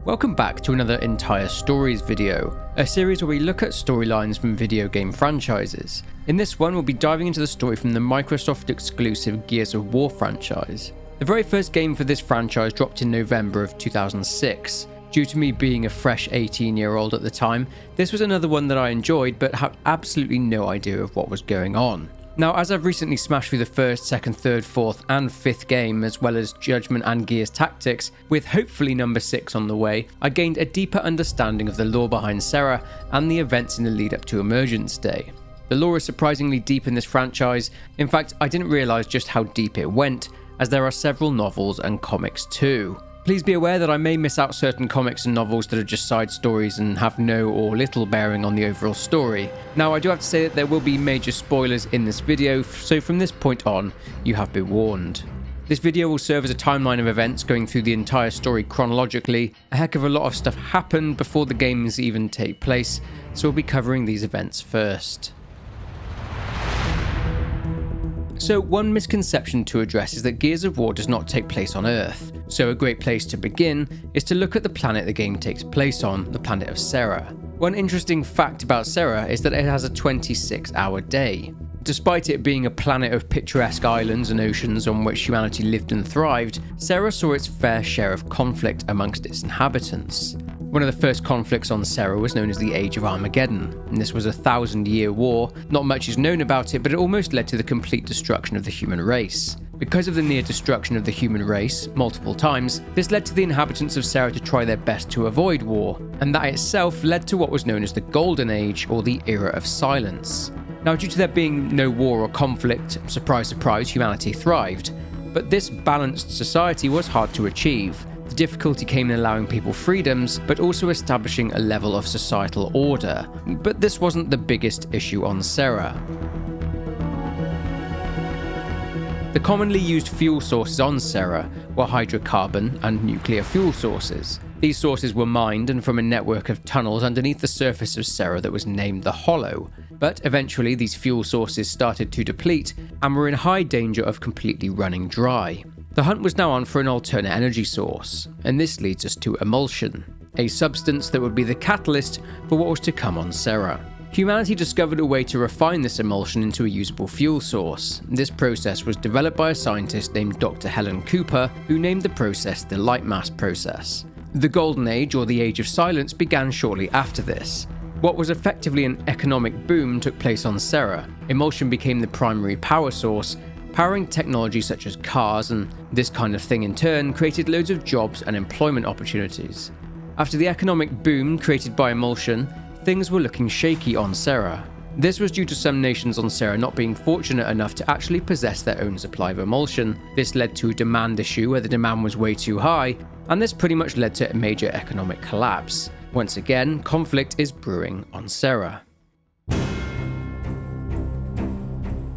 Welcome back to another Entire Stories video, a series where we look at storylines from video game franchises. In this one, we'll be diving into the story from the Microsoft exclusive Gears of War franchise. The very first game for this franchise dropped in November of 2006. Due to me being a fresh 18-year-old at the time, this was another one that I enjoyed but had absolutely no idea of what was going on. Now, as I've recently smashed through the first, second, third, fourth and fifth game, as well as Judgment and Gears Tactics, with hopefully number 6 on the way, I gained a deeper understanding of the lore behind Sera and the events in the lead up to Emergence Day. The lore is surprisingly deep in this franchise. In fact, I didn't realise just how deep it went, as there are several novels and comics too. Please be aware that I may miss out certain comics and novels that are just side stories and have no or little bearing on the overall story. Now, I do have to say that there will be major spoilers in this video, so from this point on, you have been warned. This video will serve as a timeline of events going through the entire story chronologically. A heck of a lot of stuff happened before the games even take place, so we'll be covering these events first. So one misconception to address is that Gears of War does not take place on Earth. So a great place to begin is to look at the planet the game takes place on, the planet of Sera. One interesting fact about Sera is that it has a 26-hour day. Despite it being a planet of picturesque islands and oceans on which humanity lived and thrived, Sera saw its fair share of conflict amongst its inhabitants. One of the first conflicts on Sera was known as the Age of Armageddon, and this was a 1,000-year war. Not much is known about it, but it almost led to the complete destruction of the human race. Because of the near destruction of the human race, multiple times, this led to the inhabitants of Sera to try their best to avoid war, and that itself led to what was known as the Golden Age, or the Era of Silence. Now, due to there being no war or conflict, surprise surprise, humanity thrived. But this balanced society was hard to achieve. The difficulty came in allowing people freedoms, but also establishing a level of societal order. But this wasn't the biggest issue on Sera. The commonly used fuel sources on Sera were hydrocarbon and nuclear fuel sources. These sources were mined and from a network of tunnels underneath the surface of Sera that was named the Hollow. But eventually these fuel sources started to deplete and were in high danger of completely running dry. The hunt was now on for an alternate energy source, and this leads us to emulsion, a substance that would be the catalyst for what was to come on Sera. Humanity discovered a way to refine this emulsion into a usable fuel source. This process was developed by a scientist named Dr. Helen Cooper, who named the process the light mass process. The Golden Age, or the Age of Silence, began shortly after this. What was effectively an economic boom took place on Sera. Emulsion became the primary power source, powering technology such as cars, and this kind of thing in turn created loads of jobs and employment opportunities. After the economic boom created by emulsion, things were looking shaky on Sera. This was due to some nations on Sera not being fortunate enough to actually possess their own supply of emulsion. This led to a demand issue where the demand was way too high, and this pretty much led to a major economic collapse. Once again, conflict is brewing on Sera.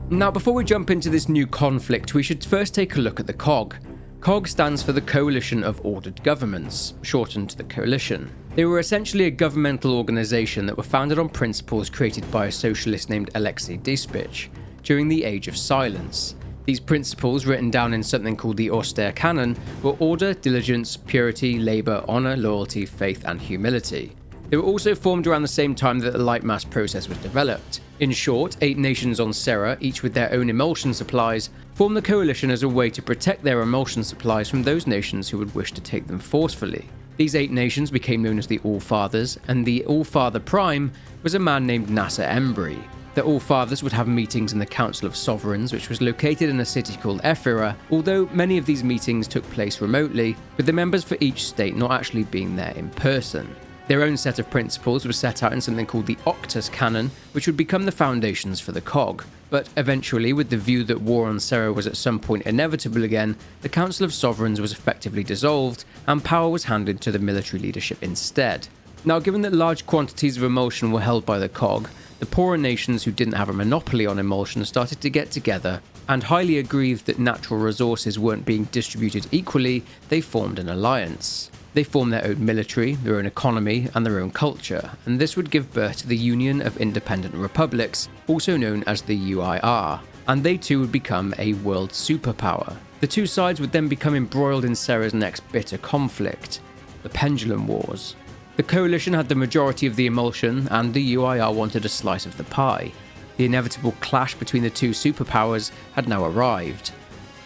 Now, before we jump into this new conflict, we should first take a look at the COG. COG stands for the Coalition of Ordered Governments, shortened to the Coalition. They were essentially a governmental organisation that were founded on principles created by a socialist named Alexei Despich during the Age of Silence. These principles, written down in something called the Austere Canon, were order, diligence, purity, labour, honour, loyalty, faith and humility. They were also formed around the same time that the light mass process was developed. In short, 8 nations on Sera, each with their own emulsion supplies, formed the coalition as a way to protect their emulsion supplies from those nations who would wish to take them forcefully. These 8 nations became known as the All-Fathers, and the All-Father Prime was a man named Nasser Embry. The All-Fathers would have meetings in the Council of Sovereigns, which was located in a city called Ephyra, although many of these meetings took place remotely, with the members for each state not actually being there in person. Their own set of principles was set out in something called the Octus Canon, which would become the foundations for the COG. But eventually, with the view that war on Sera was at some point inevitable again, the Council of Sovereigns was effectively dissolved, and power was handed to the military leadership instead. Now, given that large quantities of emulsion were held by the COG, the poorer nations who didn't have a monopoly on emulsion started to get together, and highly aggrieved that natural resources weren't being distributed equally, they formed an alliance. They formed their own military, their own economy, and their own culture, and this would give birth to the Union of Independent Republics, also known as the UIR, and they too would become a world superpower. The two sides would then become embroiled in Sera's next bitter conflict. the Pendulum Wars. The Coalition had the majority of the emulsion, and the UIR wanted a slice of the pie. The inevitable clash between the two superpowers had now arrived.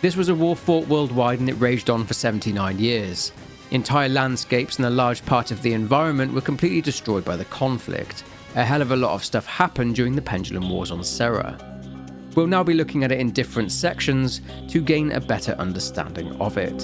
This was a war fought worldwide, and it raged on for 79 years. Entire landscapes and a large part of the environment were completely destroyed by the conflict. A hell of a lot of stuff happened during the Pendulum Wars on Sera. We'll now be looking at it in different sections to gain a better understanding of it.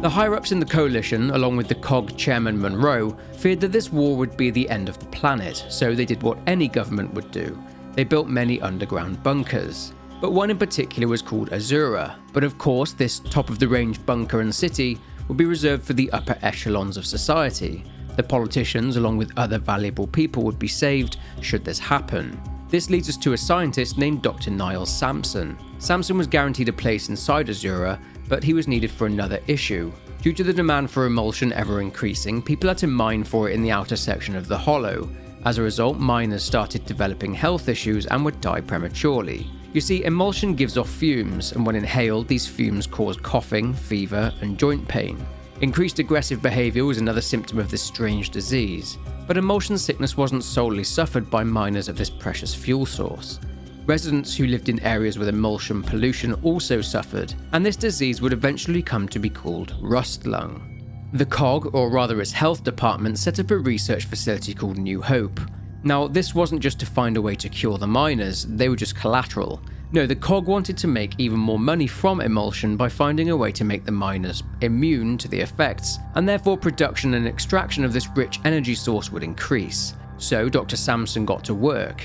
The higher-ups in the Coalition, along with the COG chairman Monroe, feared that this war would be the end of the planet, so they did what any government would do. They built many underground bunkers. But one in particular was called Azura, but of course this top-of-the-range bunker and city would be reserved for the upper echelons of society. The politicians, along with other valuable people, would be saved should this happen. This leads us to a scientist named Dr. Niles Sampson. Sampson was guaranteed a place inside Azura, but he was needed for another issue. Due to the demand for emulsion ever increasing, people had to mine for it in the outer section of the Hollow. As a result, miners started developing health issues and would die prematurely. You see, emulsion gives off fumes, and when inhaled, these fumes cause coughing, fever, and joint pain. Increased aggressive behaviour was another symptom of this strange disease. But emulsion sickness wasn't solely suffered by miners of this precious fuel source. Residents who lived in areas with emulsion pollution also suffered, and this disease would eventually come to be called Rustlung. The COG, or rather its health department, set up a research facility called New Hope. Now, this wasn't just to find a way to cure the miners, they were just collateral. No, the COG wanted to make even more money from emulsion by finding a way to make the miners immune to the effects, and therefore production and extraction of this rich energy source would increase. So Dr. Sampson got to work.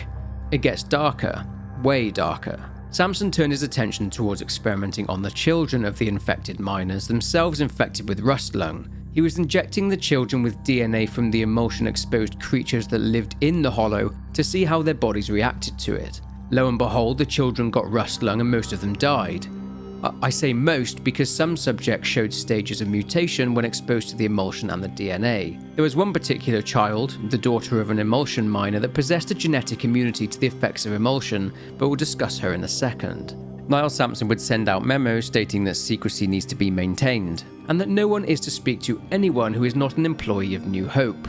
It gets darker. Way darker. Sampson turned his attention towards experimenting on the children of the infected miners, themselves infected with Rustlung. He was injecting the children with DNA from the emulsion-exposed creatures that lived in the Hollow to see how their bodies reacted to it. Lo and behold, the children got Rustlung and most of them died. I say most because some subjects showed stages of mutation when exposed to the emulsion and the DNA. There was one particular child, the daughter of an emulsion miner, that possessed a genetic immunity to the effects of emulsion, but we'll discuss her in a second. Niles Sampson would send out memos stating that secrecy needs to be maintained, and that no one is to speak to anyone who is not an employee of New Hope.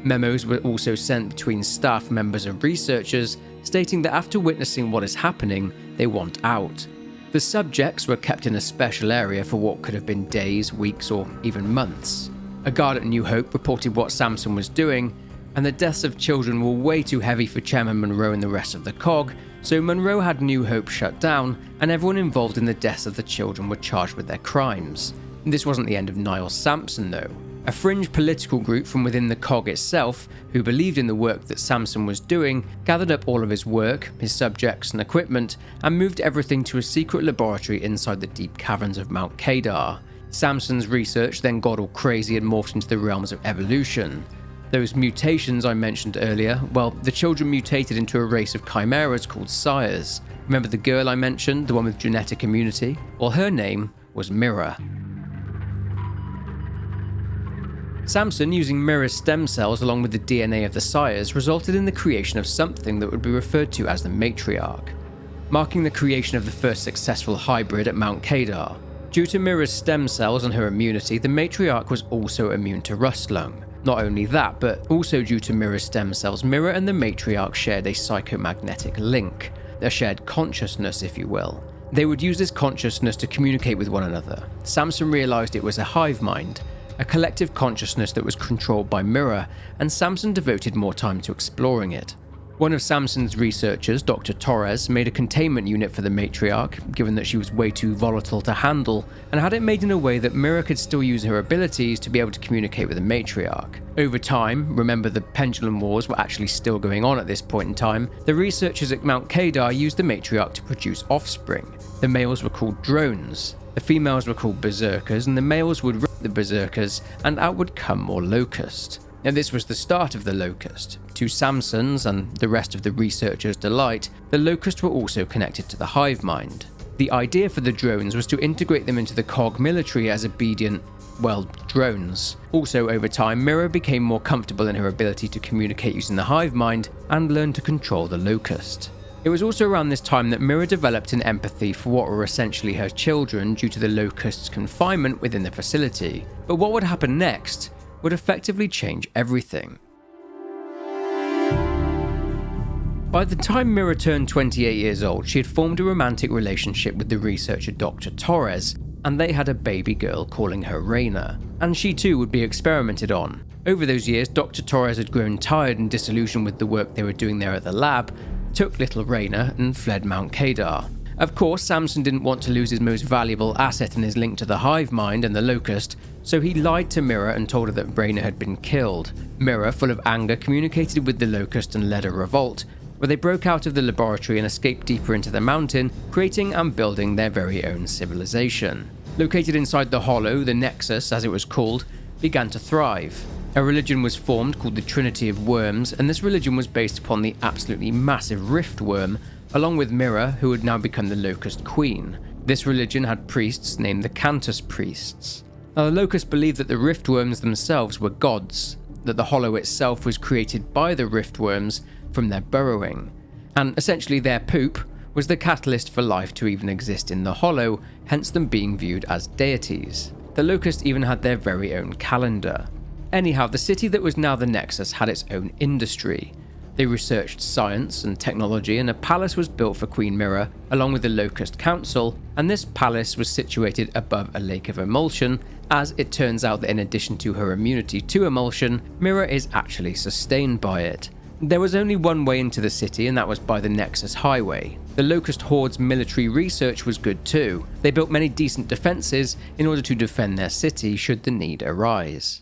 Memos were also sent between staff members and researchers, stating that after witnessing what is happening, they want out. The subjects were kept in a special area for what could have been days, weeks, or even months. A guard at New Hope reported what Sampson was doing, and the deaths of children were way too heavy for Chairman Monroe and the rest of the COG, so Monroe had New Hope shut down, and everyone involved in the deaths of the children were charged with their crimes. This wasn't the end of Niles Sampson though. A fringe political group from within the COG itself, who believed in the work that Sampson was doing, gathered up all of his work, his subjects and equipment, and moved everything to a secret laboratory inside the deep caverns of Mount Kadar. Sampson's research then got all crazy and morphed into the realms of evolution. Those mutations I mentioned earlier, well, the children mutated into a race of chimeras called sires. Remember the girl I mentioned, the one with genetic immunity? Well, her name was Mira. Sampson, using Mira's stem cells along with the DNA of the sires, resulted in the creation of something that would be referred to as the Matriarch, marking the creation of the first successful hybrid at Mount Kadar. Due to Mira's stem cells and her immunity, the Matriarch was also immune to Rustlung. Not only that, but also due to Mira's stem cells, Mira and the Matriarch shared a psychomagnetic link, a shared consciousness, if you will. They would use this consciousness to communicate with one another. Sampson realized it was a hive mind, a collective consciousness that was controlled by Mira, and Sampson devoted more time to exploring it. One of Sampson's researchers, Dr. Torres, made a containment unit for the Matriarch, given that she was way too volatile to handle, and had it made in a way that Mira could still use her abilities to be able to communicate with the Matriarch. Over time, remember the Pendulum Wars were actually still going on at this point in time, the researchers at Mount Kadar used the Matriarch to produce offspring. The males were called drones, the females were called berserkers, and the males would rape the berserkers, and out would come more Locust. Now this was the start of the Locust. To Sampson's and the rest of the researchers' delight, the Locust were also connected to the hive mind. The idea for the drones was to integrate them into the COG military as obedient, well, drones. Also over time, Mira became more comfortable in her ability to communicate using the hive mind and learned to control the Locust. It was also around this time that Mira developed an empathy for what were essentially her children due to the Locust's confinement within the facility. But what would happen next would effectively change everything. By the time Mira turned 28 years old, she had formed a romantic relationship with the researcher Dr. Torres, and they had a baby girl calling her Reina, and she too would be experimented on. Over those years, Dr. Torres had grown tired and disillusioned with the work they were doing there at the lab, took little Reina and fled Mount Kadar. Of course, Samson didn't want to lose his most valuable asset in his link to the hive mind and the Locust, so he lied to Mira and told her that Reina had been killed. Mira, full of anger, communicated with the Locust and led a revolt, where they broke out of the laboratory and escaped deeper into the mountain, creating and building their very own civilization. Located inside the Hollow, the Nexus, as it was called, began to thrive. A religion was formed called the Trinity of Worms, and this religion was based upon the absolutely massive Rift Worm, along with Mira, who had now become the Locust Queen. This religion had priests named the Cantus Priests. Now, the Locust believed that the Rift Worms themselves were gods, that the Hollow itself was created by the Rift Worms from their burrowing, and essentially their poop was the catalyst for life to even exist in the Hollow, hence them being viewed as deities. The Locust even had their very own calendar. Anyhow, the city that was now the Nexus had its own industry. They researched science and technology, and a palace was built for Queen Mira along with the Locust Council, and this palace was situated above a lake of emulsion, as it turns out that in addition to her immunity to emulsion, Mira is actually sustained by it. There was only one way into the city, and that was by the Nexus Highway. The Locust Horde's military research was good too. They built many decent defences in order to defend their city should the need arise.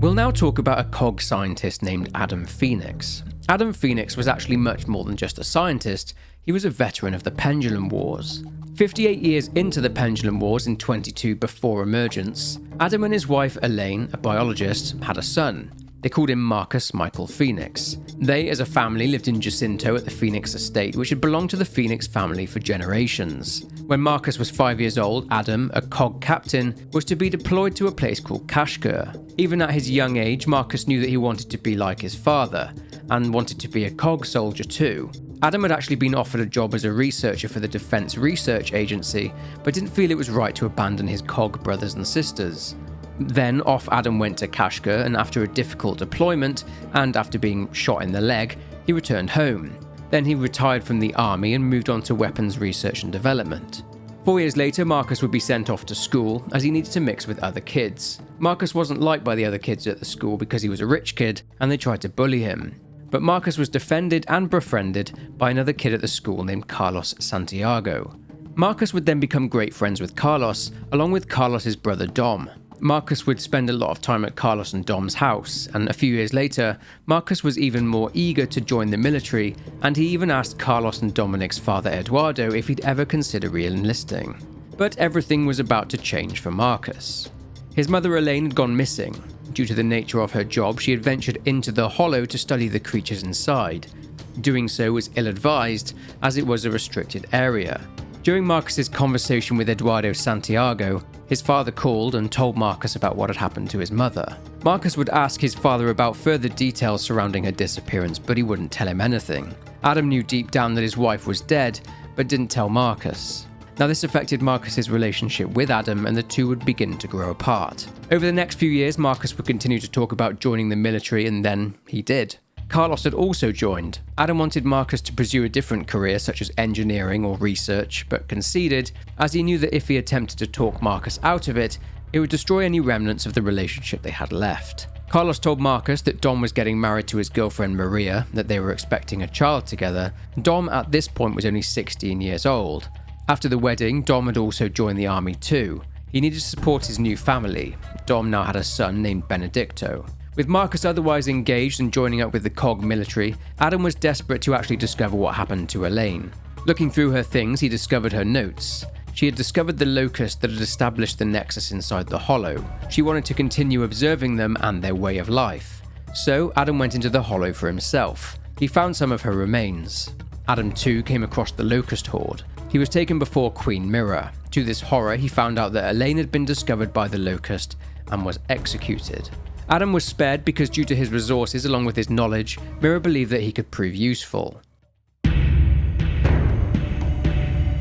We'll now talk about a cog scientist named Adam Phoenix. Adam Phoenix was actually much more than just a scientist, he was a veteran of the Pendulum Wars. 58 years into the Pendulum Wars in 22 before Emergence, Adam and his wife Elaine, a biologist, had a son. They called him Marcus Michael Phoenix. They, as a family, lived in Jacinto at the Phoenix estate, which had belonged to the Phoenix family for generations. When Marcus was 5 years old, Adam, a cog captain, was to be deployed to a place called Kashgar. Even at his young age, Marcus knew that he wanted to be like his father, and wanted to be a cog soldier too. Adam had actually been offered a job as a researcher for the Defense Research Agency, but didn't feel it was right to abandon his cog brothers and sisters. Then off Adam went to Kashgar, and after a difficult deployment, and after being shot in the leg, he returned home. Then he retired from the army and moved on to weapons research and development. 4 years later, Marcus would be sent off to school as he needed to mix with other kids. Marcus wasn't liked by the other kids at the school because he was a rich kid, and they tried to bully him. But Marcus was defended and befriended by another kid at the school named Carlos Santiago. Marcus would then become great friends with Carlos, along with Carlos's brother Dom. Marcus would spend a lot of time at Carlos and Dom's house, and a few years later, Marcus was even more eager to join the military, and he even asked Carlos and Dominic's father Eduardo if he'd ever consider re-enlisting. But everything was about to change for Marcus. His mother Elaine had gone missing. Due to the nature of her job, she had ventured into the Hollow to study the creatures inside. Doing so was ill-advised, as it was a restricted area. During Marcus's conversation with Eduardo Santiago, his father called and told Marcus about what had happened to his mother. Marcus would ask his father about further details surrounding her disappearance, but he wouldn't tell him anything. Adam knew deep down that his wife was dead, but didn't tell Marcus. Now this affected Marcus's relationship with Adam, and the two would begin to grow apart. Over the next few years, Marcus would continue to talk about joining the military, and then he did. Carlos had also joined. Adam wanted Marcus to pursue a different career such as engineering or research, but conceded, as he knew that if he attempted to talk Marcus out of it, it would destroy any remnants of the relationship they had left. Carlos told Marcus that Dom was getting married to his girlfriend Maria, that they were expecting a child together. Dom at this point was only 16 years old. After the wedding, Dom had also joined the army too. He needed to support his new family. Dom now had a son named Benedicto. With Marcus otherwise engaged and joining up with the COG military, Adam was desperate to actually discover what happened to Elaine. Looking through her things, he discovered her notes. She had discovered the Locust that had established the Nexus inside the Hollow. She wanted to continue observing them and their way of life. So Adam went into the Hollow for himself. He found some of her remains. Adam too came across the Locust Horde. He was taken before Queen Mira. To this horror, he found out that Elaine had been discovered by the Locust and was executed. Adam was spared because due to his resources along with his knowledge, Mira believed that he could prove useful.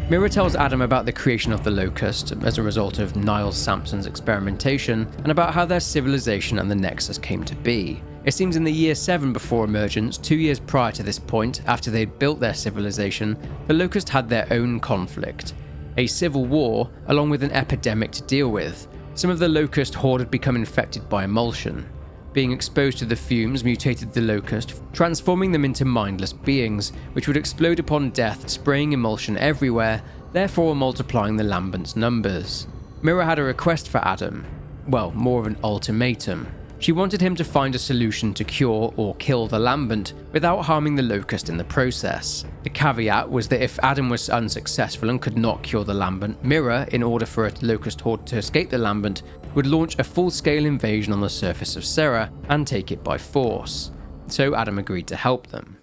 Mira tells Adam about the creation of the Locust as a result of Niles Sampson's experimentation, and about how their civilization and the Nexus came to be. It seems in the year 7 before Emergence, 2 years prior to this point, after they'd built their civilization, the Locust had their own conflict. A civil war, along with an epidemic to deal with. Some of the Locust horde had become infected by emulsion. Being exposed to the fumes mutated the Locust, transforming them into mindless beings, which would explode upon death, spraying emulsion everywhere, therefore multiplying the Lambent's numbers. Mira had a request for Adam. Well, more of an ultimatum. She wanted him to find a solution to cure or kill the Lambent without harming the Locust in the process. The caveat was that if Adam was unsuccessful and could not cure the Lambent, Mira, in order for a Locust horde to escape the Lambent, would launch a full-scale invasion on the surface of Sera and take it by force. So Adam agreed to help them.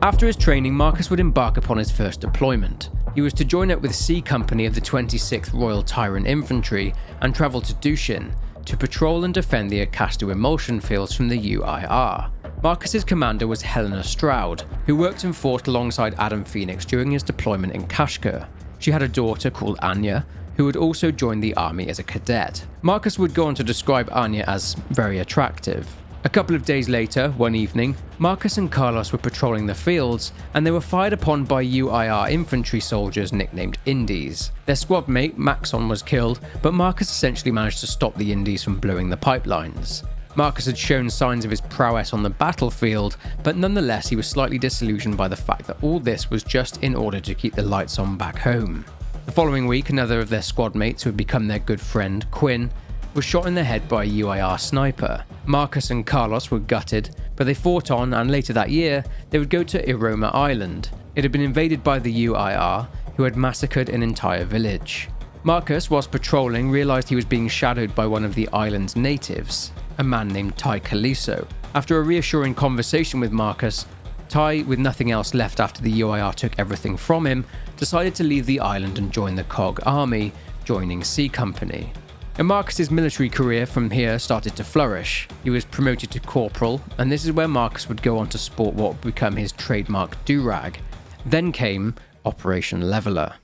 After his training, Marcus would embark upon his first deployment. He was to join up with C Company of the 26th Royal Tyrant Infantry and travel to Dushin to patrol and defend the Acasto emulsion fields from the UIR. Marcus's commander was Helena Stroud, who worked and fought alongside Adam Phoenix during his deployment in Kashgar. She had a daughter called Anya, who would also join the army as a cadet. Marcus would go on to describe Anya as very attractive. A couple of days later, one evening, Marcus and Carlos were patrolling the fields, and they were fired upon by UIR infantry soldiers nicknamed Indies. Their squad mate, Maxon, was killed, but Marcus essentially managed to stop the Indies from blowing the pipelines. Marcus had shown signs of his prowess on the battlefield, but nonetheless he was slightly disillusioned by the fact that all this was just in order to keep the lights on back home. The following week, another of their squad mates who had become their good friend, Quinn, was shot in the head by a UIR sniper. Marcus and Carlos were gutted, but they fought on, and later that year, they would go to Iroma Island. It had been invaded by the UIR, who had massacred an entire village. Marcus, whilst patrolling, realised he was being shadowed by one of the island's natives, a man named Ty Caliso. After a reassuring conversation with Marcus, Ty, with nothing else left after the UIR took everything from him, decided to leave the island and join the COG army, joining C Company. And Marcus's military career from here started to flourish. He was promoted to corporal, and this is where Marcus would go on to sport what would become his trademark do-rag. Then came Operation Leveler.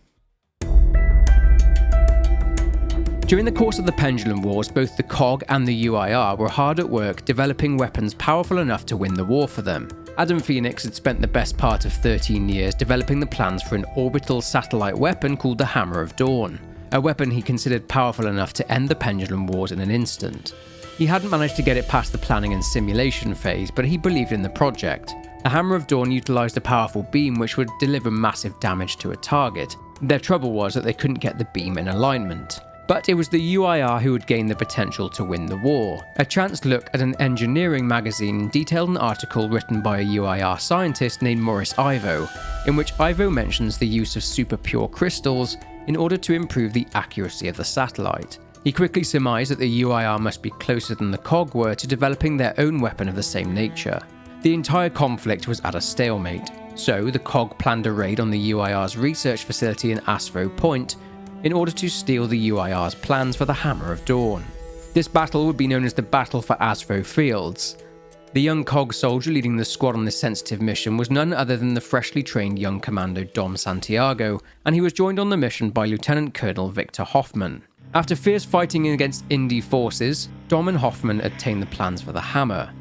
During the course of the Pendulum Wars, both the COG and the UIR were hard at work developing weapons powerful enough to win the war for them. Adam Phoenix had spent the best part of 13 years developing the plans for an orbital satellite weapon called the Hammer of Dawn, a weapon he considered powerful enough to end the Pendulum Wars in an instant. He hadn't managed to get it past the planning and simulation phase, but he believed in the project. The Hammer of Dawn utilised a powerful beam which would deliver massive damage to a target. Their trouble was that they couldn't get the beam in alignment. But it was the UIR who would gain the potential to win the war. A chance look at an engineering magazine detailed an article written by a UIR scientist named Maurice Ivo, in which Ivo mentions the use of super pure crystals in order to improve the accuracy of the satellite. He quickly surmised that the UIR must be closer than the COG were to developing their own weapon of the same nature. The entire conflict was at a stalemate, so the COG planned a raid on the UIR's research facility in Aspho Point in order to steal the UIR's plans for the Hammer of Dawn. This battle would be known as the Battle for Aspho Fields. The young COG soldier leading the squad on this sensitive mission was none other than the freshly trained young commando Dom Santiago, and he was joined on the mission by Lieutenant Colonel Victor Hoffman. After fierce fighting against Indie forces, Dom and Hoffman obtained the plans for the Hammer.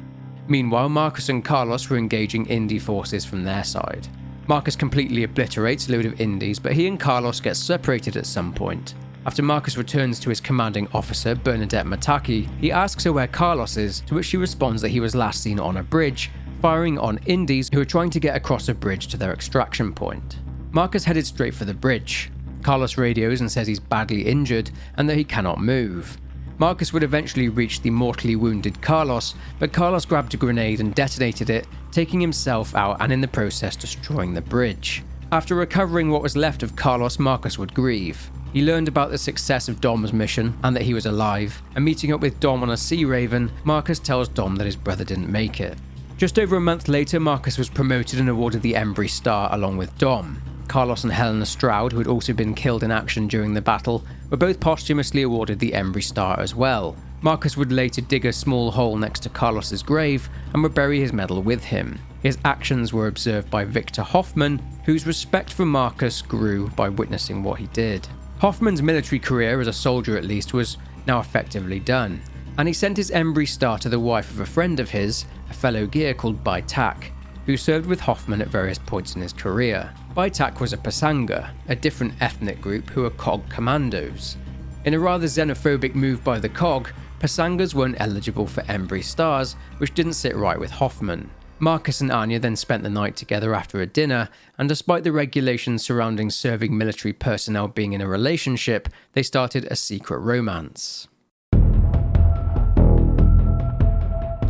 Meanwhile, Marcus and Carlos were engaging Indie forces from their side. Marcus completely obliterates a load of Indies, but he and Carlos get separated at some point. After Marcus returns to his commanding officer, Bernadette Mataki, he asks her where Carlos is, to which she responds that he was last seen on a bridge, firing on Indies who are trying to get across a bridge to their extraction point. Marcus headed straight for the bridge. Carlos radios and says he's badly injured and that he cannot move. Marcus would eventually reach the mortally wounded Carlos, but Carlos grabbed a grenade and detonated it, taking himself out and in the process destroying the bridge. After recovering what was left of Carlos, Marcus would grieve. He learned about the success of Dom's mission and that he was alive, and meeting up with Dom on a Sea Raven, Marcus tells Dom that his brother didn't make it. Just over a month later, Marcus was promoted and awarded the Embry Star along with Dom. Carlos and Helena Stroud, who had also been killed in action during the battle, were both posthumously awarded the Embry Star as well. Marcus would later dig a small hole next to Carlos's grave and would bury his medal with him. His actions were observed by Victor Hoffman, whose respect for Marcus grew by witnessing what he did. Hoffman's military career, as a soldier at least, was now effectively done, and he sent his Embry Star to the wife of a friend of his, a fellow gear called Baitak, who served with Hoffman at various points in his career. Baitak was a Pasanga, a different ethnic group who were COG commandos. In a rather xenophobic move by the COG, Pasangas weren't eligible for Embry Stars, which didn't sit right with Hoffman. Marcus and Anya then spent the night together after a dinner, and despite the regulations surrounding serving military personnel being in a relationship, they started a secret romance.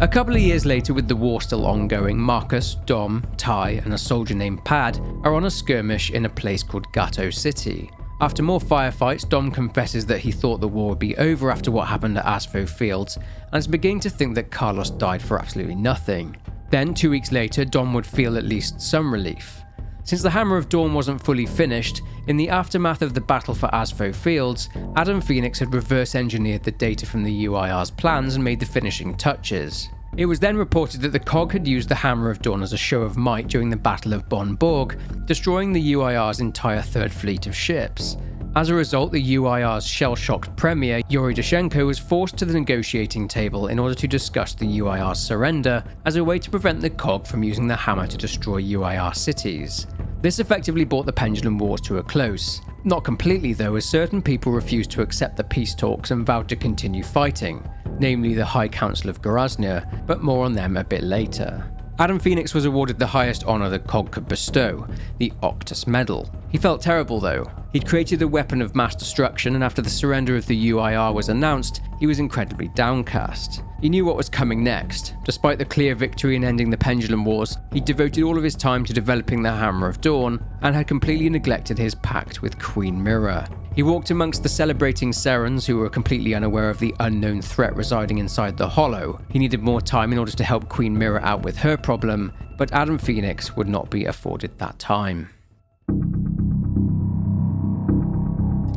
A couple of years later, with the war still ongoing, Marcus, Dom, Ty, and a soldier named Pad are on a skirmish in a place called Gato City. After more firefights, Dom confesses that he thought the war would be over after what happened at Aspho Fields, and is beginning to think that Carlos died for absolutely nothing. Then, 2 weeks later, Dom would feel at least some relief. Since the Hammer of Dawn wasn't fully finished, in the aftermath of the battle for Aspho Fields, Adam Phoenix had reverse engineered the data from the UIR's plans and made the finishing touches. It was then reported that the COG had used the Hammer of Dawn as a show of might during the Battle of Bon Borg, destroying the UIR's entire third fleet of ships. As a result, the UIR's shell-shocked premier, Yuri Dushenko, was forced to the negotiating table in order to discuss the UIR's surrender as a way to prevent the COG from using the hammer to destroy UIR cities. This effectively brought the Pendulum Wars to a close. Not completely though, as certain people refused to accept the peace talks and vowed to continue fighting, namely the High Council of Goraznia, but more on them a bit later. Adam Phoenix was awarded the highest honour the COG could bestow, the Octus Medal. He felt terrible though. He'd created a weapon of mass destruction, and after the surrender of the UIR was announced, he was incredibly downcast. He knew what was coming next. Despite the clear victory in ending the Pendulum Wars, he devoted all of his time to developing the Hammer of Dawn, and had completely neglected his pact with Queen Myrrah. He walked amongst the celebrating Serans who were completely unaware of the unknown threat residing inside the Hollow. He needed more time in order to help Queen Myrrah out with her problem, but Adam Phoenix would not be afforded that time.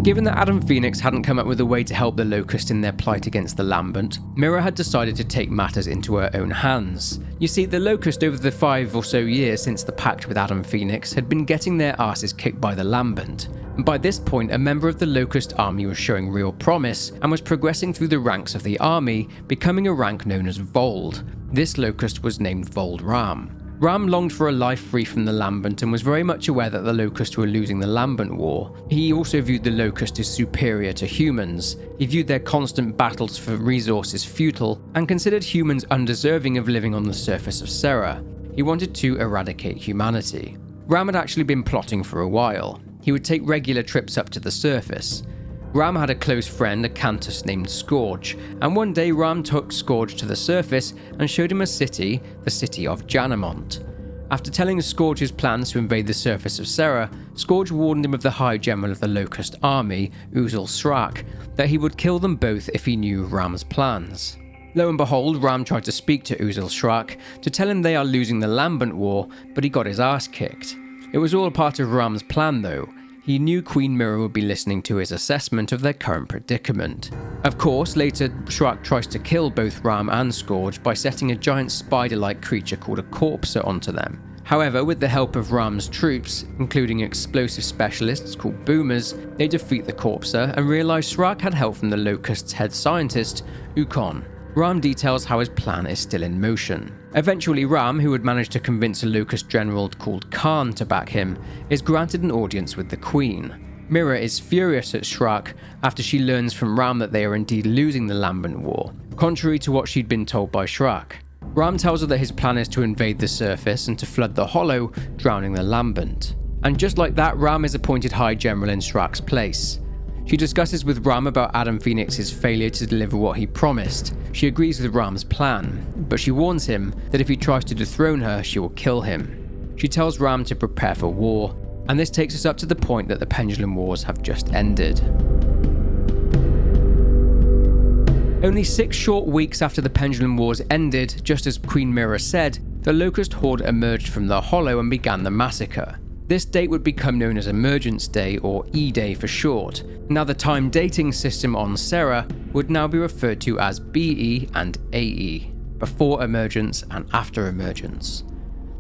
Given that Adam Phoenix hadn't come up with a way to help the Locust in their plight against the Lambent, Myrrah had decided to take matters into her own hands. You see, the Locust over the 5 or so years since the pact with Adam Phoenix had been getting their asses kicked by the Lambent. And by this point, a member of the Locust army was showing real promise and was progressing through the ranks of the army, becoming a rank known as Vold. This Locust was named Vold RAAM. RAAM longed for a life free from the Lambent and was very much aware that the Locust were losing the Lambent War. He also viewed the Locust as superior to humans. He viewed their constant battles for resources futile and considered humans undeserving of living on the surface of Sera. He wanted to eradicate humanity. RAAM had actually been plotting for a while. He would take regular trips up to the surface. RAAM had a close friend, a Cantus named Scourge, and one day RAAM took Scourge to the surface and showed him a city, the city of Janamont. After telling Scourge his plans to invade the surface of Sera, Scourge warned him of the High General of the Locust army, Uzul Srak, that he would kill them both if he knew RAAM's plans. Lo and behold, RAAM tried to speak to Uzul Srak to tell him they are losing the Lambent War, but he got his ass kicked. It was all part of RAAM's plan though. He knew Queen Myrrah would be listening to his assessment of their current predicament. Of course, later Srak tries to kill both RAAM and Scourge by setting a giant spider-like creature called a Corpser onto them. However, with the help of RAAM's troops, including explosive specialists called Boomers, they defeat the Corpser and realise Srak had help from the Locust's head scientist, Ukon. RAAM details how his plan is still in motion. Eventually, RAAM, who had managed to convince a Locust general called Khan to back him, is granted an audience with the Queen. Myrrah is furious at Srak after she learns from RAAM that they are indeed losing the Lambent War, contrary to what she'd been told by Srak. RAAM tells her that his plan is to invade the surface and to flood the Hollow, drowning the Lambent. And just like that, RAAM is appointed High General in Srak's place. She discusses with RAAM about Adam Phoenix's failure to deliver what he promised. She agrees with RAAM's plan, but she warns him that if he tries to dethrone her, she will kill him. She tells RAAM to prepare for war, and this takes us up to the point that the Pendulum Wars have just ended. Only 6 short weeks after the Pendulum Wars ended, just as Queen Myrrah said, the Locust Horde emerged from the Hollow and began the massacre. This date would become known as Emergence Day, or E-Day for short. Now the time dating system on Sera would now be referred to as BE and AE, before Emergence and after Emergence.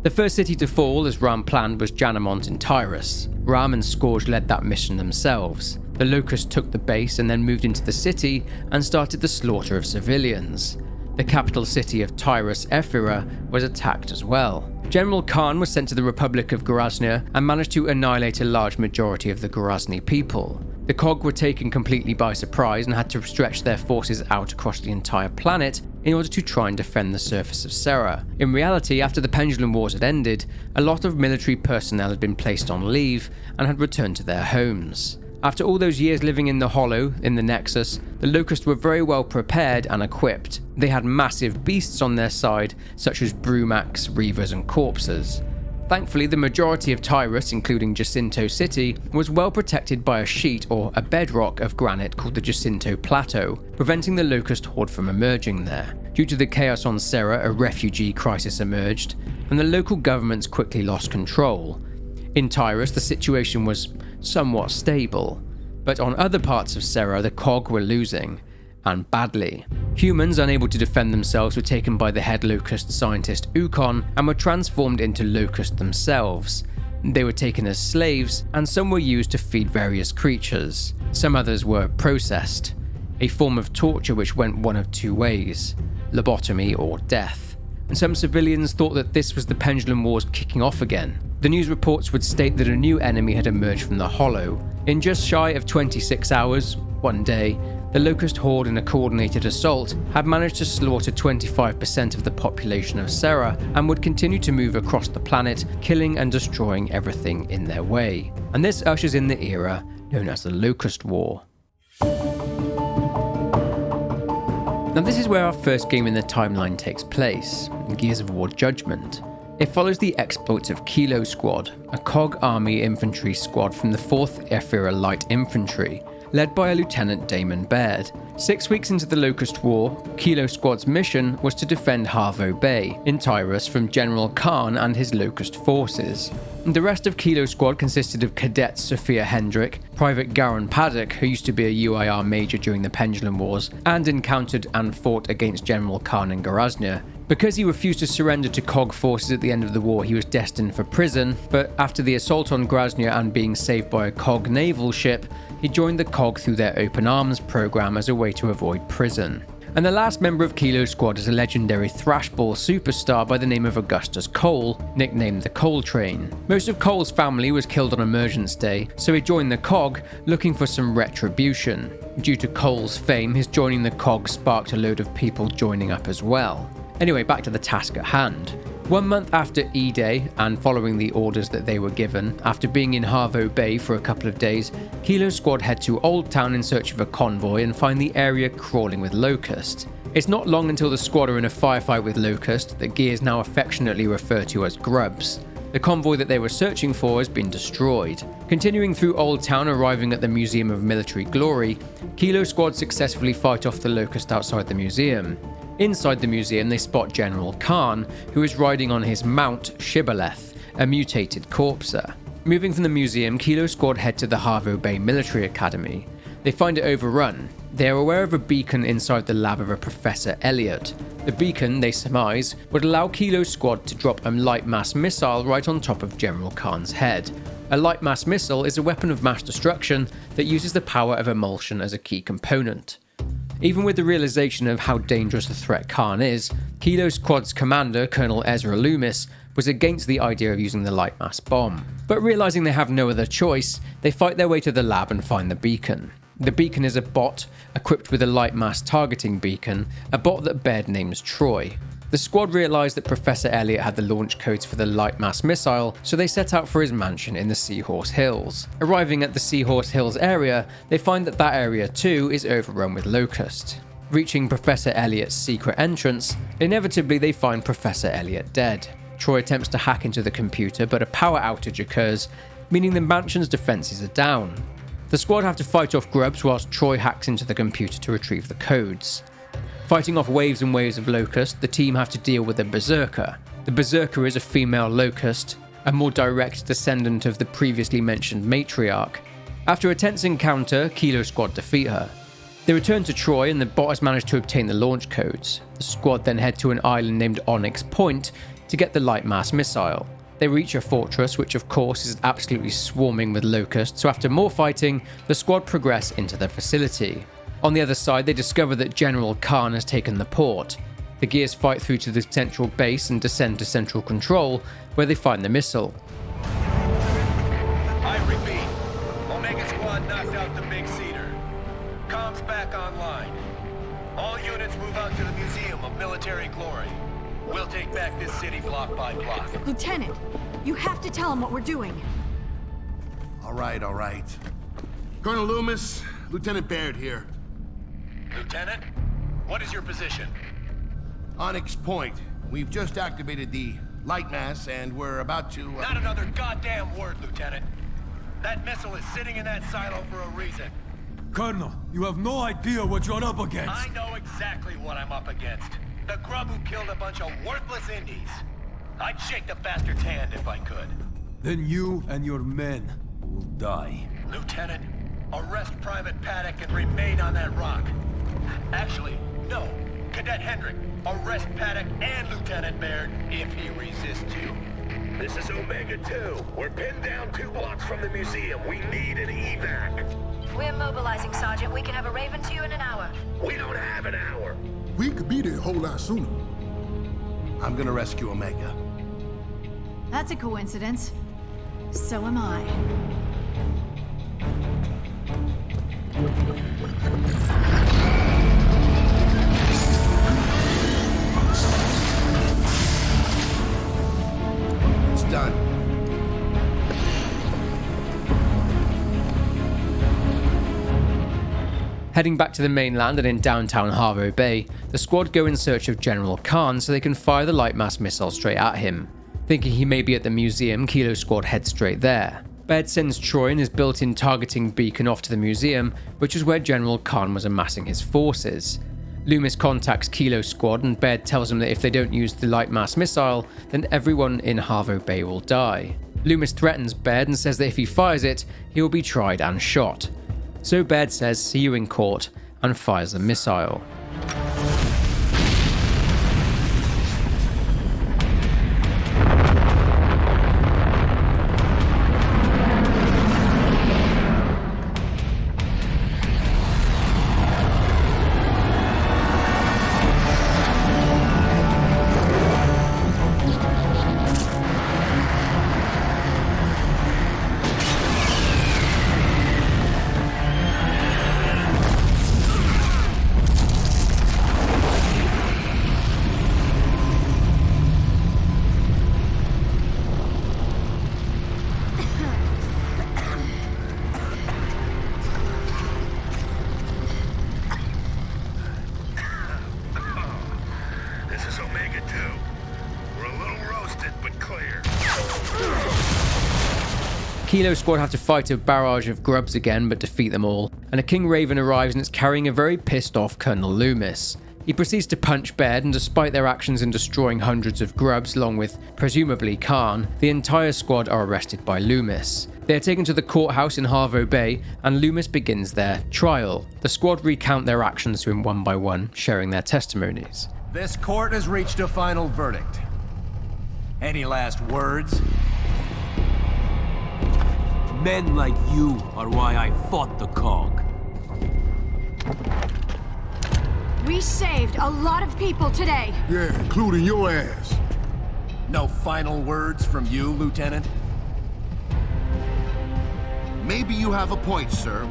The first city to fall, as RAAM planned, was Janamont in Tyrus. RAAM and Scourge led that mission themselves. The Locust took the base and then moved into the city and started the slaughter of civilians. The capital city of Tyrus, Ephyra, was attacked as well. General Khan was sent to the Republic of Goraznia and managed to annihilate a large majority of the Gorazni people. The Cog were taken completely by surprise and had to stretch their forces out across the entire planet in order to try and defend the surface of Sera. In reality, after the Pendulum Wars had ended, a lot of military personnel had been placed on leave and had returned to their homes. After all those years living in the Hollow, in the Nexus, the Locust were very well prepared and equipped. They had massive beasts on their side, such as Brumacs, Reavers and Corpses. Thankfully, the majority of Tyrus, including Jacinto City, was well protected by a sheet or a bedrock of granite called the Jacinto Plateau, preventing the Locust horde from emerging there. Due to the chaos on Sera, a refugee crisis emerged, and the local governments quickly lost control. In Tyrus, the situation was somewhat stable, but on other parts of Sera, the Cog were losing, and badly. Humans, unable to defend themselves, were taken by the head Locust scientist Ukon and were transformed into Locust themselves. They were taken as slaves, and some were used to feed various creatures. Some others were processed, a form of torture which went one of two ways: lobotomy or death. And some civilians thought that this was the Pendulum Wars kicking off again. The news reports would state that a new enemy had emerged from the Hollow. In just shy of 26 hours, one day, the Locust horde in a coordinated assault had managed to slaughter 25% of the population of Sera and would continue to move across the planet, killing and destroying everything in their way. And this ushers in the era known as the Locust War. Now this is where our first game in the timeline takes place, Gears of War Judgment. It follows the exploits of Kilo Squad, a Cog Army infantry squad from the 4th Ephyra Light Infantry, led by a Lieutenant Damon Baird. 6 weeks into the Locust War, Kilo Squad's mission was to defend Halvo Bay in Tyrus from General Khan and his Locust forces. The rest of Kilo Squad consisted of Cadet Sophia Hendrick, Private Garon Paddock, who used to be a UIR major during the Pendulum Wars, and encountered and fought against General Khan in Goraznia. Because he refused to surrender to Cog forces at the end of the war, he was destined for prison, but after the assault on Goraznia and being saved by a Cog naval ship, he joined the Cog through their Open Arms program as a way to avoid prison. And the last member of Kilo Squad is a legendary thrashball superstar by the name of Augustus Cole, nicknamed the Cole Train. Most of Cole's family was killed on Emergence Day, so he joined the Cog looking for some retribution. Due to Cole's fame, his joining the Cog sparked a load of people joining up as well. Anyway, back to the task at hand. 1 month after E-Day, and following the orders that they were given, after being in Halvo Bay for a couple of days, Kilo Squad head to Old Town in search of a convoy and find the area crawling with Locust. It's not long until the squad are in a firefight with Locust that Gears now affectionately refer to as Grubs. The convoy that they were searching for has been destroyed. Continuing through Old Town, arriving at the Museum of Military Glory, Kilo Squad successfully fight off the Locust outside the museum. Inside the museum, they spot General Khan, who is riding on his mount Shibboleth, a mutated Corpser. Moving from the museum, Kilo Squad head to the Halvo Bay Military Academy. They find it overrun. They are aware of a beacon inside the lab of a Professor Elliot. The beacon, they surmise, would allow Kilo Squad to drop a light mass missile right on top of General Khan's head. A light mass missile is a weapon of mass destruction that uses the power of emulsion as a key component. Even with the realization of how dangerous a threat Khan is, Kilo Squad's commander, Colonel Ezra Loomis, was against the idea of using the light mass bomb. But realizing they have no other choice, they fight their way to the lab and find the beacon. The beacon is a bot equipped with a light mass targeting beacon, a bot that Baird names Troy. The squad realised that Professor Elliot had the launch codes for the light mass missile, so they set out for his mansion in the Seahorse Hills. Arriving at the Seahorse Hills area, they find that area too is overrun with Locust. Reaching Professor Elliot's secret entrance, inevitably they find Professor Elliot dead. Troy attempts to hack into the computer, but a power outage occurs, meaning the mansion's defences are down. The squad have to fight off Grubs whilst Troy hacks into the computer to retrieve the codes. Fighting off waves and waves of Locust, the team have to deal with a Berserker. The Berserker is a female Locust, a more direct descendant of the previously mentioned matriarch. After a tense encounter, Kilo Squad defeat her. They return to Troy and the bot has managed to obtain the launch codes. The squad then head to an island named Onyx Point to get the light mass missile. They reach a fortress, which of course is absolutely swarming with Locust, so after more fighting, the squad progress into the facility. On the other side, they discover that General Khan has taken the port. The Gears fight through to the central base and descend to Central Control, where they find the missile. I repeat, Omega Squad knocked out the Big Cedar. Comms back online. All units move out to the Museum of Military Glory. We'll take back this city block by block. Lieutenant, you have to tell him what we're doing. All right. Colonel Loomis, Lieutenant Baird here. Lieutenant, what is your position? Onyx Point. We've just activated the light mass and we're about to... Not another goddamn word, Lieutenant. That missile is sitting in that silo for a reason. Colonel, you have no idea what you're up against. I know exactly what I'm up against. The grub who killed a bunch of worthless indies. I'd shake the bastard's hand if I could. Then you and your men will die. Lieutenant, arrest Private Paddock and remain on that rock. Actually, no. Cadet Hendrick, arrest Paddock and Lieutenant Baird if he resists you. This is Omega 2. We're pinned down 2 blocks from the museum. We need an evac. We're mobilizing, Sergeant. We can have a Raven to you in an hour. We don't have an hour. We could be there a whole lot sooner. I'm gonna rescue Omega. That's a coincidence. So am I. It's done. Heading back to the mainland and in downtown Halvo Bay, the squad go in search of General Khan so they can fire the light mass missile straight at him. Thinking he may be at the museum, Kilo Squad heads straight there. Baird sends Troy and his built-in targeting beacon off to the museum, which is where General Khan was amassing his forces. Loomis contacts Kilo Squad and Baird tells him that if they don't use the light mass missile, then everyone in Halvo Bay will die. Loomis threatens Baird and says that if he fires it, he will be tried and shot. So Baird says, "See you in court," and fires the missile. Kilo Squad have to fight a barrage of grubs again but defeat them all, and a King Raven arrives and it's carrying a very pissed off Colonel Loomis. He proceeds to punch Baird, and despite their actions in destroying hundreds of grubs along with presumably Khan, the entire squad are arrested by Loomis. They are taken to the courthouse in Halvo Bay and Loomis begins their trial. The squad recount their actions to him one by one, sharing their testimonies. This court has reached a final verdict. Any last words? Men like you are why I fought the Cog. We saved a lot of people today. Yeah, including your ass. No final words from you, Lieutenant? Maybe you have a point, sir.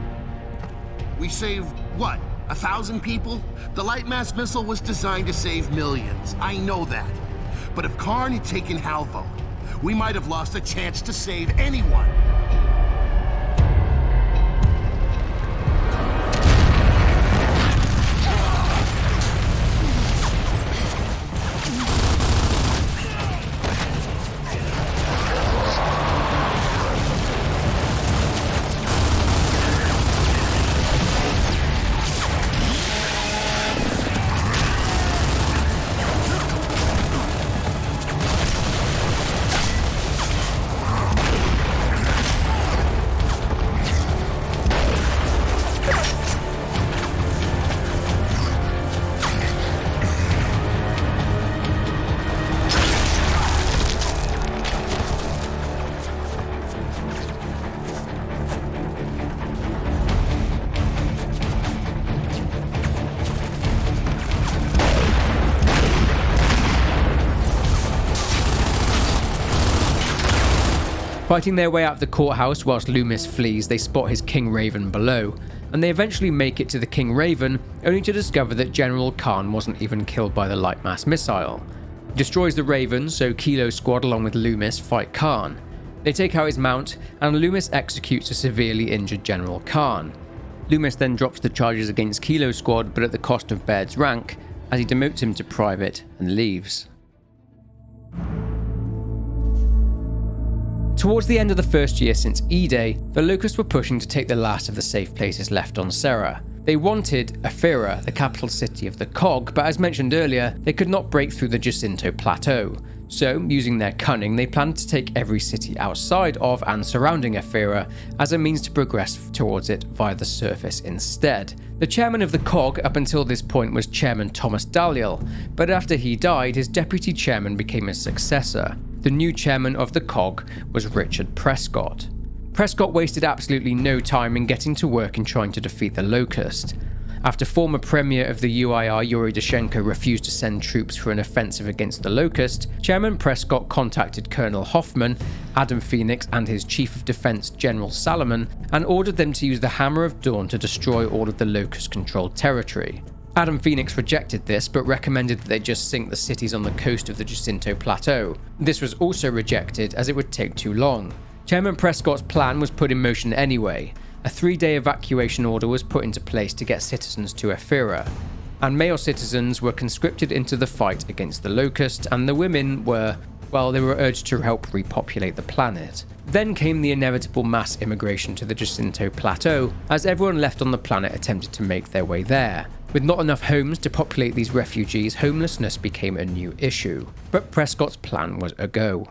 We saved, what, 1,000 people? The light mass missile was designed to save millions. I know that. But if Karn had taken Halvo, we might have lost a chance to save anyone. Fighting their way out of the courthouse whilst Loomis flees, they spot his King Raven below, and they eventually make it to the King Raven, only to discover that General Khan wasn't even killed by the light mass missile. He destroys the Raven, so Kilo's squad along with Loomis fight Khan. They take out his mount, and Loomis executes a severely injured General Khan. Loomis then drops the charges against Kilo's squad, but at the cost of Baird's rank, as he demotes him to private and leaves. Towards the end of the first year since E-Day, the Locust were pushing to take the last of the safe places left on Sera. They wanted Ephyra, the capital city of the Cog, but as mentioned earlier, they could not break through the Jacinto Plateau. So, using their cunning, they planned to take every city outside of and surrounding Ephyra as a means to progress towards it via the surface instead. The chairman of the Cog up until this point was Chairman Thomas Dalyell, but after he died, his deputy chairman became his successor. The new chairman of the Cog was Richard Prescott. Prescott wasted absolutely no time in getting to work in trying to defeat the Locust. After former premier of the UIR Yuri Dushenko refused to send troops for an offensive against the Locust, Chairman Prescott contacted Colonel Hoffman, Adam Phoenix and his Chief of Defense General Salomon, and ordered them to use the Hammer of Dawn to destroy all of the Locust-controlled territory. Adam Phoenix rejected this, but recommended that they just sink the cities on the coast of the Jacinto Plateau. This was also rejected, as it would take too long. Chairman Prescott's plan was put in motion anyway. A 3-day evacuation order was put into place to get citizens to Ephyra, and male citizens were conscripted into the fight against the Locust, and the women were, well, they were urged to help repopulate the planet. Then came the inevitable mass immigration to the Jacinto Plateau, as everyone left on the planet attempted to make their way there. With not enough homes to populate these refugees, homelessness became a new issue. But Prescott's plan was a go.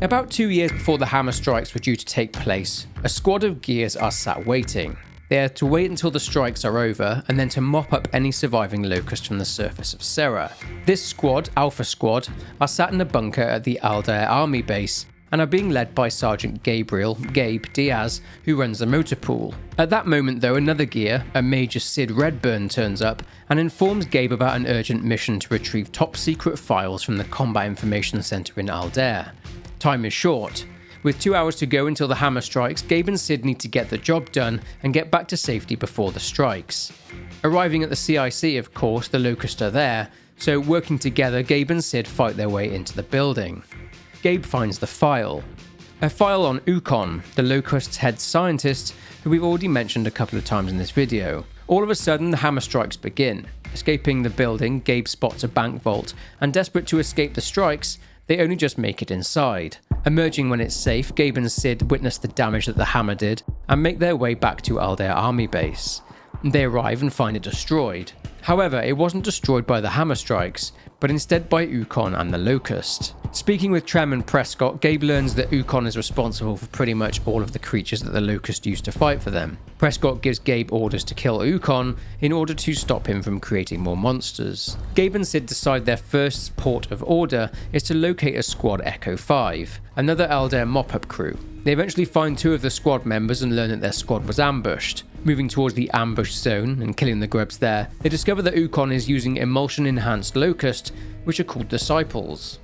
About 2 years before the hammer strikes were due to take place, a squad of Gears are sat waiting. They are to wait until the strikes are over and then to mop up any surviving Locust from the surface of Sera. This squad, Alpha Squad, are sat in a bunker at the Aldair army base and are being led by Sergeant Gabe Diaz, who runs the motor pool. At that moment though, another Gear, a Major Sid Redburn, turns up and informs Gabe about an urgent mission to retrieve top secret files from the Combat Information Center in Aldair. Time is short. With 2 hours to go until the hammer strikes, Gabe and Sid need to get the job done and get back to safety before the strikes. Arriving at the CIC, of course, the Locust are there, so working together, Gabe and Sid fight their way into the building. Gabe finds the file. A file on Ukon, the Locust's head scientist, who we've already mentioned a couple of times in this video. All of a sudden, the hammer strikes begin. Escaping the building, Gabe spots a bank vault, and desperate to escape the strikes, they only just make it inside. Emerging when it's safe, Gabe and Sid witness the damage that the hammer did, and make their way back to Aldair Army Base. They arrive and find it destroyed. However, it wasn't destroyed by the hammer strikes, but instead by Ukon and the Locust. Speaking with Chairman Prescott, Gabe learns that Ukon is responsible for pretty much all of the creatures that the Locust used to fight for them. Prescott gives Gabe orders to kill Ukon in order to stop him from creating more monsters. Gabe and Sid decide their first port of order is to locate a squad Echo 5, another Aldair mop-up crew. They eventually find 2 of the squad members and learn that their squad was ambushed. Moving towards the ambush zone and killing the grubs there, they discover that Ukon is using emulsion-enhanced Locust, which are called Disciples.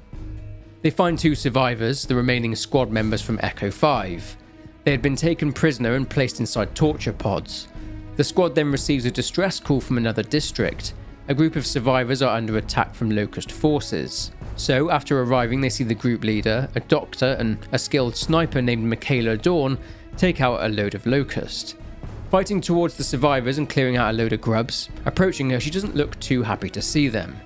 They find 2 survivors, the remaining squad members from Echo 5. They had been taken prisoner and placed inside torture pods. The squad then receives a distress call from another district. A group of survivors are under attack from Locust forces. So, after arriving, they see the group leader, a doctor, and a skilled sniper named Michaela Dawn take out a load of Locust. Fighting towards the survivors and clearing out a load of grubs, approaching her, she doesn't look too happy to see them.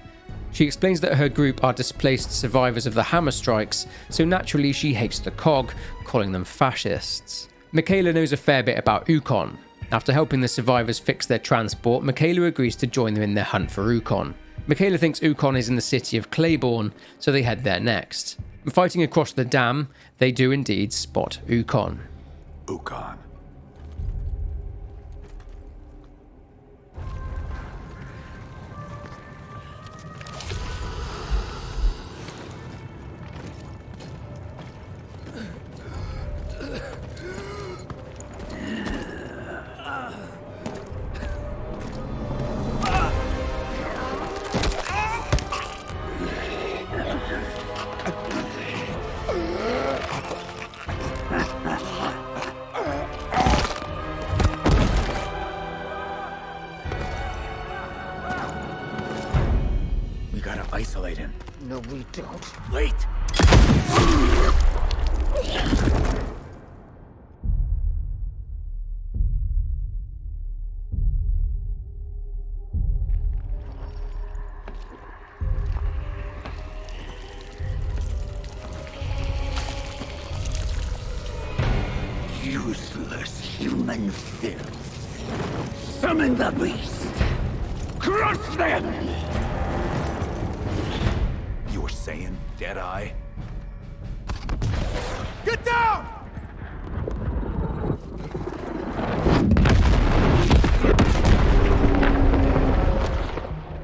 She explains that her group are displaced survivors of the hammer strikes, so naturally she hates the Cog, calling them fascists. Michaela knows a fair bit about Ukon. After helping the survivors fix their transport, Michaela agrees to join them in their hunt for Ukon. Michaela thinks Ukon is in the city of Claiborne, so they head there next. Fighting across the dam, they do indeed spot Ukon. Ukon. I don't. Wait! Useless human filth. Summon the beast! Crush them! You were saying, Deadeye? Get down!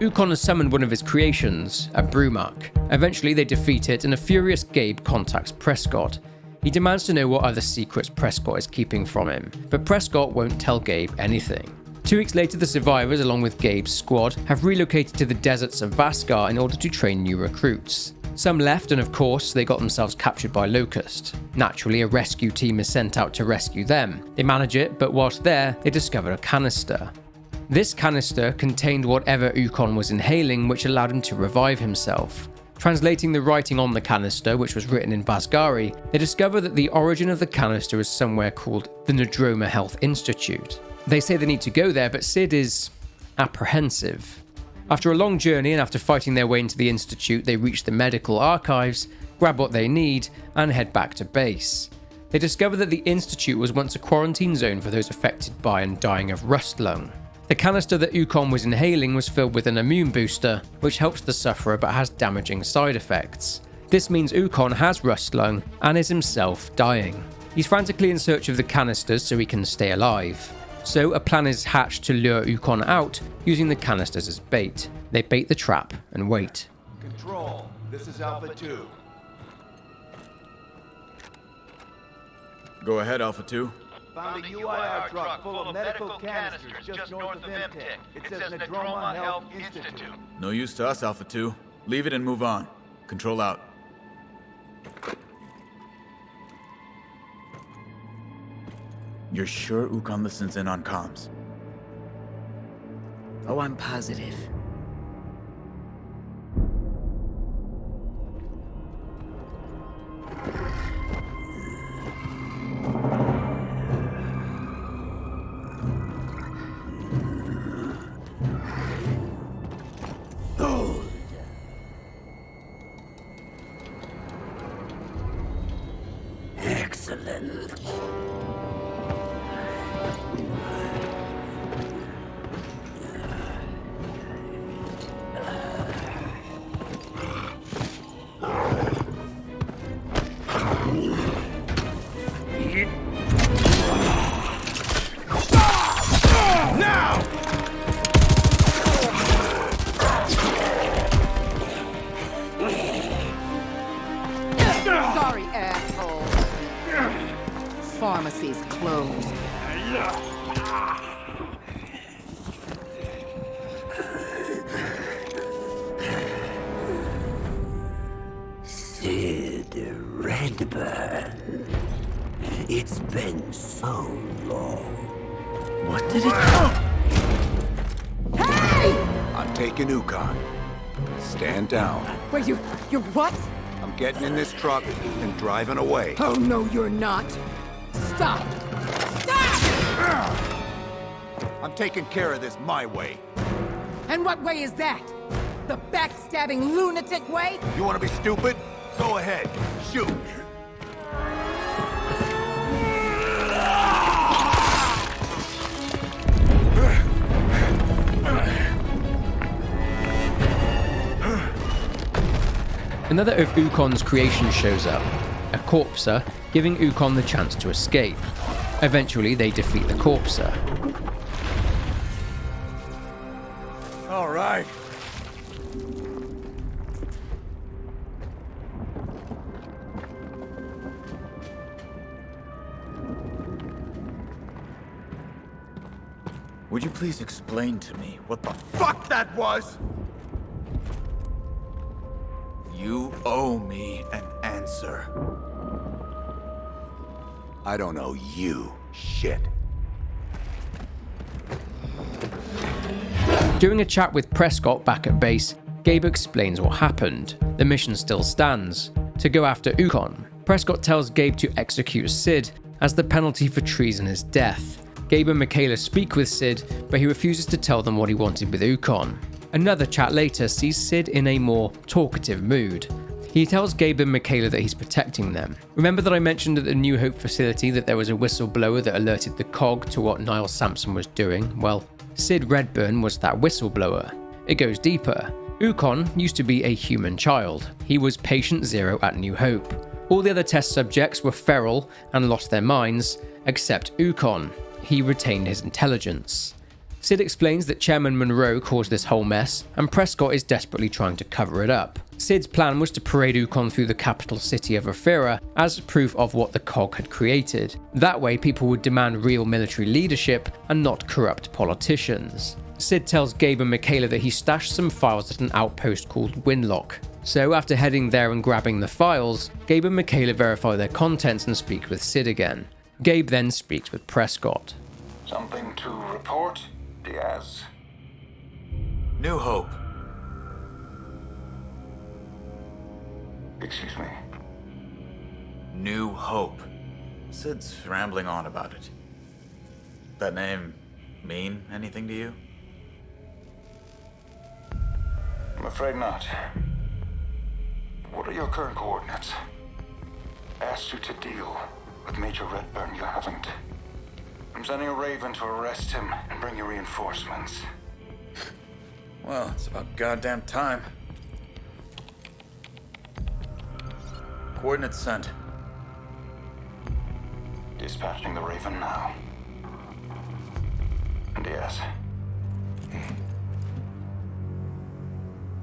Ukon has summoned one of his creations, a Brumak. Eventually they defeat it and a furious Gabe contacts Prescott. He demands to know what other secrets Prescott is keeping from him, but Prescott won't tell Gabe anything. 2 weeks later, the survivors, along with Gabe's squad, have relocated to the deserts of Vaskar in order to train new recruits. Some left, and of course, they got themselves captured by Locust. Naturally, a rescue team is sent out to rescue them. They manage it, but whilst there, they discover a canister. This canister contained whatever Ukon was inhaling, which allowed him to revive himself. Translating the writing on the canister, which was written in Vasgari, they discover that the origin of the canister is somewhere called the Nadroma Health Institute. They say they need to go there, but Sid is apprehensive. After a long journey and after fighting their way into the Institute, they reach the medical archives, grab what they need, and head back to base. They discover that the Institute was once a quarantine zone for those affected by and dying of Rustlung. The canister that Ukon was inhaling was filled with an immune booster, which helps the sufferer but has damaging side effects. This means Ukon has Rustlung and is himself dying. He's frantically in search of the canisters so he can stay alive. So a plan is hatched to lure Ukon out using the canisters as bait. They bait the trap and wait. Control, this is Alpha 2. Go ahead, Alpha 2. Found a UIR truck full of medical canisters just north of Emtech. It says Nadroma Health Institute. No use to us, Alpha 2. Leave it and move on. Control out. You're sure Ukon listens in on comms? Oh, I'm positive. Excellent. Sorry, asshole. Pharmacy's closed. Sid Redburn. It's been so long. What did it... Hey! I'm taking Ukon. Stand down. Wait, you're what? I'm getting in this truck and driving away. Oh, no, you're not. Stop! Stop! I'm taking care of this my way. And what way is that? The backstabbing lunatic way? You want to be stupid? Go ahead. Shoot. Another of Ukon's creations shows up, a Corpser, giving Ukon the chance to escape. Eventually, they defeat the Corpser. All right. Would you please explain to me what the Fuck that was! You owe me an answer. I don't owe you shit. During a chat with Prescott back at base, Gabe explains what happened. The mission still stands, to go after Ukon. Prescott tells Gabe to execute Sid, as the penalty for treason is death. Gabe and Michaela speak with Sid, but he refuses to tell them what he wanted with Ukon. Another chat later sees Sid in a more talkative mood. He tells Gabe and Michaela that he's protecting them. Remember that I mentioned at the New Hope facility that there was a whistleblower that alerted the COG to what Niall Sampson was doing? Well, Sid Redburn was that whistleblower. It goes deeper. Ukon used to be a human child. He was Patient Zero at New Hope. All the other test subjects were feral and lost their minds, except Ukon. He retained his intelligence. Sid explains that Chairman Monroe caused this whole mess, and Prescott is desperately trying to cover it up. Sid's plan was to parade Ukon through the capital city of Ephyra as proof of what the COG had created. That way people would demand real military leadership and not corrupt politicians. Sid tells Gabe and Michaela that he stashed some files at an outpost called Winlock. So after heading there and grabbing the files, Gabe and Michaela verify their contents and speak with Sid again. Gabe then speaks with Prescott. Something to report, Diaz? New Hope. Excuse me? New Hope. Sid's rambling on about it. That name mean anything to you? I'm afraid not. What are your current coordinates? Asked you to deal with Major Redburn, you haven't. I'm sending a Raven to arrest him and bring you reinforcements. Well, it's about goddamn time. Coordinates sent. Dispatching the Raven now. And yes,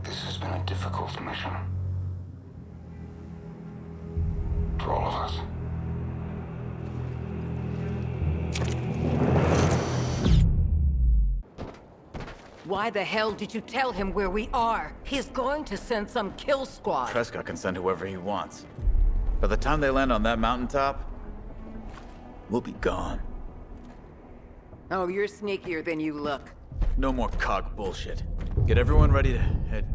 this has been a difficult mission. For all of us. Why the hell did you tell him where we are? He's going to send some kill squad. Prescott can send whoever he wants. By the time they land on that mountaintop, we'll be gone. Oh, you're sneakier than you look. No more COG bullshit. Get everyone ready to head.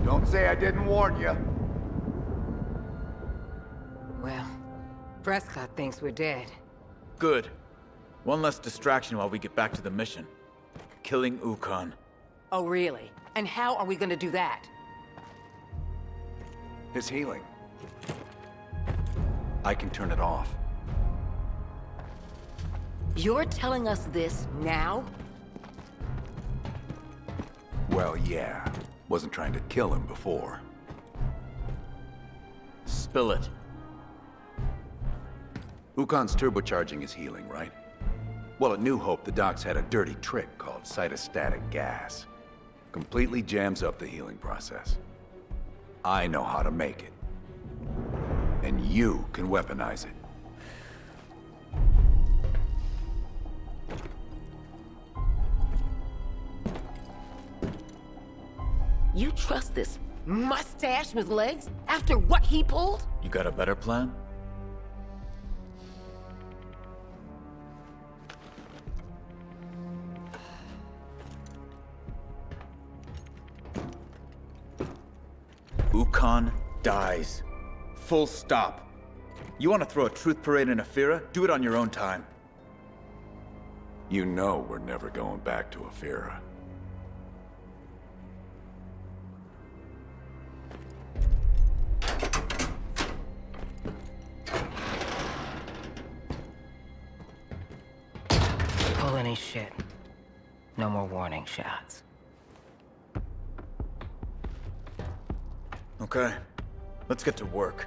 Don't say I didn't warn you. Well, Prescott thinks we're dead. Good. One less distraction while we get back to the mission. Killing Ukon. Oh, really? And how are we gonna do that? His healing. I can turn it off. You're telling us this now? Well, yeah. Wasn't trying to kill him before. Spill it. Ukon's turbocharging his healing, right? Well, at New Hope, the docs had a dirty trick called cytostatic gas. Completely jams up the healing process. I know how to make it. And you can weaponize it. You trust this mustache with legs after what he pulled? You got a better plan? Ukon dies. Full stop. You want to throw a truth parade in Ephyra? Do it on your own time. You know we're never going back to Ephyra. Pull any shit. No more warning shots. Okay, let's get to work.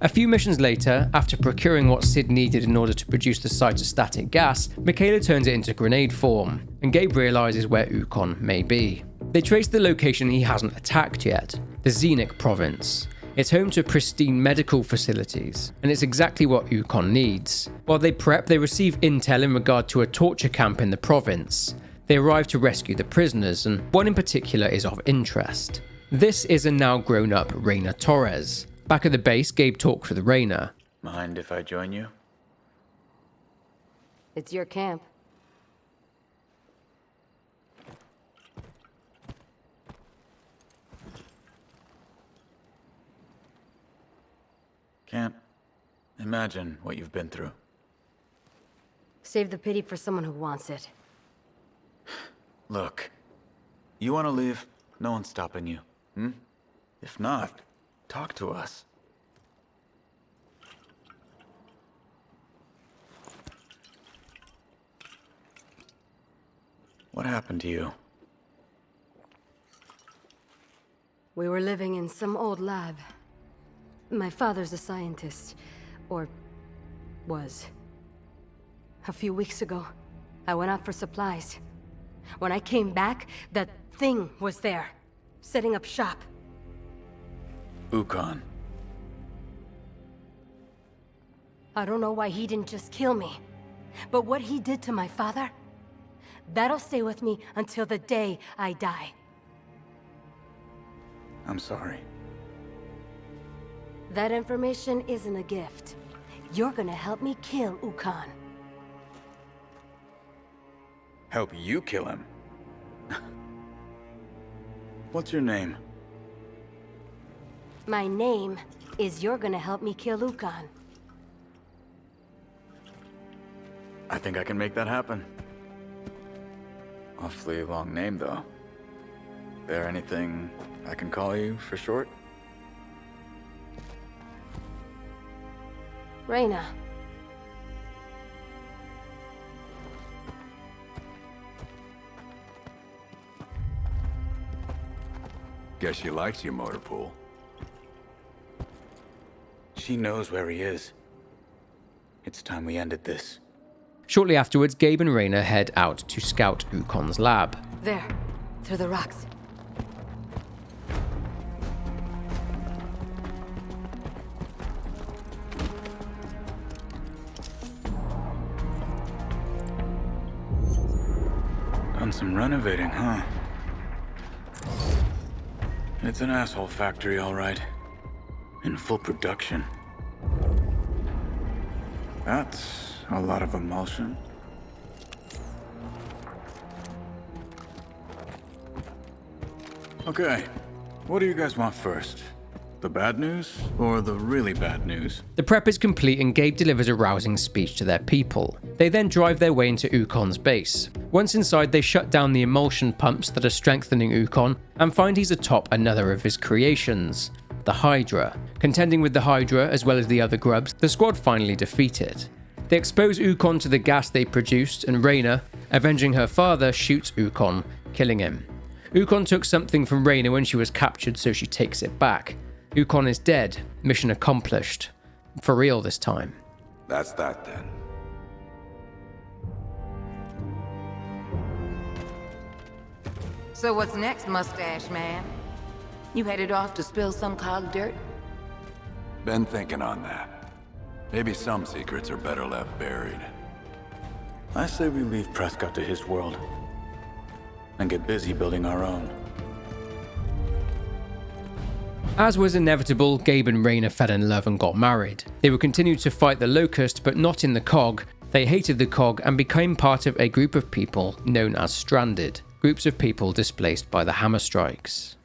A few missions later, after procuring what Sid needed in order to produce the cytostatic gas, Michaela turns it into grenade form, and Gabe realizes where Ukon may be. They trace the location he hasn't attacked yet, the Xenic province. It's home to pristine medical facilities, and it's exactly what Ukon needs. While they prep, they receive intel in regard to a torture camp in the province. They arrive to rescue the prisoners, and one in particular is of interest. This is a now grown-up Reyna Torres. Back at the base, Gabe talks with Reyna. Mind if I join you? It's your camp. Can't imagine what you've been through. Save the pity for someone who wants it. Look, you want to leave? No one's stopping you. If not, talk to us. What happened to you? We were living in some old lab. My father's a scientist, or was. A few weeks ago, I went out for supplies. When I came back, that thing was there, setting up shop. Ukon. I don't know why he didn't just kill me, but what he did to my father, that'll stay with me until the day I die. I'm sorry. That information isn't a gift. You're gonna help me kill Ukon. Help you kill him? What's your name? My name is you're gonna help me kill Ukon. I think I can make that happen. Awfully long name, though. There anything I can call you for short? Reyna. Guess she likes your motor pool. She knows where he is. It's time we ended this. Shortly afterwards, Gabe and Reyna head out to scout Ukon's lab. There, through the rocks. Done some renovating, huh? It's an asshole factory, all right. In full production. That's a lot of emulsion. Okay, what do you guys want first? The bad news or the really bad news? The prep is complete and Gabe delivers a rousing speech to their people. They then drive their way into Ukon's base. Once inside, they shut down the emulsion pumps that are strengthening Ukon and find he's atop another of his creations, the Hydra. Contending with the Hydra as well as the other grubs, the squad finally defeat it. They expose Ukon to the gas they produced and Reyna, avenging her father, shoots Ukon, killing him. Ukon took something from Reyna when she was captured, so she takes it back. Ukon is dead. Mission accomplished. For real this time. That's that then. So what's next, Mustache Man? You headed off to spill some cog dirt? Been thinking on that. Maybe some secrets are better left buried. I say we leave Prescott to his world and get busy building our own. As was inevitable, Gabe and Reyna fell in love and got married. They would continue to fight the Locust, but not in the Cog. They hated the Cog and became part of a group of people known as Stranded, groups of people displaced by the hammer strikes.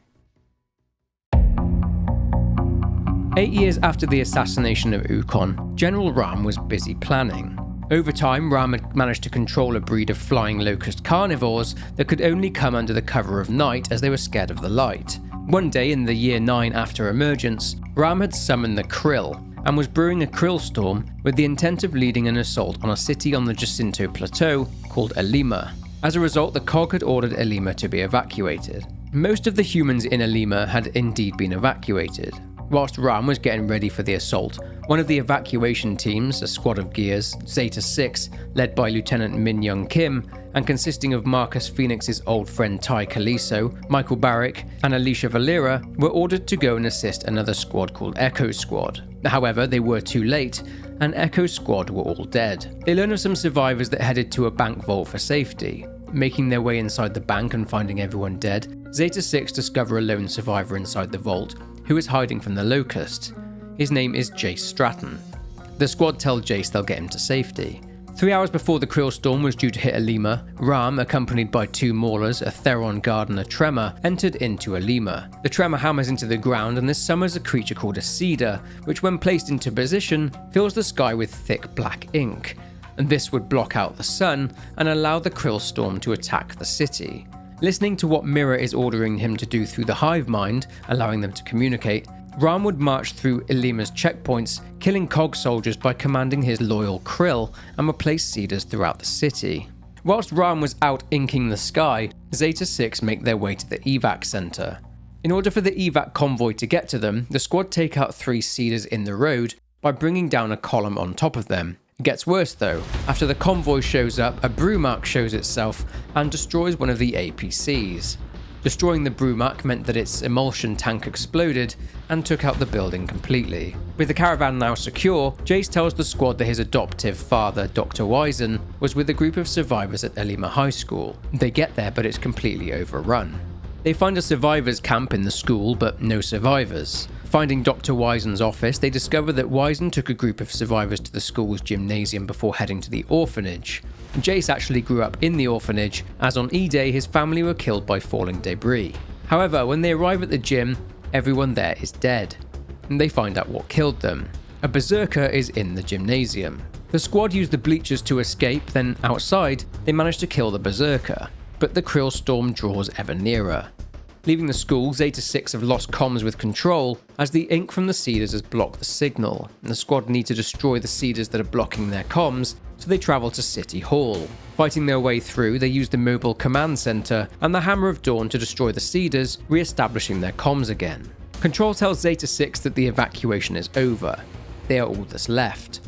8 years after the assassination of Ukon, General RAAM was busy planning. Over time, RAAM had managed to control a breed of flying locust carnivores that could only come under the cover of night as they were scared of the light. One day in the year 9 after Emergence, RAAM had summoned the Krill and was brewing a Krill storm with the intent of leading an assault on a city on the Jacinto Plateau called Elima. As a result, the Cog had ordered Elima to be evacuated. Most of the humans in Elima had indeed been evacuated. Whilst RAAM was getting ready for the assault, one of the evacuation teams, a squad of Gears, Zeta 6, led by Lieutenant Min Young Kim, and consisting of Marcus Phoenix's old friend Ty Caliso, Michael Barrick, and Alicia Valera, were ordered to go and assist another squad called Echo Squad. However, they were too late, and Echo Squad were all dead. They learn of some survivors that headed to a bank vault for safety. Making their way inside the bank and finding everyone dead, Zeta 6 discover a lone survivor inside the vault, who is hiding from the Locust. His name is Jace Stratton. The squad tell Jace they'll get him to safety. 3 hours before the Krill storm was due to hit Alima, RAAM, accompanied by 2 Maulers, a Theron guard and a Tremor, entered into Alima. The Tremor hammers into the ground and this summons a creature called a Cedar, which when placed into position, fills the sky with thick black ink. And this would block out the sun and allow the Krill storm to attack the city. Listening to what Mirror is ordering him to do through the hive mind, allowing them to communicate, RAAM would march through Ilima's checkpoints, killing COG soldiers by commanding his loyal Krill, and replace Cedars throughout the city. Whilst RAAM was out inking the sky, Zeta 6 make their way to the evac center. In order for the evac convoy to get to them, the squad take out 3 Cedars in the road by bringing down a column on top of them. It gets worse though. After the convoy shows up, a Brumark shows itself and destroys one of the APCs. Destroying the Brumark meant that its emulsion tank exploded and took out the building completely. With the caravan now secure, Jace tells the squad that his adoptive father, Dr. Wisen, was with a group of survivors at Alima High School. They get there, but it's completely overrun. They find a survivors camp in the school, but no survivors. Finding Dr. Wisen's office, they discover that Wisen took a group of survivors to the school's gymnasium before heading to the orphanage. Jace actually grew up in the orphanage, as on E-Day his family were killed by falling debris. However, when they arrive at the gym, everyone there is dead, and they find out what killed them. A berserker is in the gymnasium. The squad use the bleachers to escape, then outside, they manage to kill the berserker, but the Krill storm draws ever nearer. Leaving the school, Zeta 6 have lost comms with Control, as the ink from the Cedars has blocked the signal, and the squad need to destroy the Cedars that are blocking their comms, so they travel to City Hall. Fighting their way through, they use the mobile command center and the Hammer of Dawn to destroy the Cedars, re-establishing their comms again. Control tells Zeta 6 that the evacuation is over. They are all that's left.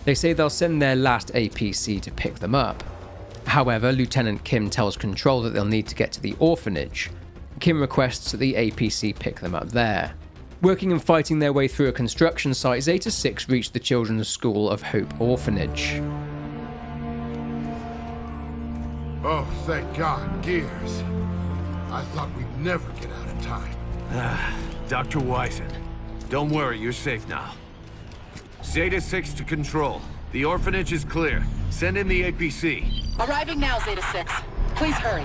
They say they'll send their last APC to pick them up. However, Lieutenant Kim tells Control that they'll need to get to the orphanage. Kim requests that the APC pick them up there. Working and fighting their way through a construction site, Zeta 6 reach the Children's School of Hope Orphanage. Oh, thank God, Gears. I thought we'd never get out in time. Dr. Wisen, don't worry, you're safe now. Zeta 6 to Control. The orphanage is clear. Send in the APC. Arriving now, Zeta 6. Please hurry.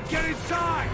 Get inside!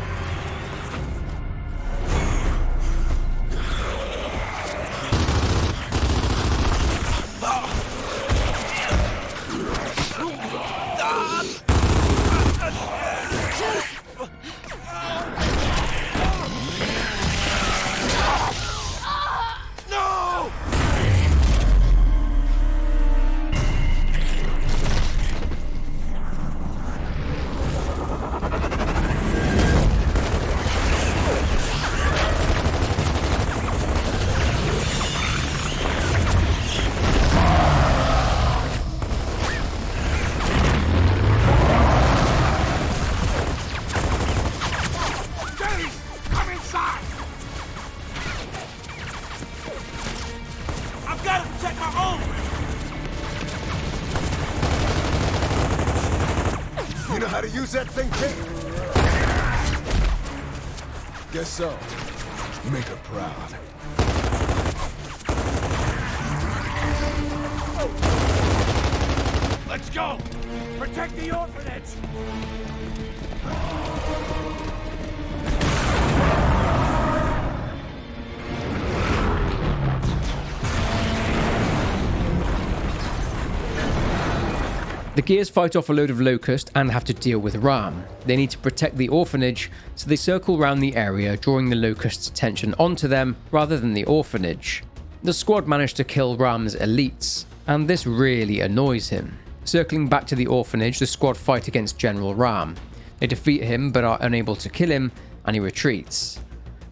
How to use that thing, kid? Guess so. Make her proud. Let's go! Protect the orphanage! The Gears fight off a load of Locust and have to deal with RAAM. They need to protect the orphanage, so they circle around the area, drawing the Locust's attention onto them rather than the orphanage. The squad manage to kill RAAM's elites, and this really annoys him. Circling back to the orphanage, the squad fight against General RAAM. They defeat him but are unable to kill him, and he retreats.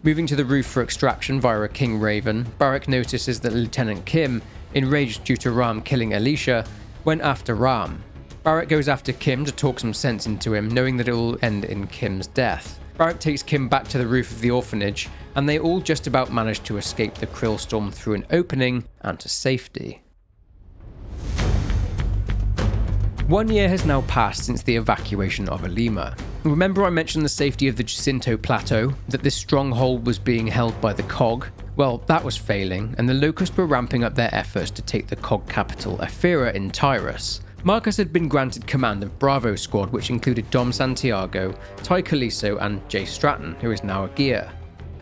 Moving to the roof for extraction via a King Raven, Barrick notices that Lieutenant Kim, enraged due to RAAM killing Alicia, went after RAAM. Barrett goes after Kim to talk some sense into him, knowing that it will end in Kim's death. Barrett takes Kim back to the roof of the orphanage, and they all just about manage to escape the Krill storm through an opening and to safety. 1 year has now passed since the evacuation of Alima. Remember I mentioned the safety of the Jacinto Plateau, that this stronghold was being held by the COG? Well, that was failing, and the Locust were ramping up their efforts to take the COG capital, Ephyra, in Tyrus. Marcus had been granted command of Bravo Squad, which included Dom Santiago, Ty Caliso, and Jay Stratton, who is now a gear.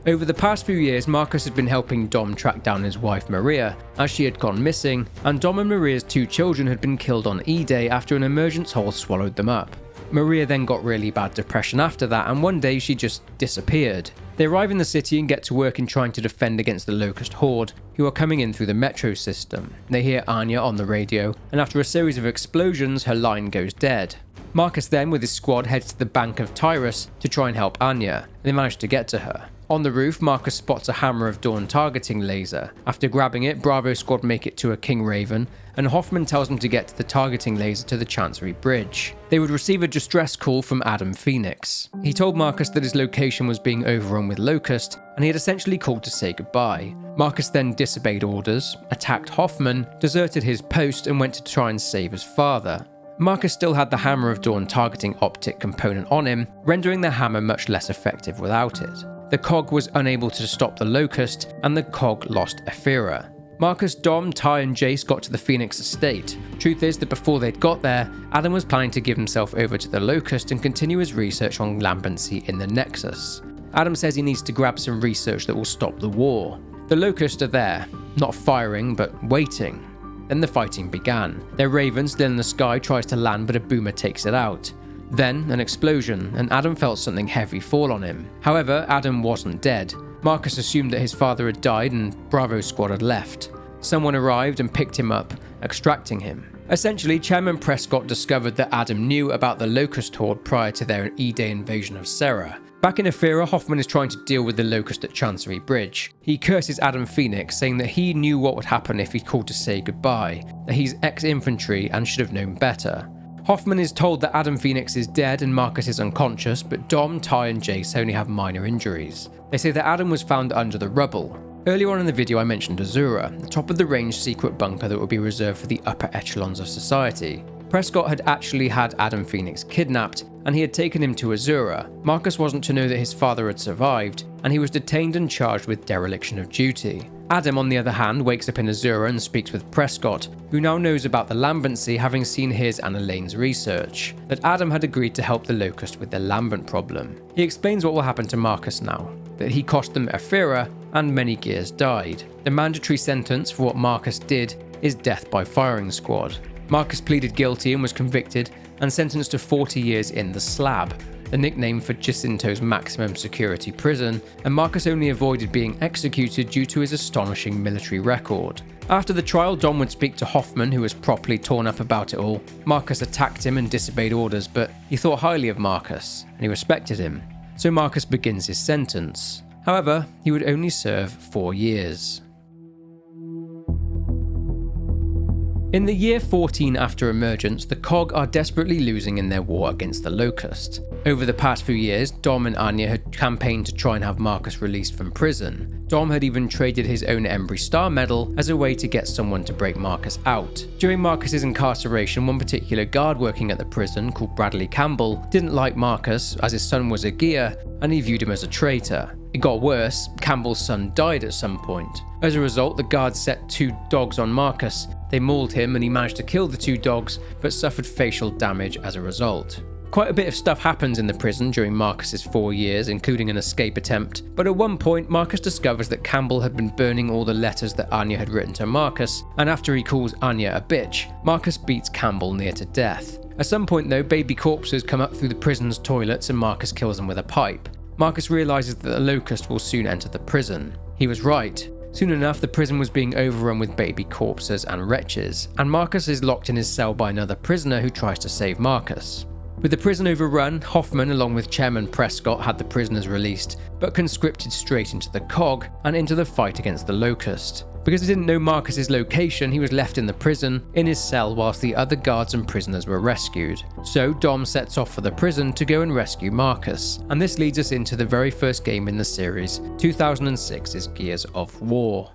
Over the past few years, Marcus had been helping Dom track down his wife Maria, as she had gone missing, and Dom and Maria's 2 children had been killed on E-Day after an emergence hole swallowed them up. Maria then got really bad depression after that, and one day she just disappeared. They arrive in the city and get to work in trying to defend against the Locust Horde, who are coming in through the metro system. They hear Anya on the radio, and after a series of explosions, her line goes dead. Marcus then, with his squad, heads to the Bank of Tyrus to try and help Anya. They manage to get to her. On the roof, Marcus spots a Hammer of Dawn targeting laser. After grabbing it, Bravo Squad make it to a King Raven, and Hoffman tells them to get to the targeting laser to the Chancery Bridge. They would receive a distress call from Adam Phoenix. He told Marcus that his location was being overrun with Locust, and he had essentially called to say goodbye. Marcus then disobeyed orders, attacked Hoffman, deserted his post, and went to try and save his father. Marcus still had the Hammer of Dawn targeting optic component on him, rendering the hammer much less effective without it. The COG was unable to stop the Locust, and the COG lost Ephyra. Marcus, Dom, Ty and Jace got to the Phoenix estate. Truth is that before they'd got there, Adam was planning to give himself over to the Locust and continue his research on lambency in the Nexus. Adam says he needs to grab some research that will stop the war. The Locust are there, not firing but waiting. Then the fighting began. Their Raven still in the sky tries to land, but a boomer takes it out. Then, an explosion, and Adam felt something heavy fall on him. However, Adam wasn't dead. Marcus assumed that his father had died and Bravo Squad had left. Someone arrived and picked him up, extracting him. Essentially, Chairman Prescott discovered that Adam knew about the Locust Horde prior to their E-Day invasion of Sera. Back in Ephyra, Hoffman is trying to deal with the Locust at Chancery Bridge. He curses Adam Phoenix, saying that he knew what would happen if he called to say goodbye, that he's ex-infantry and should have known better. Hoffman is told that Adam Phoenix is dead and Marcus is unconscious, but Dom, Ty and Jace only have minor injuries. They say that Adam was found under the rubble. Earlier on in the video I mentioned Azura, the top of the range secret bunker that would be reserved for the upper echelons of society. Prescott had actually had Adam Phoenix kidnapped, and he had taken him to Azura. Marcus wasn't to know that his father had survived, and he was detained and charged with dereliction of duty. Adam, on the other hand, wakes up in Azura and speaks with Prescott, who now knows about the lambency, having seen his and Elaine's research, that Adam had agreed to help the Locust with their lambent problem. He explains what will happen to Marcus now, that he cost them Ephyra, and many gears died. The mandatory sentence for what Marcus did is death by firing squad. Marcus pleaded guilty and was convicted and sentenced to 40 years in the Slab, the nickname for Jacinto's maximum security prison, and Marcus only avoided being executed due to his astonishing military record. After the trial, Dom would speak to Hoffman, who was properly torn up about it all. Marcus attacked him and disobeyed orders, but he thought highly of Marcus, and he respected him. So Marcus begins his sentence. However, he would only serve 4 years. In the year 14 after Emergence, the COG are desperately losing in their war against the Locust. Over the past few years, Dom and Anya had campaigned to try and have Marcus released from prison. Dom had even traded his own Embry Star medal as a way to get someone to break Marcus out. During Marcus's incarceration, one particular guard working at the prison, called Bradley Campbell, didn't like Marcus as his son was a gear and he viewed him as a traitor. It got worse, Campbell's son died at some point. As a result, the guards set 2 dogs on Marcus. They mauled him and he managed to kill the 2 dogs, but suffered facial damage as a result. Quite a bit of stuff happens in the prison during Marcus's 4 years, including an escape attempt, but at one point Marcus discovers that Campbell had been burning all the letters that Anya had written to Marcus, and after he calls Anya a bitch, Marcus beats Campbell near to death. At some point though, baby corpses come up through the prison's toilets and Marcus kills them with a pipe. Marcus realises that the Locust will soon enter the prison. He was right. Soon enough, the prison was being overrun with baby corpses and wretches, and Marcus is locked in his cell by another prisoner who tries to save Marcus. With the prison overrun, Hoffman along with Chairman Prescott had the prisoners released, but conscripted straight into the COG and into the fight against the Locust. Because he didn't know Marcus's location, he was left in the prison, in his cell, whilst the other guards and prisoners were rescued. So Dom sets off for the prison to go and rescue Marcus, and this leads us into the very first game in the series, 2006's Gears of War.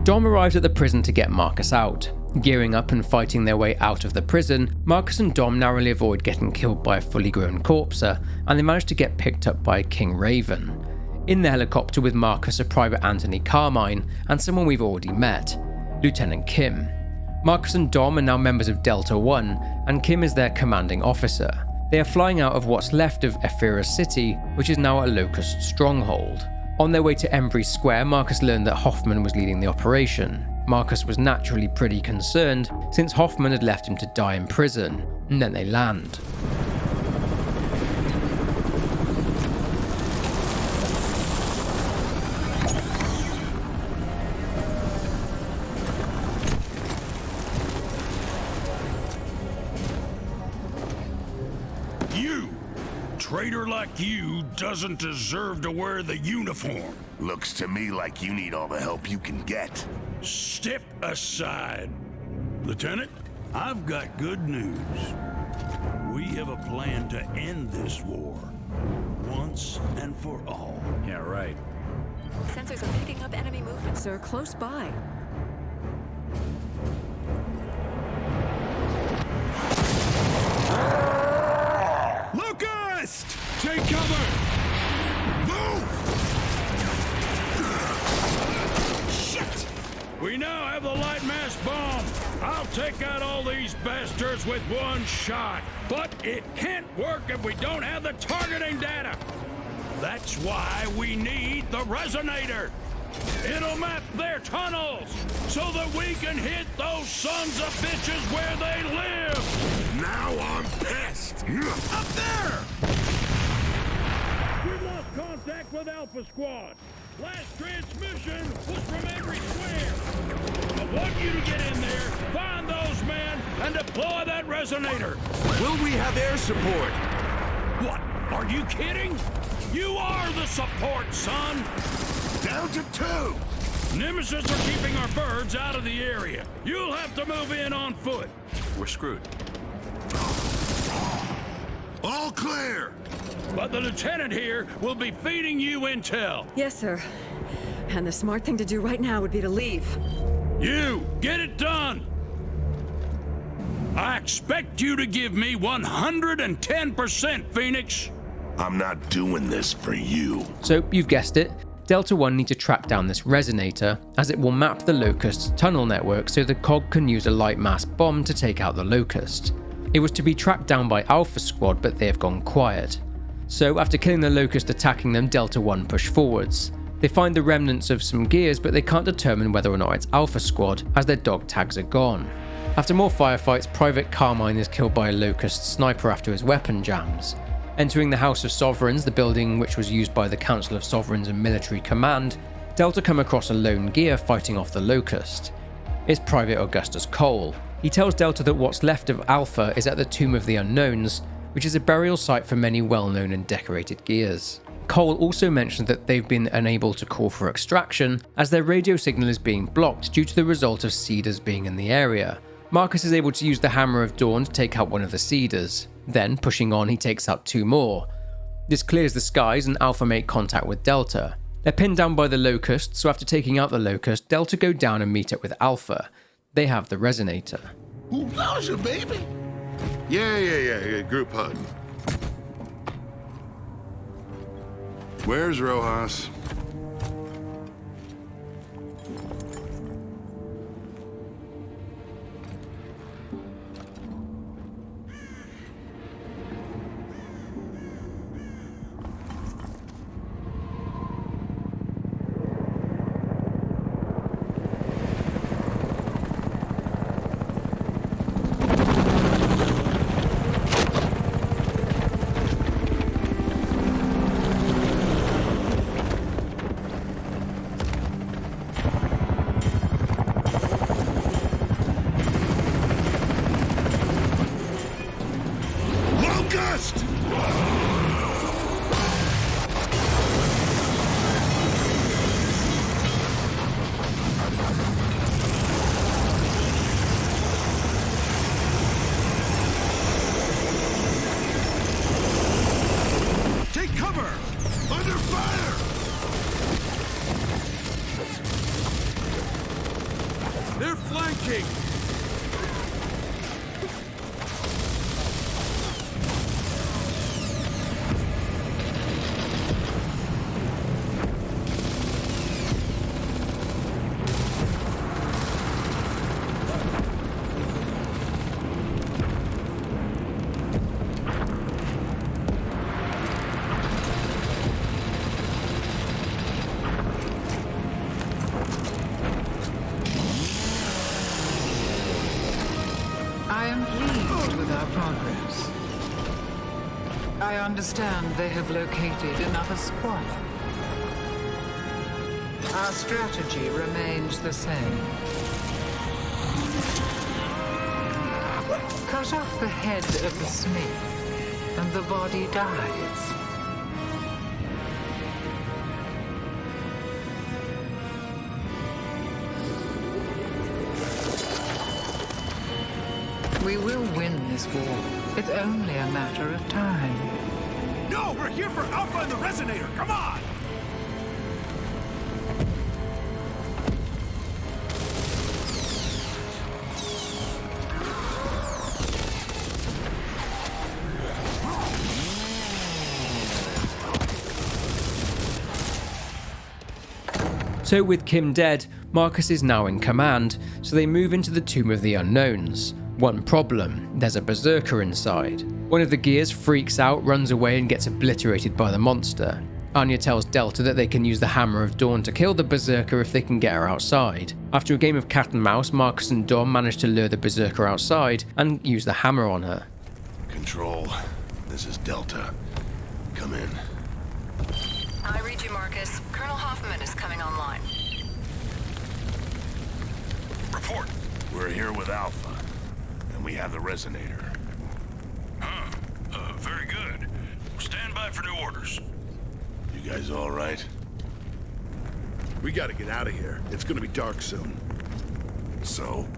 Dom arrives at the prison to get Marcus out. Gearing up and fighting their way out of the prison, Marcus and Dom narrowly avoid getting killed by a fully grown corpser, and they manage to get picked up by King Raven. In the helicopter with Marcus are Private Anthony Carmine and someone we've already met, Lieutenant Kim. Marcus and Dom are now members of Delta One, and Kim is their commanding officer. They are flying out of what's left of Ephyra City, which is now a Locust stronghold. On their way to Embry Square, Marcus learned that Hoffman was leading the operation. Marcus was naturally pretty concerned, since Hoffman had left him to die in prison, and then they land. Traitor like you doesn't deserve to wear the uniform. Looks to me like you need all the help you can get. Step aside. Lieutenant, I've got good news. We have a plan to end this war. Once and for all. Yeah, right. Sensors are picking up enemy movement, sir, close by. Locust! Take cover! Move! Shit! We now have the light mass bomb. I'll take out all these bastards with one shot. But it can't work if we don't have the targeting data. That's why we need the resonator. It'll map their tunnels so that we can hit those sons of bitches where they live. Now I'm pissed. Up there! We've lost contact with Alpha Squad. Last transmission was from Embry Square. I want you to get in there, find those men, and deploy that resonator. Will we have air support? What? Are you kidding? You are the support, son. Down to 2. Nemesis are keeping our birds out of the area. You'll have to move in on foot. We're screwed. All clear. But the lieutenant here will be feeding you intel. Yes, sir. And the smart thing to do right now would be to leave. You, get it done. I expect you to give me 110%, Phoenix. I'm not doing this for you. So, you've guessed it. Delta One need to track down this resonator, as it will map the Locust's tunnel network so the COG can use a light mass bomb to take out the Locust. It was to be tracked down by Alpha Squad, but they have gone quiet. So after killing the Locust attacking them, Delta One push forwards. They find the remnants of some gears, but they can't determine whether or not it's Alpha Squad, as their dog tags are gone. After more firefights, Private Carmine is killed by a Locust sniper after his weapon jams. Entering the House of Sovereigns, the building which was used by the Council of Sovereigns and Military Command, Delta come across a lone gear fighting off the Locust. It's Private Augustus Cole. He tells Delta that what's left of Alpha is at the Tomb of the Unknowns, which is a burial site for many well-known and decorated gears. Cole also mentions that they've been unable to call for extraction, as their radio signal is being blocked due to the result of Seeders being in the area. Marcus is able to use the Hammer of Dawn to take out one of the Seeders. Then, pushing on, he takes out 2 more. This clears the skies and Alpha make contact with Delta. They're pinned down by the Locust, so after taking out the Locust, Delta go down and meet up with Alpha. They have the resonator. Ooh, nausea, baby. Yeah, group hug. Where's Rojas? under fire! They're flanking! I am pleased with our progress. I understand they have located another squad. Our strategy remains the same. Cut off the head of the snake, and the body dies. We will win this war. It's only a matter of time. No, we're here for Alpha and the Resonator. Come on! So with Kim dead, Marcus is now in command, so they move into the Tomb of the Unknowns. One problem, there's a berserker inside. One of the gears freaks out, runs away and gets obliterated by the monster. Anya tells Delta that they can use the Hammer of Dawn to kill the berserker if they can get her outside. After a game of cat and mouse, Marcus and Dom manage to lure the berserker outside and use the hammer on her. Control, this is Delta. Come in. I read you, Marcus. Colonel Hoffman is coming online. Report. We're here with Alpha, and we have the Resonator. Very good. Stand by for new orders. You guys all right? We gotta get out of here. It's gonna be dark soon. So?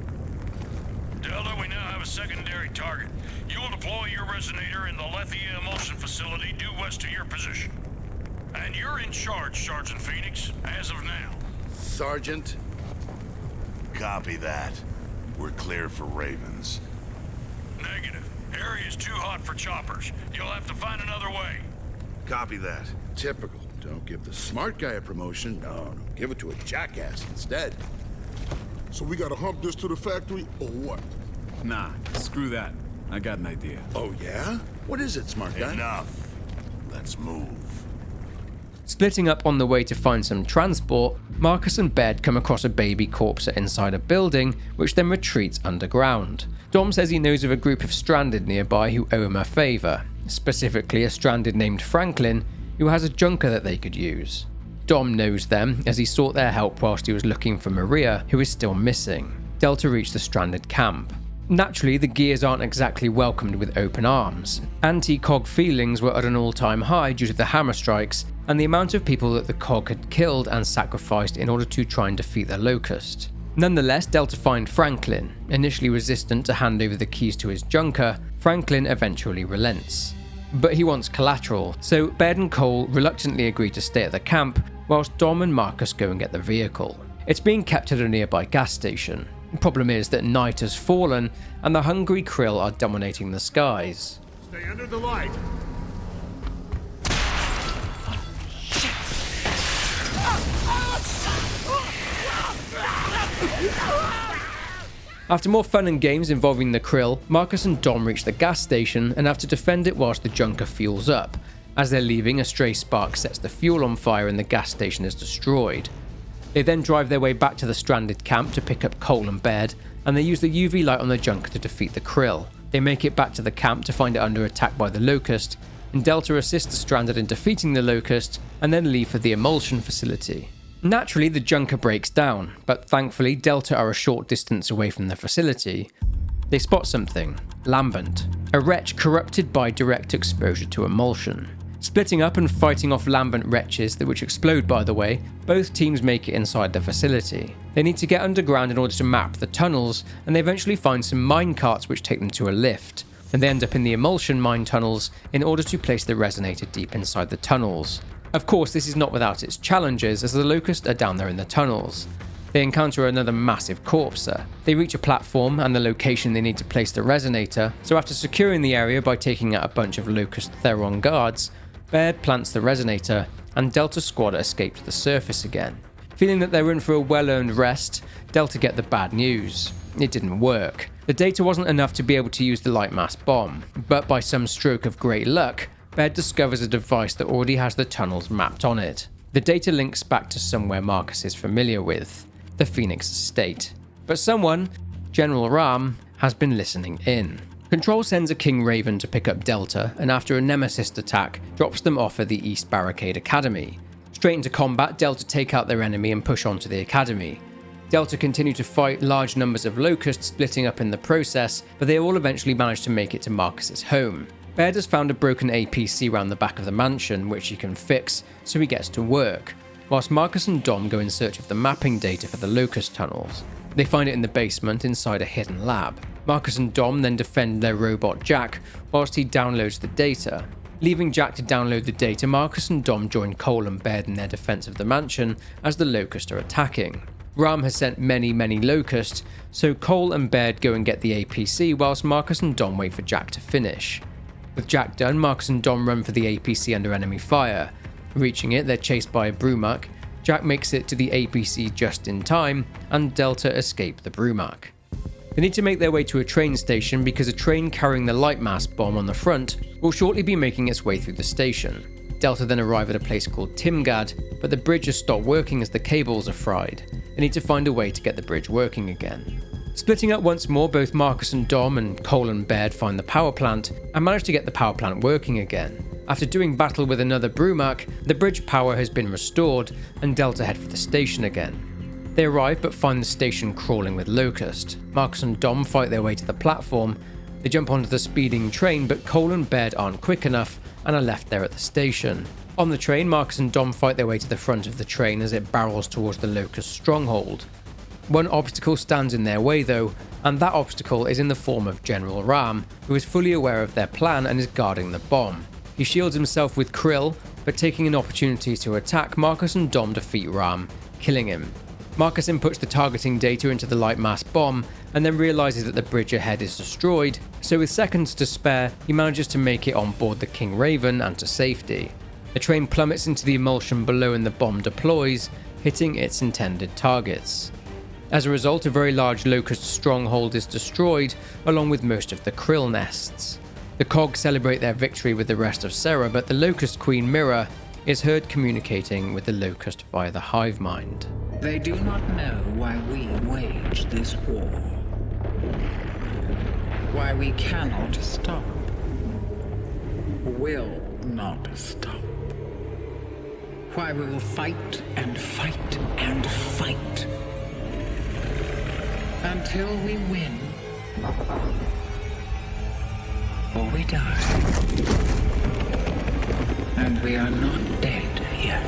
Delta, we now have a secondary target. You will deploy your Resonator in the Lethia Emulsion Facility due west of your position. And you're in charge, Sergeant Phoenix, as of now. Sergeant? Copy that. We're clear for Ravens. Negative. Area's too hot for choppers. You'll have to find another way. Copy that. Typical. Don't give the smart guy a promotion. No, give it to a jackass instead. So we gotta hump this to the factory, or what? Nah, screw that. I got an idea. Oh, yeah? What is it, smart guy? Enough. Let's move. Splitting up on the way to find some transport, Marcus and Baird come across a baby corpse inside a building, which then retreats underground. Dom says he knows of a group of stranded nearby who owe him a favour, specifically a stranded named Franklin, who has a junker that they could use. Dom knows them, as he sought their help whilst he was looking for Maria, who is still missing. Delta reached the stranded camp. Naturally, the Gears aren't exactly welcomed with open arms. Anti-COG feelings were at an all-time high due to the hammer strikes, and the amount of people that the COG had killed and sacrificed in order to try and defeat the Locust. Nonetheless, Delta find Franklin. Initially resistant to hand over the keys to his junker, Franklin eventually relents. But he wants collateral, so Baird and Cole reluctantly agree to stay at the camp, whilst Dom and Marcus go and get the vehicle. It's being kept at a nearby gas station. The problem is that night has fallen, and the hungry krill are dominating the skies. Stay under the light. After more fun and games involving the krill, Marcus and Dom reach the gas station and have to defend it whilst the junker fuels up. As they're leaving, a stray spark sets the fuel on fire and the gas station is destroyed. They then drive their way back to the stranded camp to pick up Cole and Baird, and they use the UV light on the junker to defeat the krill. They make it back to the camp to find it under attack by the Locust, and Delta assists the stranded in defeating the Locust, and then leave for the emulsion facility. Naturally, the junker breaks down, but thankfully Delta are a short distance away from the facility. They spot something: Lambent, a wretch corrupted by direct exposure to emulsion. Splitting up and fighting off Lambent wretches, which explode by the way, both teams make it inside the facility. They need to get underground in order to map the tunnels, and they eventually find some mine carts which take them to a lift, and they end up in the emulsion mine tunnels in order to place the resonator deep inside the tunnels. Of course, this is not without its challenges, as the Locust are down there in the tunnels. They encounter another massive corpser. They reach a platform and the location they need to place the resonator, so after securing the area by taking out a bunch of Locust Theron guards, Baird plants the resonator, and Delta Squad escape to the surface again. Feeling that they're in for a well-earned rest, Delta get the bad news. It didn't work. The data wasn't enough to be able to use the Lightmass bomb, but by some stroke of great luck, Baird discovers a device that already has the tunnels mapped on it. The data links back to somewhere Marcus is familiar with, the Phoenix Estate. But someone, General RAAM, has been listening in. Control sends a King Raven to pick up Delta, and after a Nemesis attack, drops them off at the East Barricade Academy. Straight into combat, Delta take out their enemy and push on to the Academy. Delta continue to fight large numbers of Locusts, splitting up in the process, but they all eventually manage to make it to Marcus's home. Baird has found a broken APC around the back of the mansion, which he can fix, so he gets to work, whilst Marcus and Dom go in search of the mapping data for the Locust tunnels. They find it in the basement inside a hidden lab. Marcus and Dom then defend their robot Jack, whilst he downloads the data. Leaving Jack to download the data, Marcus and Dom join Cole and Baird in their defense of the mansion as the Locust are attacking. RAAM has sent many Locusts, so Cole and Baird go and get the APC whilst Marcus and Dom wait for Jack to finish. With Jack done, Marcus and Dom run for the APC under enemy fire. Reaching it, they're chased by a Brumak. Jack makes it to the APC just in time, and Delta escape the Brumak. They need to make their way to a train station because a train carrying the Lightmass bomb on the front will shortly be making its way through the station. Delta then arrive at a place called Timgad, but the bridge has stopped working as the cables are fried. They need to find a way to get the bridge working again. Splitting up once more, both Marcus and Dom and Cole and Baird find the power plant and manage to get the power plant working again. After doing battle with another Brumak, the bridge power has been restored and Delta head for the station again. They arrive but find the station crawling with Locust. Marcus and Dom fight their way to the platform. They jump onto the speeding train, but Cole and Baird aren't quick enough and are left there at the station. On the train, Marcus and Dom fight their way to the front of the train as it barrels towards the Locust stronghold. One obstacle stands in their way though, and that obstacle is in the form of General RAAM, who is fully aware of their plan and is guarding the bomb. He shields himself with Krill, but taking an opportunity to attack, Marcus and Dom defeat RAAM, killing him. Marcus inputs the targeting data into the Lightmass bomb and then realises that the bridge ahead is destroyed, so with seconds to spare, he manages to make it on board the King Raven and to safety. The train plummets into the emulsion below and the bomb deploys, hitting its intended targets. As a result, a very large Locust stronghold is destroyed, along with most of the Krill nests. The Cog celebrate their victory with the rest of Sera, but the Locust Queen Mirror is heard communicating with the Locust via the hive mind. They do not know why we wage this war. Why we cannot stop. Will not stop. Why we will fight and fight and fight. Until we win. Or we die. And we are not dead yet.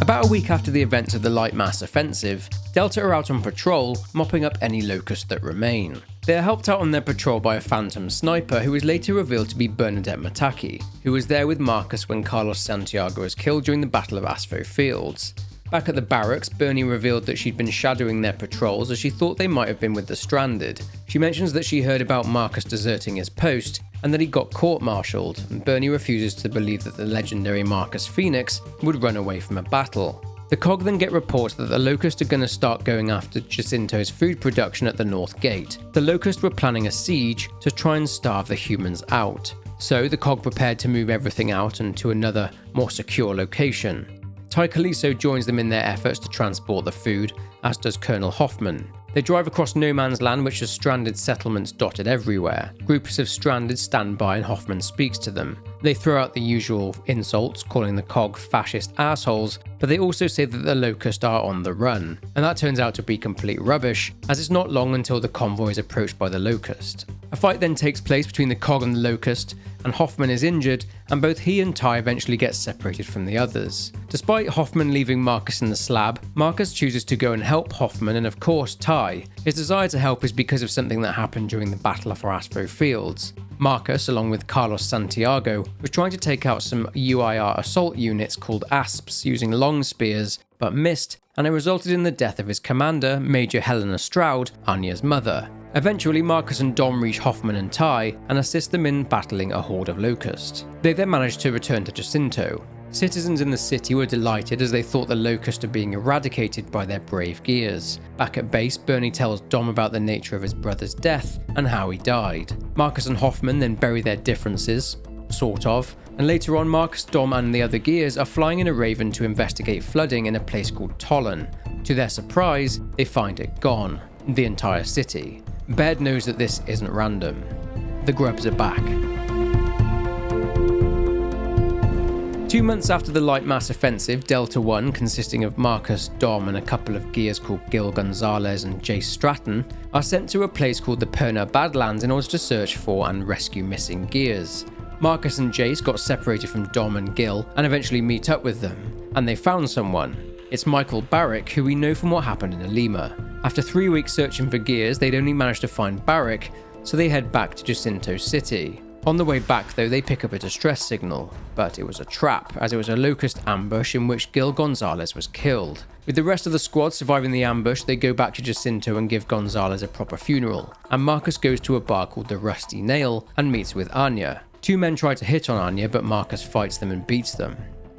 About a week after the events of the Lightmass offensive, Delta are out on patrol, mopping up any Locust that remain. They are helped out on their patrol by a phantom sniper who is later revealed to be Bernadette Mataki, who was there with Marcus when Carlos Santiago was killed during the Battle of Aspho Fields. Back at the barracks, Bernie revealed that she'd been shadowing their patrols as she thought they might have been with the Stranded. She mentions that she heard about Marcus deserting his post and that he got court-martialed, and Bernie refuses to believe that the legendary Marcus Phoenix would run away from a battle. The Cog then get reports that the Locust are going to start going after Jacinto's food production at the North Gate. The Locust were planning a siege to try and starve the humans out, so the Cog prepared to move everything out and to another, more secure location. Ty Caliso joins them in their efforts to transport the food, as does Colonel Hoffman. They drive across no man's land, which has stranded settlements dotted everywhere. Groups of stranded stand by and Hoffman speaks to them. They throw out the usual insults, calling the Cog fascist assholes, but they also say that the Locust are on the run. And that turns out to be complete rubbish, as it's not long until the convoy is approached by the Locust. A fight then takes place between the Cog and the Locust, and Hoffman is injured, and both he and Ty eventually get separated from the others. Despite Hoffman leaving Marcus in the slab, Marcus chooses to go and help Hoffman, and of course Ty. His desire to help is because of something that happened during the Battle of Aspho Fields. Marcus, along with Carlos Santiago, was trying to take out some UIR assault units called Asps using long spears, but missed, and it resulted in the death of his commander, Major Helena Stroud, Anya's mother. Eventually, Marcus and Dom reach Hoffman and Ty and assist them in battling a horde of Locust. They then manage to return to Jacinto. Citizens in the city were delighted as they thought the Locust are being eradicated by their brave gears. Back at base, Bernie tells Dom about the nature of his brother's death and how he died. Marcus and Hoffman then bury their differences, sort of, and later on Marcus, Dom and the other gears are flying in a Raven to investigate flooding in a place called Tollan. To their surprise, they find it gone, the entire city. Baird knows that this isn't random. The grubs are back. 2 months after the Light Mass offensive, Delta 1, consisting of Marcus, Dom and a couple of gears called Gil Gonzalez and Jace Stratton, are sent to a place called the Perna Badlands in order to search for and rescue missing gears. Marcus and Jace got separated from Dom and Gil and eventually meet up with them, and they found someone. It's Michael Barrick, who we know from what happened in Alima. After 3 weeks searching for gears, they'd only managed to find Barrick, so they head back to Jacinto City. On the way back though, they pick up a distress signal, but it was a trap, as it was a Locust ambush in which Gil Gonzalez was killed. With the rest of the squad surviving the ambush, they go back to Jacinto and give Gonzalez a proper funeral, and Marcus goes to a bar called the Rusty Nail and meets with Anya. 2 men try to hit on Anya, but Marcus fights them and beats them.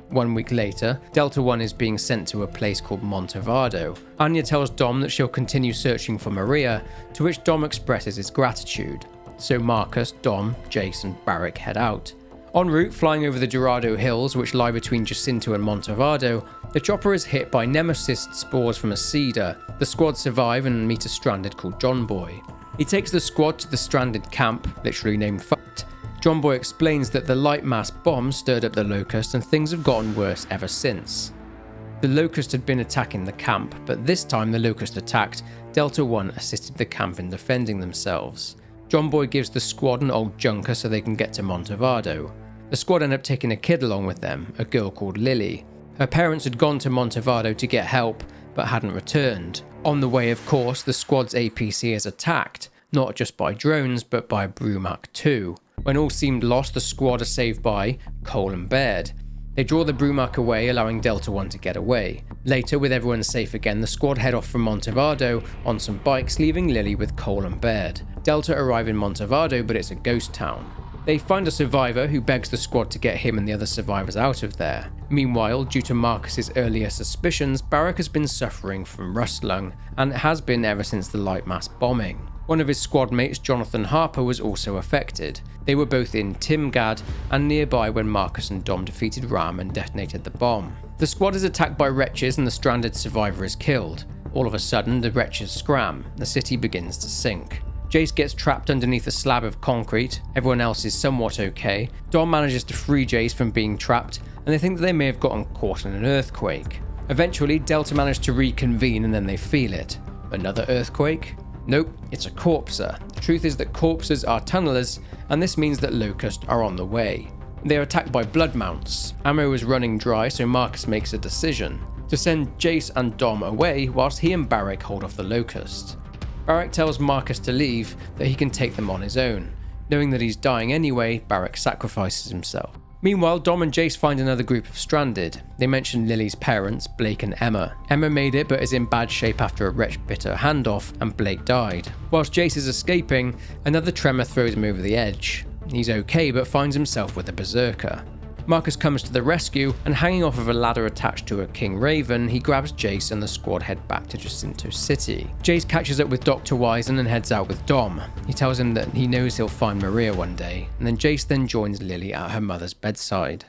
1 week later, Delta 1 is being sent to a place called Montevado. Anya tells Dom that she'll continue searching for Maria, to which Dom expresses his gratitude. So Marcus, Dom, Jace and Barrick head out. En route, flying over the Dorado Hills, which lie between Jacinto and Montevado, the chopper is hit by nemesis spores from a cedar. The squad survive and meet a stranded called John Boy. He takes the squad to the stranded camp, literally named Fucked. John Boy explains that the light mass bomb stirred up the Locust and things have gotten worse ever since. The Locust had been attacking the camp, but this time the Locust attacked, Delta 1 assisted the camp in defending themselves. John Boy gives the squad an old junker so they can get to Montevado. The squad end up taking a kid along with them, a girl called Lily. Her parents had gone to Montevado to get help, but hadn't returned. On the way, of course, the squad's APC is attacked, not just by drones, but by Brumac 2. When all seemed lost, the squad are saved by Cole and Baird. They draw the Brumac away, allowing Delta 1 to get away. Later, with everyone safe again, the squad head off from Montevado on some bikes, leaving Lily with Cole and Baird. Delta arrive in Montevado, but it's a ghost town. They find a survivor who begs the squad to get him and the other survivors out of there. Meanwhile, due to Marcus's earlier suspicions, Barrick has been suffering from Rustlung, and has been ever since the light mass bombing. One of his squad mates, Jonathan Harper, was also affected. They were both in Timgad and nearby when Marcus and Dom defeated RAAM and detonated the bomb. The squad is attacked by wretches and the stranded survivor is killed. All of a sudden, the wretches scram. The city begins to sink. Jace gets trapped underneath a slab of concrete. Everyone else is somewhat okay. Dom manages to free Jace from being trapped, and they think that they may have gotten caught in an earthquake. Eventually, Delta manage to reconvene and then they feel it. Another earthquake? Nope, it's a corpser. The truth is that corpses are tunnelers, and this means that Locust are on the way. They are attacked by blood mounts. Ammo is running dry, so Marcus makes a decision to send Jace and Dom away whilst he and Barrick hold off the Locust. Barrick tells Marcus to leave, that he can take them on his own. Knowing that he's dying anyway, Barrick sacrifices himself. Meanwhile, Dom and Jace find another group of stranded. They mention Lily's parents, Blake and Emma. Emma made it but is in bad shape after a wretch bit her hand off and Blake died. Whilst Jace is escaping, another tremor throws him over the edge. He's okay but finds himself with a berserker. Marcus comes to the rescue and hanging off of a ladder attached to a King Raven, he grabs Jace and the squad head back to Jacinto City. Jace catches up with Dr. Wisen and heads out with Dom. He tells him that he knows he'll find Maria one day, and then Jace then joins Lily at her mother's bedside.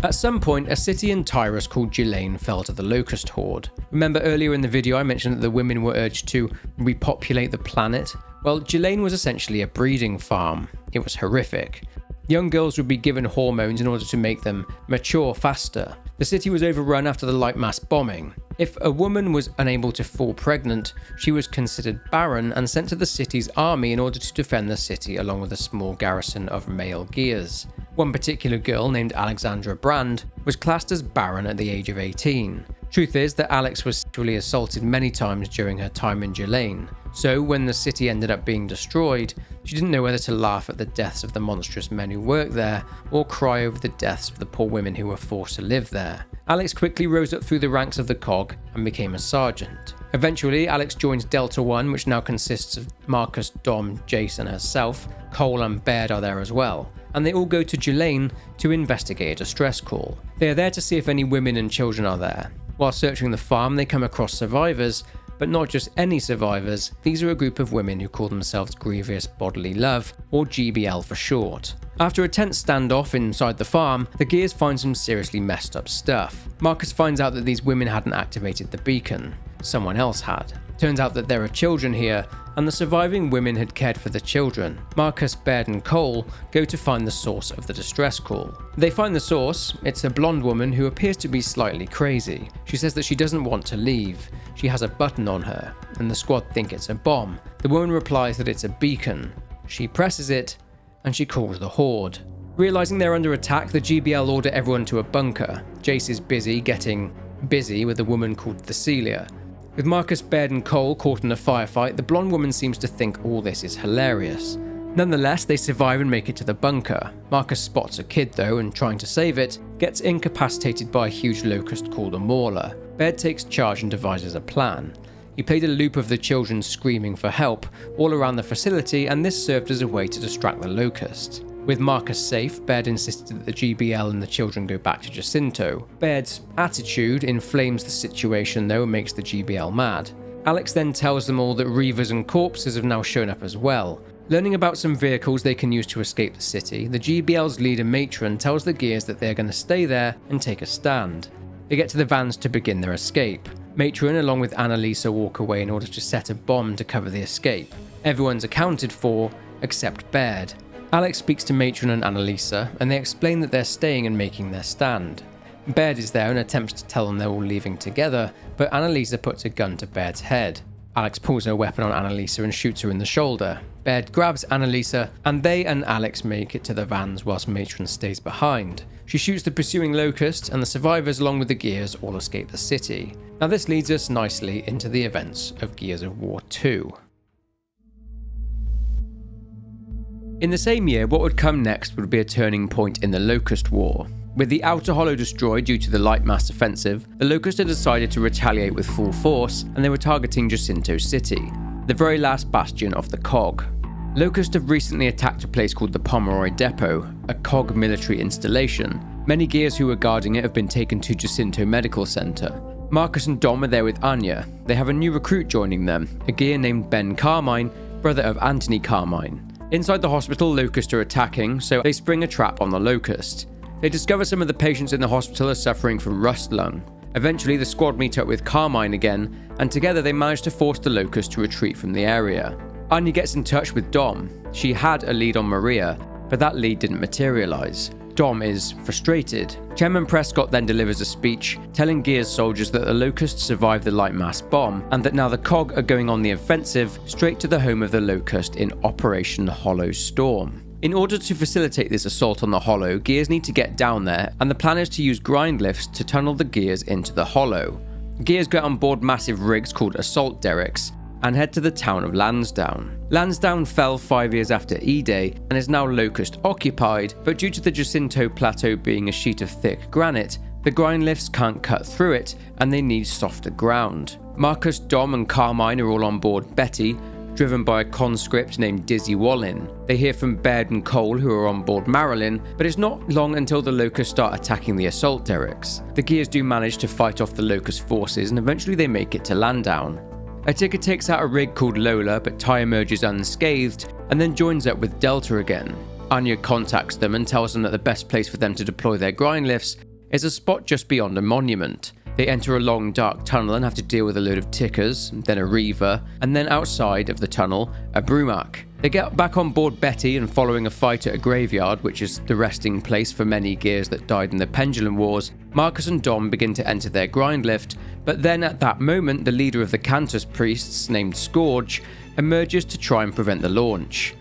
At some point, a city in Tyrus called Ghislaine fell to the Locust Horde. Remember earlier in the video I mentioned that the women were urged to repopulate the planet? Well, Ghislaine was essentially a breeding farm. It was horrific. Young girls would be given hormones in order to make them mature faster. The city was overrun after the light mass bombing. If a woman was unable to fall pregnant, she was considered barren and sent to the city's army in order to defend the city along with a small garrison of male gears. One particular girl named Alexandra Brand was classed as barren at the age of 18. Truth is that Alex was sexually assaulted many times during her time in Ghislaine, so when the city ended up being destroyed, she didn't know whether to laugh at the deaths of the monstrous men who worked there, or cry over the deaths of the poor women who were forced to live there. Alex quickly rose up through the ranks of the COG and became a sergeant. Eventually, Alex joins Delta 1, which now consists of Marcus, Dom, Jace and herself. Cole and Baird are there as well, and they all go to Ghislaine to investigate a distress call. They are there to see if any women and children are there. While searching the farm, they come across survivors, but not just any survivors. These are a group of women who call themselves Grievous Bodily Love, or GBL for short. After a tense standoff inside the farm, the Gears find some seriously messed up stuff. Marcus finds out that these women hadn't activated the beacon. Someone else had. Turns out that there are children here, and the surviving women had cared for the children. Marcus, Baird and Cole go to find the source of the distress call. They find the source. It's a blonde woman who appears to be slightly crazy. She says that she doesn't want to leave. She has a button on her, and the squad think it's a bomb. The woman replies that it's a beacon. She presses it, and she calls the Horde. Realizing they're under attack, the GBL order everyone to a bunker. Jace is getting busy with a woman called Thessalia. With Marcus, Baird and Cole caught in a firefight, the blonde woman seems to think all this is hilarious. Nonetheless, they survive and make it to the bunker. Marcus spots a kid though, and trying to save it, gets incapacitated by a huge locust called a Mauler. Baird takes charge and devises a plan. He played a loop of the children screaming for help all around the facility, and this served as a way to distract the locust. With Marcus safe, Baird insisted that the GBL and the children go back to Jacinto. Baird's attitude inflames the situation though and makes the GBL mad. Alex then tells them all that Reavers and corpses have now shown up as well. Learning about some vehicles they can use to escape the city, the GBL's leader Matron tells the Gears that they're going to stay there and take a stand. They get to the vans to begin their escape. Matron along with Annalisa walk away in order to set a bomb to cover the escape. Everyone's accounted for except Baird. Alex speaks to Matron and Annalisa, and they explain that they're staying and making their stand. Baird is there and attempts to tell them they're all leaving together, but Annalisa puts a gun to Baird's head. Alex pulls her weapon on Annalisa and shoots her in the shoulder. Baird grabs Annalisa, and they and Alex make it to the vans whilst Matron stays behind. She shoots the pursuing Locust, and the survivors along with the Gears all escape the city. Now this leads us nicely into the events of Gears of War 2. In the same year, what would come next would be a turning point in the Locust War. With the Outer Hollow destroyed due to the light mass offensive, the Locust had decided to retaliate with full force, and they were targeting Jacinto City, the very last bastion of the COG. Locust have recently attacked a place called the Pomeroy Depot, a COG military installation. Many Gears who were guarding it have been taken to Jacinto Medical Center. Marcus and Dom are there with Anya. They have a new recruit joining them, a Gear named Ben Carmine, brother of Anthony Carmine. Inside the hospital, Locust are attacking, so they spring a trap on the Locust. They discover some of the patients in the hospital are suffering from Rustlung. Eventually, the squad meet up with Carmine again, and together they manage to force the Locust to retreat from the area. Anya gets in touch with Dom. She had a lead on Maria, but that lead didn't materialize. Dom is frustrated. Chairman Prescott then delivers a speech telling Gears soldiers that the Locust survived the light mass bomb and that now the COG are going on the offensive straight to the home of the Locust in Operation Hollow Storm. In order to facilitate this assault on the Hollow, Gears need to get down there, and the plan is to use grind lifts to tunnel the Gears into the Hollow. Gears get on board massive rigs called assault derricks and head to the town of Lansdowne. Lansdowne fell 5 years after E-Day and is now Locust occupied, but due to the Jacinto Plateau being a sheet of thick granite, the grind lifts can't cut through it and they need softer ground. Marcus, Dom and Carmine are all on board Betty, driven by a conscript named Dizzy Wallin. They hear from Baird and Cole who are on board Marilyn, but it's not long until the Locusts start attacking the assault derricks. The Gears do manage to fight off the Locust forces and eventually they make it to Lansdowne. Atika takes out a rig called Lola, but Ty emerges unscathed and then joins up with Delta again. Anya contacts them and tells them that the best place for them to deploy their grind lifts is a spot just beyond a monument. They enter a long dark tunnel and have to deal with a load of tickers, then a Reaver, and then outside of the tunnel, a Brumak. They get back on board Betty and following a fight at a graveyard, which is the resting place for many Gears that died in the Pendulum Wars, Marcus and Dom begin to enter their grind lift, but then at that moment the leader of the Cantus priests, named Scourge, emerges to try and prevent the launch.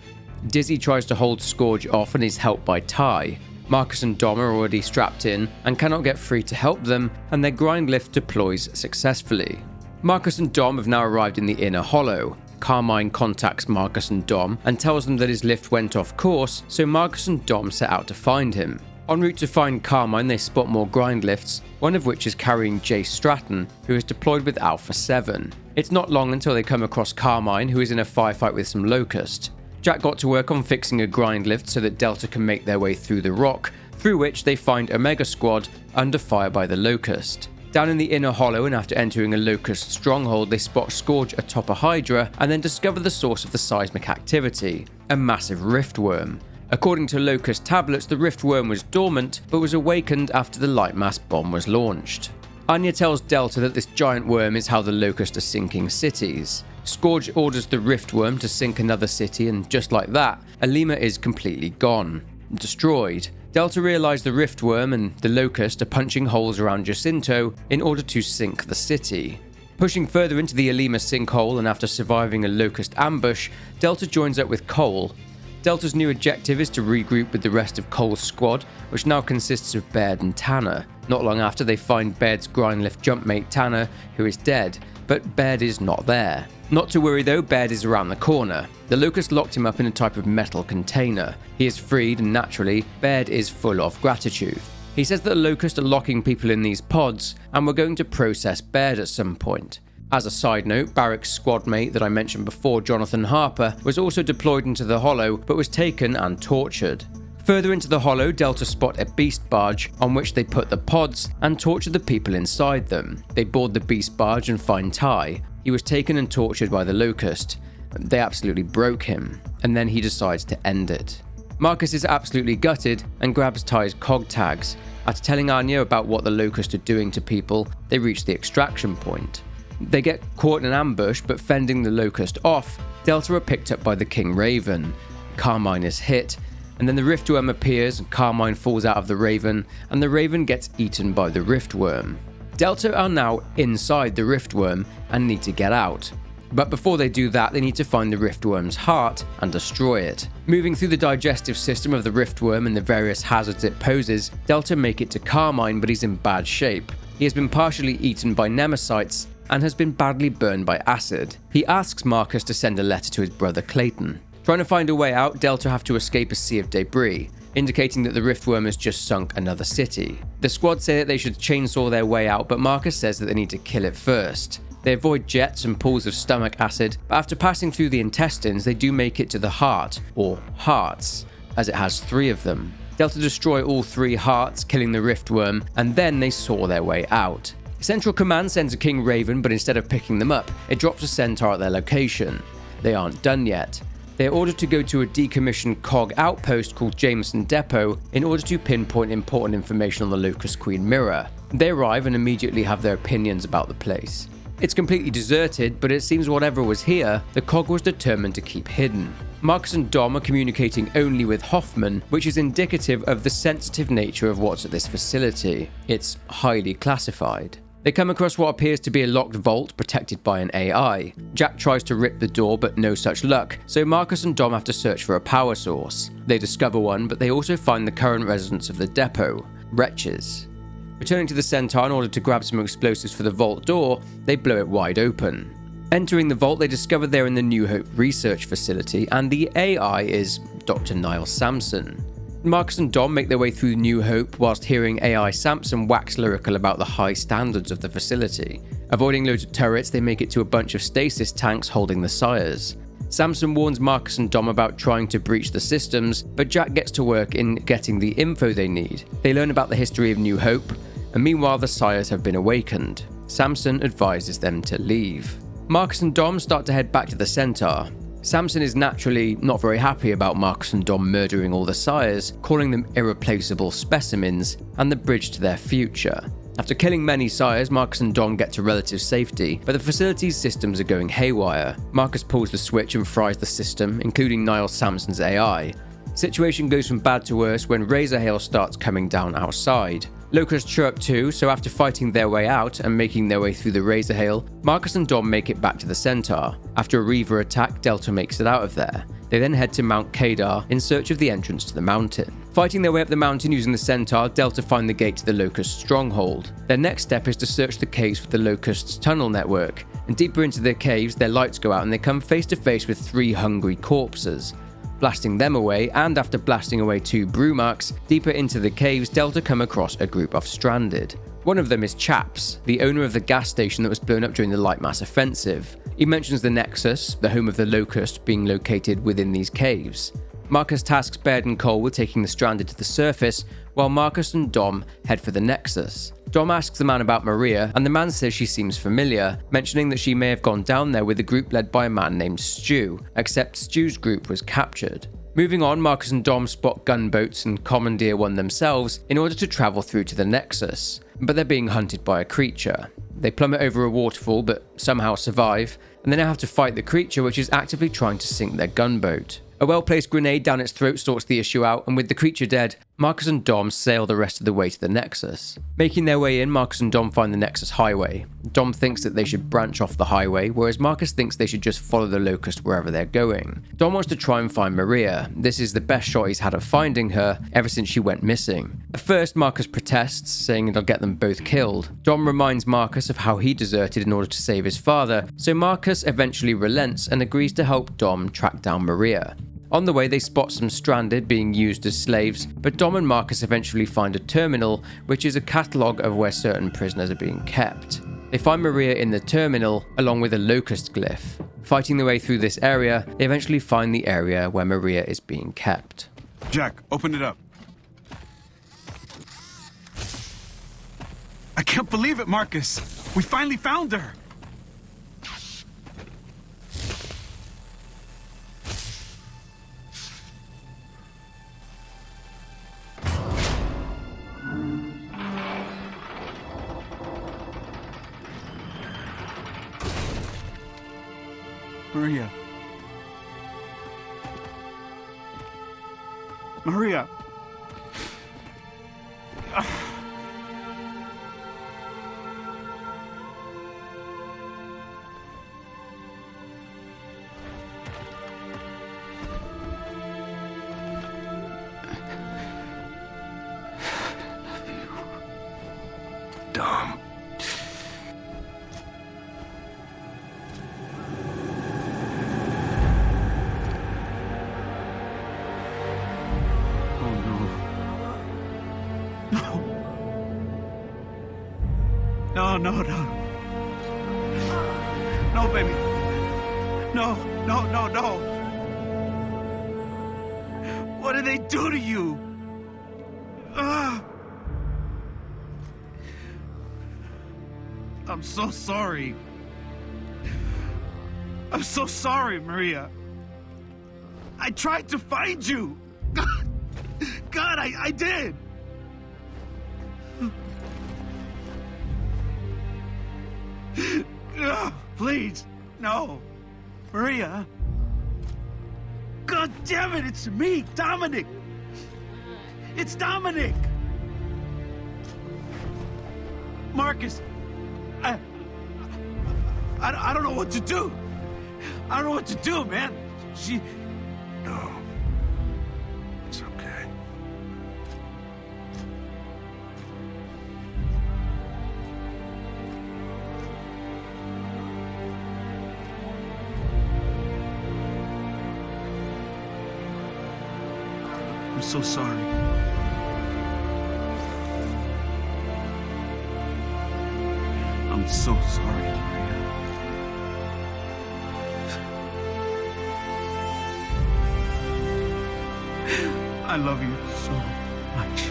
Dizzy tries to hold Scourge off and is helped by Ty. Marcus and Dom are already strapped in and cannot get free to help them, and their grind lift deploys successfully. Marcus and Dom have now arrived in the inner hollow. Carmine contacts Marcus and Dom and tells them that his lift went off course, so Marcus and Dom set out to find him. En route to find Carmine, they spot more grind lifts, one of which is carrying Jace Stratton, who is deployed with Alpha 7. It's not long until they come across Carmine, who is in a firefight with some Locust. Jack got to work on fixing a grind lift so that Delta can make their way through the rock, through which they find Omega Squad under fire by the Locust. Down in the inner hollow, and after entering a Locust stronghold, they spot Scourge atop a Hydra and then discover the source of the seismic activity, a massive riftworm. According to Locust tablets, the riftworm was dormant but was awakened after the Lightmass bomb was launched. Anya tells Delta that this giant worm is how the Locust are sinking cities. Scourge orders the riftworm to sink another city, and just like that, Alima is completely gone. Destroyed. Delta realise the riftworm and the Locust are punching holes around Jacinto in order to sink the city. Pushing further into the Alima sinkhole, and after surviving a Locust ambush, Delta joins up with Cole. Delta's new objective is to regroup with the rest of Cole's squad, which now consists of Baird and Tanner. Not long after, they find Baird's grindlift jumpmate Tanner, who is dead, but Baird is not there. Not to worry though, Baird is around the corner. The Locust locked him up in a type of metal container. He is freed, and naturally, Baird is full of gratitude. He says that the Locust are locking people in these pods, and we're going to process Baird at some point. As a side note, Barrick's squad mate that I mentioned before, Jonathan Harper, was also deployed into the hollow, but was taken and tortured. Further into the hollow, Delta spot a beast barge on which they put the pods and torture the people inside them. They board the beast barge and find Ty. He was taken and tortured by the Locust. They absolutely broke him, and then he decides to end it. Marcus is absolutely gutted and grabs Ty's cog tags. After telling Anya about what the Locust are doing to people, they reach the extraction point. They get caught in an ambush, but fending the Locust off, Delta are picked up by the King Raven. Carmine is hit, and then the Riftworm appears and Carmine falls out of the Raven, and the Raven gets eaten by the Riftworm. Delta are now inside the Riftworm and need to get out. But before they do that, they need to find the Riftworm's heart and destroy it. Moving through the digestive system of the Riftworm and the various hazards it poses, Delta make it to Carmine, but he's in bad shape. He has been partially eaten by Nemesites and has been badly burned by acid. He asks Marcus to send a letter to his brother Clayton. Trying to find a way out, Delta have to escape a sea of debris, indicating that the Riftworm has just sunk another city. The squad say that they should chainsaw their way out, but Marcus says that they need to kill it first. They avoid jets and pools of stomach acid, but after passing through the intestines, they do make it to the heart, or hearts, as it has 3 of them. Delta destroy all 3 hearts, killing the Riftworm, and then they saw their way out. Central Command sends a King Raven, but instead of picking them up, it drops a Centaur at their location. They aren't done yet. They are ordered to go to a decommissioned COG outpost called Jameson Depot in order to pinpoint important information on the Locust Queen Mirror. They arrive and immediately have their opinions about the place. It's completely deserted, but it seems whatever was here, the COG was determined to keep hidden. Marcus and Dom are communicating only with Hoffman, which is indicative of the sensitive nature of what's at this facility. It's highly classified. They come across what appears to be a locked vault protected by an AI. Jack tries to rip the door, but no such luck, so Marcus and Dom have to search for a power source. They discover one, but they also find the current residents of the depot, wretches. Returning to the Centaur in order to grab some explosives for the vault door, they blow it wide open. Entering the vault, they discover they're in the New Hope research facility, and the AI is Dr. Niall Sampson. Marcus and Dom make their way through New Hope whilst hearing AI Sampson wax lyrical about the high standards of the facility. Avoiding loads of turrets, they make it to a bunch of stasis tanks holding the sires. Sampson warns Marcus and Dom about trying to breach the systems, but Jack gets to work in getting the info they need. They learn about the history of New Hope, and meanwhile the sires have been awakened. Sampson advises them to leave. Marcus and Dom start to head back to the Centaur. Sampson is naturally not very happy about Marcus and Dom murdering all the sires, calling them irreplaceable specimens and the bridge to their future. After killing many sires, Marcus and Dom get to relative safety, but the facility's systems are going haywire. Marcus pulls the switch and fries the system, including Niall Sampson's AI. Situation goes from bad to worse when razor hail starts coming down outside. Locust show up too, so after fighting their way out and making their way through the razor hail, Marcus and Dom make it back to the Centaur. After a Reaver attack, Delta makes it out of there. They then head to Mount Kadar in search of the entrance to the mountain. Fighting their way up the mountain using the Centaur, Delta find the gate to the Locust stronghold. Their next step is to search the caves for the Locust's tunnel network, and deeper into their caves, their lights go out and they come face to face with 3 hungry corpses. Blasting them away, and after blasting away 2 Brumaks, deeper into the caves, Delta come across a group of stranded. One of them is Chaps, the owner of the gas station that was blown up during the Lightmass offensive. He mentions the Nexus, the home of the Locust, being located within these caves. Marcus tasks Baird and Cole with taking the stranded to the surface, while Marcus and Dom head for the Nexus. Dom asks the man about Maria, and the man says she seems familiar, mentioning that she may have gone down there with a group led by a man named Stu, except Stu's group was captured. Moving on, Marcus and Dom spot gunboats and commandeer one themselves in order to travel through to the Nexus, but they're being hunted by a creature. They plummet over a waterfall but somehow survive, and they now have to fight the creature which is actively trying to sink their gunboat. A well-placed grenade down its throat sorts the issue out, and with the creature dead, Marcus and Dom sail the rest of the way to the Nexus. Making their way in, Marcus and Dom find the Nexus highway. Dom thinks that they should branch off the highway, whereas Marcus thinks they should just follow the Locust wherever they're going. Dom wants to try and find Maria. This is the best shot he's had of finding her ever since she went missing. At first, Marcus protests, saying it'll get them both killed. Dom reminds Marcus of how he deserted in order to save his father, so Marcus eventually relents and agrees to help Dom track down Maria. On the way, they spot some stranded being used as slaves, but Dom and Marcus eventually find a terminal, which is a catalogue of where certain prisoners are being kept. They find Maria in the terminal, along with a Locust glyph. Fighting their way through this area, they eventually find the area where Maria is being kept. Jack, open it up. I can't believe it, Marcus. We finally found her. Maria. Maria. Dom. No. No, baby. No. What did they do to you? I'm so sorry. I'm so sorry, Maria. I tried to find you. God, I did. Please, no. Maria. God damn it, it's me, Dominic. It's Dominic. Marcus, I don't know what to do. I don't know what to do, man. No. It's okay. I'm so sorry. I'm so sorry, Maria. I love you so much.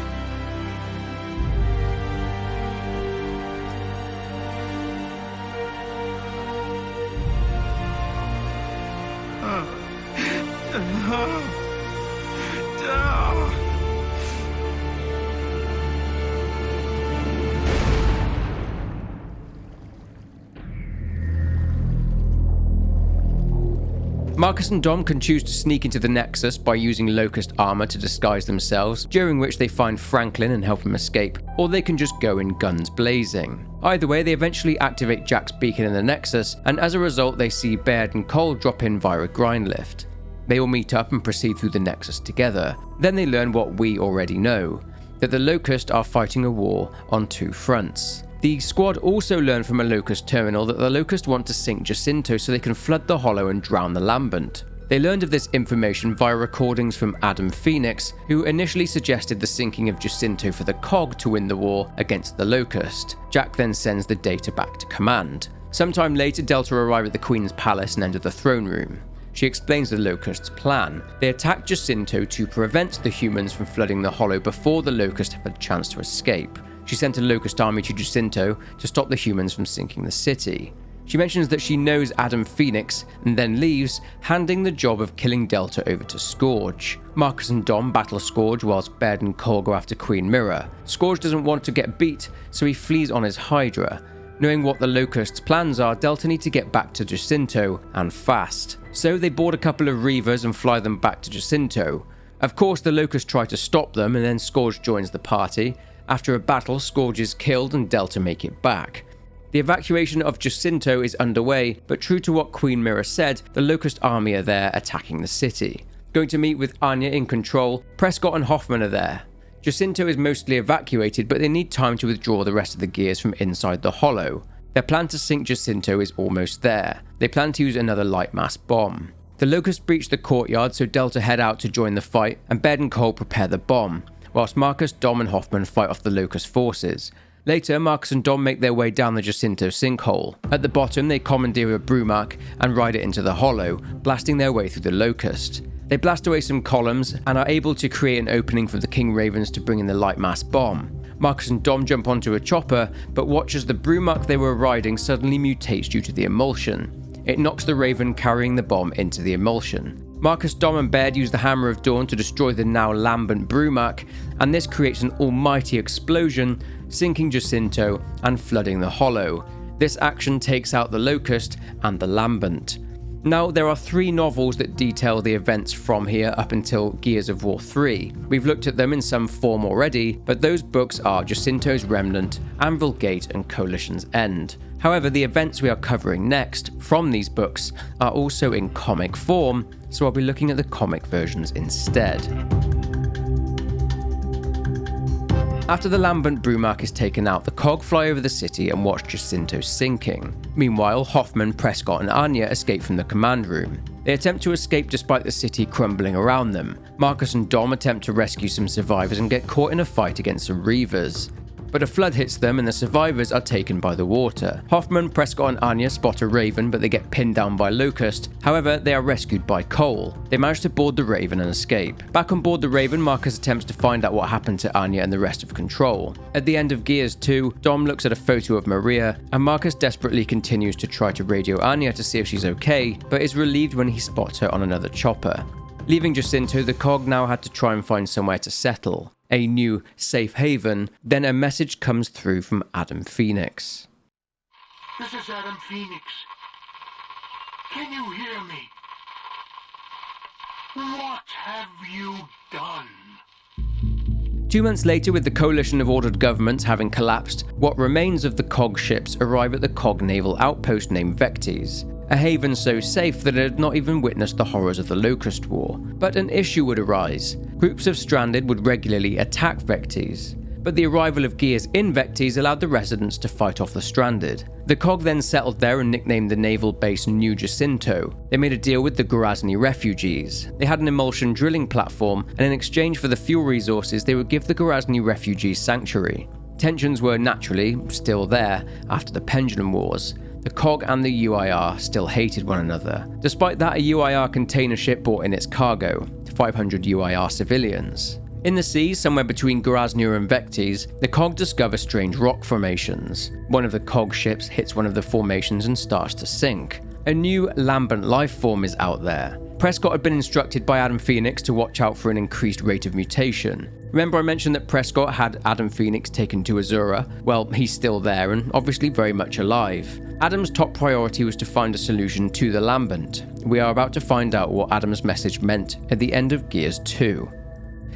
Marcus and Dom can choose to sneak into the Nexus by using Locust armor to disguise themselves, during which they find Franklin and help him escape, or they can just go in guns blazing. Either way, they eventually activate Jack's beacon in the Nexus, and as a result they see Baird and Cole drop in via a grind lift. They all meet up and proceed through the Nexus together. Then they learn what we already know, that the Locust are fighting a war on 2 fronts. The squad also learn from a Locust terminal that the Locust want to sink Jacinto so they can flood the Hollow and drown the Lambent. They learned of this information via recordings from Adam Phoenix, who initially suggested the sinking of Jacinto for the COG to win the war against the Locust. Jack then sends the data back to command. Sometime later, Delta arrive at the Queen's palace and enter the throne room. She explains the Locust's plan. They attack Jacinto to prevent the humans from flooding the Hollow before the Locust have a chance to escape. She sent a Locust army to Jacinto to stop the humans from sinking the city. She mentions that she knows Adam Phoenix and then leaves, handing the job of killing Delta over to Scourge. Marcus and Dom battle Scourge whilst Baird and Cole go after Queen Myrrah. Scourge doesn't want to get beat, so he flees on his Hydra. Knowing what the Locust's plans are, Delta need to get back to Jacinto, and fast. So they board a couple of Reavers and fly them back to Jacinto. Of course, the Locust try to stop them, and then Scourge joins the party. After a battle, Scourge is killed and Delta make it back. The evacuation of Jacinto is underway, but true to what Queen Myrrah said, the Locust army are there attacking the city. Going to meet with Anya in control, Prescott and Hoffman are there. Jacinto is mostly evacuated, but they need time to withdraw the rest of the gears from inside the Hollow. Their plan to sink Jacinto is almost there. They plan to use another light mass bomb. The Locust breach the courtyard, so Delta head out to join the fight, and Baird and Cole prepare the bomb, whilst Marcus, Dom and Hoffman fight off the Locust forces. Later, Marcus and Dom make their way down the Jacinto sinkhole. At the bottom, they commandeer a Brumak and ride it into the Hollow, blasting their way through the Locust. They blast away some columns and are able to create an opening for the King Ravens to bring in the light mass bomb. Marcus and Dom jump onto a chopper, but watch as the Brumak they were riding suddenly mutates due to the emulsion. It knocks the Raven carrying the bomb into the emulsion. Marcus, Dom and Baird use the Hammer of Dawn to destroy the now lambent Brumak, and this creates an almighty explosion, sinking Jacinto and flooding the Hollow. This action takes out the Locust and the Lambent. Now, there are 3 novels that detail the events from here up until Gears of War 3. We've looked at them in some form already, but those books are Jacinto's Remnant, Anvil Gate and Coalition's End. However, the events we are covering next from these books are also in comic form, so I'll be looking at the comic versions instead. After the Lambent Brumak is taken out, the COG fly over the city and watch Jacinto sinking. Meanwhile, Hoffman, Prescott and Anya escape from the command room. They attempt to escape despite the city crumbling around them. Marcus and Dom attempt to rescue some survivors and get caught in a fight against some Reavers. But a flood hits them and the survivors are taken by the water. Hoffman, Prescott and Anya spot a Raven, but they get pinned down by Locust. However, they are rescued by Cole. They manage to board the Raven and escape. Back on board the Raven, Marcus attempts to find out what happened to Anya and the rest of Control. At the end of Gears 2, Dom looks at a photo of Maria, and Marcus desperately continues to try to radio Anya to see if she's okay, but is relieved when he spots her on another chopper. Leaving Jacinto, the COG now had to try and find somewhere to settle. A new safe haven. Then a message comes through from Adam Phoenix. This is Adam Phoenix. Can you hear me? What have you done? 2 months later, with the coalition of ordered governments having collapsed, what remains of the COG ships arrive at the COG naval outpost named Vectes. A haven so safe that it had not even witnessed the horrors of the Locust War. But an issue would arise. Groups of stranded would regularly attack Vectes. But the arrival of gears in Vectes allowed the residents to fight off the stranded. The COG then settled there and nicknamed the naval base New Jacinto. They made a deal with the Gorazni refugees. They had an emulsion drilling platform, and in exchange for the fuel resources, they would give the Gorazni refugees sanctuary. Tensions were naturally still there after the Pendulum Wars. The COG and the UIR still hated one another. Despite that, a UIR container ship brought in its cargo, 500 UIR civilians. In the sea, somewhere between Gorazni and Vectes, the COG discover strange rock formations. One of the COG ships hits one of the formations and starts to sink. A new lambent life form is out there. Prescott had been instructed by Adam Phoenix to watch out for an increased rate of mutation. Remember I mentioned that Prescott had Adam Phoenix taken to Azura? Well, he's still there and obviously very much alive. Adam's top priority was to find a solution to the Lambent. We are about to find out what Adam's message meant at the end of Gears 2.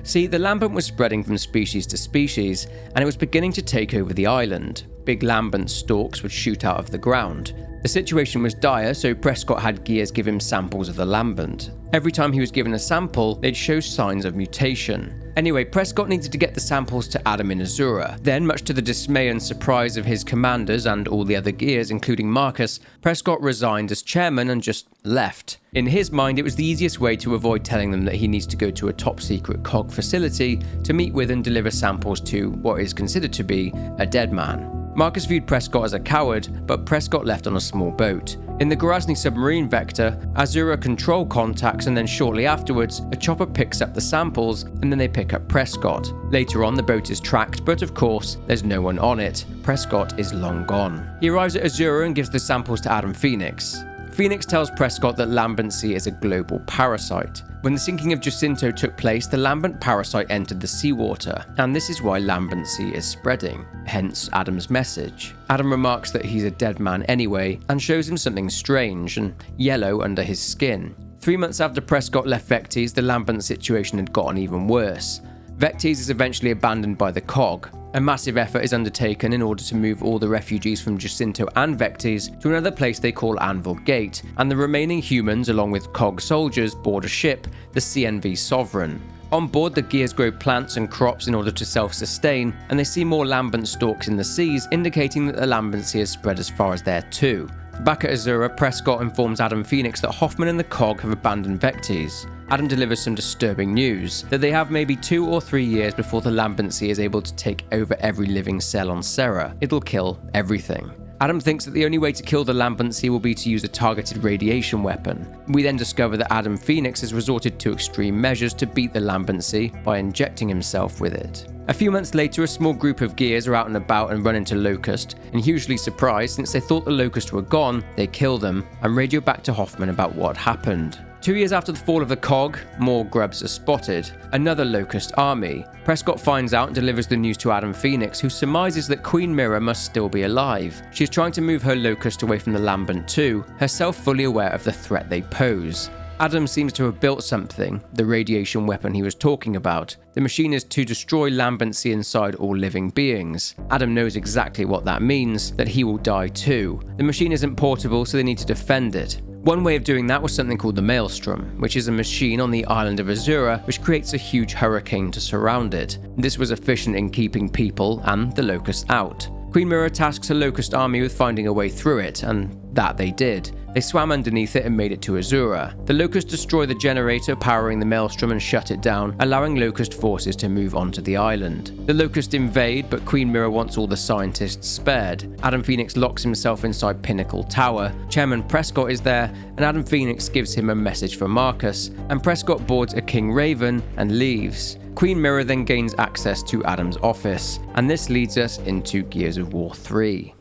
See, the Lambent was spreading from species to species, and it was beginning to take over the island. big Lambent stalks would shoot out of the ground. The situation was dire, so Prescott had Gears give him samples of the Lambent. Every time he was given a sample, they'd show signs of mutation. Anyway, Prescott needed to get the samples to Adam in Azura. Then, much to the dismay and surprise of his commanders and all the other Gears, including Marcus, Prescott resigned as chairman and just left. In his mind, it was the easiest way to avoid telling them that he needs to go to a top-secret COG facility to meet with and deliver samples to what is considered to be a dead man. Marcus viewed Prescott as a coward, but Prescott left on a small boat. In the Gorazny submarine vector, Azura control contacts, and then shortly afterwards, a chopper picks up the samples, and then they pick up Prescott. Later on, the boat is tracked, but of course, there's no one on it. Prescott is long gone. He arrives at Azura and gives the samples to Adam Phoenix. Phoenix tells Prescott that Lambency is a global parasite. When the sinking of Jacinto took place, the Lambent parasite entered the seawater, and this is why Lambency is spreading, hence Adam's message. Adam remarks that he's a dead man anyway, and shows him something strange and yellow under his skin. 3 months after Prescott left Vectis, the Lambent situation had gotten even worse. Vectis is eventually abandoned by the COG. A massive effort is undertaken in order to move all the refugees from Jacinto and Vectis to another place they call Anvil Gate, and the remaining humans, along with COG soldiers, board a ship, the CNV Sovereign. On board, the Gears grow plants and crops in order to self-sustain, and they see more Lambent stalks in the seas, indicating that the Lambency has spread as far as there too. Back at Azura, Prescott informs Adam Phoenix that Hoffman and the COG have abandoned Vectis. Adam delivers some disturbing news, that they have maybe 2 or 3 years before the Lambency is able to take over every living cell on Sera. It'll kill everything. Adam thinks that the only way to kill the Lambency will be to use a targeted radiation weapon. We then discover that Adam Phoenix has resorted to extreme measures to beat the Lambency by injecting himself with it. A few months later, a small group of Gears are out and about and run into Locust, and hugely surprised, since they thought the Locust were gone, they kill them and radio back to Hoffman about what happened. 2 years after the fall of the COG, more grubs are spotted. Another Locust army. Prescott finds out and delivers the news to Adam Phoenix, who surmises that Queen Mira must still be alive. She is trying to move her Locust away from the Lambent too, herself fully aware of the threat they pose. Adam seems to have built something, the radiation weapon he was talking about. The machine is to destroy Lambency inside all living beings. Adam knows exactly what that means, that he will die too. The machine isn't portable, so they need to defend it. One way of doing that was something called the Maelstrom, which is a machine on the island of Azura which creates a huge hurricane to surround it. This was efficient in keeping people and the Locust out. Queen Mira tasks her Locust army with finding a way through it, and that they did. They swam underneath it and made it to Azura. The Locust destroy the generator powering the Maelstrom and shut it down, allowing Locust forces to move onto the island. The Locust invade, but Queen Mira wants all the scientists spared. Adam Phoenix locks himself inside Pinnacle Tower. Chairman Prescott is there, and Adam Phoenix gives him a message for Marcus, and Prescott boards a King Raven and leaves. Queen Mira then gains access to Adam's office, and this leads us into Gears of War 3.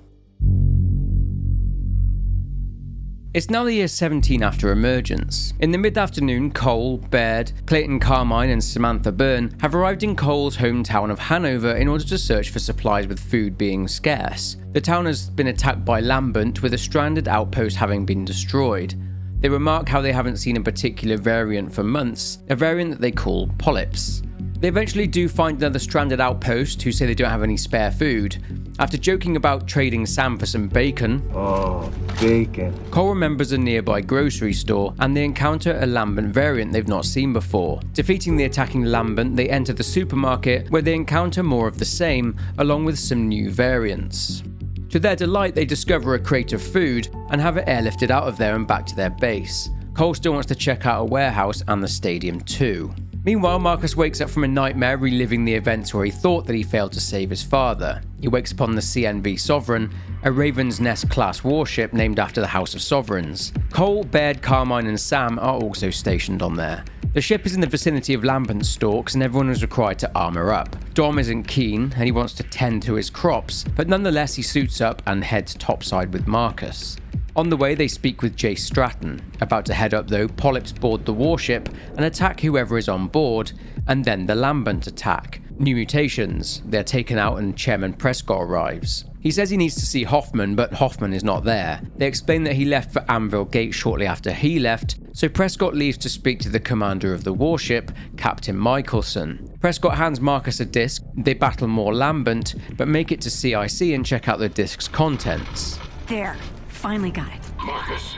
It's now the year 17 after Emergence. In the mid-afternoon, Cole, Baird, Clayton Carmine and Samantha Byrne have arrived in Cole's hometown of Hanover in order to search for supplies, with food being scarce. The town has been attacked by Lambent, with a stranded outpost having been destroyed. They remark how they haven't seen a particular variant for months, a variant that they call Polyps. They eventually do find another stranded outpost who say they don't have any spare food. After joking about trading Sam for some bacon, Cole remembers a nearby grocery store, and they encounter a Lambent variant they've not seen before. Defeating the attacking Lambent, they enter the supermarket, where they encounter more of the same, along with some new variants. To their delight, they discover a crate of food and have it airlifted out of there and back to their base. Cole still wants to check out a warehouse and the stadium too. Meanwhile, Marcus wakes up from a nightmare reliving the events where he thought that he failed to save his father. He wakes upon the CNV Sovereign, a Raven's Nest class warship named after the House of Sovereigns. Cole, Baird, Carmine and Sam are also stationed on there. The ship is in the vicinity of Lambent stalks and everyone is required to armour up. Dom isn't keen and he wants to tend to his crops, but nonetheless he suits up and heads topside with Marcus. On the way, they speak with Jace Stratton. About to head up though, Polyps board the warship and attack whoever is on board, and then the Lambent attack. New mutations. They're taken out and Chairman Prescott arrives. He says he needs to see Hoffman, but Hoffman is not there. They explain that he left for Anvil Gate shortly after he left, so Prescott leaves to speak to the commander of the warship, Captain Michelson. Prescott hands Marcus a disc, they battle more Lambent, but make it to CIC and check out the disc's contents. There, finally got it. Marcus,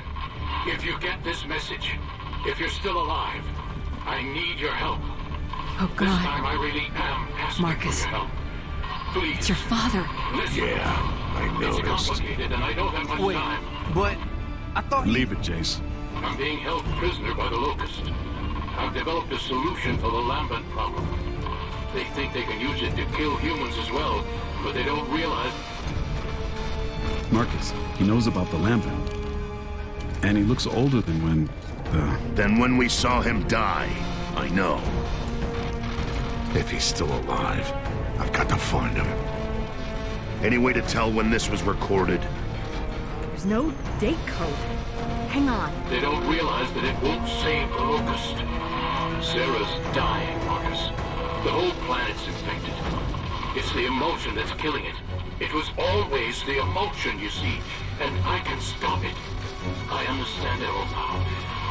if you get this message, if you're still alive, I need your help. Oh God. This time I really am asking Marcus. for your help. Please. It's your father. Listen. Yeah, I noticed. It's complicated and I don't have much time. But I thought Leave it, Jace. I'm being held prisoner by the Locust. I've developed a solution for the Lambent problem. They think they can use it to kill humans as well, but they don't realize... Marcus, he knows about the Lambent. And he looks older than when Than when we saw him die. I know. If he's still alive, I've got to find him. Any way to tell when this was recorded? There's no date code. Hang on. They don't realize that it won't save the Locust. Sera's dying, Marcus. The whole planet's infected. It's the emotion that's killing it. It was always the emotion, you see, and I can stop it. I understand it all now.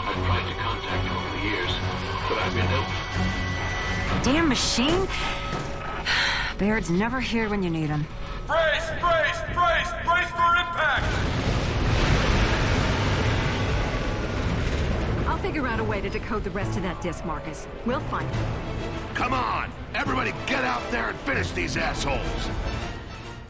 I've tried to contact her over the years, but I've been helped. Damn machine! Baird's never here when you need him. Brace! Brace! Brace! Brace for impact! I'll figure out a way to decode the rest of that disc, Marcus. We'll find it. Come on! Everybody get out there and finish these assholes!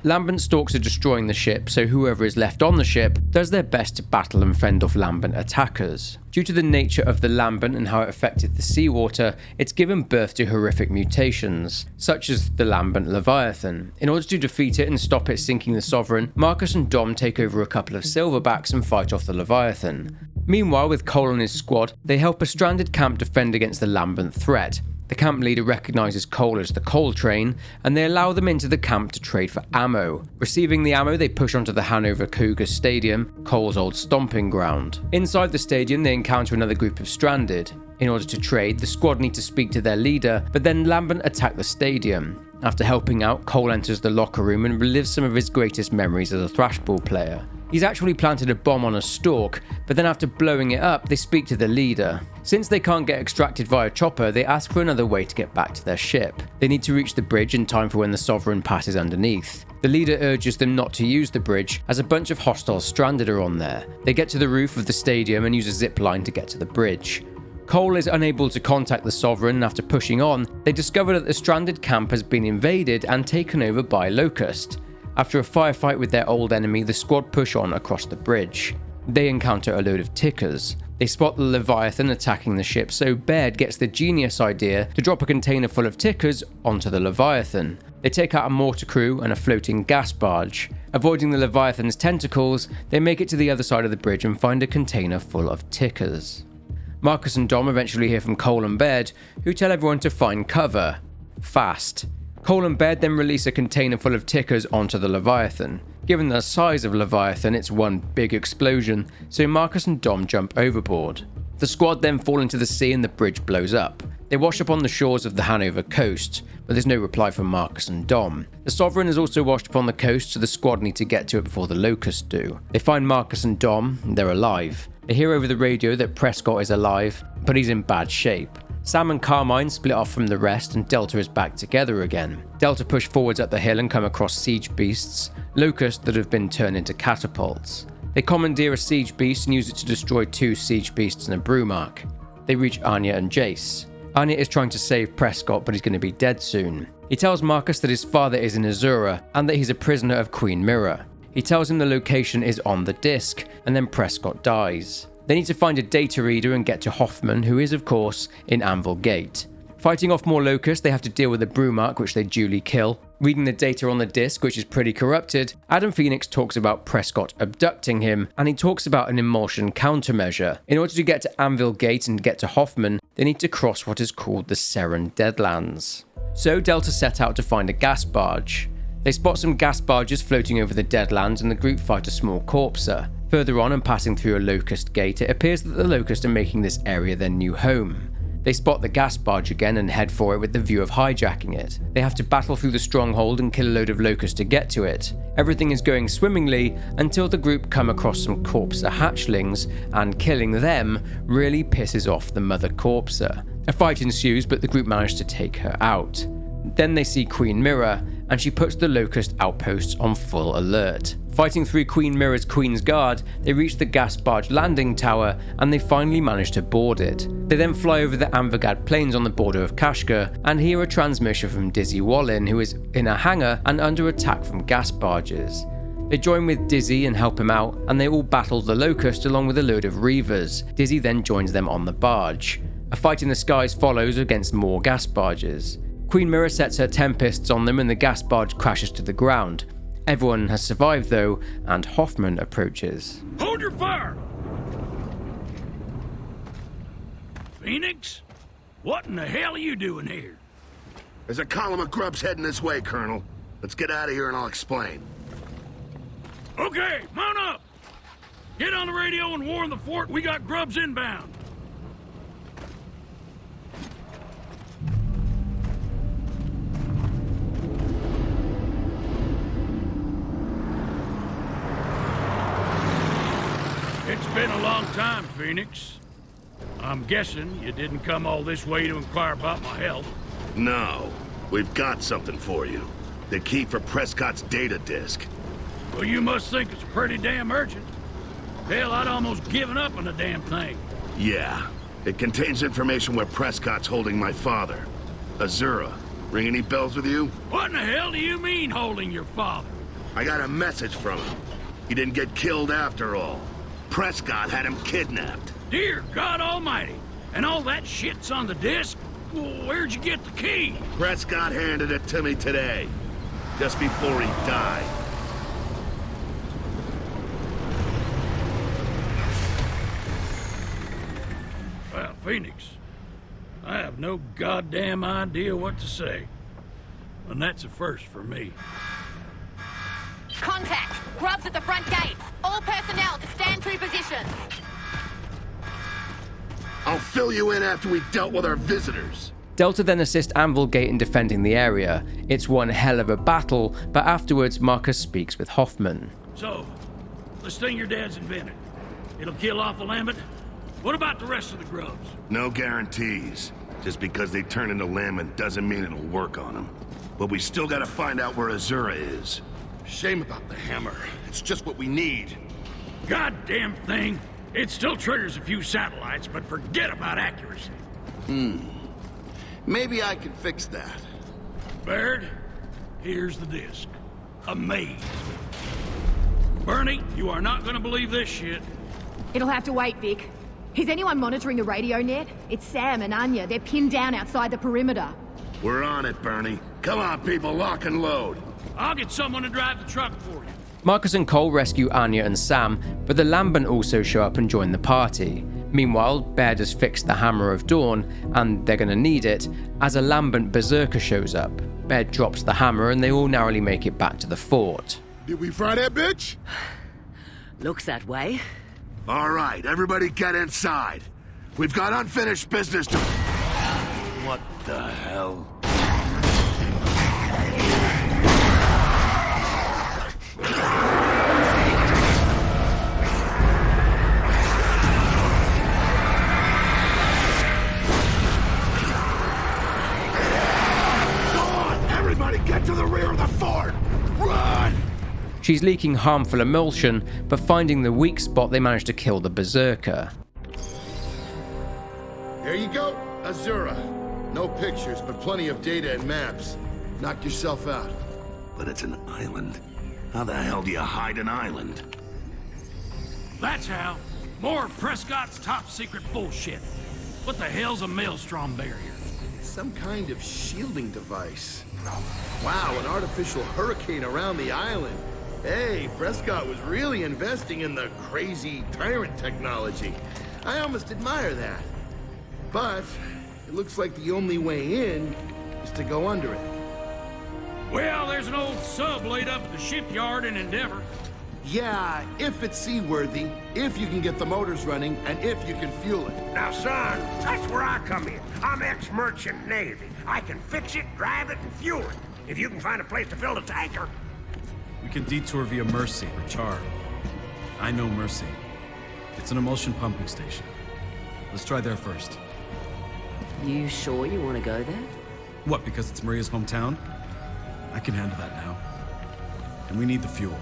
Lambent stalks are destroying the ship, so whoever is left on the ship does their best to battle and fend off Lambent attackers. Due to the nature of the Lambent and how it affected the seawater, it's given birth to horrific mutations, such as the Lambent Leviathan. In order to defeat it and stop it sinking the Sovereign, Marcus and Dom take over a couple of silverbacks and fight off the Leviathan. Meanwhile, with Cole and his squad, they help a stranded camp defend against the Lambent threat. The camp leader recognises Cole as the Coal Train, and they allow them into the camp to trade for ammo. Receiving the ammo, they push onto the Hanover Cougar Stadium, Cole's old stomping ground. Inside the stadium, they encounter another group of stranded. In order to trade, the squad need to speak to their leader, but then Lambent attack the stadium. After helping out, Cole enters the locker room and relives some of his greatest memories as a thrashball player. He's actually planted a bomb on a stalk, but then after blowing it up, they speak to the leader. Since they can't get extracted via chopper, they ask for another way to get back to their ship. They need to reach the bridge in time for when the Sovereign passes underneath. The leader urges them not to use the bridge, as a bunch of hostile stranded are on there. They get to the roof of the stadium and use a zip line to get to the bridge. Cole is unable to contact the Sovereign, and after pushing on, they discover that the stranded camp has been invaded and taken over by Locust. After a firefight with their old enemy, the squad push on across the bridge. They encounter a load of tickers. They spot the Leviathan attacking the ship, so Baird gets the genius idea to drop a container full of tickers onto the Leviathan. They take out a mortar crew and a floating gas barge. Avoiding the Leviathan's tentacles, they make it to the other side of the bridge and find a container full of tickers. Marcus and Dom eventually hear from Cole and Baird, who tell everyone to find cover. Fast. Cole and Baird then release a container full of tickers onto the Leviathan. Given the size of Leviathan, it's one big explosion, so Marcus and Dom jump overboard. The squad then fall into the sea and the bridge blows up. They wash up on the shores of the Hanover coast, but there's no reply from Marcus and Dom. The Sovereign is also washed upon the coast, so the squad need to get to it before the Locust do. They find Marcus and Dom, and they're alive. They hear over the radio that Prescott is alive, but he's in bad shape. Sam and Carmine split off from the rest and Delta is back together again. Delta push forwards up the hill and come across siege beasts, Locust that have been turned into catapults. They commandeer a siege beast and use it to destroy 2 siege beasts and a Brumark. They reach Anya and Jace. Anya is trying to save Prescott, but he's going to be dead soon. He tells Marcus that his father is in Azura and that he's a prisoner of Queen Mirror. He tells him the location is on the disc, and then Prescott dies. They need to find a data reader and get to Hoffman, who is, of course, in Anvil Gate. Fighting off more Locusts, they have to deal with the Brumark, which they duly kill. Reading the data on the disc, which is pretty corrupted, Adam Phoenix talks about Prescott abducting him, and he talks about an emulsion countermeasure. In order to get to Anvil Gate and get to Hoffman, they need to cross what is called the Seren Deadlands. So Delta set out to find a gas barge. They spot some gas barges floating over the Deadlands, and the group fight a small corpser. Further on and passing through a Locust gate, it appears that the Locust are making this area their new home. They spot the gas barge again and head for it with the view of hijacking it. They have to battle through the stronghold and kill a load of Locusts to get to it. Everything is going swimmingly until the group come across some Corpser hatchlings, and killing them really pisses off the mother Corpser. A fight ensues, but the group manage to take her out. Then they see Queen Myrrah, and she puts the Locust outposts on full alert. Fighting through Queen Myrrah's Queen's Guard, they reach the gas barge landing tower, and they finally manage to board it. They then fly over the Amvergad plains on the border of Kashgar, and hear a transmission from Dizzy Wallin, who is in a hangar and under attack from gas barges. They join with Dizzy and help him out, and they all battle the Locust along with a load of Reavers. Dizzy then joins them on the barge. A fight in the skies follows against more gas barges. Queen Myrrah sets her Tempests on them and the gas barge crashes to the ground. Everyone has survived though, and Hoffman approaches. Hold your fire! Phoenix? What in the hell are you doing here? There's a column of grubs heading this way, Colonel. Let's get out of here and I'll explain. Okay, mount up! Get on the radio and warn the fort we got grubs inbound. It's been a long time, Phoenix. I'm guessing you didn't come all this way to inquire about my health. No, we've got something for you. The key for Prescott's data disk. Well, you must think it's pretty damn urgent. Hell, I'd almost given up on the damn thing. Yeah, it contains information where Prescott's holding my father. Azura. Ring any bells with you? What in the hell do you mean, holding your father? I got a message from him. He didn't get killed after all. Prescott had him kidnapped. Dear God Almighty! And all that shit's on the disc? Well, where'd you get the key? Prescott handed it to me today, just before he died. Well, Phoenix, I have no goddamn idea what to say. And that's a first for me. Contact! Grubs at the front gate! All personnel to stand to positions! I'll fill you in after we've dealt with our visitors. Delta then assist Anvilgate in defending the area. It's one hell of a battle, but afterwards Marcus speaks with Hoffman. So, this thing your dad's invented, it'll kill off the Lambent? What about the rest of the grubs? No guarantees. Just because they turn into Lambent doesn't mean it'll work on them. But we still gotta find out where Azura is. Shame about the hammer. It's just what we need. Goddamn thing! It still triggers a few satellites, but forget about accuracy. Maybe I can fix that. Baird, here's the disc. Amazing. Bernie, you are not gonna believe this shit. It'll have to wait, Vic. Is anyone monitoring the radio net? It's Sam and Anya. They're pinned down outside the perimeter. We're on it, Bernie. Come on, people, lock and load. I'll get someone to drive the truck for you. Marcus and Cole rescue Anya and Sam, but the Lambent also show up and join the party. Meanwhile, Baird has fixed the Hammer of Dawn, and they're gonna need it, as a Lambent Berserker shows up. Baird drops the hammer and they all narrowly make it back to the fort. Did we fry that bitch? Looks that way. All right, everybody get inside. We've got unfinished business to... What the hell? Get to the rear of the fort! Run! She's leaking harmful emulsion, but finding the weak spot, they manage to kill the Berserker. There you go, Azura. No pictures, but plenty of data and maps. Knock yourself out. But it's an island. How the hell do you hide an island? That's how. More of Prescott's top secret bullshit. What the hell's a maelstrom barrier? Some kind of shielding device. Wow, an artificial hurricane around the island. Hey, Prescott was really investing in the crazy tyrant technology. I almost admire that. But it looks like the only way in is to go under it. Well, there's an old sub laid up at the shipyard in Endeavor. Yeah, if it's seaworthy, if you can get the motors running, and if you can fuel it. Now, son, that's where I come in. I'm ex-merchant Navy. I can fix it, drive it, and fuel it. If you can find a place to fill the tanker. We can detour via Mercy or Char. I know Mercy. It's an emulsion pumping station. Let's try there first. You sure you want to go there? What, because it's Maria's hometown? I can handle that now. And we need the fuel.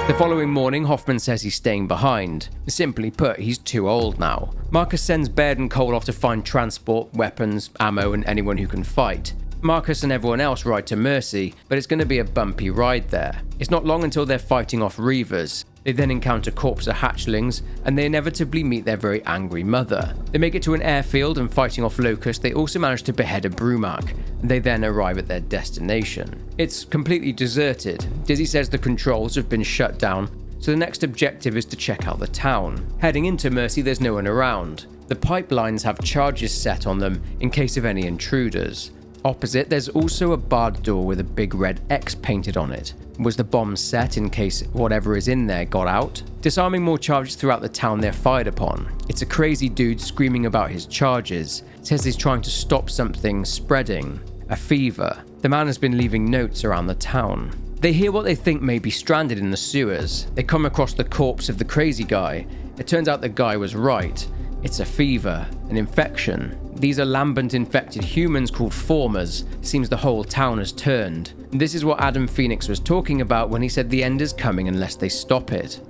The following morning, Hoffman says he's staying behind. Simply put, he's too old now. Marcus sends Baird and Cole off to find transport, weapons, ammo, and anyone who can fight. Marcus and everyone else ride to Mercy, but it's going to be a bumpy ride there. It's not long until they're fighting off Reavers. They then encounter corpses of hatchlings, and they inevitably meet their very angry mother. They make it to an airfield, and fighting off Locust, they also manage to behead a Brumak. They then arrive at their destination. It's completely deserted. Dizzy says the controls have been shut down, so the next objective is to check out the town. Heading into Mercy, there's no one around. The pipelines have charges set on them in case of any intruders. Opposite, there's also a barred door with a big red X painted on it. Was the bomb set in case whatever is in there got out? Disarming more charges throughout the town, they're fired upon. It's a crazy dude screaming about his charges. Says he's trying to stop something spreading. A fever. The man has been leaving notes around the town. They hear what they think may be stranded in the sewers. They come across the corpse of the crazy guy. It turns out the guy was right. It's a fever, an infection. These are Lambent infected humans called Formers. Seems the whole town has turned. This is what Adam Phoenix was talking about when he said the end is coming unless they stop it.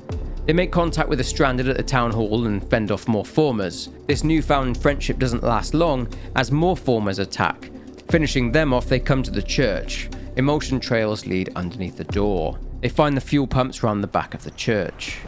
They make contact with the stranded at the town hall and fend off more Formers. This newfound friendship doesn't last long as more Formers attack. Finishing them off, they come to the church. Emulsion trails lead underneath the door. They find the fuel pumps around the back of the church.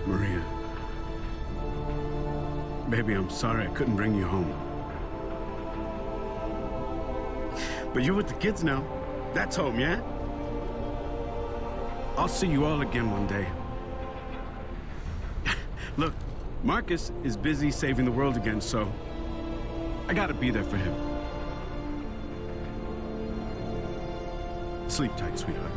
Maria. Baby, I'm sorry I couldn't bring you home. But you're with the kids now. That's home, yeah? I'll see you all again one day. Look, Marcus is busy saving the world again, so I gotta be there for him. Sleep tight, sweetheart.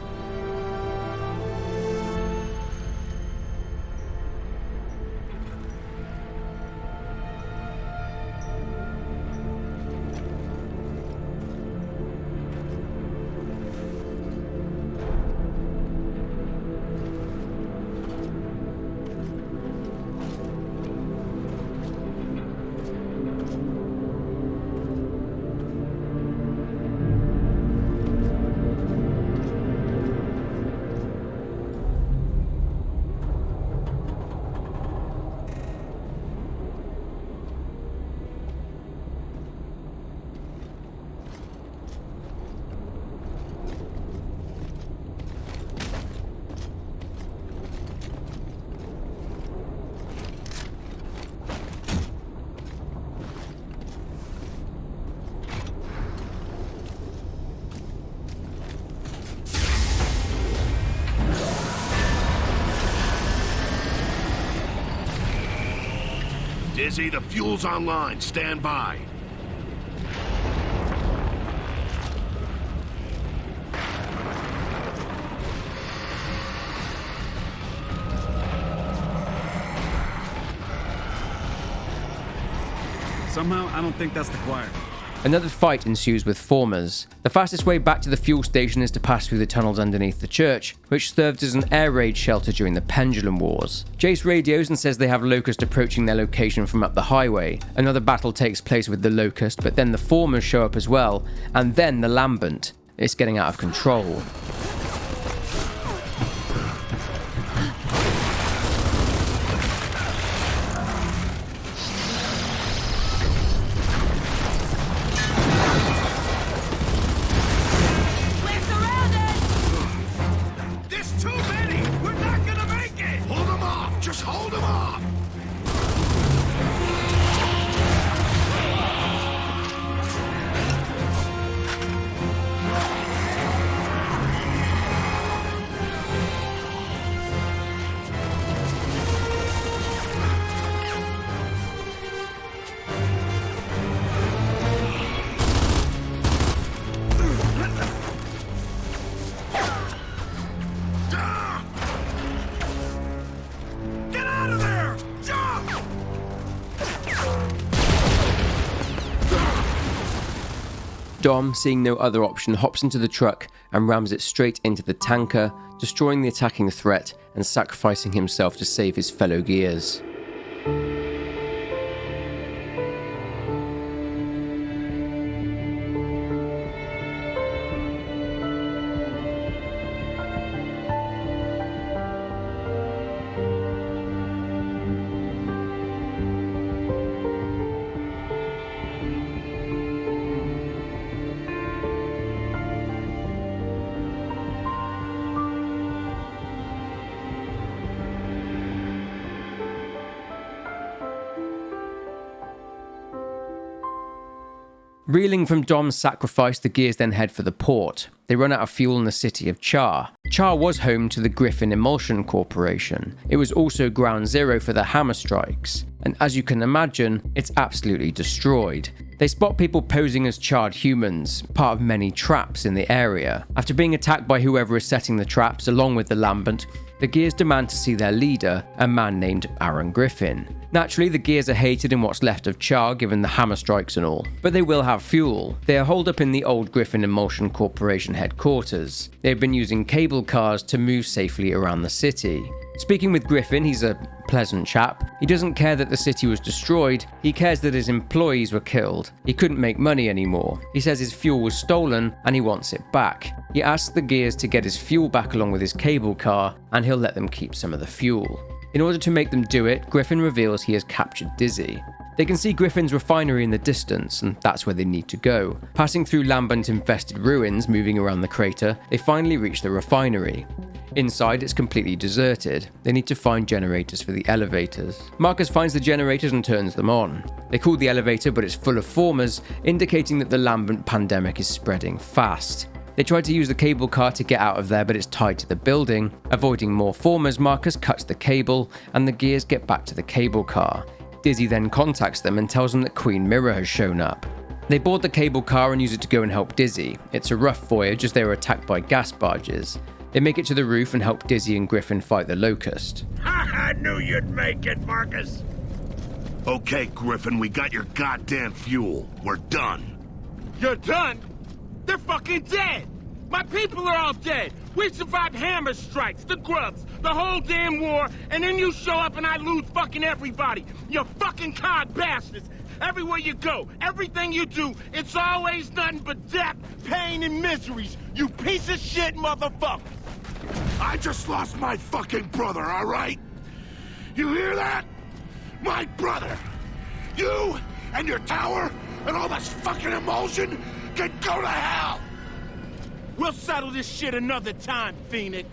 Dizzy, the fuel's online. Stand by. Somehow, I don't think that's the choir. Another fight ensues with Formers. The fastest way back to the fuel station is to pass through the tunnels underneath the church, which served as an air raid shelter during the Pendulum Wars. Jace radios and says they have Locust approaching their location from up the highway. Another battle takes place with the Locust, but then the Formers show up as well, and then the Lambent. It's getting out of control. Dom, seeing no other option, hops into the truck and rams it straight into the tanker, destroying the attacking threat and sacrificing himself to save his fellow Gears. Reeling from Dom's sacrifice, the Gears then head for the port. They run out of fuel in the city of Char. Char was home to the Griffin Emulsion Corporation. It was also ground zero for the hammer strikes. And as you can imagine, it's absolutely destroyed. They spot people posing as charred humans, part of many traps in the area. After being attacked by whoever is setting the traps, along with the Lambent, the Gears demand to see their leader, a man named Aaron Griffin. Naturally, the Gears are hated in what's left of Char, given the hammer strikes and all, but they will have fuel. They are holed up in the old Griffin Emulsion Corporation headquarters. They've been using cable cars to move safely around the city. Speaking with Griffin, he's a pleasant chap. He doesn't care that the city was destroyed, he cares that his employees were killed. He couldn't make money anymore. He says his fuel was stolen and he wants it back. He asks the Gears to get his fuel back along with his cable car, and he'll let them keep some of the fuel. In order to make them do it, Griffin reveals he has captured Dizzy. They can see Griffin's refinery in the distance, and that's where they need to go. Passing through Lambent-infested ruins, moving around the crater, they finally reach the refinery. Inside, it's completely deserted. They need to find generators for the elevators. Marcus finds the generators and turns them on. They call the elevator, but it's full of formers, indicating that the Lambent pandemic is spreading fast. They try to use the cable car to get out of there, but it's tied to the building. Avoiding more formers, Marcus cuts the cable, and the Gears get back to the cable car. Dizzy then contacts them and tells them that Queen Mirror has shown up. They board the cable car and use it to go and help Dizzy. It's a rough voyage as they were attacked by gas barges. They make it to the roof and help Dizzy and Griffin fight the Locust. I knew you'd make it, Marcus. Okay, Griffin, we got your goddamn fuel. We're done. You're done? They're fucking dead! My people are all dead! We survived hammer strikes, the grubs, the whole damn war, and then you show up and I lose fucking everybody! You fucking cod bastards! Everywhere you go, everything you do, it's always nothing but death, pain, and miseries! You piece of shit motherfucker! I just lost my fucking brother, alright? You hear that? My brother! You and your tower and all this fucking emulsion can go to hell! We'll settle this shit another time, Phoenix.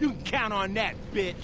You can count on that, bitch.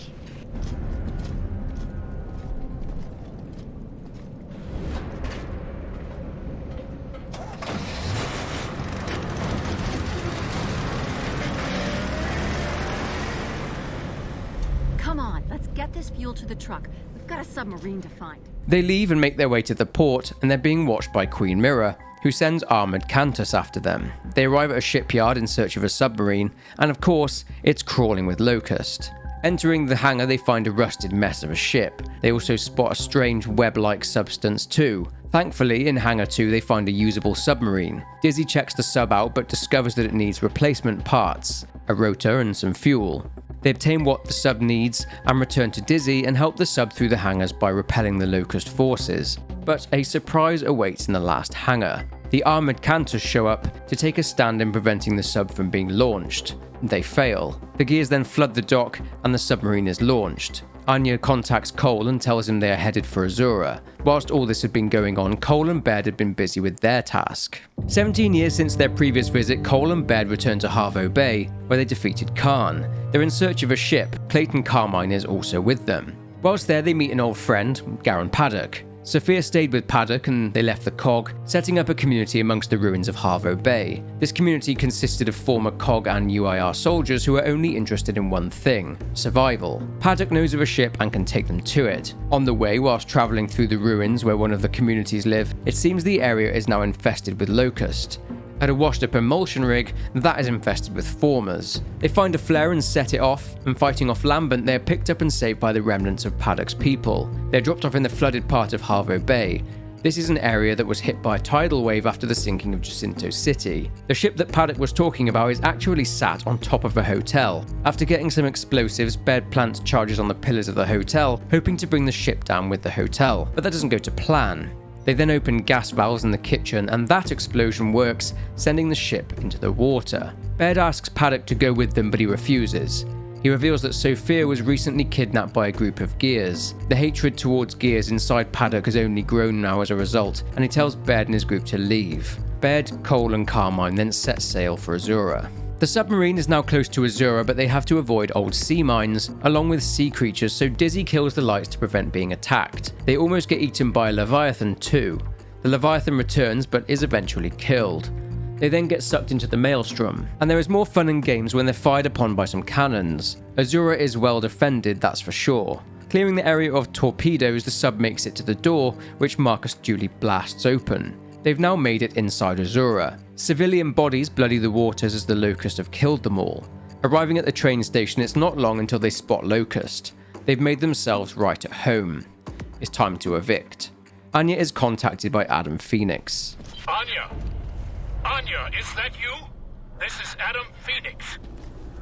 Come on, let's get this fuel to the truck. We've got a submarine to find. They leave and make their way to the port, and they're being watched by Queen Mirror, who sends armoured Cantus after them. They arrive at a shipyard in search of a submarine, and of course, it's crawling with Locust. Entering the hangar, they find a rusted mess of a ship. They also spot a strange web-like substance too. Thankfully, in Hangar 2, they find a usable submarine. Dizzy checks the sub out, but discovers that it needs replacement parts, a rotor and some fuel. They obtain what the sub needs and return to Dizzy and help the sub through the hangars by repelling the Locust forces. But a surprise awaits in the last hangar. The armoured Cantus show up to take a stand in preventing the sub from being launched. They fail. The Gears then flood the dock and the submarine is launched. Anya contacts Cole and tells him they are headed for Azura. Whilst all this had been going on, Cole and Baird had been busy with their task. 17 years since their previous visit, Cole and Baird returned to Halvo Bay, where they defeated Khan. They're in search of a ship. Clayton Carmine is also with them. Whilst there, they meet an old friend, Garen Paddock. Sophia stayed with Paddock and they left the COG, setting up a community amongst the ruins of Halvo Bay. This community consisted of former COG and UIR soldiers who are only interested in one thing: survival. Paddock knows of a ship and can take them to it. On the way, whilst travelling through the ruins where one of the communities live, it seems the area is now infested with Locust. At a washed-up emulsion rig, that is infested with formers. They find a flare and set it off, and fighting off Lambent, they are picked up and saved by the remnants of Paddock's people. They're dropped off in the flooded part of Halvo Bay. This is an area that was hit by a tidal wave after the sinking of Jacinto City. The ship that Paddock was talking about is actually sat on top of a hotel. After getting some explosives, Baird plants charges on the pillars of the hotel, hoping to bring the ship down with the hotel, but that doesn't go to plan. They then open gas valves in the kitchen, and that explosion works, sending the ship into the water. Baird asks Paddock to go with them, but he refuses. He reveals that Sophia was recently kidnapped by a group of Gears. The hatred towards Gears inside Paddock has only grown now as a result, and he tells Baird and his group to leave. Baird, Cole and Carmine then set sail for Azura. The submarine is now close to Azura, but they have to avoid old sea mines, along with sea creatures, so Dizzy kills the lights to prevent being attacked. They almost get eaten by a Leviathan too. The Leviathan returns, but is eventually killed. They then get sucked into the Maelstrom, and there is more fun and games when they're fired upon by some cannons. Azura is well defended, that's for sure. Clearing the area of torpedoes, the sub makes it to the door, which Marcus duly blasts open. They've now made it inside Azura. Civilian bodies bloody the waters as the Locust have killed them all. Arriving at the train station, it's not long until they spot Locust. They've made themselves right at home. It's time to evict. Anya is contacted by Adam Phoenix. Anya! Anya, is that you? This is Adam Phoenix.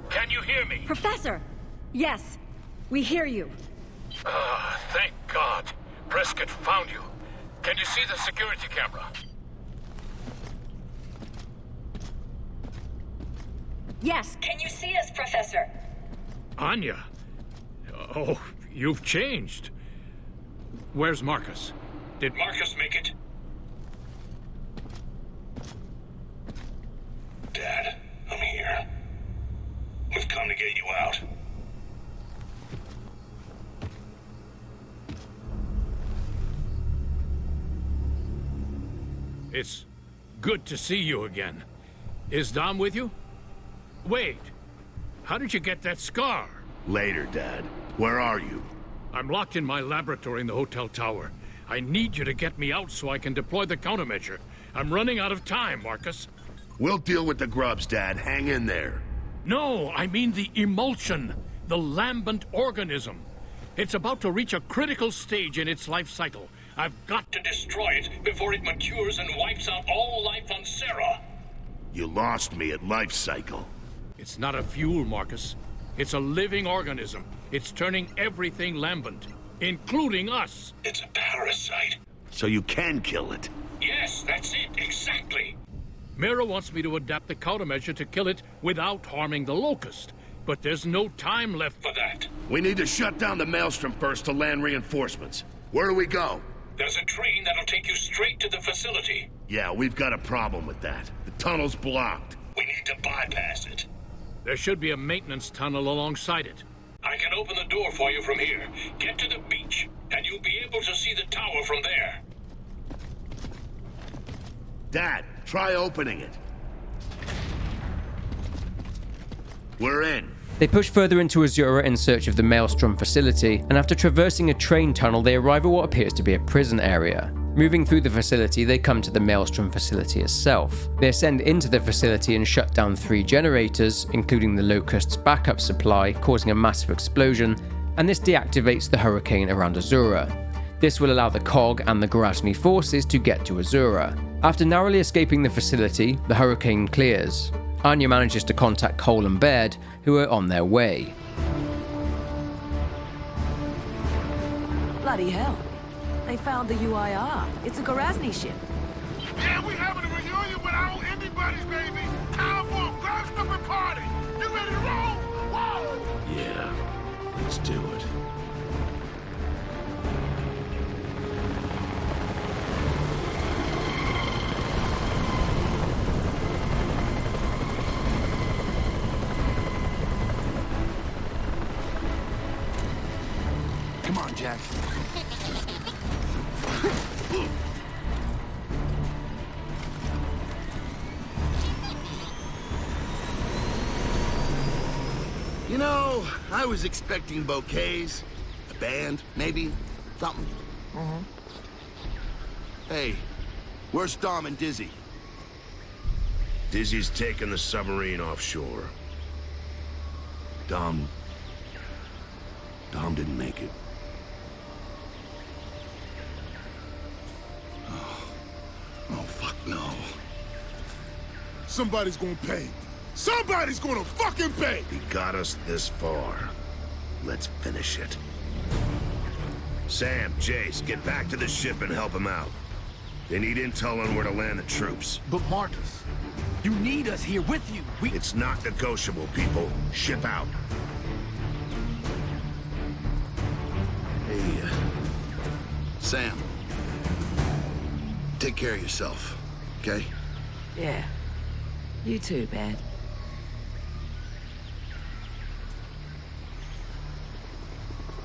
Can you hear me? Professor! Yes, we hear you. Thank God. Prescott found you. Can you see the security camera? Yes. Can you see us, Professor? Anya? Oh, you've changed. Where's Marcus? Did Marcus make it? Dad, I'm here. We've come to get you out. It's good to see you again. Is Dom with you? Wait, how did you get that scar? Later, Dad. Where are you? I'm locked in my laboratory in the hotel tower. I need you to get me out so I can deploy the countermeasure. I'm running out of time, Marcus. We'll deal with the grubs, Dad. Hang in there. No, I mean the emulsion. The lambent organism. It's about to reach a critical stage in its life cycle. I've got to destroy it before it matures and wipes out all life on Sera. You lost me at life cycle. It's not a fuel, Marcus. It's a living organism. It's turning everything lambent, including us. It's a parasite. So you can kill it. Yes, that's it, exactly. Mira wants me to adapt the countermeasure to kill it without harming the Locust. But there's no time left for that. We need to shut down the Maelstrom first to land reinforcements. Where do we go? There's a train that'll take you straight to the facility. Yeah, we've got a problem with that. The tunnel's blocked. We need to bypass it. There should be a maintenance tunnel alongside it. I can open the door for you from here. Get to the beach, and you'll be able to see the tower from there. Dad, try opening it. We're in. They push further into Azura in search of the Maelstrom facility, and after traversing a train tunnel, they arrive at what appears to be a prison area. Moving through the facility, they come to the Maelstrom facility itself. They ascend into the facility and shut down 3 generators, including the Locust's backup supply, causing a massive explosion, and this deactivates the hurricane around Azura. This will allow the COG and the Grasny forces to get to Azura. After narrowly escaping the facility, the hurricane clears. Anya manages to contact Cole and Baird, who are on their way. Bloody hell. They found the UIR. It's a Grasny ship. Yeah, we having a reunion with our old indie buddies, baby. Time for a grand-stupid party. You ready to roll? Whoa! Yeah, let's do it. Come on, Jack. You know, I was expecting bouquets, a band, maybe, something. Hey, where's Dom and Dizzy? Dizzy's taking the submarine offshore. Dom didn't make it. Somebody's gonna pay. Somebody's gonna fucking pay! He got us this far. Let's finish it. Sam, Jace, get back to the ship and help him out. They need intel on where to land the troops. But Marcus, you need us here with you. It's not negotiable, people. Ship out. Hey, Sam. Take care of yourself, okay? Yeah. You too, Bad.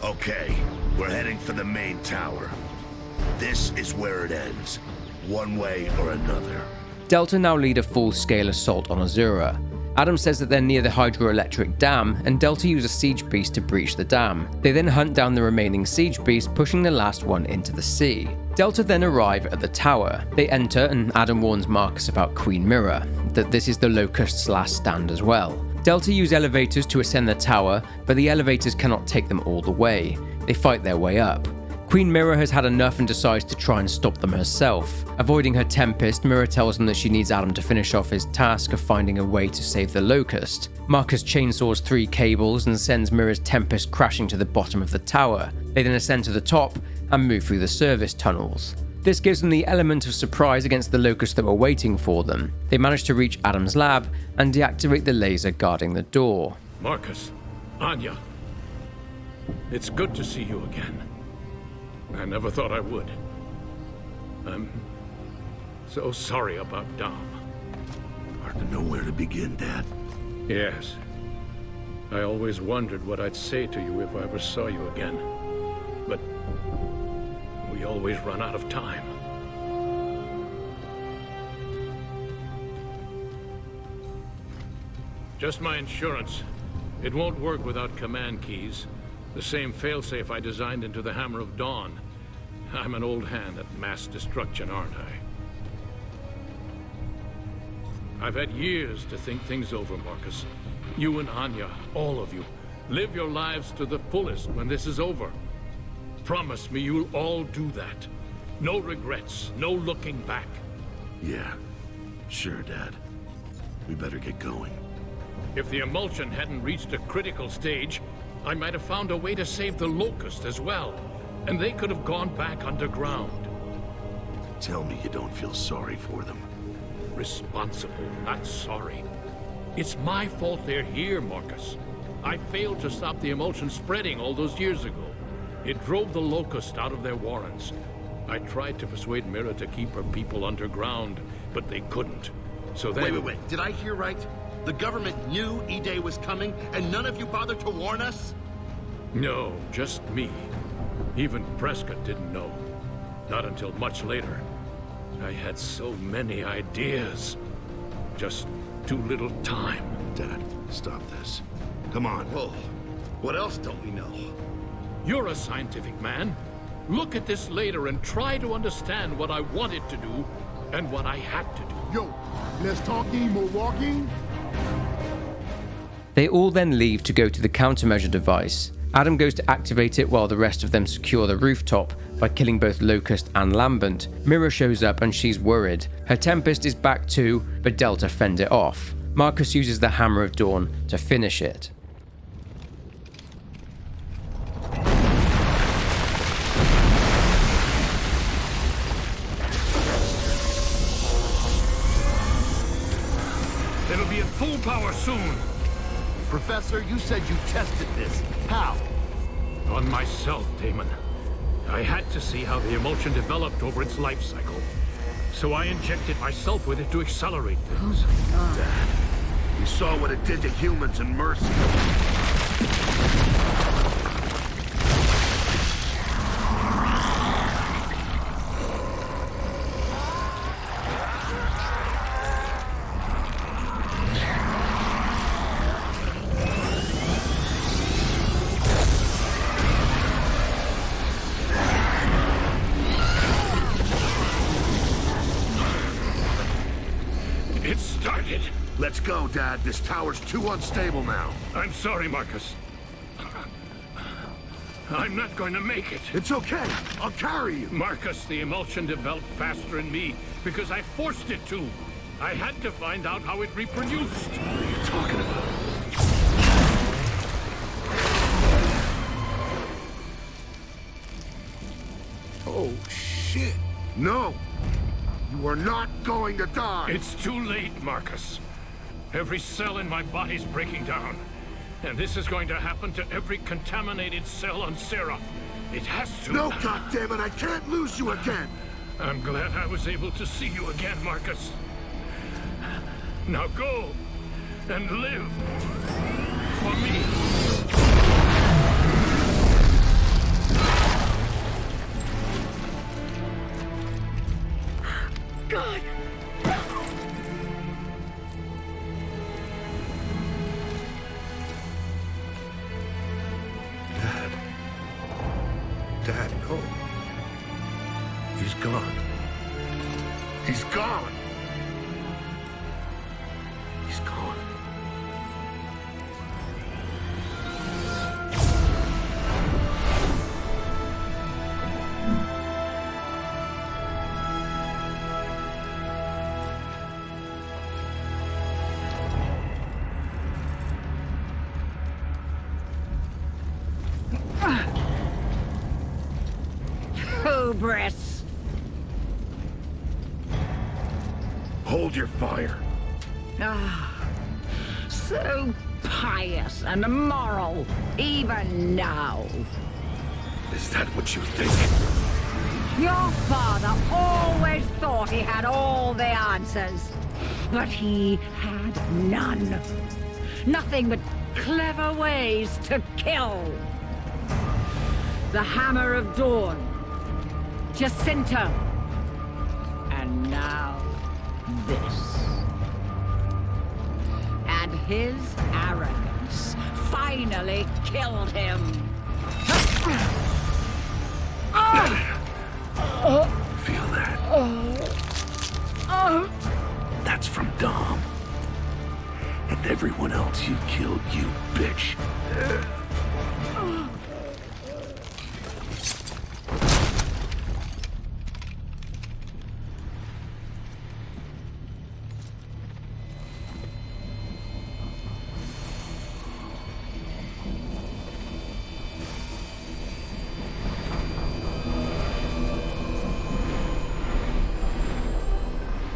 Okay, we're heading for the main tower. This is where it ends, one way or another. Delta now lead a full-scale assault on Azura. Adam says that they're near the hydroelectric dam, and Delta use a siege beast to breach the dam. They then hunt down the remaining siege beast, pushing the last one into the sea. Delta then arrive at the tower. They enter, and Adam warns Marcus about Queen Mirror, that this is the Locust's last stand as well. Delta use elevators to ascend the tower, but the elevators cannot take them all the way. They fight their way up. Queen Mirror has had enough and decides to try and stop them herself. Avoiding her Tempest, Mirror tells them that she needs Adam to finish off his task of finding a way to save the Locust. Marcus chainsaws 3 cables and sends Mirror's Tempest crashing to the bottom of the tower. They then ascend to the top and move through the service tunnels. This gives them the element of surprise against the Locusts that were waiting for them. They manage to reach Adam's lab and deactivate the laser guarding the door. Marcus, Anya, it's good to see you again. I never thought I would. I'm so sorry about Dom. Hard to know where to begin, Dad. Yes. I always wondered what I'd say to you if I ever saw you again. But we always run out of time. Just my insurance. It won't work without command keys. The same failsafe I designed into the Hammer of Dawn. I'm an old hand at mass destruction, aren't I? I've had years to think things over, Marcus. You and Anya, all of you, live your lives to the fullest when this is over. Promise me you'll all do that. No regrets, no looking back. Yeah, sure, Dad. We better get going. If the emulsion hadn't reached a critical stage, I might have found a way to save the Locust as well, and they could have gone back underground. Tell me you don't feel sorry for them. Responsible, not sorry. It's my fault they're here, Marcus. I failed to stop the emulsion spreading all those years ago. It drove the Locust out of their warrens. I tried to persuade Mira to keep her people underground, but they couldn't. So then... Wait. Did I hear right? The government knew E-Day was coming, and none of you bothered to warn us? No, just me. Even Prescott didn't know. Not until much later. I had so many ideas. Just too little time. Dad, stop this. Come on. Whoa. What else don't we know? You're a scientific man. Look at this later and try to understand what I wanted to do and what I had to do. Yo, let's talking more walking. They all then leave to go to the countermeasure device. Adam goes to activate it while the rest of them secure the rooftop by killing both Locust and Lambent. Mirror shows up and she's worried. Her Tempest is back too, but Delta fend it off. Marcus uses the Hammer of Dawn to finish it. It'll be at full power soon. Professor, you said you tested this. How? On myself, Damon. I had to see how the emulsion developed over its life cycle. So I injected myself with it to accelerate things. Dad, you saw what it did to humans in Mercy. Let's go, Dad. This tower's too unstable now. I'm sorry, Marcus. I'm not going to make it. It's okay. I'll carry you. Marcus, the emulsion developed faster in me because I forced it to. I had to find out how it reproduced. What are you talking about? Oh, shit. No! You are not going to die! It's too late, Marcus. Every cell in my body's breaking down. And this is going to happen to every contaminated cell on Sera. It has to. No, goddammit, I can't lose you again! I'm glad I was able to see you again, Marcus. Now go and live for me. God! Dad, no. He's gone. He's gone! He's gone. Hubris. Hold your fire. So pious and moral, even now. Is that what you think? Your father always thought he had all the answers, but he had none. Nothing but clever ways to kill. The Hammer of Dawn, Jacinta, and now this. And his arrogance finally killed him. Feel that? That's from Dom. And everyone else you killed, you bitch.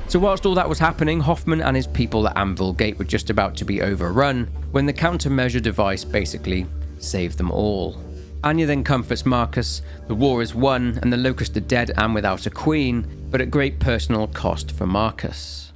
So whilst all that was happening, Hoffman and his people at Anvil Gate were just about to be overrun when the countermeasure device basically saved them all. Anya then comforts Marcus, the war is won and the Locust are dead and without a queen, but at great personal cost for Marcus.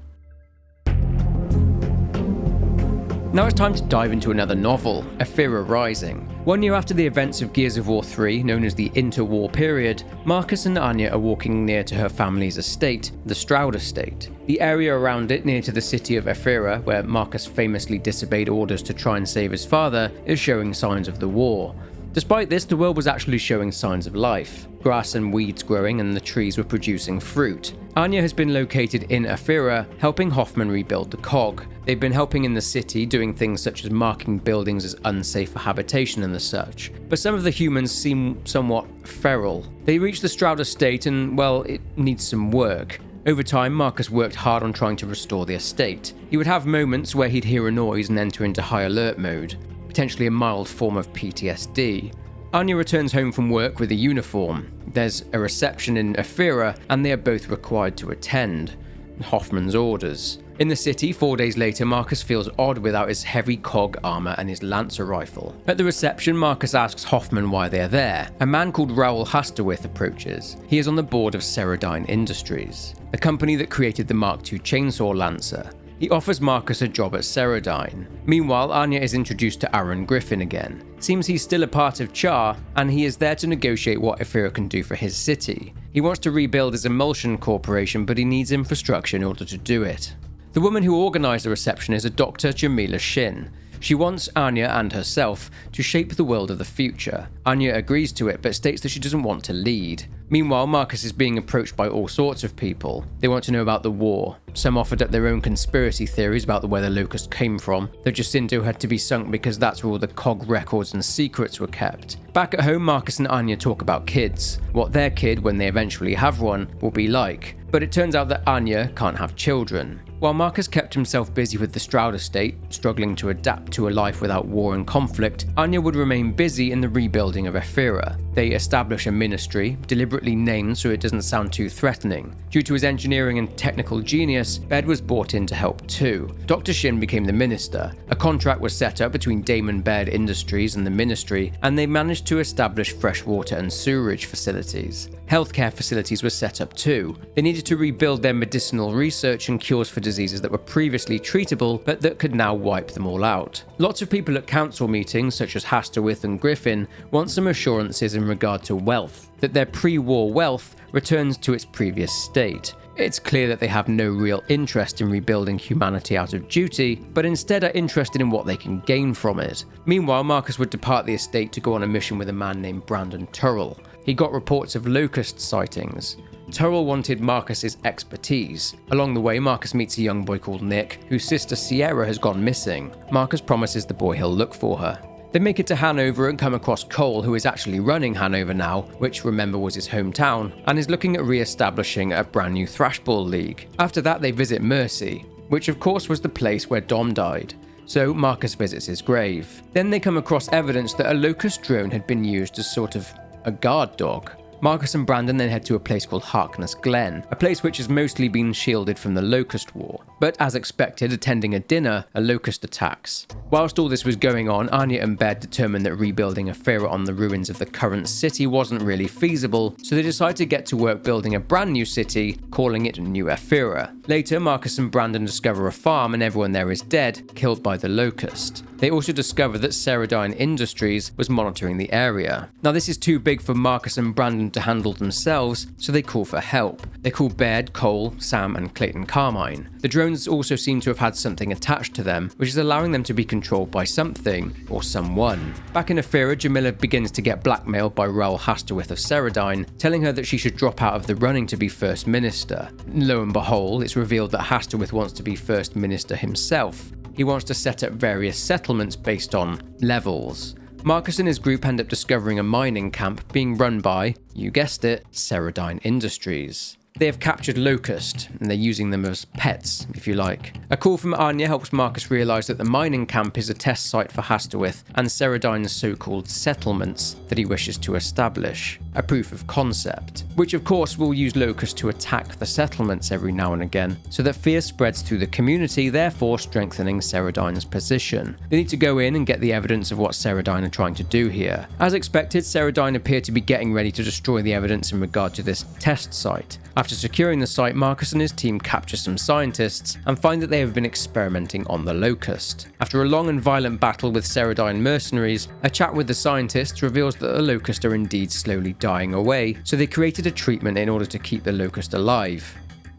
Now it's time to dive into another novel, Ephyra Rising. 1 year after the events of Gears of War 3, known as the Interwar period, Marcus and Anya are walking near to her family's estate, the Stroud Estate. The area around it, near to the city of Ephyra, where Marcus famously disobeyed orders to try and save his father, is showing signs of the war. Despite this, the world was actually showing signs of life. Grass and weeds growing and the trees were producing fruit. Anya has been located in Ephyra, helping Hoffman rebuild the cog. They've been helping in the city, doing things such as marking buildings as unsafe for habitation and the such. But some of the humans seem somewhat feral. They reach the Stroud Estate and, well, it needs some work. Over time, Marcus worked hard on trying to restore the estate. He would have moments where he'd hear a noise and enter into high alert mode, potentially a mild form of PTSD. Anya returns home from work with a uniform. There's a reception in Ephyra, and they are both required to attend Hoffman's orders. In the city, 4 days later, Marcus feels odd without his heavy cog armor and his Lancer rifle. At the reception, Marcus asks Hoffman why they are there. A man called Raoul Hastawith approaches. He is on the board of Ceradyne Industries, the company that created the Mark II Chainsaw Lancer. He offers Marcus a job at Ceradyne. Meanwhile, Anya is introduced to Aaron Griffin again. Seems he's still a part of Char, and he is there to negotiate what Ephyra can do for his city. He wants to rebuild his Emulsion Corporation, but he needs infrastructure in order to do it. The woman who organised the reception is a Dr. Jamila Shin. She wants Anya and herself to shape the world of the future. Anya agrees to it, but states that she doesn't want to lead. Meanwhile, Marcus is being approached by all sorts of people. They want to know about the war. Some offered up their own conspiracy theories about where the Locust came from, that Jacinto had to be sunk because that's where all the COG records and secrets were kept. Back at home, Marcus and Anya talk about kids, what their kid, when they eventually have one, will be like. But it turns out that Anya can't have children. While Marcus kept himself busy with the Stroud estate, struggling to adapt to a life without war and conflict, Anya would remain busy in the rebuilding of Ephyra. They establish a ministry, deliberately named so it doesn't sound too threatening. Due to his engineering and technical genius, Bed was brought in to help too. Dr. Shin became the minister. A contract was set up between Damon Baird Industries and the ministry, and they managed to establish freshwater and sewerage facilities. Healthcare facilities were set up too. They needed to rebuild their medicinal research and cures for diseases that were previously treatable, but that could now wipe them all out. Lots of people at council meetings, such as Hastowith and Griffin, want some assurances in regard to wealth, that their pre-war wealth returns to its previous state. It's clear that they have no real interest in rebuilding humanity out of duty, but instead are interested in what they can gain from it. Meanwhile, Marcus would depart the estate to go on a mission with a man named Brandon Turrell. He got reports of Locust sightings. Turrell wanted Marcus's expertise. Along the way, Marcus meets a young boy called Nick, whose sister Sera has gone missing. Marcus promises the boy he'll look for her. They make it to Hanover and come across Cole, who is actually running Hanover now, which remember was his hometown, and is looking at re-establishing a brand new Thrashball league. After that, they visit Mercy, which of course was the place where Dom died. So Marcus visits his grave. Then they come across evidence that a Locust drone had been used as sort of a guard dog. Marcus and Brandon then head to a place called Harkness Glen, a place which has mostly been shielded from the Locust War. But as expected, attending a dinner, a Locust attacks. Whilst all this was going on, Anya and Bed determined that rebuilding Ephyra on the ruins of the current city wasn't really feasible, so they decide to get to work building a brand new city, calling it New Ephyra. Later, Marcus and Brandon discover a farm and everyone there is dead, killed by the Locust. They also discover that Ceradine Industries was monitoring the area. Now this is too big for Marcus and Brandon to handle themselves, so they call for help. They call Baird, Cole, Sam and Clayton Carmine. The drones also seem to have had something attached to them, which is allowing them to be controlled by something, or someone. Back in Ephyra, Jamila begins to get blackmailed by Raoul Hastowith of Ceradine, telling her that she should drop out of the running to be First Minister. Lo and behold, it's revealed that Hastowith wants to be First Minister himself. He wants to set up various settlements based on levels. Marcus and his group end up discovering a mining camp being run by, you guessed it, Ceradine Industries. They have captured Locust, and they're using them as pets, if you like. A call from Anya helps Marcus realise that the mining camp is a test site for Hastowith and Ceradine's so-called settlements that he wishes to establish. A proof of concept, which of course will use Locust to attack the settlements every now and again, so that fear spreads through the community, therefore strengthening Ceradine's position. They need to go in and get the evidence of what Ceradine are trying to do here. As expected, Ceradine appear to be getting ready to destroy the evidence in regard to this test site. After securing the site, Marcus and his team capture some scientists and find that they have been experimenting on the Locust. After a long and violent battle with Ceradine mercenaries, a chat with the scientists reveals that the Locust are indeed slowly dying away, so they created a treatment in order to keep the Locust alive.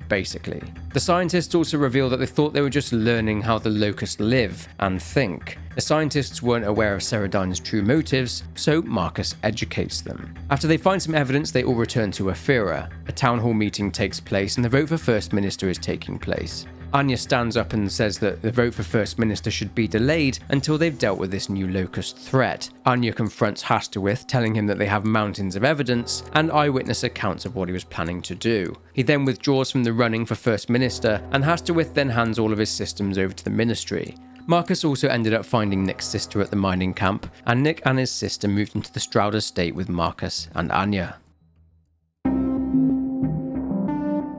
Basically. The scientists also reveal that they thought they were just learning how the Locust live and think. The scientists weren't aware of Ceradine's true motives, so Marcus educates them. After they find some evidence, they all return to Ephyra. A town hall meeting takes place and the vote for First Minister is taking place. Anya stands up and says that the vote for First Minister should be delayed until they've dealt with this new Locust threat. Anya confronts Hastowith, telling him that they have mountains of evidence and eyewitness accounts of what he was planning to do. He then withdraws from the running for First Minister, and Hastowith then hands all of his systems over to the Ministry. Marcus also ended up finding Nick's sister at the mining camp, and Nick and his sister moved into the Stroud estate with Marcus and Anya.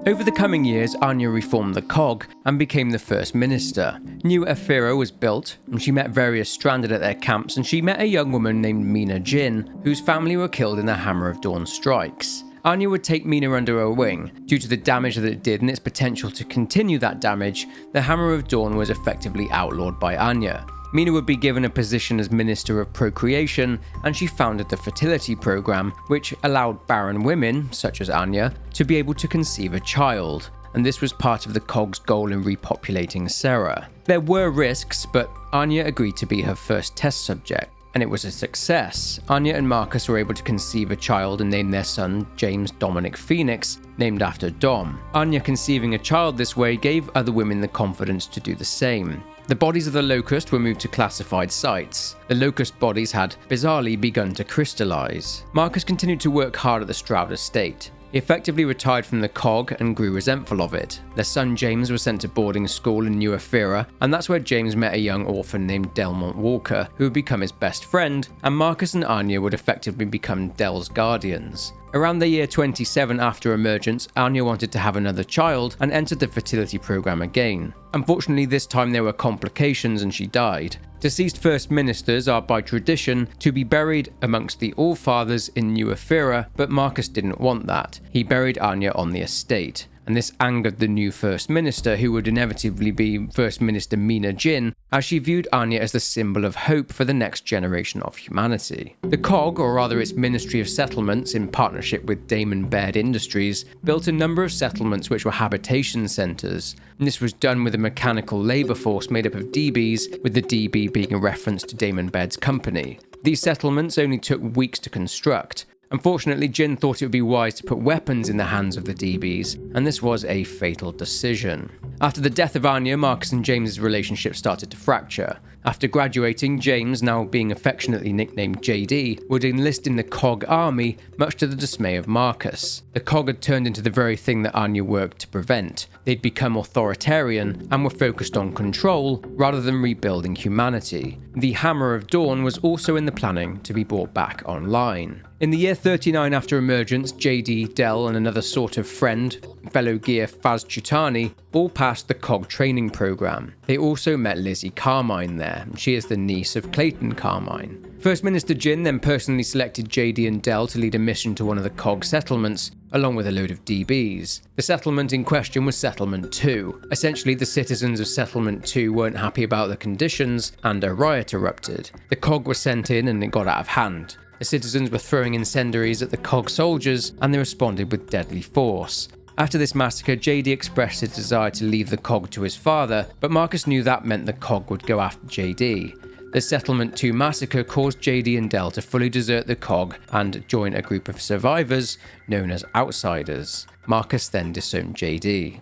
Over the coming years, Anya reformed the COG and became the First Minister. New Ephyra was built, and she met various stranded at their camps, and she met a young woman named Mina Jin, whose family were killed in the Hammer of Dawn strikes. Anya would take Mina under her wing. Due to the damage that it did and its potential to continue that damage, the Hammer of Dawn was effectively outlawed by Anya. Mina would be given a position as Minister of Procreation, and she founded the fertility program, which allowed barren women, such as Anya, to be able to conceive a child. And this was part of the COG's goal in repopulating Sera. There were risks, but Anya agreed to be her first test subject, and it was a success. Anya and Marcus were able to conceive a child and name their son James Dominic Phoenix, named after Dom. Anya conceiving a child this way gave other women the confidence to do the same. The bodies of the Locust were moved to classified sites. The Locust bodies had, bizarrely, begun to crystallize. Marcus continued to work hard at the Stroud estate. He effectively retired from the COG and grew resentful of it. Their son James was sent to boarding school in New Ephyra, and that's where James met a young orphan named Delmont Walker, who would become his best friend, and Marcus and Anya would effectively become Del's guardians. Around the year 27 after Emergence, Anya wanted to have another child and entered the fertility program again. Unfortunately, this time there were complications and she died. Deceased First Ministers are by tradition to be buried amongst the Allfathers in New Ephyra, but Marcus didn't want that. He buried Anya on the estate, and this angered the new First Minister, who would inevitably be First Minister Mina Jin, as she viewed Anya as the symbol of hope for the next generation of humanity. The COG, or rather its Ministry of Settlements, in partnership with Damon Baird Industries, built a number of settlements which were habitation centres, and this was done with a mechanical labour force made up of DBs, with the DB being a reference to Damon Baird's company. These settlements only took weeks to construct. Unfortunately, Jin thought it would be wise to put weapons in the hands of the DBs, and this was a fatal decision. After the death of Anya, Marcus and James's relationship started to fracture. After graduating, James, now being affectionately nicknamed JD, would enlist in the COG army, much to the dismay of Marcus. The COG had turned into the very thing that Anya worked to prevent. They'd become authoritarian and were focused on control rather than rebuilding humanity. The Hammer of Dawn was also in the planning to be brought back online. In the year 39 after Emergence, JD, Del, and another sort of friend, fellow gear Faz Chutani, all passed the COG training program. They also met Lizzie Carmine there, and she is the niece of Clayton Carmine. First Minister Jin then personally selected JD and Del to lead a mission to one of the COG settlements, along with a load of DBs. The settlement in question was Settlement 2. Essentially, the citizens of Settlement 2 weren't happy about the conditions, and a riot erupted. The COG was sent in and it got out of hand. The citizens were throwing incendiaries at the COG soldiers, and they responded with deadly force. After this massacre, JD expressed his desire to leave the COG to his father, but Marcus knew that meant the COG would go after JD. The Settlement 2 massacre caused JD and Del to fully desert the COG and join a group of survivors known as Outsiders. Marcus then disowned JD.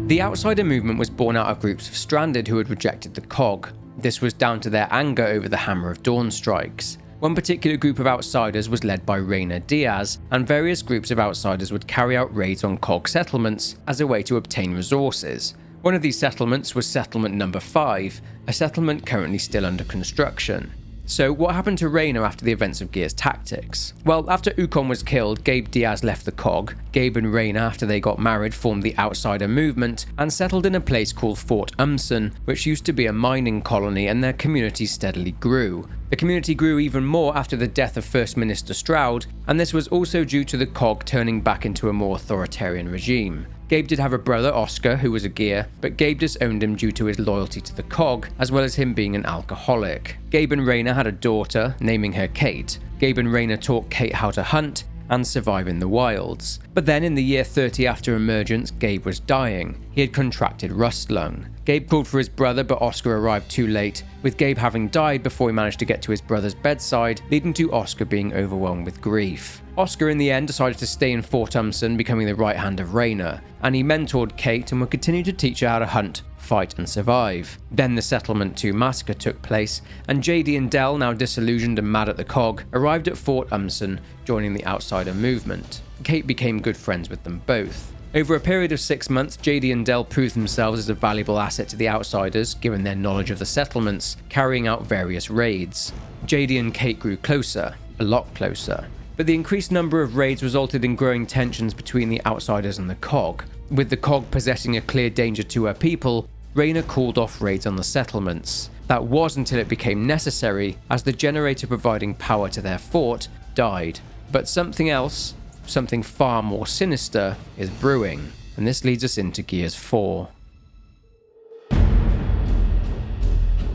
The Outsider movement was born out of groups of Stranded who had rejected the COG. This was down to their anger over the Hammer of Dawn strikes. One particular group of Outsiders was led by Reina Diaz, and various groups of Outsiders would carry out raids on COG settlements as a way to obtain resources. One of these settlements was Settlement Number 5, a settlement currently still under construction. So what happened to Reina after the events of Gear's tactics? Well, after Ukon was killed, Gabe Diaz left the COG. Gabe and Reina, after they got married, formed the Outsider movement and settled in a place called Fort Umson, which used to be a mining colony, and their community steadily grew. The community grew even more after the death of First Minister Stroud, and this was also due to the COG turning back into a more authoritarian regime. Gabe did have a brother, Oscar, who was a gear, but Gabe disowned him due to his loyalty to the COG, as well as him being an alcoholic. Gabe and Reina had a daughter, naming her Kate. Gabe and Reina taught Kate how to hunt and survive in the wilds. But then in the year 30 after Emergence, Gabe was dying. He had contracted Rustlung. Gabe called for his brother, but Oscar arrived too late, with Gabe having died before he managed to get to his brother's bedside, leading to Oscar being overwhelmed with grief. Oscar in the end decided to stay in Fort Umson, becoming the right hand of Reina, and he mentored Kate and would continue to teach her how to hunt, fight and survive. Then the Settlement 2 massacre took place, and JD and Del, now disillusioned and mad at the COG, arrived at Fort Umson, joining the Outsider movement. Kate became good friends with them both. Over a period of 6 months, JD and Del proved themselves as a valuable asset to the Outsiders, given their knowledge of the settlements, carrying out various raids. JD and Kate grew closer, a lot closer. But the increased number of raids resulted in growing tensions between the Outsiders and the COG. With the COG possessing a clear danger to her people, Reina called off raids on the settlements. That was until it became necessary, as the generator providing power to their fort died. But something else, something far more sinister, is brewing, and this leads us into Gears 4.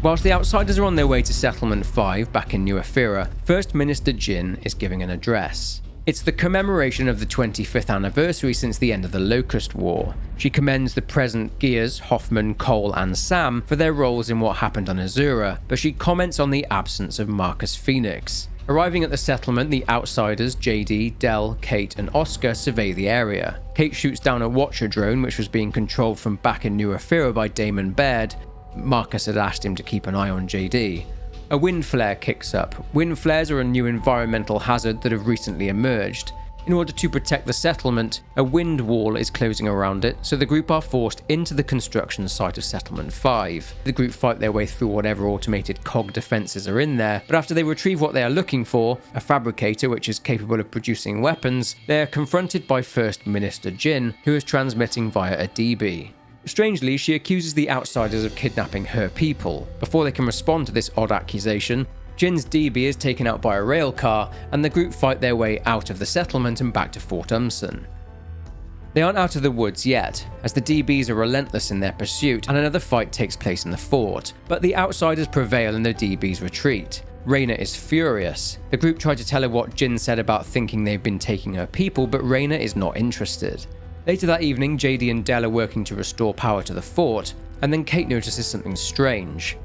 Whilst the Outsiders are on their way to Settlement 5 back in New Ephyra, First Minister Jin is giving an address. It's the commemoration of the 25th anniversary since the end of the Locust War. She commends the present Gears, Hoffman, Cole and Sam for their roles in what happened on Azura, but she comments on the absence of Marcus Phoenix. Arriving at the settlement, the Outsiders, JD, Del, Kate and Oscar survey the area. Kate shoots down a Watcher drone which was being controlled from back in New Ephyra by Damon Baird. Marcus had asked him to keep an eye on JD. a wind flare kicks up. Wind flares are a new environmental hazard that have recently emerged. In order to protect the settlement, a wind wall is closing around it, so the group are forced into the construction site of Settlement 5. The group fight their way through whatever automated cog defences are in there, but after they retrieve what they are looking for, a fabricator which is capable of producing weapons, they are confronted by First Minister Jin, who is transmitting via a DB. Strangely, she accuses the outsiders of kidnapping her people. Before they can respond to this odd accusation, Jin's DB is taken out by a rail car, and the group fight their way out of the settlement and back to Fort Umsen. They aren't out of the woods yet, as the DBs are relentless in their pursuit, and another fight takes place in the fort, but the outsiders prevail and the DBs retreat. Reyna is furious. The group try to tell her what Jin said about thinking they've been taking her people, but Reyna is not interested. Later that evening, JD and Del are working to restore power to the fort, and then Kate notices something strange.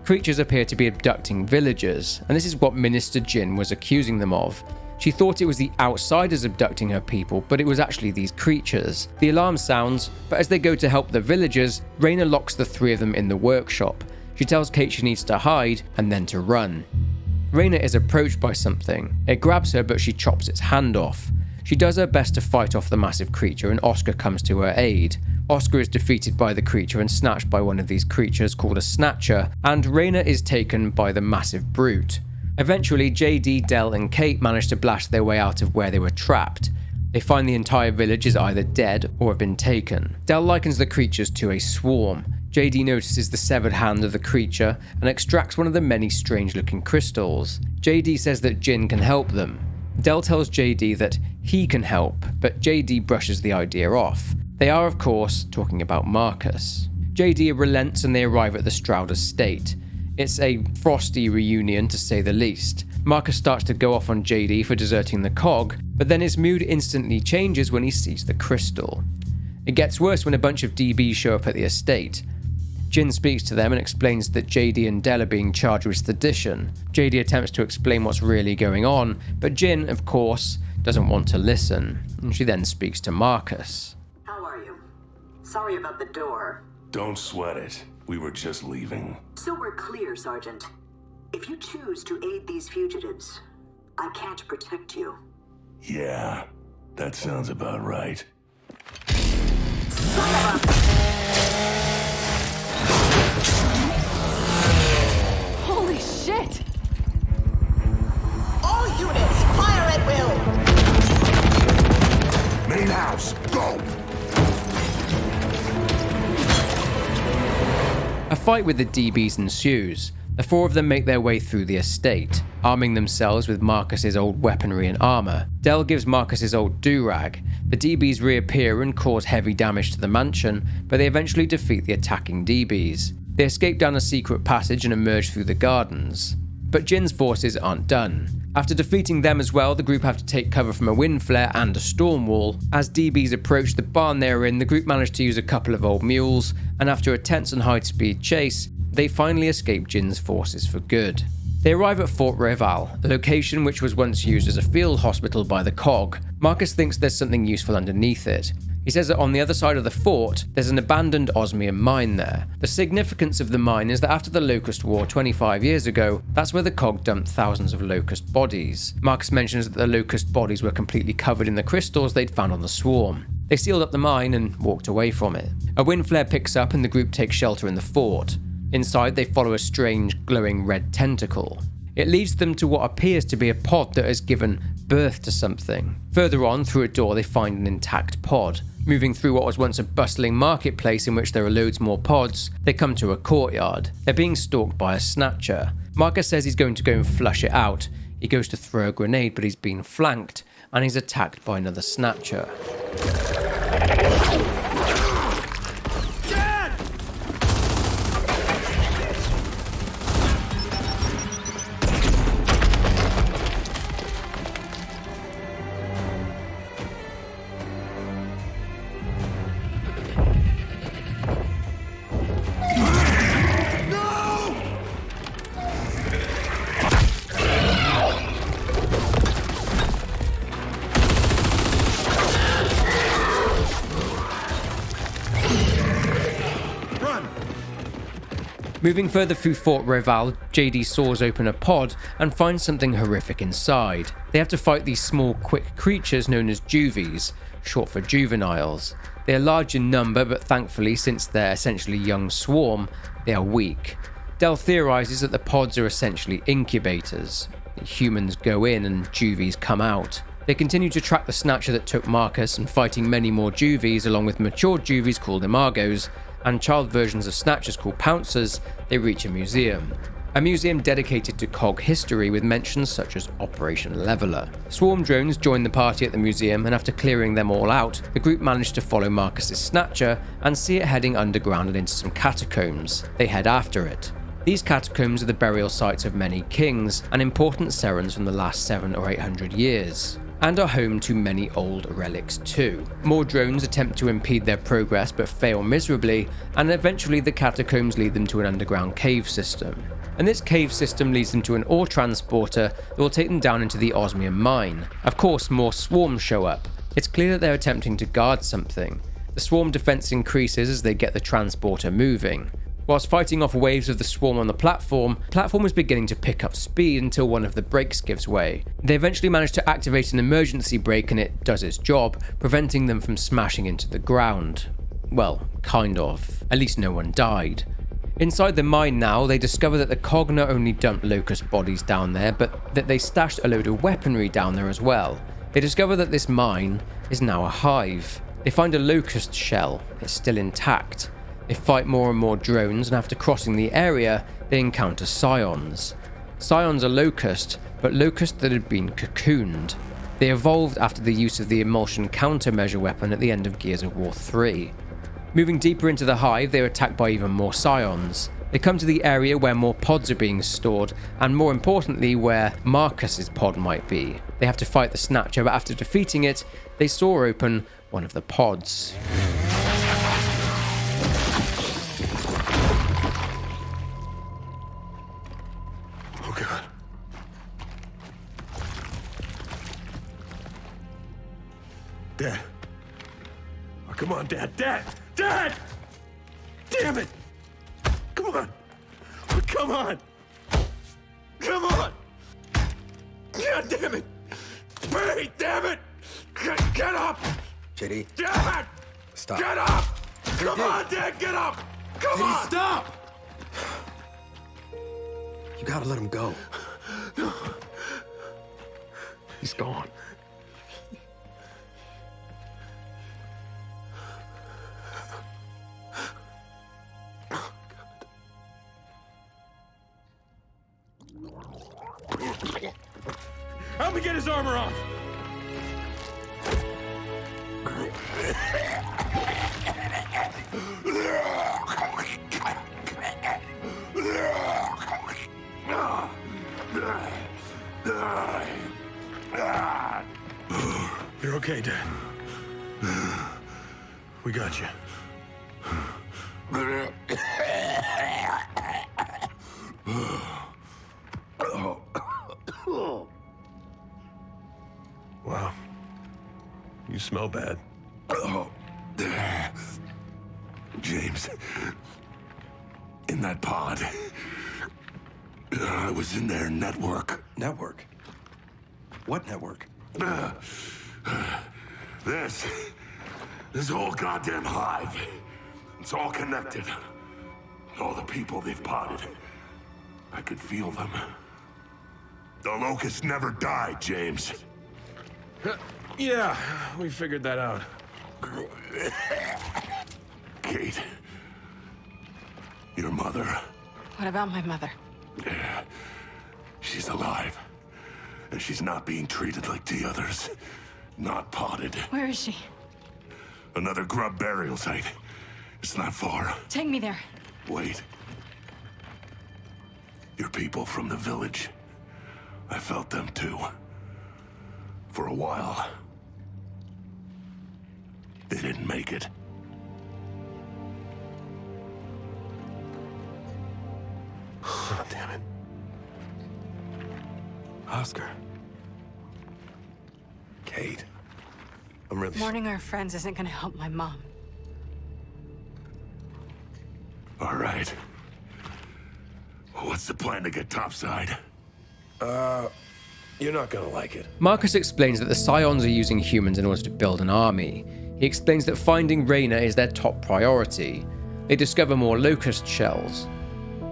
Creatures appear to be abducting villagers, and this is what Minister Jin was accusing them of. She thought it was the outsiders abducting her people, but it was actually these creatures. The alarm sounds, but as they go to help the villagers, Reyna locks the three of them in the workshop. She tells Kate she needs to hide and then to run. Reyna is approached by something. It grabs her, but she chops its hand off. She does her best to fight off the massive creature, and Oscar comes to her aid. Oscar is defeated by the creature and snatched by one of these creatures called a Snatcher, and Reyna is taken by the massive brute. Eventually, JD, Del and Kate manage to blast their way out of where they were trapped. They find the entire village is either dead or have been taken. Del likens the creatures to a swarm. JD notices the severed hand of the creature and extracts one of the many strange-looking crystals. JD says that Jin can help them. Del tells JD that he can help, but JD brushes the idea off. They are, of course, talking about Marcus. JD relents and they arrive at the Stroud estate. It's a frosty reunion, to say the least. Marcus starts to go off on JD for deserting the cog, but then his mood instantly changes when he sees the crystal. It gets worse when a bunch of DBs show up at the estate. Jin speaks to them and explains that JD and Del are being charged with sedition. JD attempts to explain what's really going on, but Jin, of course, doesn't want to listen, and she then speaks to Marcus. How are you? Sorry about the door. Don't sweat it. We were just leaving. So we're clear, Sergeant. If you choose to aid these fugitives, I can't protect you. Yeah, that sounds about right. Holy shit! All units, fire at will! Main house, go! A fight with the DBs ensues. The four of them make their way through the estate, arming themselves with Marcus's old weaponry and armor. Del gives Marcus's old do-rag. The DBs reappear and cause heavy damage to the mansion, but they eventually defeat the attacking DBs. They escape down a secret passage and emerge through the gardens. But Jin's forces aren't done. After defeating them as well, the group have to take cover from a wind flare and a storm wall. As DBs approach the barn they are in, the group manage to use a couple of old mules, and after a tense and high-speed chase, they finally escape Jin's forces for good. They arrive at Fort Reval, a location which was once used as a field hospital by the COG. Marcus thinks there's something useful underneath it. He says that on the other side of the fort, there's an abandoned osmium mine there. The significance of the mine is that after the Locust War 25 years ago, that's where the COG dumped thousands of Locust bodies. Marcus mentions that the Locust bodies were completely covered in the crystals they'd found on the swarm. They sealed up the mine and walked away from it. A wind flare picks up and the group takes shelter in the fort. Inside, they follow a strange, glowing red tentacle. It leads them to what appears to be a pod that has given birth to something. Further on, through a door, they find an intact pod. Moving through what was once a bustling marketplace in which there are loads more pods, they come to a courtyard. They're being stalked by a Snatcher. Marcus says he's going to go and flush it out. He goes to throw a grenade, but he's been flanked, and he's attacked by another Snatcher. Moving further through Fort Reval, JD saws open a pod and finds something horrific inside. They have to fight these small, quick creatures known as juvies, short for juveniles. They are large in number, but thankfully, since they're essentially young swarm, they are weak. Del theorizes that the pods are essentially incubators. Humans go in and juvies come out. They continue to track the Snatcher that took Marcus, and fighting many more juvies along with mature juvies called Immagos, and child versions of Snatchers called Pouncers, they reach a museum. A museum dedicated to COG history with mentions such as Operation Leveler. Swarm drones join the party at the museum, and after clearing them all out, the group manage to follow Marcus's Snatcher and see it heading underground and into some catacombs. They head after it. These catacombs are the burial sites of many kings and important Serans from the last 700 or 800 years, and are home to many old relics too. More drones attempt to impede their progress but fail miserably, and eventually the catacombs lead them to an underground cave system. And this cave system leads them to an ore transporter that will take them down into the osmium mine. Of course, more swarms show up. It's clear that they're attempting to guard something. The swarm defense increases as they get the transporter moving. Whilst fighting off waves of the swarm on the platform is beginning to pick up speed until one of the brakes gives way. They eventually manage to activate an emergency brake and it does its job, preventing them from smashing into the ground. Well, kind of. At least no one died. Inside the mine now, they discover that the COG not only dumped Locust bodies down there, but that they stashed a load of weaponry down there as well. They discover that this mine is now a hive. They find a Locust shell, it's still intact. They fight more and more drones, and after crossing the area, they encounter Scions. Scions are Locust, but Locust that had been cocooned. They evolved after the use of the emulsion countermeasure weapon at the end of Gears of War 3. Moving deeper into the hive, they are attacked by even more Scions. They come to the area where more pods are being stored, and more importantly, where Marcus's pod might be. They have to fight the Snatcher, but after defeating it, they saw open one of the pods. Oh, God. Dad. Oh, come on, Dad. Dad! Dad! Damn it! Come on! Oh, come on! Come on! God damn it! Wait, damn it! Get up! JD. Dad! Stop. Get up! Come on, Dad, get up! Come on! Stop! You gotta let him go. No. He's gone. Help me get his armor off! You're okay, Dad. We got you. Wow. You smell bad. James. In that pod. I was in their network. Network? What network? This whole goddamn hive. It's all connected. All the people they've potted. I could feel them. The Locust never died, James. Yeah, we figured that out. Kate. Your mother. What about my mother? She's alive. And she's not being treated like the others. Not potted. Where is she? Another grub burial site. It's not far. Take me there. Wait. Your people from the village. I felt them too. For a while. They didn't make it. Oh, damn it. Oscar. Kate. I'm really... Mourning our friends isn't gonna help my mom. All right. What's the plan to get topside? You're not gonna like it. Marcus explains that the Scions are using humans in order to build an army. He explains that finding Raina is their top priority. They discover more Locust shells.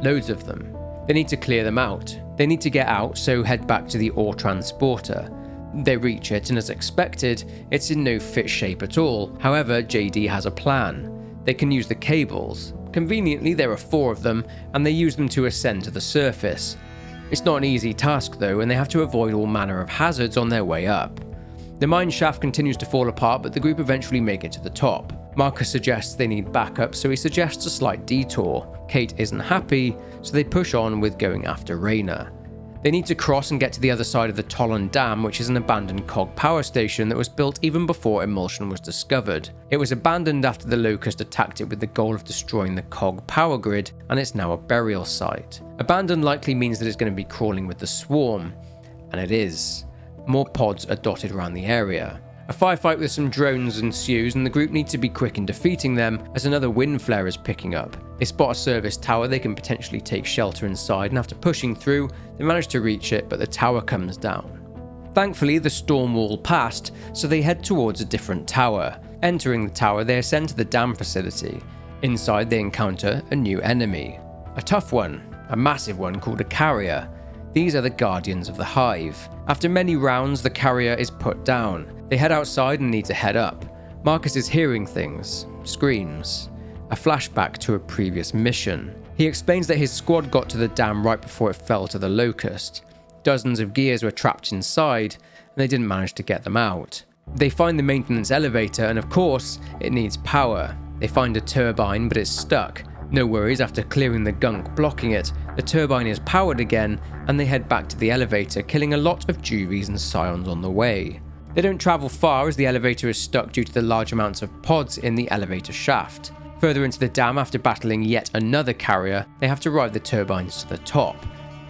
Loads of them. They need to clear them out. They need to get out, so head back to the ore transporter. They reach it, and as expected, it's in no fit shape at all. However, JD has a plan. They can use the cables. Conveniently, there are 4 of them, and they use them to ascend to the surface. It's not an easy task though, and they have to avoid all manner of hazards on their way up. The mine shaft continues to fall apart, but the group eventually make it to the top. Marcus suggests they need backup, so he suggests a slight detour. Kate isn't happy, so they push on with going after Raina. They need to cross and get to the other side of the Tollon Dam, which is an abandoned cog power station that was built even before Emulsion was discovered. It was abandoned after the Locust attacked it with the goal of destroying the cog power grid, and it's now a burial site. Abandoned likely means that it's going to be crawling with the swarm, and it is. More pods are dotted around the area. A firefight with some drones ensues, and the group need to be quick in defeating them as another wind flare is picking up. They spot a service tower they can potentially take shelter inside, and after pushing through, they manage to reach it, but the tower comes down. Thankfully, the storm wall passed, so they head towards a different tower. Entering the tower, they ascend to the dam facility. Inside, they encounter a new enemy. A tough one, a massive one called a carrier. These are the Guardians of the Hive. After many rounds, the carrier is put down. They head outside and need to head up. Marcus is hearing things, screams, a flashback to a previous mission. He explains that his squad got to the dam right before it fell to the Locust. Dozens of gears were trapped inside, and they didn't manage to get them out. They find the maintenance elevator, and of course, it needs power. They find a turbine, but it's stuck. No worries, after clearing the gunk blocking it, the turbine is powered again, and they head back to the elevator, killing a lot of Juvies and Scions on the way. They don't travel far as the elevator is stuck due to the large amounts of pods in the elevator shaft. Further into the dam, after battling yet another carrier, they have to ride the turbines to the top.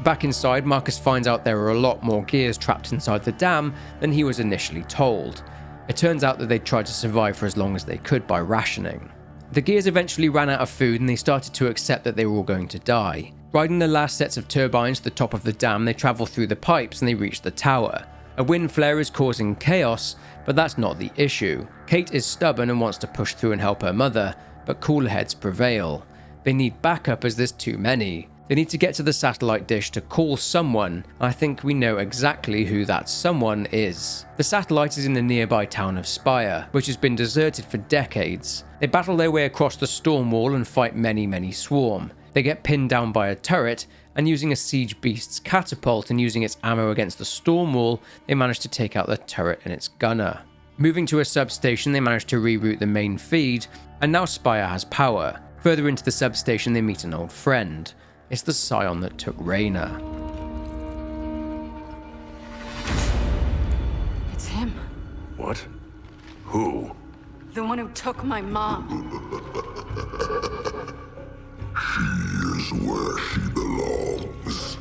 Back inside, Marcus finds out there are a lot more gears trapped inside the dam than he was initially told. It turns out that they tried to survive for as long as they could by rationing. The gears eventually ran out of food, and they started to accept that they were all going to die. Riding the last sets of turbines to the top of the dam, they travel through the pipes and they reach the tower. A wind flare is causing chaos, but that's not the issue. Kate is stubborn and wants to push through and help her mother, but cooler heads prevail. They need backup as there's too many. They need to get to the satellite dish to call someone, and I think we know exactly who that someone is. The satellite is in the nearby town of Spire, which has been deserted for decades. They battle their way across the storm wall and fight many swarm. They get pinned down by a turret, and using a siege beast's catapult and using its ammo against the storm wall, they manage to take out the turret and its gunner. Moving to a substation, they manage to reroute the main feed, and now Spire has power. Further into the substation, they meet an old friend. It's the Scion that took Raina. It's him. What? Who? The one who took my mom. She is where she belongs.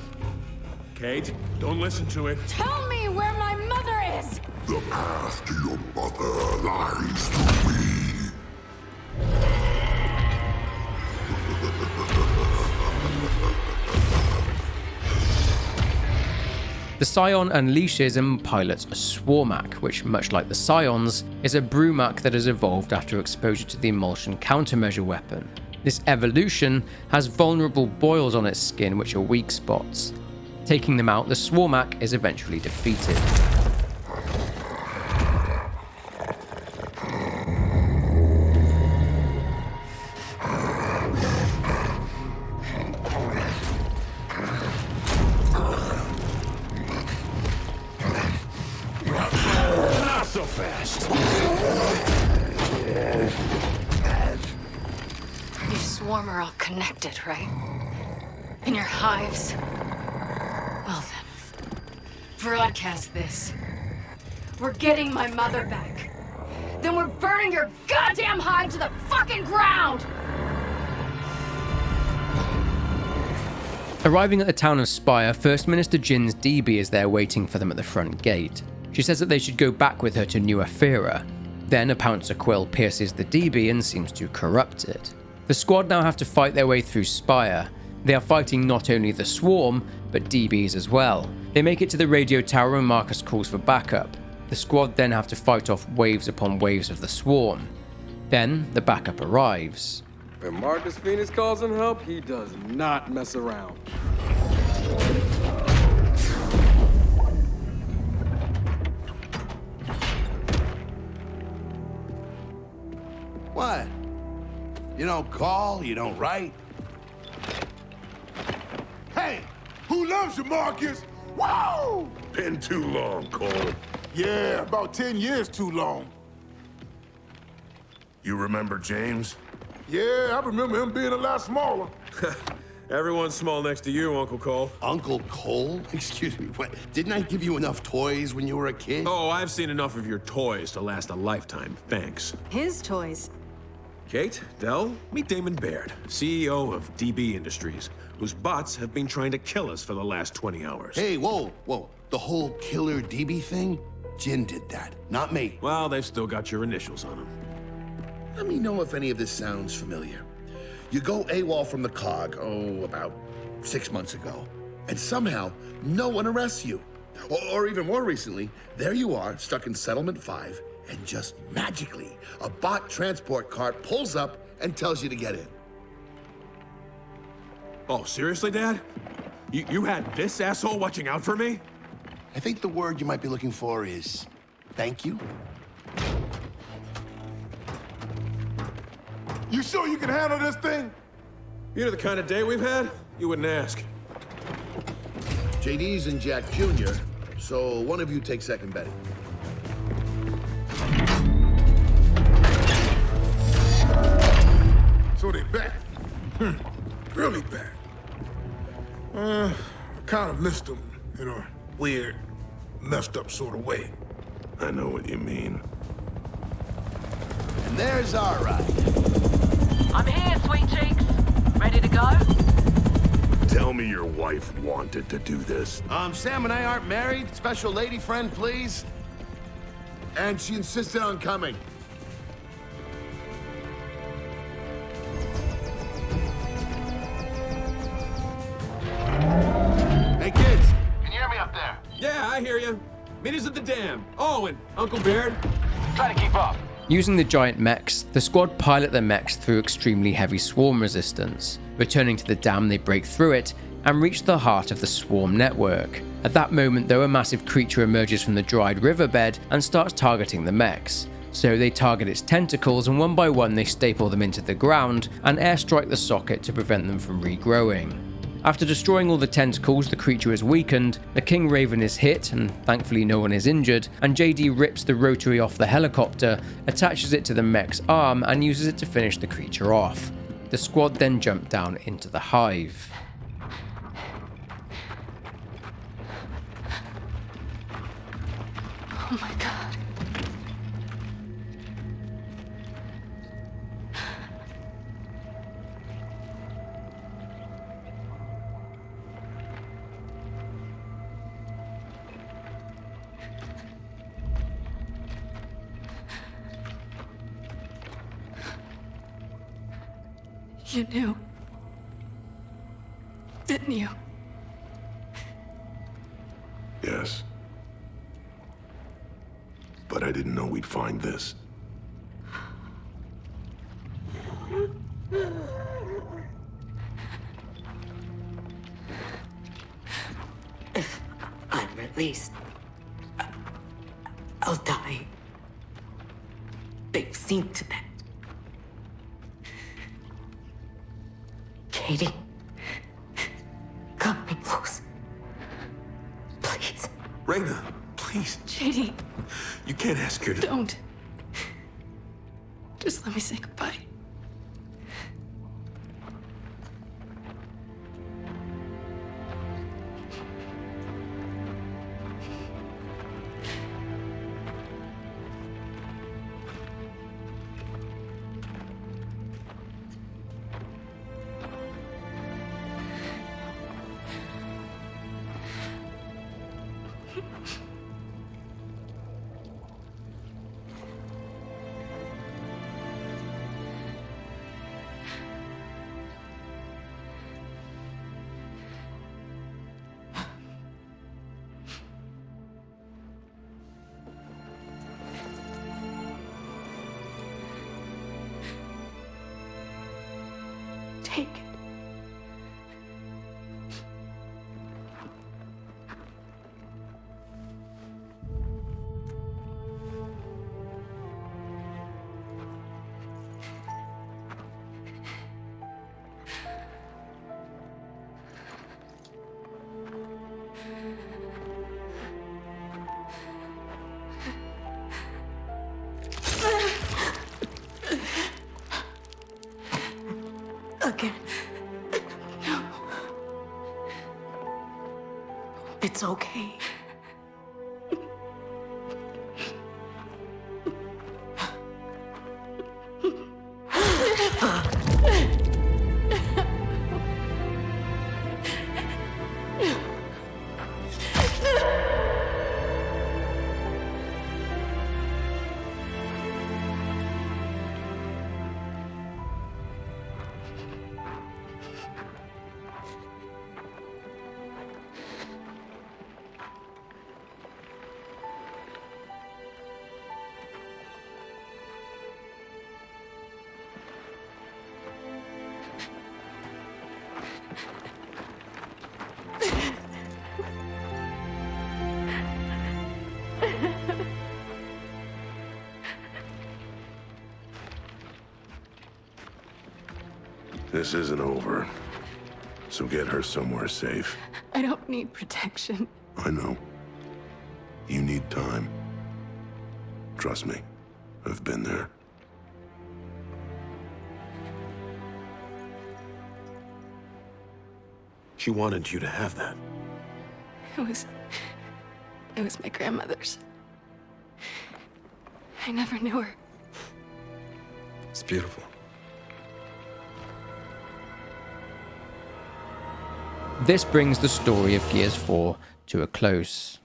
Kate, don't listen to it. Tell me where my mother is! The path to your mother lies through me. The Scion unleashes and pilots a Swarmak, which, much like the Scions, is a Brumak that has evolved after exposure to the Emulsion countermeasure weapon. This evolution has vulnerable boils on its skin which are weak spots. Taking them out, the Swarmak is eventually defeated. Not so fast. You swarm are all connected, right? In your hives? Well then, broadcast this. We're getting my mother back. Then we're burning your goddamn hive to the fucking ground! Arriving at the town of Spire, First Minister Jin's DB is there waiting for them at the front gate. She says that they should go back with her to New Ephyra. Then a pouncer quill pierces the DB and seems to corrupt it. The squad now have to fight their way through Spire. They are fighting not only the Swarm, but DBs as well. They make it to the radio tower and Marcus calls for backup. The squad then have to fight off waves upon waves of the Swarm. Then the backup arrives. When Marcus Phoenix calls in help, he does not mess around. What? You don't call, you don't write? Hey, who loves you, Marcus? Whoa! Been too long, Cole. Yeah, about 10 years too long. You remember James? Yeah, I remember him being a lot smaller. Everyone's small next to you, Uncle Cole. Uncle Cole? Excuse me, what? Didn't I give you enough toys when you were a kid? Oh, I've seen enough of your toys to last a lifetime, thanks. His toys. Kate, Dell, meet Damon Baird, CEO of DB Industries, whose bots have been trying to kill us for the last 20 hours. Hey, whoa. The whole killer DB thing? Jin did that, not me. Well, they've still got your initials on them. Let me know if any of this sounds familiar. You go AWOL from the COG, about 6 months ago, and somehow no one arrests you. Or even more recently, there you are, stuck in Settlement 5, and just magically, a bot transport cart pulls up and tells you to get in. Oh, seriously, Dad? You had this asshole watching out for me? I think the word you might be looking for is thank you. You sure you can handle this thing? You know the kind of day we've had? You wouldn't ask. JD's and Jack Jr., so one of you take second betting. So they back. Really back. I kind of missed them in a weird, messed up sort of way. I know what you mean. And there's our ride. I'm here, sweet cheeks. Ready to go? Tell me your wife wanted to do this. Sam and I aren't married. Special lady friend, please. And she insisted on coming. Hey, kids. Can you hear me up there? Yeah, I hear you. Meet us at the dam. Oh, and Uncle Baird. Try to keep up. Using the giant mechs, the squad pilot their mechs through extremely heavy swarm resistance. Returning to the dam, they break through it and reach the heart of the swarm network. At that moment, though, a massive creature emerges from the dried riverbed and starts targeting the mechs. So they target its tentacles, and one by one they staple them into the ground and airstrike the socket to prevent them from regrowing. After destroying all the tentacles, the creature is weakened, the King Raven is hit, and thankfully no one is injured, and JD rips the rotary off the helicopter, attaches it to the mech's arm, and uses it to finish the creature off. The squad then jump down into the hive. Oh my god. You knew, didn't you? Yes. But I didn't know we'd find this. If I'm released, I'll die. They've seen to that. Katie, cut me close. Please. Raina, please. JD. You can't ask her to... Don't. Just let me say goodbye. take it. Again. No. It's okay. This isn't over, so get her somewhere safe. I don't need protection. I know. You need time. Trust me, I've been there. She wanted you to have that. It was my grandmother's. I never knew her. It's beautiful. This brings the story of Gears 4 to a close.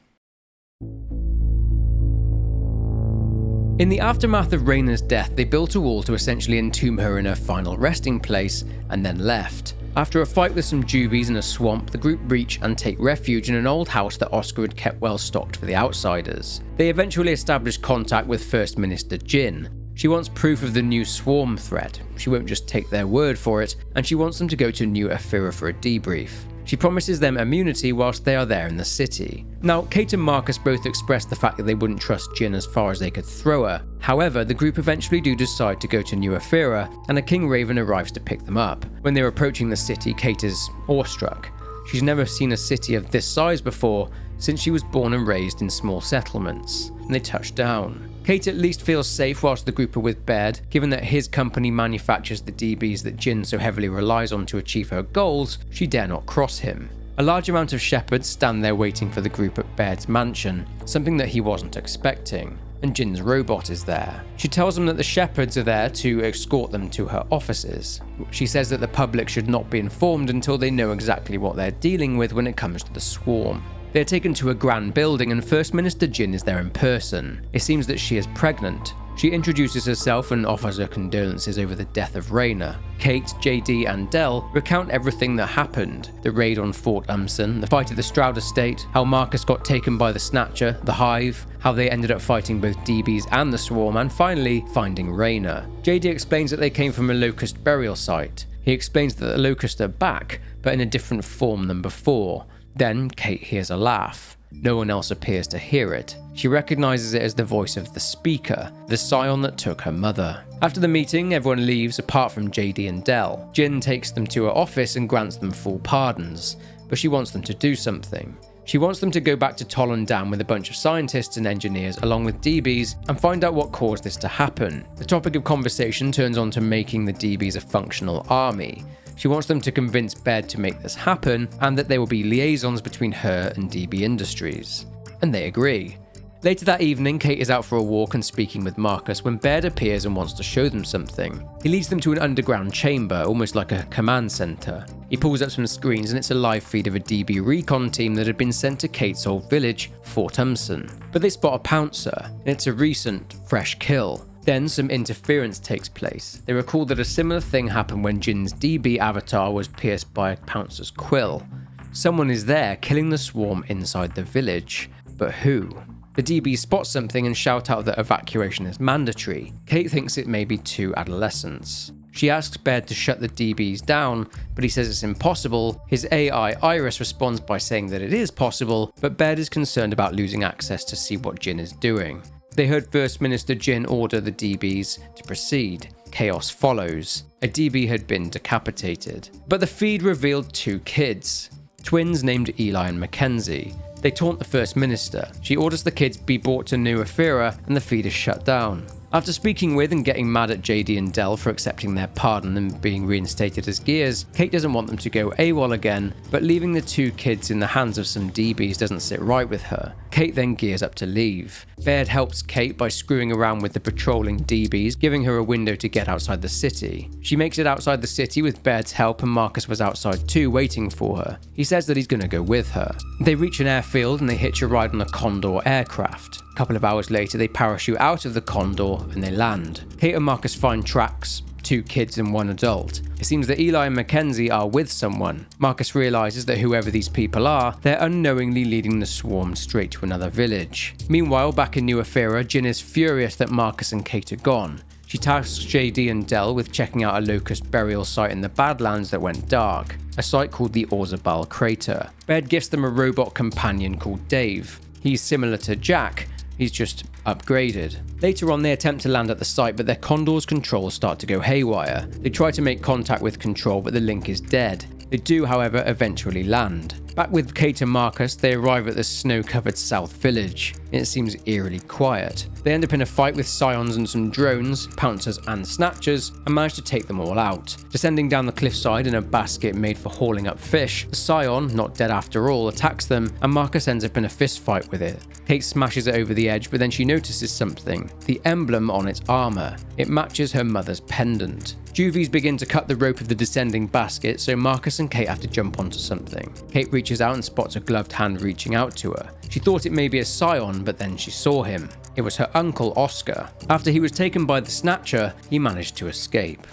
In the aftermath of Reyna's death, they built a wall to essentially entomb her in her final resting place, and then left. After a fight with some jubies in a swamp, the group breach and take refuge in an old house that Oscar had kept well stocked for the outsiders. They eventually established contact with First Minister Jin. She wants proof of the new swarm threat. She won't just take their word for it, and she wants them to go to New Ephyra for a debrief. She promises them immunity whilst they are there in the city. Now, Kate and Marcus both expressed the fact that they wouldn't trust Jin as far as they could throw her. However, the group eventually do decide to go to New Ephyra, and a King Raven arrives to pick them up. When they're approaching the city, Kate is awestruck. She's never seen a city of this size before, since she was born and raised in small settlements, and they touch down. Kate at least feels safe whilst the group are with Baird, given that his company manufactures the DBs that Jin so heavily relies on to achieve her goals. She dare not cross him. A large amount of shepherds stand there waiting for the group at Baird's mansion, something that he wasn't expecting, and Jin's robot is there. She tells them that the shepherds are there to escort them to her offices. She says that the public should not be informed until they know exactly what they're dealing with when it comes to the swarm. They are taken to a grand building and First Minister Jin is there in person. It seems that she is pregnant. She introduces herself and offers her condolences over the death of Reyna. Kate, JD and Dell recount everything that happened. The raid on Fort Umson, the fight at the Stroud estate, how Marcus got taken by the Snatcher, the Hive, how they ended up fighting both DBs and the Swarm, and finally finding Reyna. JD explains that they came from a Locust burial site. He explains that the Locust are back, but in a different form than before. Then Kate hears a laugh. No one else appears to hear it. She recognizes it as the voice of the speaker, the scion that took her mother. After the meeting, everyone leaves apart from JD and Dell. Jin takes them to her office and grants them full pardons, but she wants them to do something. She wants them to go back to Tollon Dam with a bunch of scientists and engineers along with DBs and find out what caused this to happen. The topic of conversation turns on to making the DBs a functional army. She wants them to convince Baird to make this happen and that there will be liaisons between her and DB Industries. And they agree. Later that evening, Kate is out for a walk and speaking with Marcus when Baird appears and wants to show them something. He leads them to an underground chamber, almost like a command center. He pulls up some screens and it's a live feed of a DB recon team that had been sent to Kate's old village, Fort Umson. But they spot a pouncer, and it's a recent, fresh kill. Then some interference takes place. They recall that a similar thing happened when Jin's DB avatar was pierced by a pouncer's quill. Someone is there killing the swarm inside the village, but who? The DBs spot something and shout out that evacuation is mandatory. Kate thinks it may be two adolescents. She asks Baird to shut the DBs down, but he says it's impossible. His AI, Iris, responds by saying that it is possible, but Baird is concerned about losing access to see what Jin is doing. They heard First Minister Jin order the DBs to proceed. Chaos follows. A DB had been decapitated. But the feed revealed 2 kids, twins named Eli and Mackenzie. They taunt the First Minister. She orders the kids be brought to New Ephyra, and the feed is shut down. After speaking with and getting mad at JD and Del for accepting their pardon and being reinstated as Gears, Kate doesn't want them to go AWOL again, but leaving the 2 kids in the hands of some DBs doesn't sit right with her. Kate then gears up to leave. Baird helps Kate by screwing around with the patrolling DBs, giving her a window to get outside the city. She makes it outside the city with Baird's help, and Marcus was outside too, waiting for her. He says that he's going to go with her. They reach an airfield and they hitch a ride on a Condor aircraft. A couple of hours later, they parachute out of the Condor and they land. Kate and Marcus find tracks, 2 kids and 1 adult. It seems that Eli and Mackenzie are with someone. Marcus realizes that whoever these people are, they're unknowingly leading the swarm straight to another village. Meanwhile, back in New Ephyra, Jin is furious that Marcus and Kate are gone. She tasks JD and Del with checking out a Locust burial site in the Badlands that went dark, a site called the Orzabal Crater. Baird gifts them a robot companion called Dave. He's similar to Jack, he's just upgraded. Later on, they attempt to land at the site, but their Condor's controls start to go haywire. They try to make contact with Control, but the link is dead. They do, however, eventually land. Back with Kate and Marcus, they arrive at the snow-covered South Village. It seems eerily quiet. They end up in a fight with Scions and some drones, Pouncers and Snatchers, and manage to take them all out. Descending down the cliffside in a basket made for hauling up fish, the Scion, not dead after all, attacks them, and Marcus ends up in a fist fight with it. Kate smashes it over the edge, but then she notices something: the emblem on its armor. It matches her mother's pendant. Juvies begin to cut the rope of the descending basket, so Marcus and Kate have to jump onto something. Kate reaches out and spots a gloved hand reaching out to her. She thought it may be a Scion, but then she saw him. It was her uncle, Oscar. After he was taken by the Snatcher, he managed to escape.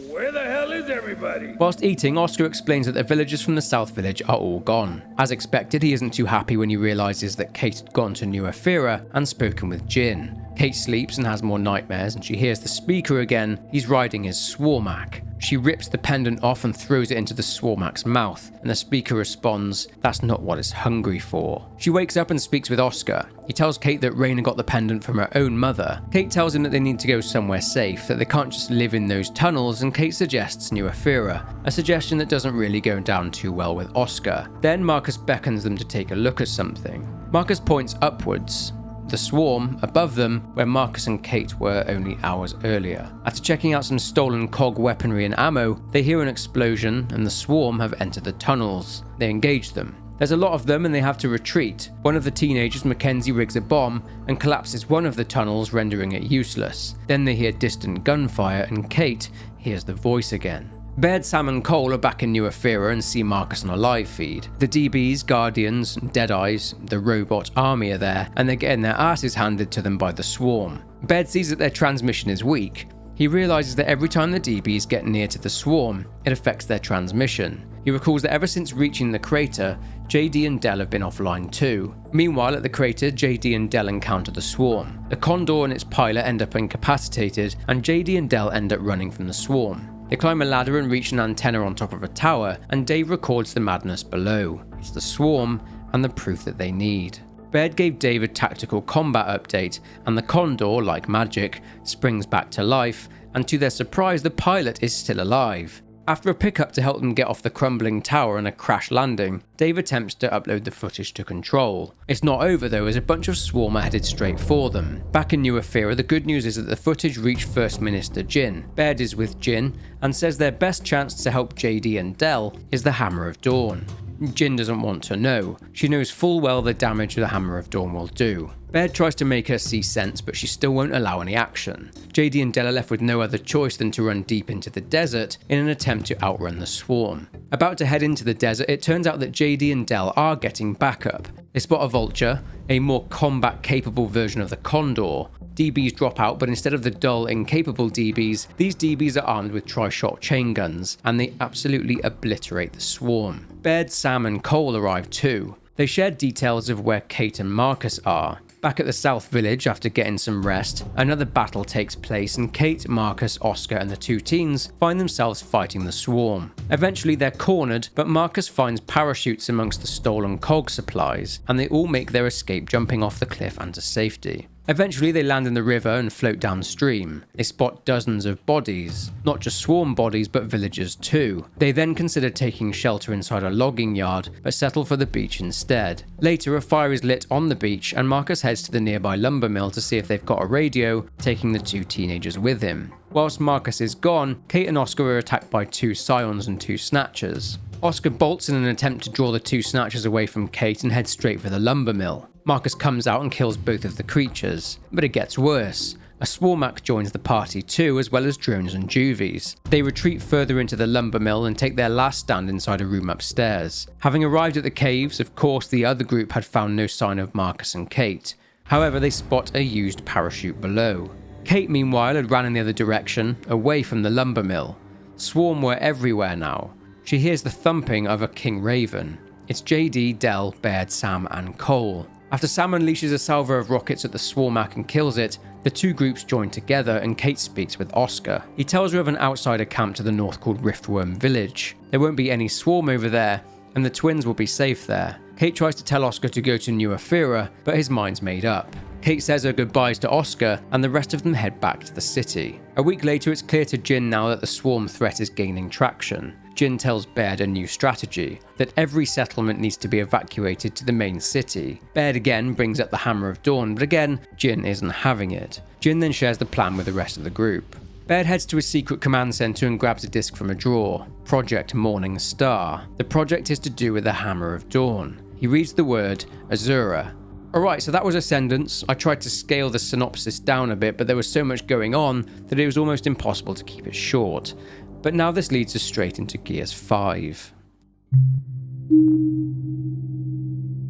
Where the hell is everybody? Whilst eating, Oscar explains that the villagers from the South Village are all gone. As expected, he isn't too happy when he realizes that Kate had gone to New Ephyra and spoken with Jin. Kate sleeps and has more nightmares, and she hears the speaker again. He's riding his Swarmak. She rips the pendant off and throws it into the Swarmak's mouth, and the speaker responds, "That's not what it's hungry for." She wakes up and speaks with Oscar. He tells Kate that Raina got the pendant from her own mother. Kate tells him that they need to go somewhere safe, that they can't just live in those tunnels, and Kate suggests New Ephyra, a suggestion that doesn't really go down too well with Oscar. Then Marcus beckons them to take a look at something. Marcus points upwards. The swarm above them, where Marcus and Kate were only hours earlier. After checking out some stolen COG weaponry and ammo, they hear an explosion and the swarm have entered the tunnels. They engage them. There's a lot of them and they have to retreat. One of the teenagers, Mackenzie, rigs a bomb and collapses one of the tunnels, rendering it useless. Then they hear distant gunfire and Kate hears the voice again. Baird, Sam and Cole are back in New Ephyra and see Marcus on a live feed. The DBs, Guardians, Deadeyes, the robot army are there, and they're getting their asses handed to them by the swarm. Baird sees that their transmission is weak. He realizes that every time the DBs get near to the swarm, it affects their transmission. He recalls that ever since reaching the crater, JD and Del have been offline too. Meanwhile, at the crater, JD and Del encounter the swarm. The Condor and its pilot end up incapacitated, and JD and Del end up running from the swarm. They climb a ladder and reach an antenna on top of a tower, and Dave records the madness below. It's the swarm and the proof that they need. Baird gave Dave a tactical combat update, and the Condor, like magic, springs back to life, and to their surprise, the pilot is still alive. After a pickup to help them get off the crumbling tower and a crash landing, Dave attempts to upload the footage to Control. It's not over though, as a bunch of swarm are headed straight for them. Back in New Ephyra, the good news is that the footage reached First Minister Jin. Baird is with Jin and says their best chance to help JD and Del is the Hammer of Dawn. Jin doesn't want to know. She knows full well the damage the Hammer of Dawn will do. Baird tries to make her see sense, but she still won't allow any action. JD and Del are left with no other choice than to run deep into the desert in an attempt to outrun the swarm. About to head into the desert, it turns out that JD and Del are getting backup. They spot a vulture, a more combat-capable version of the Condor. DBs drop out, but instead of the dull, incapable DBs, these DBs are armed with tri-shot chain guns, and they absolutely obliterate the swarm. Baird, Sam and Cole arrive too. They share details of where Kate and Marcus are. Back at the South Village, after getting some rest, another battle takes place and Kate, Marcus, Oscar and the two teens find themselves fighting the swarm. Eventually they're cornered, but Marcus finds parachutes amongst the stolen cog supplies, and they all make their escape jumping off the cliff and to safety. Eventually they land in the river and float downstream. They spot dozens of bodies, not just swarm bodies but villagers too. They then consider taking shelter inside a logging yard but settle for the beach instead. Later a fire is lit on the beach and Marcus heads to the nearby lumber mill to see if they've got a radio, taking the two teenagers with him. Whilst Marcus is gone, Kate and Oscar are attacked by two scions and two snatchers. Oscar bolts in an attempt to draw the two snatchers away from Kate and heads straight for the lumber mill. Marcus comes out and kills both of the creatures, but it gets worse. A Swarmak joins the party too, as well as drones and juvies. They retreat further into the lumber mill and take their last stand inside a room upstairs. Having arrived at the caves, of course the other group had found no sign of Marcus and Kate. However, they spot a used parachute below. Kate meanwhile had ran in the other direction, away from the lumber mill. Swarm were everywhere now. She hears the thumping of a King Raven. It's JD, Dell, Baird, Sam and Cole. After Sam unleashes a salvo of rockets at the Swarmak and kills it, the two groups join together and Kate speaks with Oscar. He tells her of an outsider camp to the north called Riftworm Village. There won't be any swarm over there, and the twins will be safe there. Kate tries to tell Oscar to go to New Ephyra, but his mind's made up. Kate says her goodbyes to Oscar, and the rest of them head back to the city. A week later, it's clear to Jin now that the swarm threat is gaining traction. Jin tells Baird a new strategy, that every settlement needs to be evacuated to the main city. Baird again brings up the Hammer of Dawn, but again, Jin isn't having it. Jin then shares the plan with the rest of the group. Baird heads to a secret command center and grabs a disc from a drawer. Project Morning Star. The project is to do with the Hammer of Dawn. He reads the word Azura. Alright, so that was Ascendance. I tried to scale the synopsis down a bit, but there was so much going on that it was almost impossible to keep it short. But now this leads us straight into Gears 5.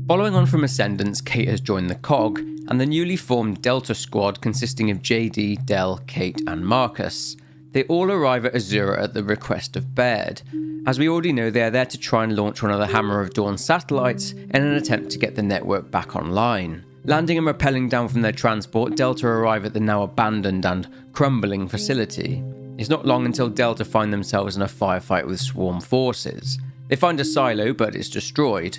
Following on from Ascendance, Kate has joined the COG, and the newly formed Delta Squad consisting of JD, Dell, Kate and Marcus. They all arrive at Azura at the request of Baird. As we already know, they are there to try and launch one of the Hammer of Dawn satellites in an attempt to get the network back online. Landing and rappelling down from their transport, Delta arrive at the now abandoned and crumbling facility. It's not long until Delta find themselves in a firefight with Swarm forces. They find a silo, but it's destroyed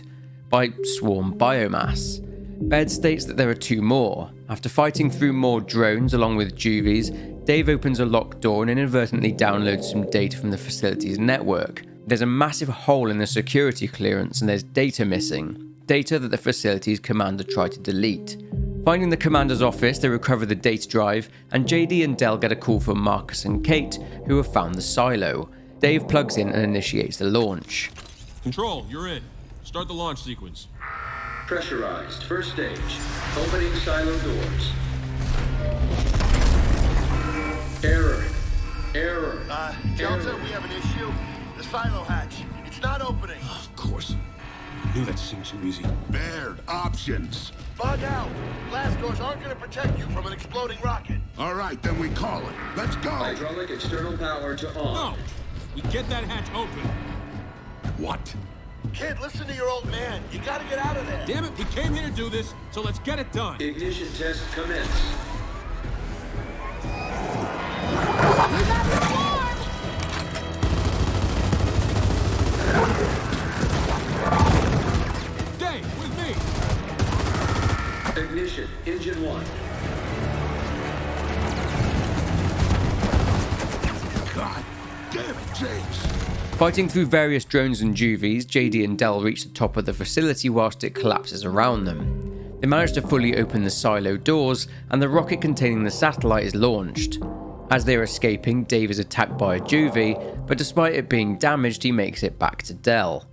by Swarm biomass. Baird states that there are two more. After fighting through more drones along with juvies, Dave opens a locked door and inadvertently downloads some data from the facility's network. There's a massive hole in the security clearance and there's data missing. Data that the facility's commander tried to delete. Finding the commander's office, they recover the data drive, and JD and Dell get a call from Marcus and Kate, who have found the silo. Dave plugs in and initiates the launch. Control, you're in. Start the launch sequence. Pressurized. First stage. Opening silo doors. Error. Delta, we have an issue. The silo hatch. It's not opening. Of course. I knew that seemed too easy. Baird, options. Bug out. Blast doors aren't going to protect you from an exploding rocket. All right, then we call it. Let's go. Hydraulic external power to on. No! We get that hatch open. What? Kid, listen to your old man. You got to get out of there. Damn it, we came here to do this, so let's get it done. Ignition test commence. Dave, with me. Ignition, engine 1. God damn it, James. Fighting through various drones and juvies, JD and Dell reach the top of the facility whilst it collapses around them. They manage to fully open the silo doors, and the rocket containing the satellite is launched. As they are escaping, Dave is attacked by a juvie, but despite it being damaged, he makes it back to Dell.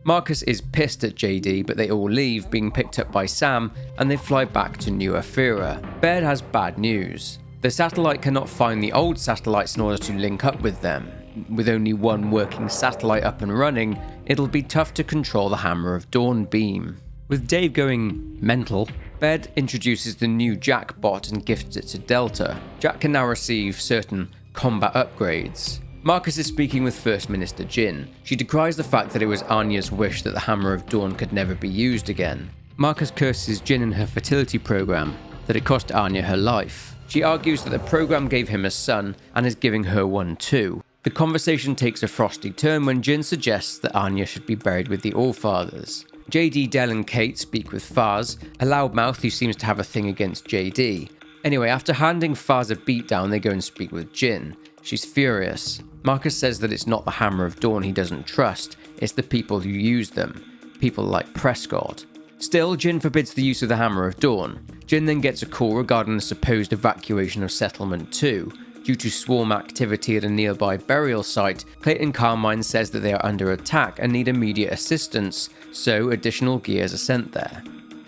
Marcus is pissed at JD, but they all leave, being picked up by Sam, and they fly back to New Ephyra. Baird has bad news. The satellite cannot find the old satellites in order to link up with them. With only one working satellite up and running, it'll be tough to control the Hammer of Dawn beam. With Dave going mental, Baird introduces the new Jack bot and gifts it to Delta. Jack can now receive certain combat upgrades. Marcus is speaking with First Minister Jin. She decries the fact that it was Anya's wish that the Hammer of Dawn could never be used again. Marcus curses Jin and her fertility program, that it cost Anya her life. She argues that the program gave him a son and is giving her one too. The conversation takes a frosty turn when Jin suggests that Anya should be buried with the Allfathers. JD, Del and Kate speak with Faz, a loudmouth who seems to have a thing against JD. Anyway, after handing Faz a beatdown, they go and speak with Jin. She's furious. Marcus says that it's not the Hammer of Dawn he doesn't trust, it's the people who use them. People like Prescott. Still, Jin forbids the use of the Hammer of Dawn. Jin then gets a call regarding the supposed evacuation of Settlement 2. Due to swarm activity at a nearby burial site, Clayton Carmine says that they are under attack and need immediate assistance, so additional gears are sent there.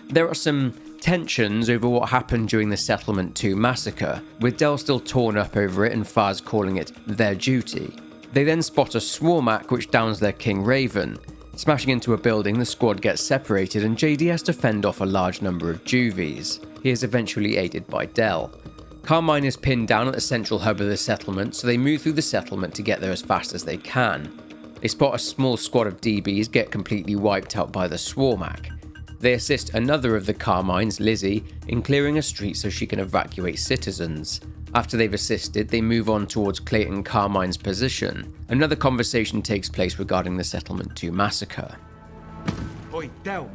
There are some tensions over what happened during the Settlement 2 massacre, with Del still torn up over it and Faz calling it their duty. They then spot a Swarmak which downs their King Raven. Smashing into a building, the squad gets separated and JD has to fend off a large number of juvies. He is eventually aided by Del. Carmine is pinned down at the central hub of the settlement, so they move through the settlement to get there as fast as they can. They spot a small squad of DBs get completely wiped out by the Swarmak. They assist another of the Carmines, Lizzie, in clearing a street so she can evacuate citizens. After they've assisted, they move on towards Clayton Carmine's position. Another conversation takes place regarding the Settlement 2 massacre. Oi, Del.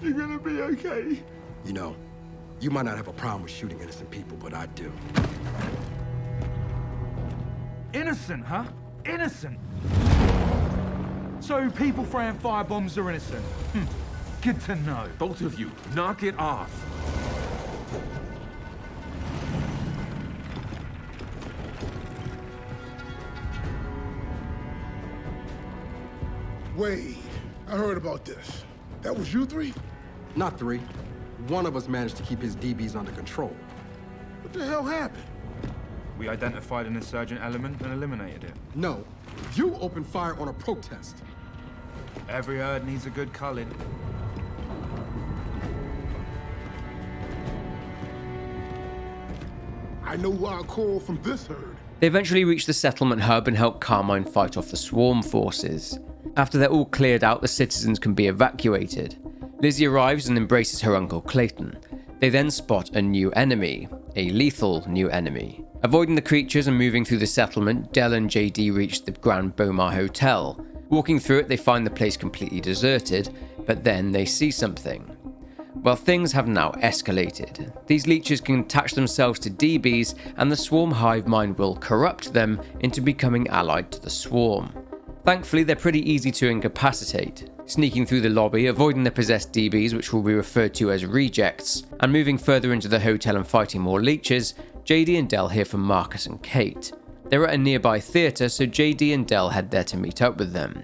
You gonna be okay? You know, you might not have a problem with shooting innocent people, but I do. Innocent, huh? Innocent? So people throwing firebombs are innocent? Good to know. Both of you, knock it off. Wait, I heard about this. That was you three? Not three. One of us managed to keep his DBs under control. What the hell happened? We identified an insurgent element and eliminated it. No, you opened fire on a protest. Every herd needs a good culling. I know who I'll call from this herd. They eventually reach the settlement hub and help Carmine fight off the swarm forces. After they're all cleared out, the citizens can be evacuated. Lizzie arrives and embraces her uncle Clayton. They then spot a new enemy, a lethal new enemy. Avoiding the creatures and moving through the settlement, Del and JD reach the Grand Bomar Hotel. Walking through it, they find the place completely deserted, but then they see something. Well, things have now escalated. These leeches can attach themselves to DBs, and the swarm hive mind will corrupt them into becoming allied to the swarm. Thankfully, they're pretty easy to incapacitate. Sneaking through the lobby, avoiding the possessed DBs, which will be referred to as rejects, and moving further into the hotel and fighting more leeches, JD and Del hear from Marcus and Kate. They're at a nearby theatre, so JD and Del head there to meet up with them.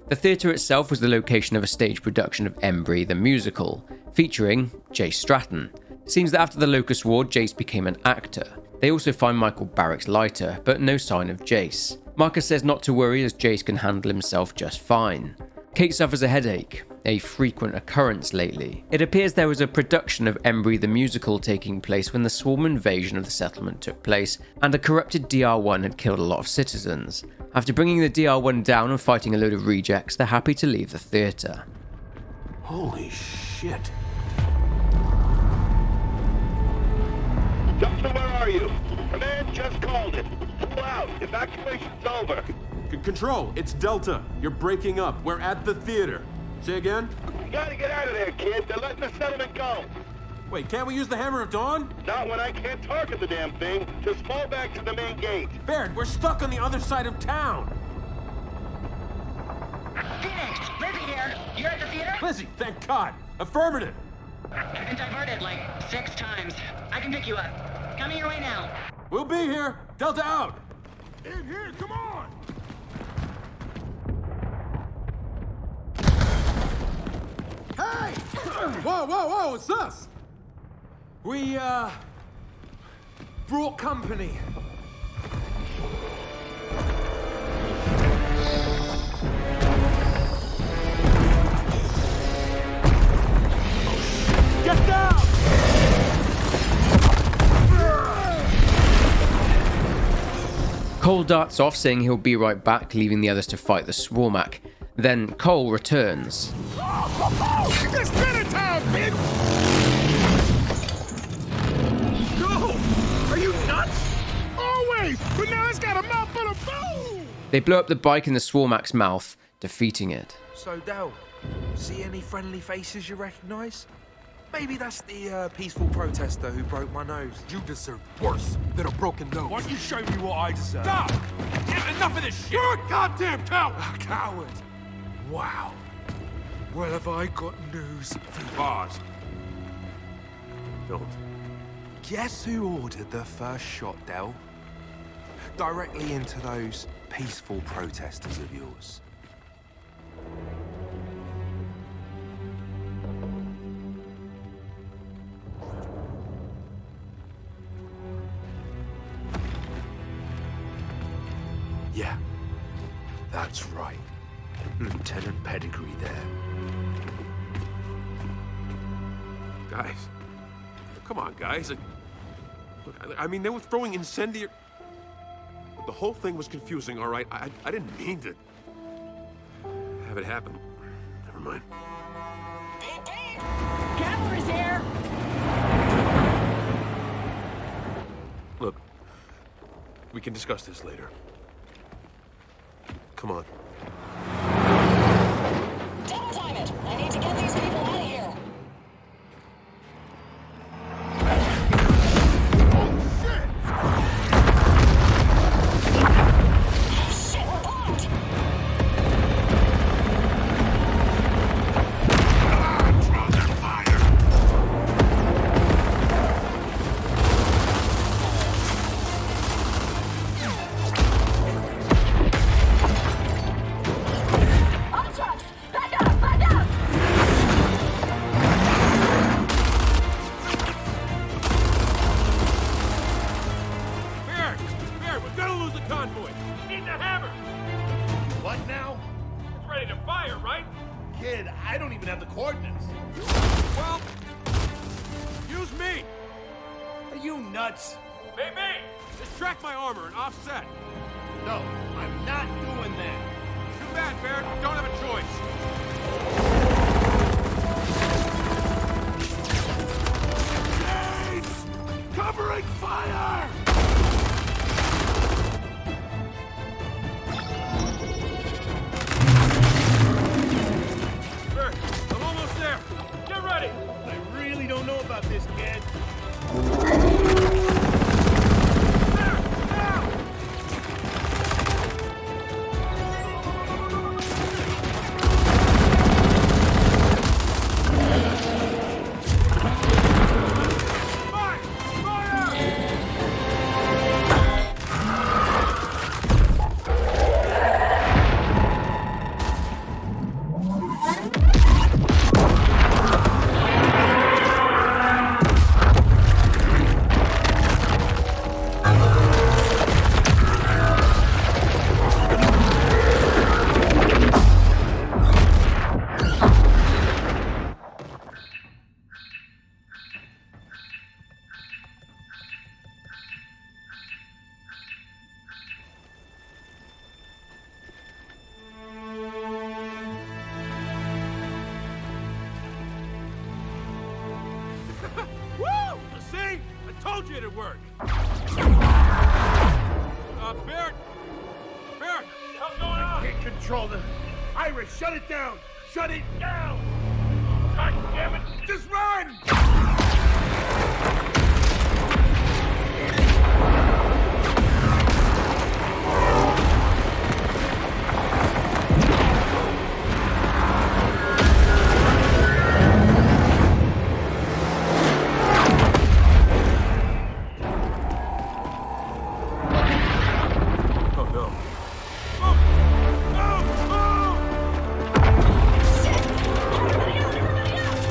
The theatre itself was the location of a stage production of Embry the Musical, featuring Jace Stratton. It seems that after the Locust War, Jace became an actor. They also find Michael Barrick's lighter, but no sign of Jace. Marcus says not to worry as Jace can handle himself just fine. Kate suffers a headache, a frequent occurrence lately. It appears there was a production of Embry the Musical taking place when the swarm invasion of the settlement took place, and a corrupted DR1 had killed a lot of citizens. After bringing the DR1 down and fighting a load of rejects, they're happy to leave the theatre. Holy shit. Delta, where are you? Command just called it. Pull out. Evacuation's over. Control, it's Delta. You're breaking up. We're at the theater. Say again? You gotta get out of there, kid. They're letting the settlement go. Wait, can't we use the Hammer of Dawn? Not when I can't target the damn thing. Just fall back to the main gate. Baird, we're stuck on the other side of town. Phoenix, Lizzie here. You're at the theater? Lizzie, thank God. Affirmative. I've been diverted like 6 times. I can pick you up. Coming your way now. We'll be here. Delta out. In here, come on! Hey! Whoa, it's us! We, brought company. Cole darts off, saying he'll be right back, leaving the others to fight the Swarmak. Then Cole returns. It's dinner time, bitch! No! Are you nuts? Always! But now it's got a mouthful of bone! They blow up the bike in the Swarmak's mouth, defeating it. So, Del, see any friendly faces you recognize? Maybe that's the peaceful protester who broke my nose. You deserve worse than a broken nose. Why don't you show me what I deserve? Stop! Enough of this shit! You're a goddamn coward! A coward. Wow. Well, have I got news for you? Pause. Don't. Guess who ordered the first shot, Del? Directly into those peaceful protesters of yours. Yeah, that's right. Lieutenant Pedigree there. Guys. Come on, guys. Look, I mean, they were throwing incendiary... The whole thing was confusing, all right? I didn't mean to have it happen. Never mind. Cavalry's here! Look, we can discuss this later. Come on. Don't time it! I need to get these people out of here! Shit, we're blocked! Draw their fire! All trucks! Back up! Back up! Bear, we're gonna lose the convoy. Need the hammer. What now? It's ready to fire, right? Kid, I don't even have the coordinates. Well, use me. Are you nuts? Maybe. Just track my armor and offset. No, I'm not doing that. Too bad, Bear. We don't have a choice. Grenades! Covering fire! Bear, I'm almost there. Get ready. I really don't know about this, kid. There! Now! Fire! Fire! Woo! See? I told you it'd work. Bear! Bear! What's going on? Can't control the... Iris, shut it down! Shut it down! God damn it! Just run! Oh, no. Shit! Everybody out! Everybody out!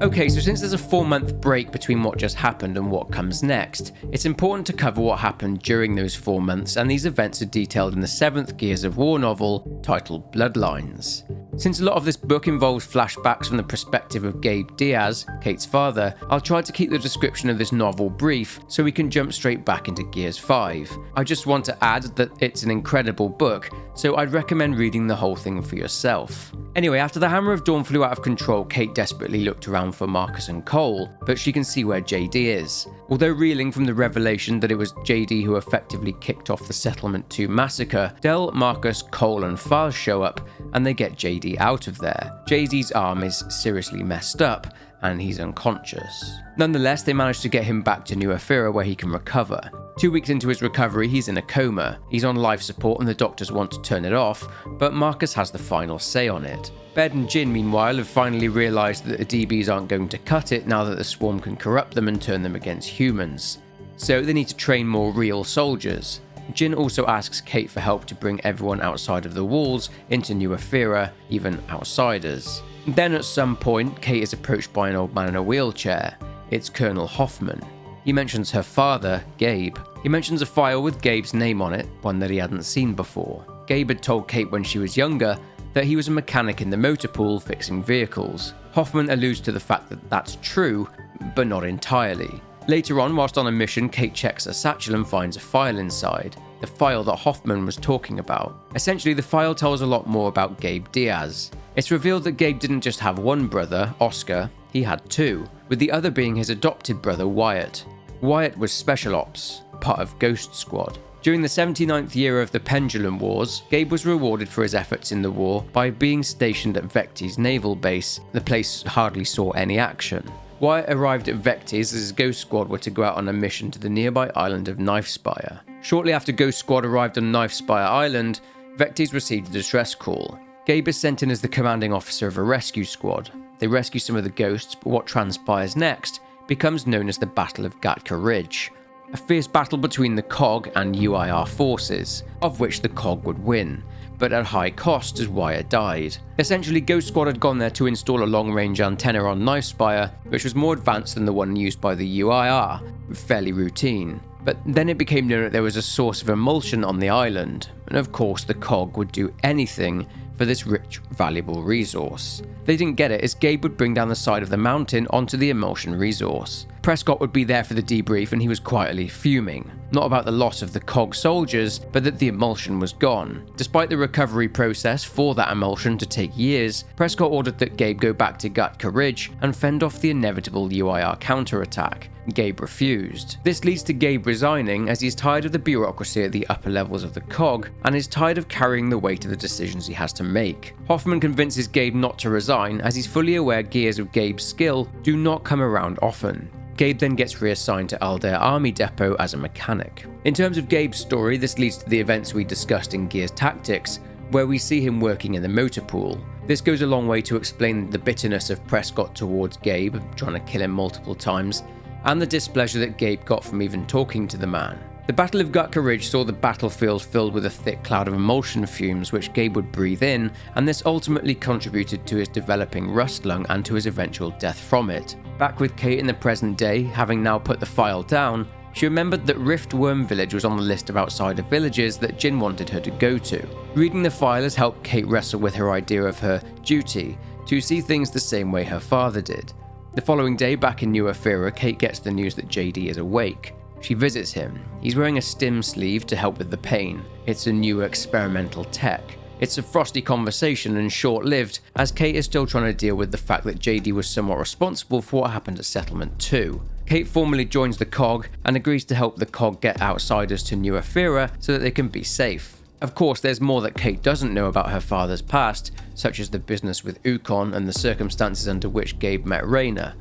Okay, so since there's a 4-month break between what just happened and what comes next, it's important to cover what happened during those 4 months, and these events are detailed in the 7th Gears of War novel titled Bloodlines. Since a lot of this book involves flashbacks from the perspective of Gabe Diaz, Kate's father, I'll try to keep the description of this novel brief so we can jump straight back into Gears 5. I just want to add that it's an incredible book, so I'd recommend reading the whole thing for yourself. Anyway, after the Hammer of Dawn flew out of control, Kate desperately looked around for Marcus and Cole, but she can see where JD is. Although reeling from the revelation that it was JD who effectively kicked off the Settlement 2 massacre, Del, Marcus, Cole and Faz show up and they get JD out of there. JD's arm is seriously messed up and he's unconscious. Nonetheless, they manage to get him back to New Ephyra where he can recover. 2 weeks into his recovery, he's in a coma. He's on life support and the doctors want to turn it off, but Marcus has the final say on it. Bed and Jin, meanwhile, have finally realised that the DBs aren't going to cut it now that the swarm can corrupt them and turn them against humans. So they need to train more real soldiers. Jin also asks Kate for help to bring everyone outside of the walls into New Ephyra, even outsiders. Then at some point, Kate is approached by an old man in a wheelchair. It's Colonel Hoffman. He mentions her father, Gabe. He mentions a file with Gabe's name on it, one that he hadn't seen before. Gabe had told Kate when she was younger that he was a mechanic in the motor pool fixing vehicles. Hoffman alludes to the fact that that's true, but not entirely. Later on, whilst on a mission, Kate checks a satchel and finds a file inside. The file that Hoffman was talking about. Essentially, the file tells a lot more about Gabe Diaz. It's revealed that Gabe didn't just have one brother, Oscar, he had two, with the other being his adopted brother, Wyatt. Wyatt was Special Ops, part of Ghost Squad. During the 79th year of the Pendulum Wars, Gabe was rewarded for his efforts in the war by being stationed at Vecti's naval base. The place hardly saw any action. Wyatt arrived at Vecti's as his Ghost Squad were to go out on a mission to the nearby island of Knifespire. Shortly after Ghost Squad arrived on Knifespire Island, Vecti's received a distress call. Gabe is sent in as the commanding officer of a rescue squad. They rescue some of the ghosts, but what transpires next becomes known as the Battle of Gatka Ridge. A fierce battle between the COG and UIR forces, of which the COG would win, but at high cost as Wyatt died. Essentially, Ghost Squad had gone there to install a long-range antenna on Knifespire, which was more advanced than the one used by the UIR, fairly routine. But then it became known that there was a source of emulsion on the island, and of course the COG would do anything for this rich, valuable resource. They didn't get it as Gabe would bring down the side of the mountain onto the emulsion resource. Prescott would be there for the debrief and he was quietly fuming. Not about the loss of the COG soldiers, but that the emulsion was gone. Despite the recovery process for that emulsion to take years, Prescott ordered that Gabe go back to Gatka Ridge and fend off the inevitable UIR counterattack. Gabe refused. This leads to Gabe resigning as he's tired of the bureaucracy at the upper levels of the COG and is tired of carrying the weight of the decisions he has to make. Hoffman convinces Gabe not to resign as he's fully aware gears of Gabe's skill do not come around often. Gabe then gets reassigned to Aldair Army Depot as a mechanic. In terms of Gabe's story, this leads to the events we discussed in Gears Tactics, where we see him working in the motor pool. This goes a long way to explain the bitterness of Prescott towards Gabe, trying to kill him multiple times, and the displeasure that Gabe got from even talking to the man. The Battle of Gatka Ridge saw the battlefield filled with a thick cloud of emulsion fumes which Gabe would breathe in, and this ultimately contributed to his developing Rustlung and to his eventual death from it. Back with Kate in the present day, having now put the file down, she remembered that Riftworm Village was on the list of outsider villages that Jin wanted her to go to. Reading the file has helped Kate wrestle with her idea of her duty, to see things the same way her father did. The following day, back in New Ephyra, Kate gets the news that JD is awake. She visits him. He's wearing a stim sleeve to help with the pain. It's a new experimental tech. It's a frosty conversation and short-lived, as Kate is still trying to deal with the fact that JD was somewhat responsible for what happened at Settlement 2. Kate formally joins the COG and agrees to help the COG get outsiders to New Ephyra so that they can be safe. Of course, there's more that Kate doesn't know about her father's past, such as the business with Ukon and the circumstances under which Gabe met Reyna.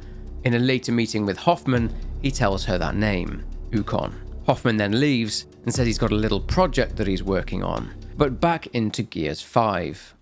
In a later meeting with Hoffman, he tells her that name, Ukon. Hoffman then leaves and says he's got a little project that he's working on. But back into Gears 5.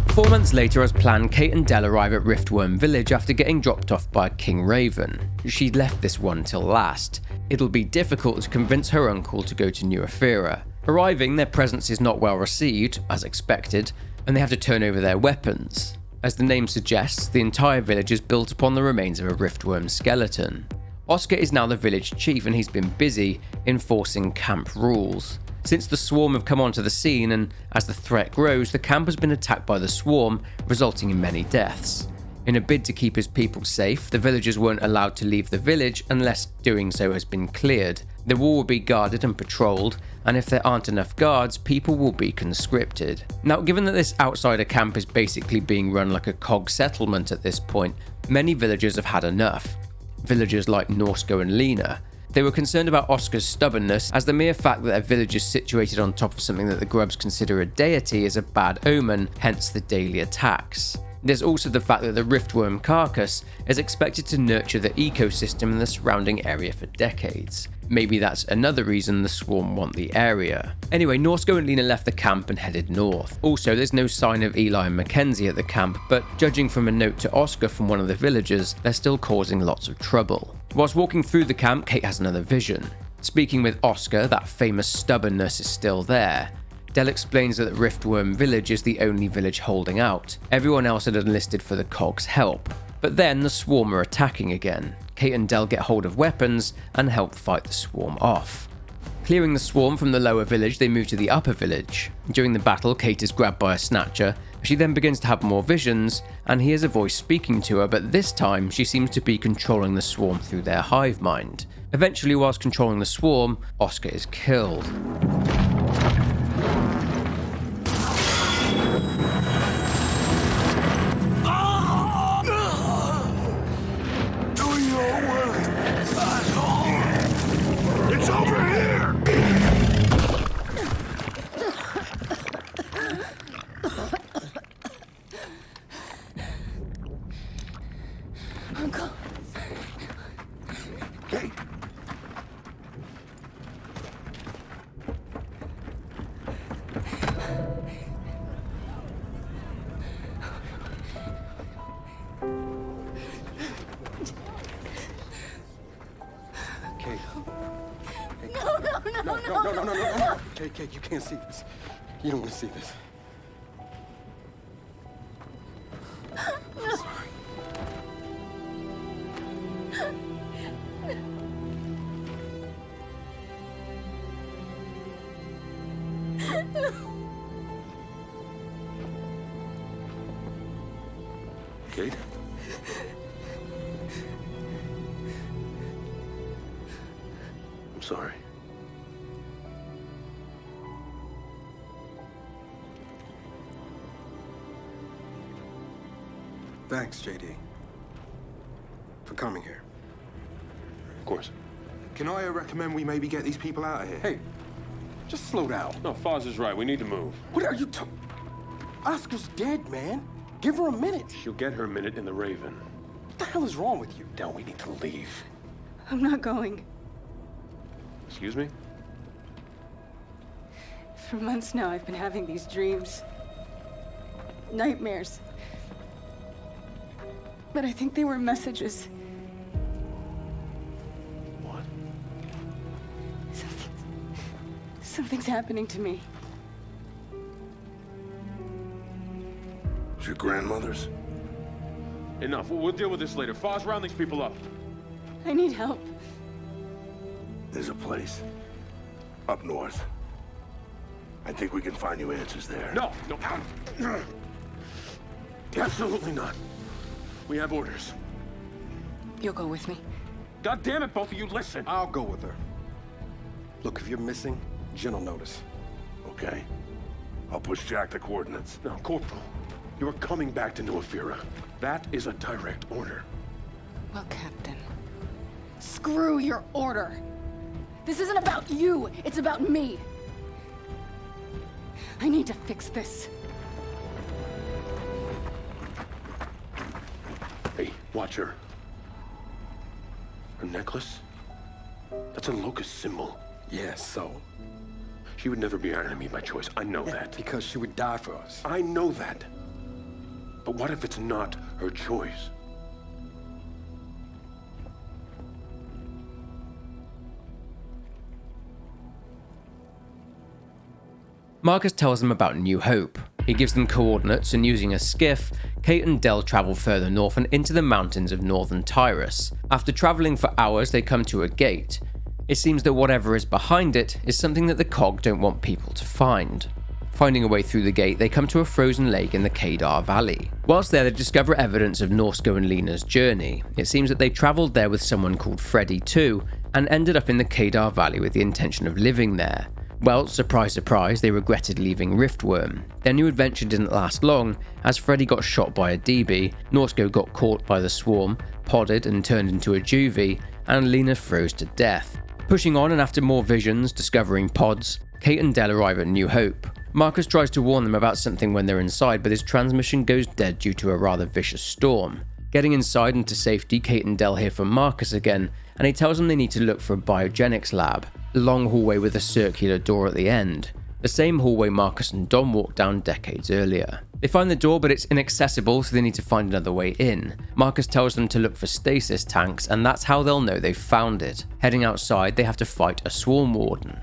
4 months later, as planned, Kate and Del arrive at Riftworm Village after getting dropped off by King Raven. She'd left this one till last. It'll be difficult to convince her uncle to go to New Ephyra. Arriving, their presence is not well received, as expected, and they have to turn over their weapons. As the name suggests, the entire village is built upon the remains of a riftworm skeleton. Oscar is now the village chief and he's been busy enforcing camp rules. Since the swarm have come onto the scene and as the threat grows, the camp has been attacked by the swarm, resulting in many deaths. In a bid to keep his people safe, the villagers weren't allowed to leave the village unless doing so has been cleared. The wall will be guarded and patrolled, and if there aren't enough guards, people will be conscripted. Now, given that this outsider camp is basically being run like a cog settlement at this point, many villagers have had enough. Villagers like Norsko and Lena. They were concerned about Oscar's stubbornness, as the mere fact that their village is situated on top of something that the Grubs consider a deity is a bad omen, hence the daily attacks. There's also the fact that the riftworm carcass is expected to nurture the ecosystem in the surrounding area for decades. Maybe that's another reason the swarm want the area. Anyway, Norsko and Lena left the camp and headed north. Also, there's no sign of Eli and Mackenzie at the camp, but judging from a note to Oscar from one of the villagers, they're still causing lots of trouble. Whilst walking through the camp, Kate has another vision. Speaking with Oscar, that famous stubbornness is still there. Del explains that Riftworm Village is the only village holding out. Everyone else had enlisted for the Cog's help. But then the swarm are attacking again. Kate and Del get hold of weapons and help fight the swarm off. Clearing the swarm from the lower village, they move to the upper village. During the battle, Kate is grabbed by a snatcher. She then begins to have more visions, and hears a voice speaking to her, but this time she seems to be controlling the swarm through their hive mind. Eventually, whilst controlling the swarm, Oscar is killed. It's over here! Uncle. Kate. No. Kate, you can't see this. You don't want to see this. I'm sorry. Kate? I'm sorry. Thanks, JD, for coming here. Of course. Can I recommend we maybe get these people out of here? Hey, just slow down. No, Foz is right. We need to move. What are you talking? Oscar's dead, man. Give her a minute. She'll get her minute in the Raven. What the hell is wrong with you? Del, we need to leave. I'm not going. Excuse me? For months now, I've been having these dreams. Nightmares. But I think they were messages. What? Something's happening to me. It's your grandmother's? Enough. We'll deal with this later. Foz, round these people up. I need help. There's a place. Up north. I think we can find you answers there. No. Absolutely not. We have orders. You'll go with me. God damn it, both of you, listen. I'll go with her. Look, if you're missing, Jen will notice. Okay. I'll push Jack the coordinates. No, Corporal. You're coming back to New Ephyra. That is a direct order. Well, Captain. Screw your order. This isn't about you. It's about me. I need to fix this. Hey, watch her. Her necklace? That's a Locust symbol. Yeah, so? She would never be our enemy by choice. I know that. Because she would die for us. I know that. But what if it's not her choice? Marcus tells them about New Hope. He gives them coordinates, and using a skiff, Kate and Del travel further north and into the mountains of northern Tyrus. After traveling for hours, they come to a gate. It seems that whatever is behind it is something that the Cog don't want people to find. Finding a way through the gate, they come to a frozen lake in the Kadar Valley. Whilst there, they discover evidence of Norsko and Lena's journey. It seems that they travelled there with someone called Freddy too, and ended up in the Kadar Valley with the intention of living there. Well, surprise surprise, they regretted leaving Riftworm. Their new adventure didn't last long, as Freddy got shot by a DB, Norsko got caught by the swarm, podded and turned into a juvie, and Lena froze to death. Pushing on, and after more visions, discovering pods, Kate and Del arrive at New Hope. Marcus tries to warn them about something when they're inside, but his transmission goes dead due to a rather vicious storm. Getting inside and to safety, Kate and Del hear from Marcus again, and he tells them they need to look for a biogenics lab, a long hallway with a circular door at the end, the same hallway Marcus and Dom walked down decades earlier. They find the door, but it's inaccessible, so they need to find another way in. Marcus tells them to look for stasis tanks, and that's how they'll know they've found it. Heading outside, they have to fight a swarm warden.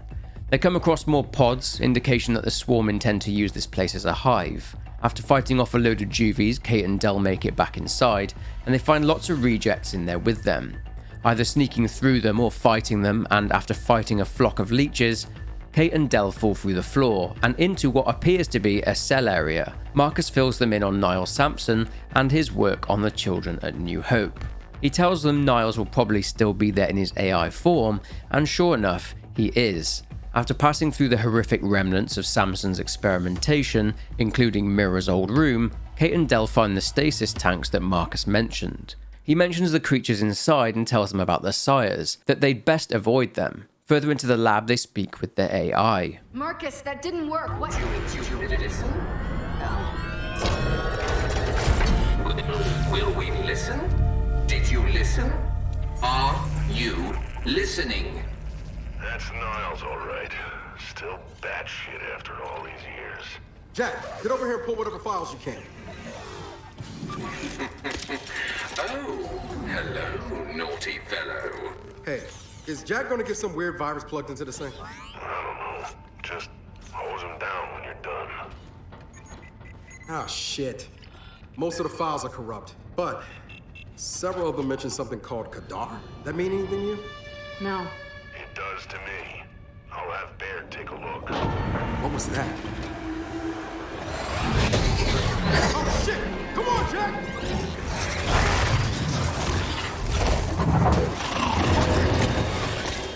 They come across more pods, indication that the swarm intend to use this place as a hive. After fighting off a load of juvies, Kate and Del make it back inside, and they find lots of rejects in there with them, either sneaking through them or fighting them, and after fighting a flock of leeches, Kate and Del fall through the floor and into what appears to be a cell area. Marcus fills them in on Niles Sampson and his work on the children at New Hope. He tells them Niles will probably still be there in his AI form, and sure enough, he is. After passing through the horrific remnants of Samson's experimentation, including Mira's old room, Kate and Del find the stasis tanks that Marcus mentioned. He mentions the creatures inside and tells them about their sires, that they'd best avoid them. Further into the lab, they speak with their AI. Marcus, that didn't work. What? Will we listen? Did you listen? Are you listening? That's Niles, all right. Still batshit after all these years. Jack, get over here and pull whatever files you can. Oh, hello, naughty fellow. Hey, is Jack gonna get some weird virus plugged into this thing? I don't know. Just hose him down when you're done. Ah, shit. Most of the files are corrupt, but several of them mention something called Kadar. That mean anything to you? No. It does to me. I'll have Baird take a look. What was that? Oh, shit! Come on, Jack!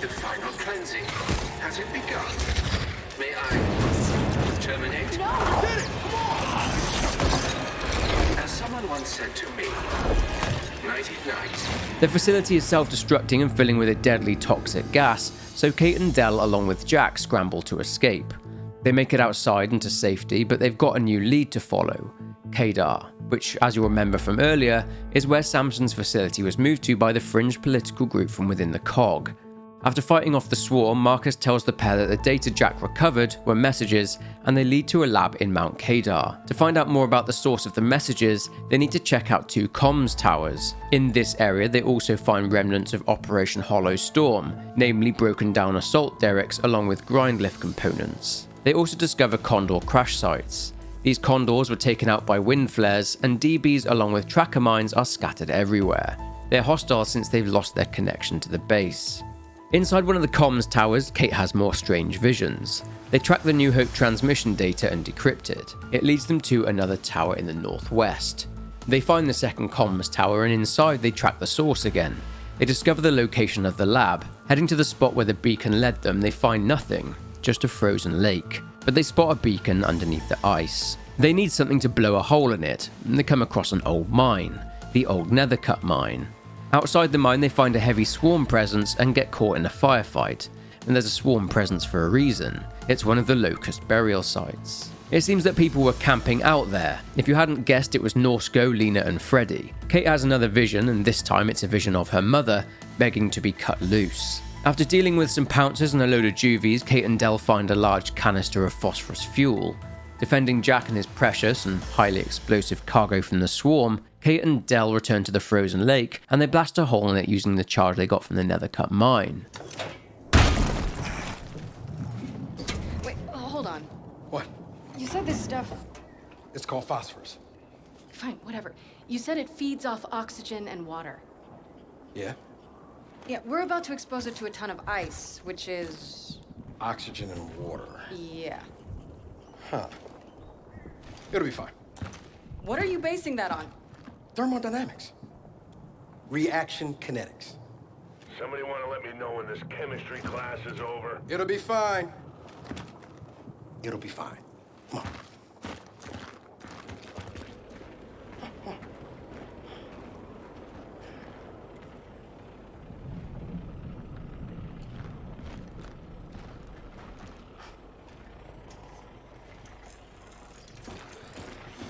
The final cleansing. Has it begun? May I terminate? No! Get it! Come on! As someone once said to me, nighty-night. The facility is self-destructing and filling with a deadly toxic gas, so Kate and Del, along with Jack, scramble to escape. They make it outside into safety, but they've got a new lead to follow, Kadar, which, as you'll remember from earlier, is where Samson's facility was moved to by the fringe political group from within the Cog. After fighting off the swarm, Marcus tells the pair that the data Jack recovered were messages, and they lead to a lab in Mount Kadar. To find out more about the source of the messages, they need to check out 2 comms towers. In this area, they also find remnants of Operation Hollow Storm, namely broken down assault derricks along with grindlift components. They also discover Condor crash sites. These Condors were taken out by wind flares, and DBs along with tracker mines are scattered everywhere. They're hostile since they've lost their connection to the base. Inside one of the comms towers, Kate has more strange visions. They track the New Hope transmission data and decrypt it. It leads them to another tower in the northwest. They find the second comms tower, and inside they track the source again. They discover the location of the lab. Heading to the spot where the beacon led them, they find nothing, just a frozen lake. But they spot a beacon underneath the ice. They need something to blow a hole in it, and they come across an old mine, the old Nethercut mine. Outside the mine, they find a heavy swarm presence and get caught in a firefight. And there's a swarm presence for a reason. It's one of the Locust burial sites. It seems that people were camping out there. If you hadn't guessed, it was Norsko, Lena and Freddy. Kate has another vision, and this time it's a vision of her mother, begging to be cut loose. After dealing with some pouncers and a load of juvies, Kate and Del find a large canister of phosphorus fuel. Defending Jack and his precious and highly explosive cargo from the swarm, Kate and Del return to the frozen lake, and they blast a hole in it using the charge they got from the Nethercut mine. Wait, hold on. What? You said this stuff It's called phosphorus. Fine, whatever. You said it feeds off oxygen and water. Yeah? Yeah, we're about to expose it to a ton of ice, which is... Oxygen and water. Yeah. Huh. It'll be fine. What are you basing that on? Thermodynamics. Reaction kinetics. Somebody want to let me know when this chemistry class is over? It'll be fine. It'll be fine. Come on.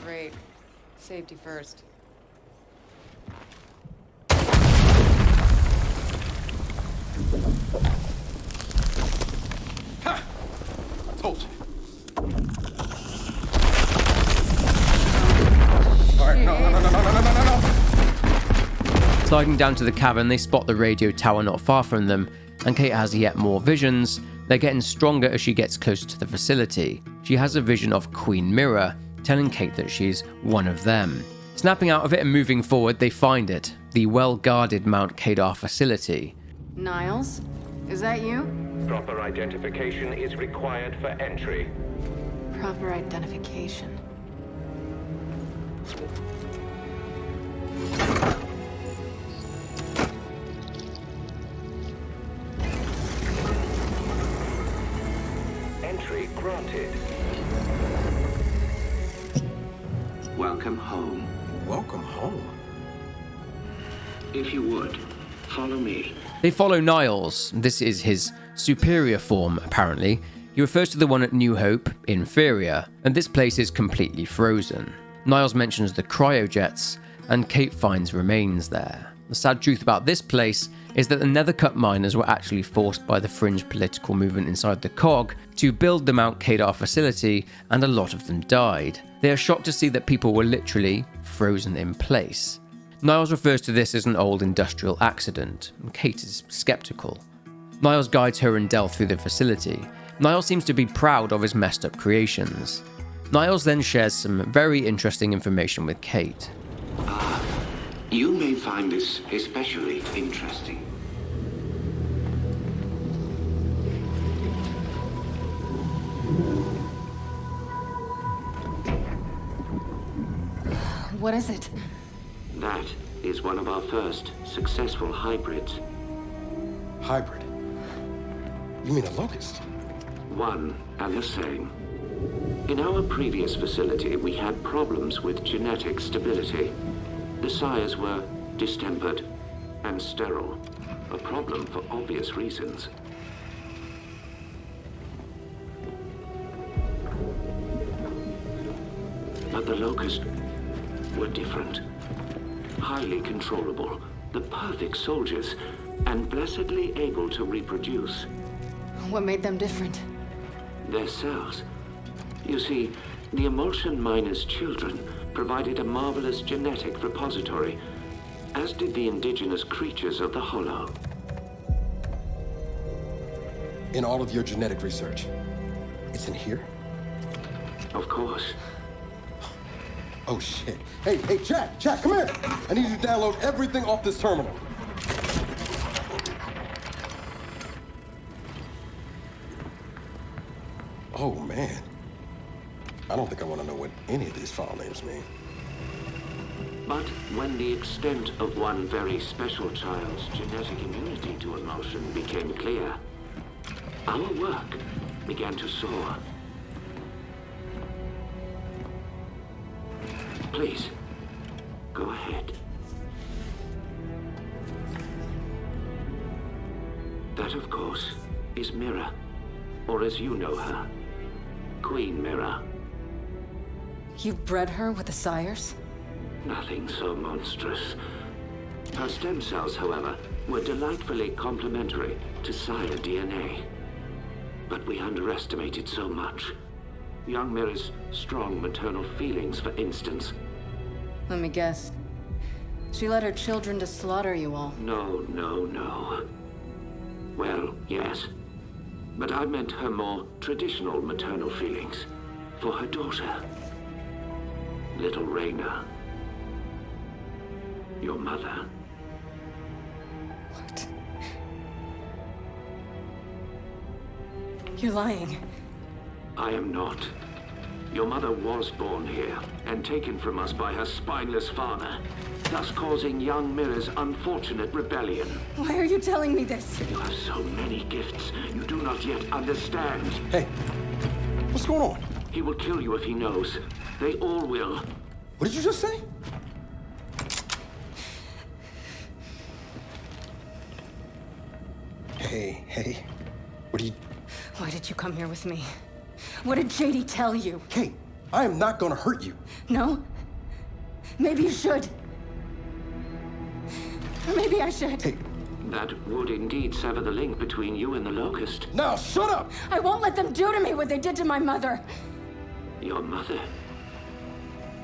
Great. Safety first. Ha! Told you. All right, no. Sliding down to the cavern, they spot the radio tower not far from them, and Kate has yet more visions. They're getting stronger as she gets closer to the facility. She has a vision of Queen Mira, telling Kate that she's one of them. Snapping out of it and moving forward, they find it, the well-guarded Mount Kadar facility. Niles? Is that you? Proper identification is required for entry. Proper identification. Entry granted. Welcome home. Welcome home? If you would, follow me. They follow Niles. This is his superior form, apparently. He refers to the one at New Hope, inferior, and this place is completely frozen. Niles mentions the cryojets, and Kate finds remains there. The sad truth about this place is that the Nethercut miners were actually forced by the fringe political movement inside the COG to build the Mount Kadar facility, and a lot of them died. They are shocked to see that people were literally frozen in place. Niles refers to this as an old industrial accident, and Kate is skeptical. Niles guides her and Del through the facility. Niles seems to be proud of his messed up creations. Niles then shares some very interesting information with Kate. You may find this especially interesting. What is it? That is one of our first successful hybrids. Hybrid? You mean a Locust? One and the same. In our previous facility, we had problems with genetic stability. The sires were distempered and sterile, a problem for obvious reasons. But the Locust were different. Highly controllable, the perfect soldiers, and blessedly able to reproduce. What made them different? Their cells. You see, the emulsion miners' children provided a marvelous genetic repository, as did the indigenous creatures of the Hollow. In all of your genetic research, it's in here? Of course. Oh shit. Hey, Jack, come here! I need you to download everything off this terminal. Oh man. I don't think I want to know what any of these file names mean. But when the extent of one very special child's genetic immunity to emulsion became clear, our work began to soar. Please, go ahead. That, of course, is Mira, or as you know her, Queen Mira. You bred her with the sires? Nothing so monstrous. Her stem cells, however, were delightfully complementary to sire DNA. But we underestimated so much. Young Mira's strong maternal feelings, for instance. Let me guess. She led her children to slaughter you all. No. Well, yes. But I meant her more traditional maternal feelings for her daughter. little Raina. Your mother. What? You're lying. I am not. Your mother was born here, and taken from us by her spineless father, thus causing young Mira's unfortunate rebellion. Why are you telling me this? You have so many gifts you do not yet understand. Hey, what's going on? He will kill you if he knows. They all will. What did you just say? Hey, what are you... Why did you come here with me? What did JD tell you? Kate, I am not gonna hurt you. No? Maybe you should. Maybe I should. Hey. That would indeed sever the link between you and the Locust. Now, shut up! I won't let them do to me what they did to my mother. Your mother?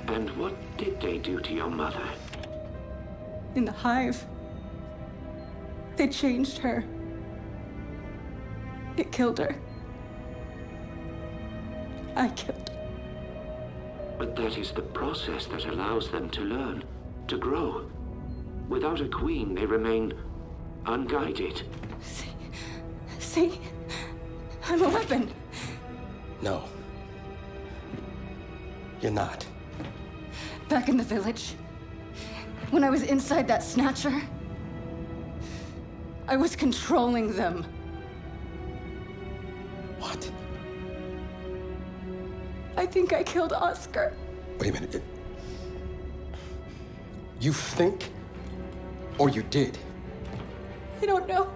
And what did they do to your mother? In the Hive, they changed her. It killed her. I killed her. But that is the process that allows them to learn, to grow. Without a queen, they remain unguided. See? I'm a weapon. No. You're not. Back in the village, when I was inside that snatcher, I was controlling them. What? I think I killed Oscar. Wait a minute. You think, or you did? I don't know.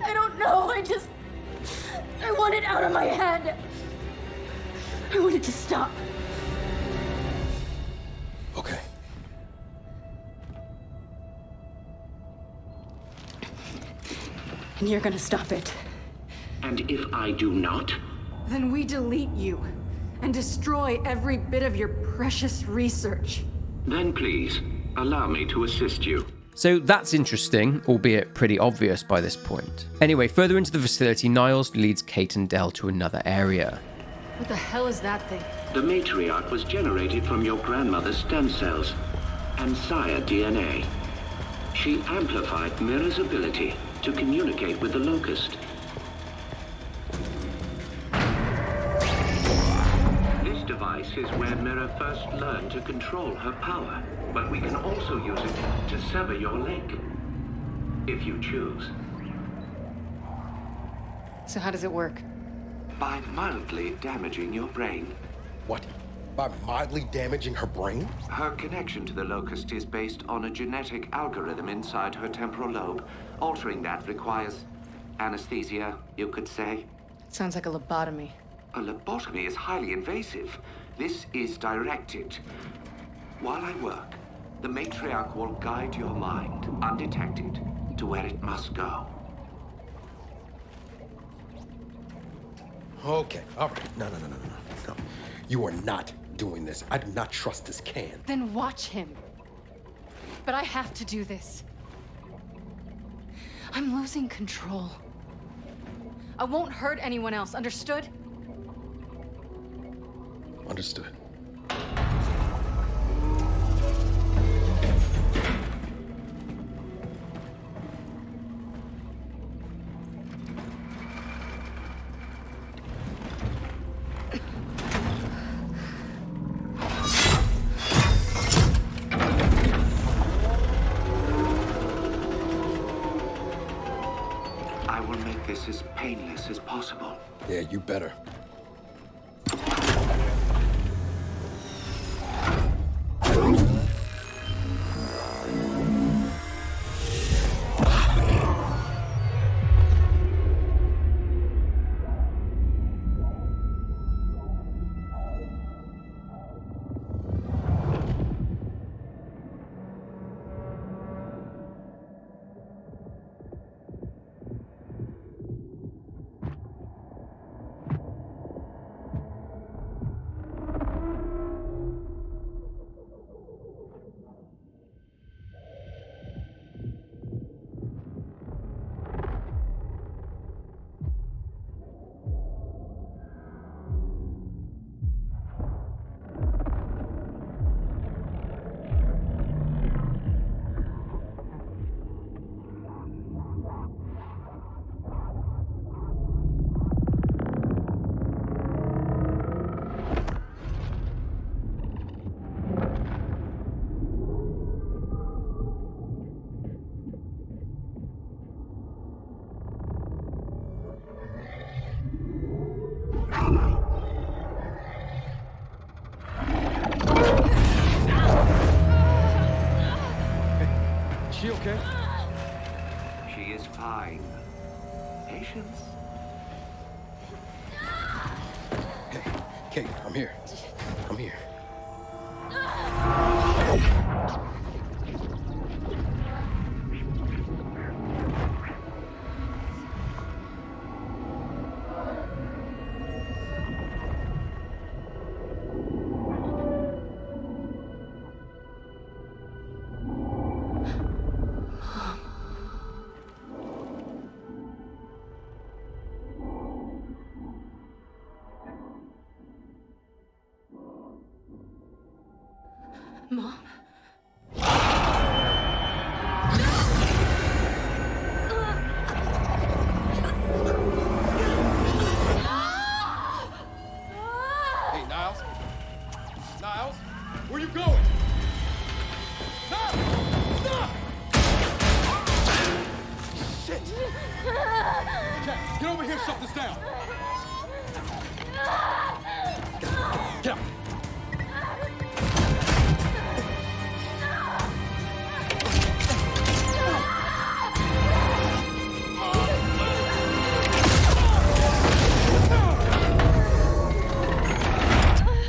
I don't know. I want it out of my head. I want it to stop. Okay. And you're gonna stop it. And if I do not? Then we delete you and destroy every bit of your precious research. Then please, allow me to assist you. So that's interesting, albeit pretty obvious by this point. Anyway, further into the facility, Niles leads Kate and Del to another area. What the hell is that thing? The matriarch was generated from your grandmother's stem cells and sire DNA. She amplified Mira's ability to communicate with the Locust. This device is where Mira first learned to control her power, but we can also use it to sever your link, if you choose. So how does it work? By mildly damaging your brain. What? By mildly damaging her brain? Her connection to the Locust is based on a genetic algorithm inside her temporal lobe. Altering that requires anesthesia, you could say. Sounds like a lobotomy. A lobotomy is highly invasive. This is directed. While I work, the matriarch will guide your mind, undetected, to where it must go. Okay, all right. No. You are not doing this. I do not trust this can. Then watch him. But I have to do this. I'm losing control. I won't hurt anyone else, understood? Understood. I will make this as painless as possible. Yeah, you better. okay? She is fine. Patience. Hey, Kate, I'm here. I'm here. Mom? Hey, Niles? Niles? Where you going? Niles! Stop! Shit! Cat, get over here, shut this down! Get out!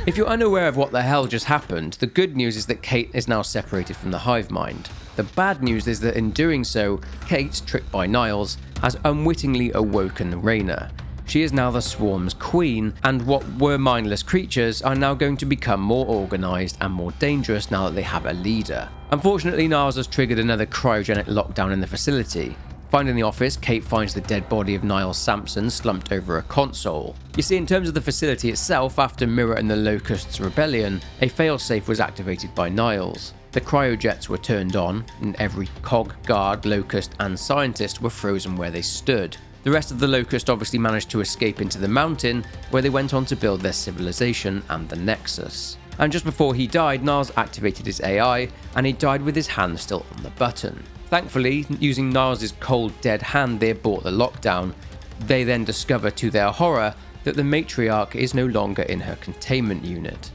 If you're unaware of what the hell just happened, the good news is that Kate is now separated from the hive mind. The bad news is that in doing so, Kate, tricked by Niles, has unwittingly awoken Raina. She is now the Swarm's queen, and what were mindless creatures are now going to become more organised and more dangerous now that they have a leader. Unfortunately, Niles has triggered another cryogenic lockdown in the facility. Finding the office, Kate finds the dead body of Niles Sampson slumped over a console. You see, in terms of the facility itself, after Mirror and the Locust's rebellion, a failsafe was activated by Niles. The cryojets were turned on, and every cog, guard, Locust and scientist were frozen where they stood. The rest of the Locust obviously managed to escape into the mountain, where they went on to build their civilization and the Nexus. And just before he died, Niles activated his AI, and he died with his hand still on the button. Thankfully, using Niles' cold dead hand they abort the lockdown. They then discover to their horror that the matriarch is no longer in her containment unit.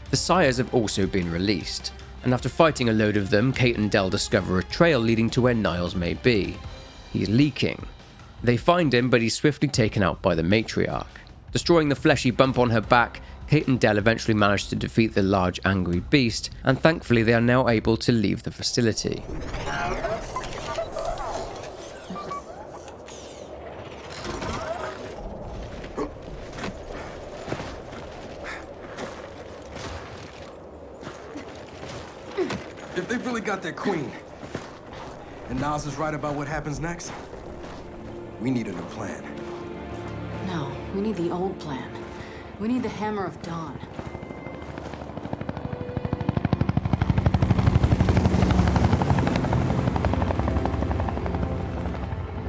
The sires have also been released, and after fighting a load of them, Kate and Del discover a trail leading to where Niles may be. He's leaking. They find him, but he's swiftly taken out by the matriarch. Destroying the fleshy bump on her back, Kate and Del eventually manage to defeat the large angry beast, and thankfully they are now able to leave the facility. If they've really got their queen, and Niles is right about what happens next, we need a new plan. No, we need the old plan. We need the Hammer of Dawn.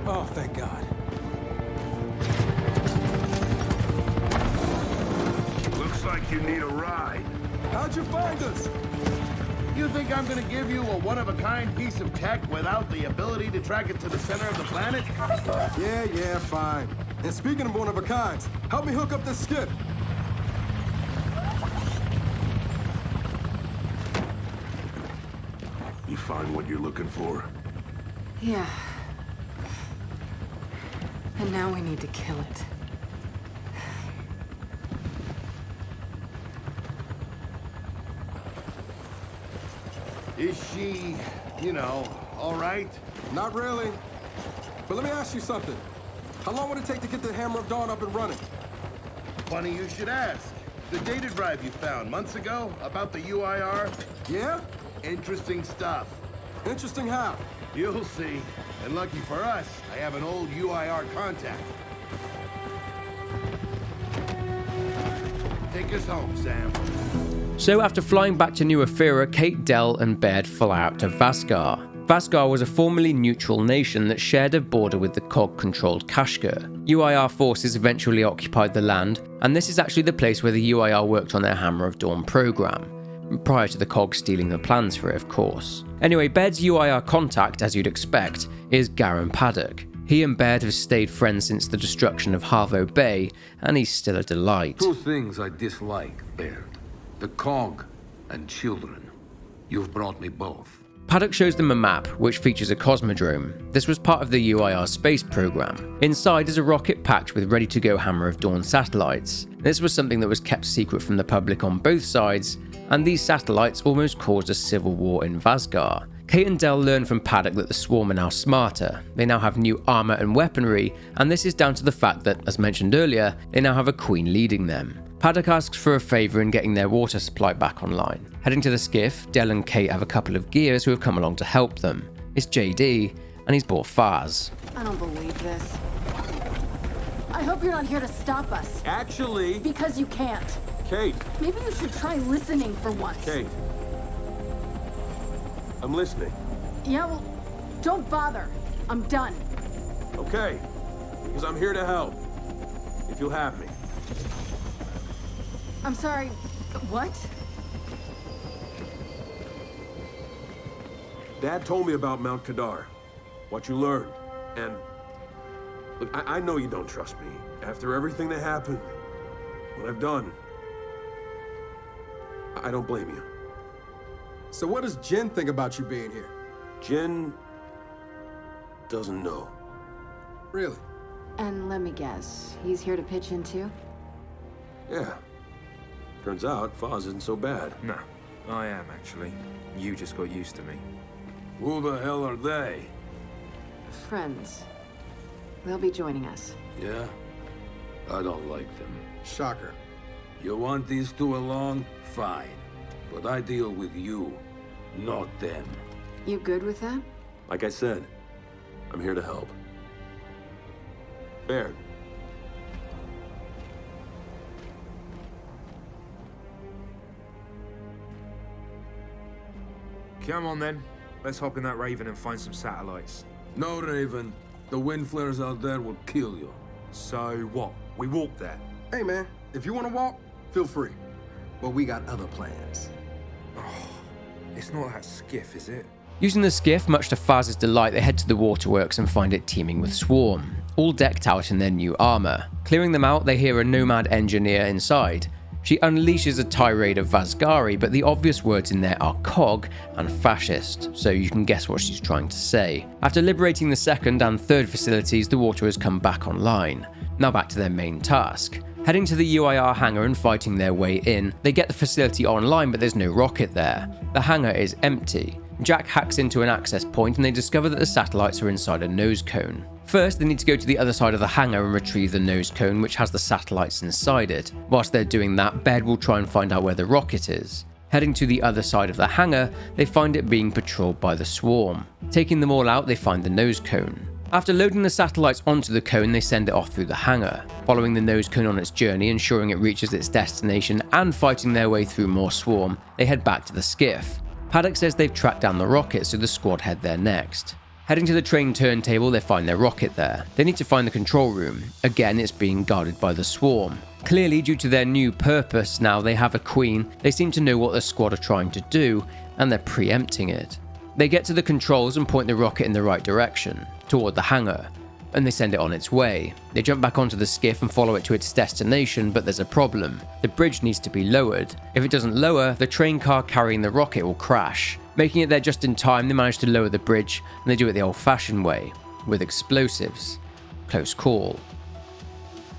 Oh, thank God. Looks like you need a ride. How'd you find us? You think I'm gonna give you a one-of-a-kind piece of tech without the ability to track it to the center of the planet? Yeah, fine. And speaking of one-of-a-kinds, help me hook up this skiff. You find what you're looking for? Yeah. And now we need to kill it. Is she, all right? Not really. But let me ask you something. How long would it take to get the Hammer of Dawn up and running? Funny you should ask. The data drive you found months ago about the UIR? Yeah? Interesting stuff. Interesting how? You'll see. And lucky for us, I have an old UIR contact. Take us home, Sam. So after flying back to New Ephyra, Kate, Del and Baird fly out to Vasgar. Vasgar was a formerly neutral nation that shared a border with the Cog-controlled Kashgar. UIR forces eventually occupied the land, and this is actually the place where the UIR worked on their Hammer of Dawn program, prior to the Cog stealing the plans for it, of course. Anyway, Baird's UIR contact, as you'd expect, is Garen Paddock. He and Baird have stayed friends since the destruction of Halvo Bay, and he's still a delight. Two things I dislike, Baird. The Cog and children. You've brought me both. Paddock shows them a map which features a cosmodrome. This was part of the UIR space program. Inside is a rocket packed with ready-to-go Hammer of Dawn satellites. This was something that was kept secret from the public on both sides, and these satellites almost caused a civil war in Vazgar. Kate and Del learn from Paddock that the Swarm are now smarter. They now have new armor and weaponry, and this is down to the fact that, as mentioned earlier, they now have a queen leading them. Paddock asks for a favour in getting their water supply back online. Heading to the skiff, Del and Kate have a couple of gears who have come along to help them. It's JD, and he's bought Faz. I don't believe this. I hope you're not here to stop us. Actually... Because you can't. Kate. Maybe you should try listening for once. Kate. I'm listening. Yeah, well, don't bother. I'm done. Okay. Because I'm here to help. If you'll have me. I'm sorry, what? Dad told me about Mount Kadar. What you learned. And... Look, I know you don't trust me. After everything that happened, what I've done, I don't blame you. So what does Jin think about you being here? Jin doesn't know. Really? And let me guess, he's here to pitch in too? Yeah. Turns out, Faz isn't so bad. No, I am actually. You just got used to me. Who the hell are they? Friends. They'll be joining us. Yeah? I don't like them. Shocker. You want these two along? Fine. But I deal with you, not them. You good with that? Like I said, I'm here to help. Baird. Come on then. Let's hop in that Raven and find some satellites. No, Raven. The wind flares out there will kill you. So what? We walk there? Hey man, if you want to walk, feel free. But we got other plans. Oh, it's not that skiff, is it? Using the skiff, much to Faz's delight, they head to the waterworks and find it teeming with Swarm, all decked out in their new armor. Clearing them out, they hear a nomad engineer inside. She unleashes a tirade of Vazgari, but the obvious words in there are cog and fascist, so you can guess what she's trying to say. After liberating the second and third facilities, the Waterers come back online. Now back to their main task. Heading to the UIR hangar and fighting their way in, they get the facility online, but there's no rocket there. The hangar is empty. Jack hacks into an access point and they discover that the satellites are inside a nose cone. First, they need to go to the other side of the hangar and retrieve the nose cone, which has the satellites inside it. Whilst they're doing that, Baird will try and find out where the rocket is. Heading to the other side of the hangar, they find it being patrolled by the Swarm. Taking them all out, they find the nose cone. After loading the satellites onto the cone, they send it off through the hangar. Following the nose cone on its journey, ensuring it reaches its destination, and fighting their way through more Swarm, they head back to the skiff. Paddock says they've tracked down the rocket, so the squad head there next. Heading to the train turntable, they find their rocket there. They need to find the control room. Again, it's being guarded by the Swarm. Clearly, due to their new purpose, now they have a queen, they seem to know what the squad are trying to do, and they're preempting it. They get to the controls and point the rocket in the right direction, toward the hangar, and they send it on its way. They jump back onto the skiff and follow it to its destination, but there's a problem. The bridge needs to be lowered. If it doesn't lower, the train car carrying the rocket will crash. Making it there just in time, they manage to lower the bridge, and they do it the old-fashioned way, with explosives. Close call.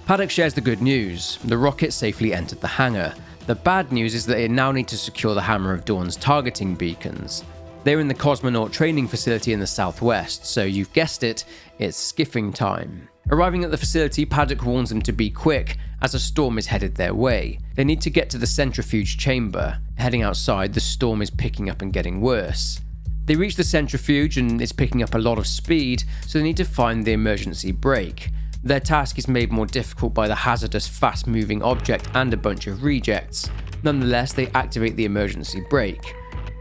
Paddock shares the good news. The rocket safely entered the hangar. The bad news is that they now need to secure the Hammer of Dawn's targeting beacons. They're in the cosmonaut training facility in the southwest, so you've guessed it, it's skiffing time. Arriving at the facility, Paddock warns them to be quick, as a storm is headed their way. They need to get to the centrifuge chamber. Heading outside, the storm is picking up and getting worse. They reach the centrifuge and it's picking up a lot of speed, so they need to find the emergency brake. Their task is made more difficult by the hazardous, fast-moving object and a bunch of rejects. Nonetheless, they activate the emergency brake.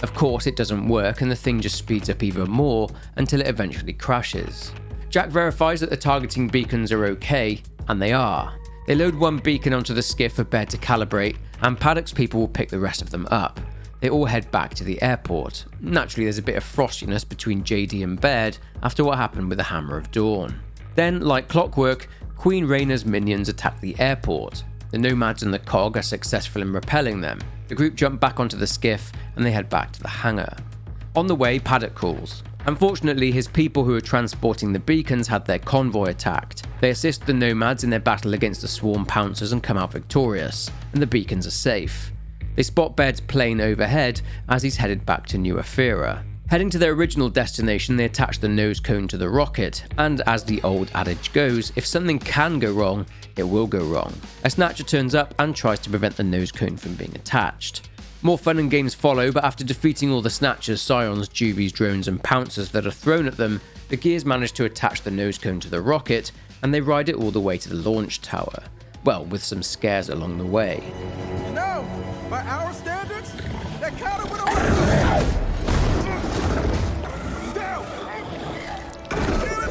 Of course, it doesn't work and the thing just speeds up even more until it eventually crashes. Jack verifies that the targeting beacons are okay, and they are. They load one beacon onto the skiff for Baird to calibrate, and Paddock's people will pick the rest of them up. They all head back to the airport. Naturally, there's a bit of frostiness between JD and Baird after what happened with the Hammer of Dawn. Then, like clockwork, Queen Rayna's minions attack the airport. The Nomads and the Cog are successful in repelling them. The group jump back onto the skiff and they head back to the hangar. On the way, Paddock calls. Unfortunately, his people who are transporting the beacons had their convoy attacked. They assist the nomads in their battle against the swarm pouncers and come out victorious, and the beacons are safe. They spot Bed's plane overhead as he's headed back to New Ephyra. Heading to their original destination, they attach the nose cone to the rocket, and as the old adage goes, if something can go wrong, it will go wrong. A Snatcher turns up and tries to prevent the nose cone from being attached. More fun and games follow, but after defeating all the Snatchers, Scions, Juvies, drones and pouncers that are thrown at them, the Gears manage to attach the nose cone to the rocket, and they ride it all the way to the launch tower. Well, with some scares along the way. You know, by our standards, that counter went over the head. Down! Get it!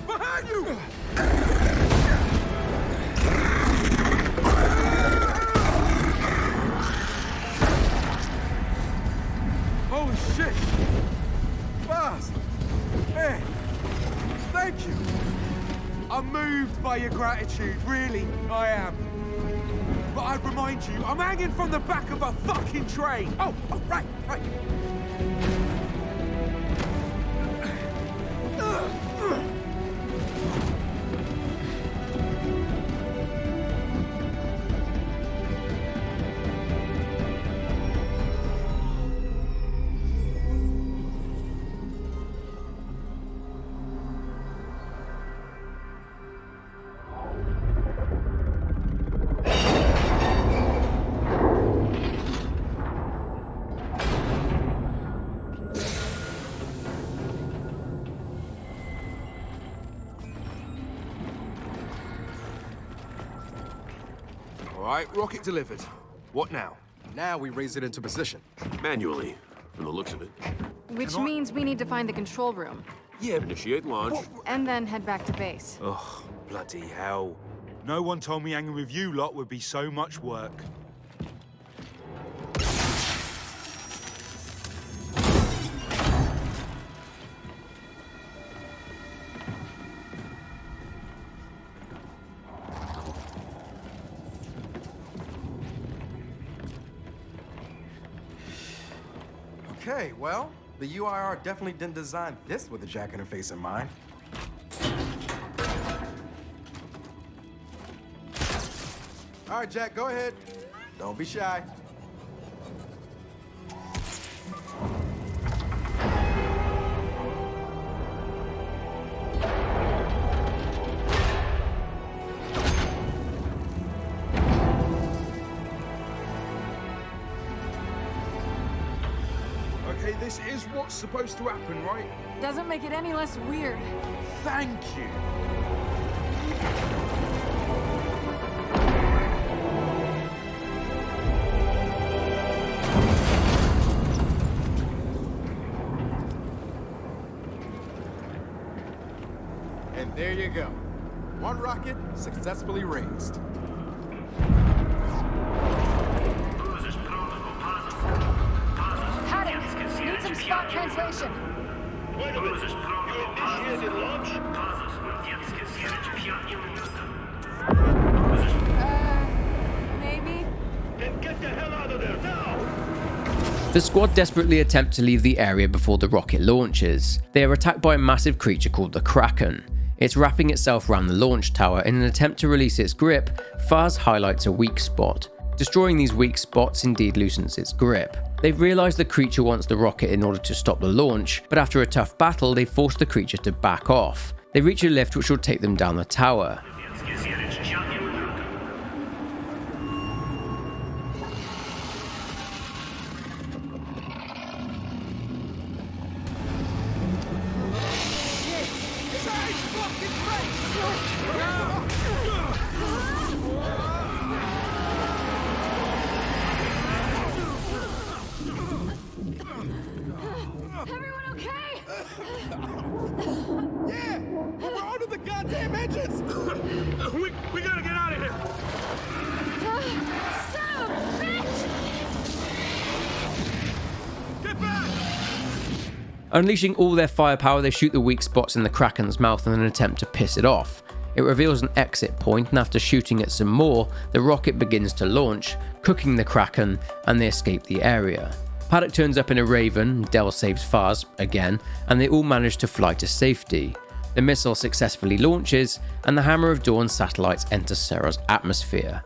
Behind you! Holy shit! Buzz! Man, thank you! I'm moved by your gratitude, really, I am. But I'd remind you, I'm hanging from the back of a fucking train! Oh, right. Alright, rocket delivered. What now? Now we raise it into position. Manually, from the looks of it. Which means we need to find the control room. Yeah, initiate launch. And then head back to base. Ugh, bloody hell. No one told me hanging with you lot would be so much work. Okay, well, the UIR definitely didn't design this with a jack in her face in mind. All right, Jack, go ahead. Don't be shy. Okay, this is what's supposed to happen, right? Doesn't make it any less weird. Thank you. And there you go. One rocket successfully raised. Paddock, need some spot translation. Wait a minute. You initiated launch? Maybe? Then get the hell out of there now! The squad desperately attempt to leave the area before the rocket launches. They are attacked by a massive creature called the Kraken. It's wrapping itself around the launch tower. In an attempt to release its grip, Faz highlights a weak spot. Destroying these weak spots indeed loosens its grip. They've realised the creature wants the rocket in order to stop the launch, but after a tough battle, they force the creature to back off. They reach a lift which will take them down the tower. Yeah! We're onto the goddamn engines! we gotta get out of here! Son of a bitch! Get back! Unleashing all their firepower, they shoot the weak spots in the Kraken's mouth in an attempt to piss it off. It reveals an exit point, and after shooting it some more, the rocket begins to launch, cooking the Kraken, and they escape the area. Paddock turns up in a Raven, Del saves Faz again, and they all manage to fly to safety. The missile successfully launches, and the Hammer of Dawn satellites enter Sera's atmosphere.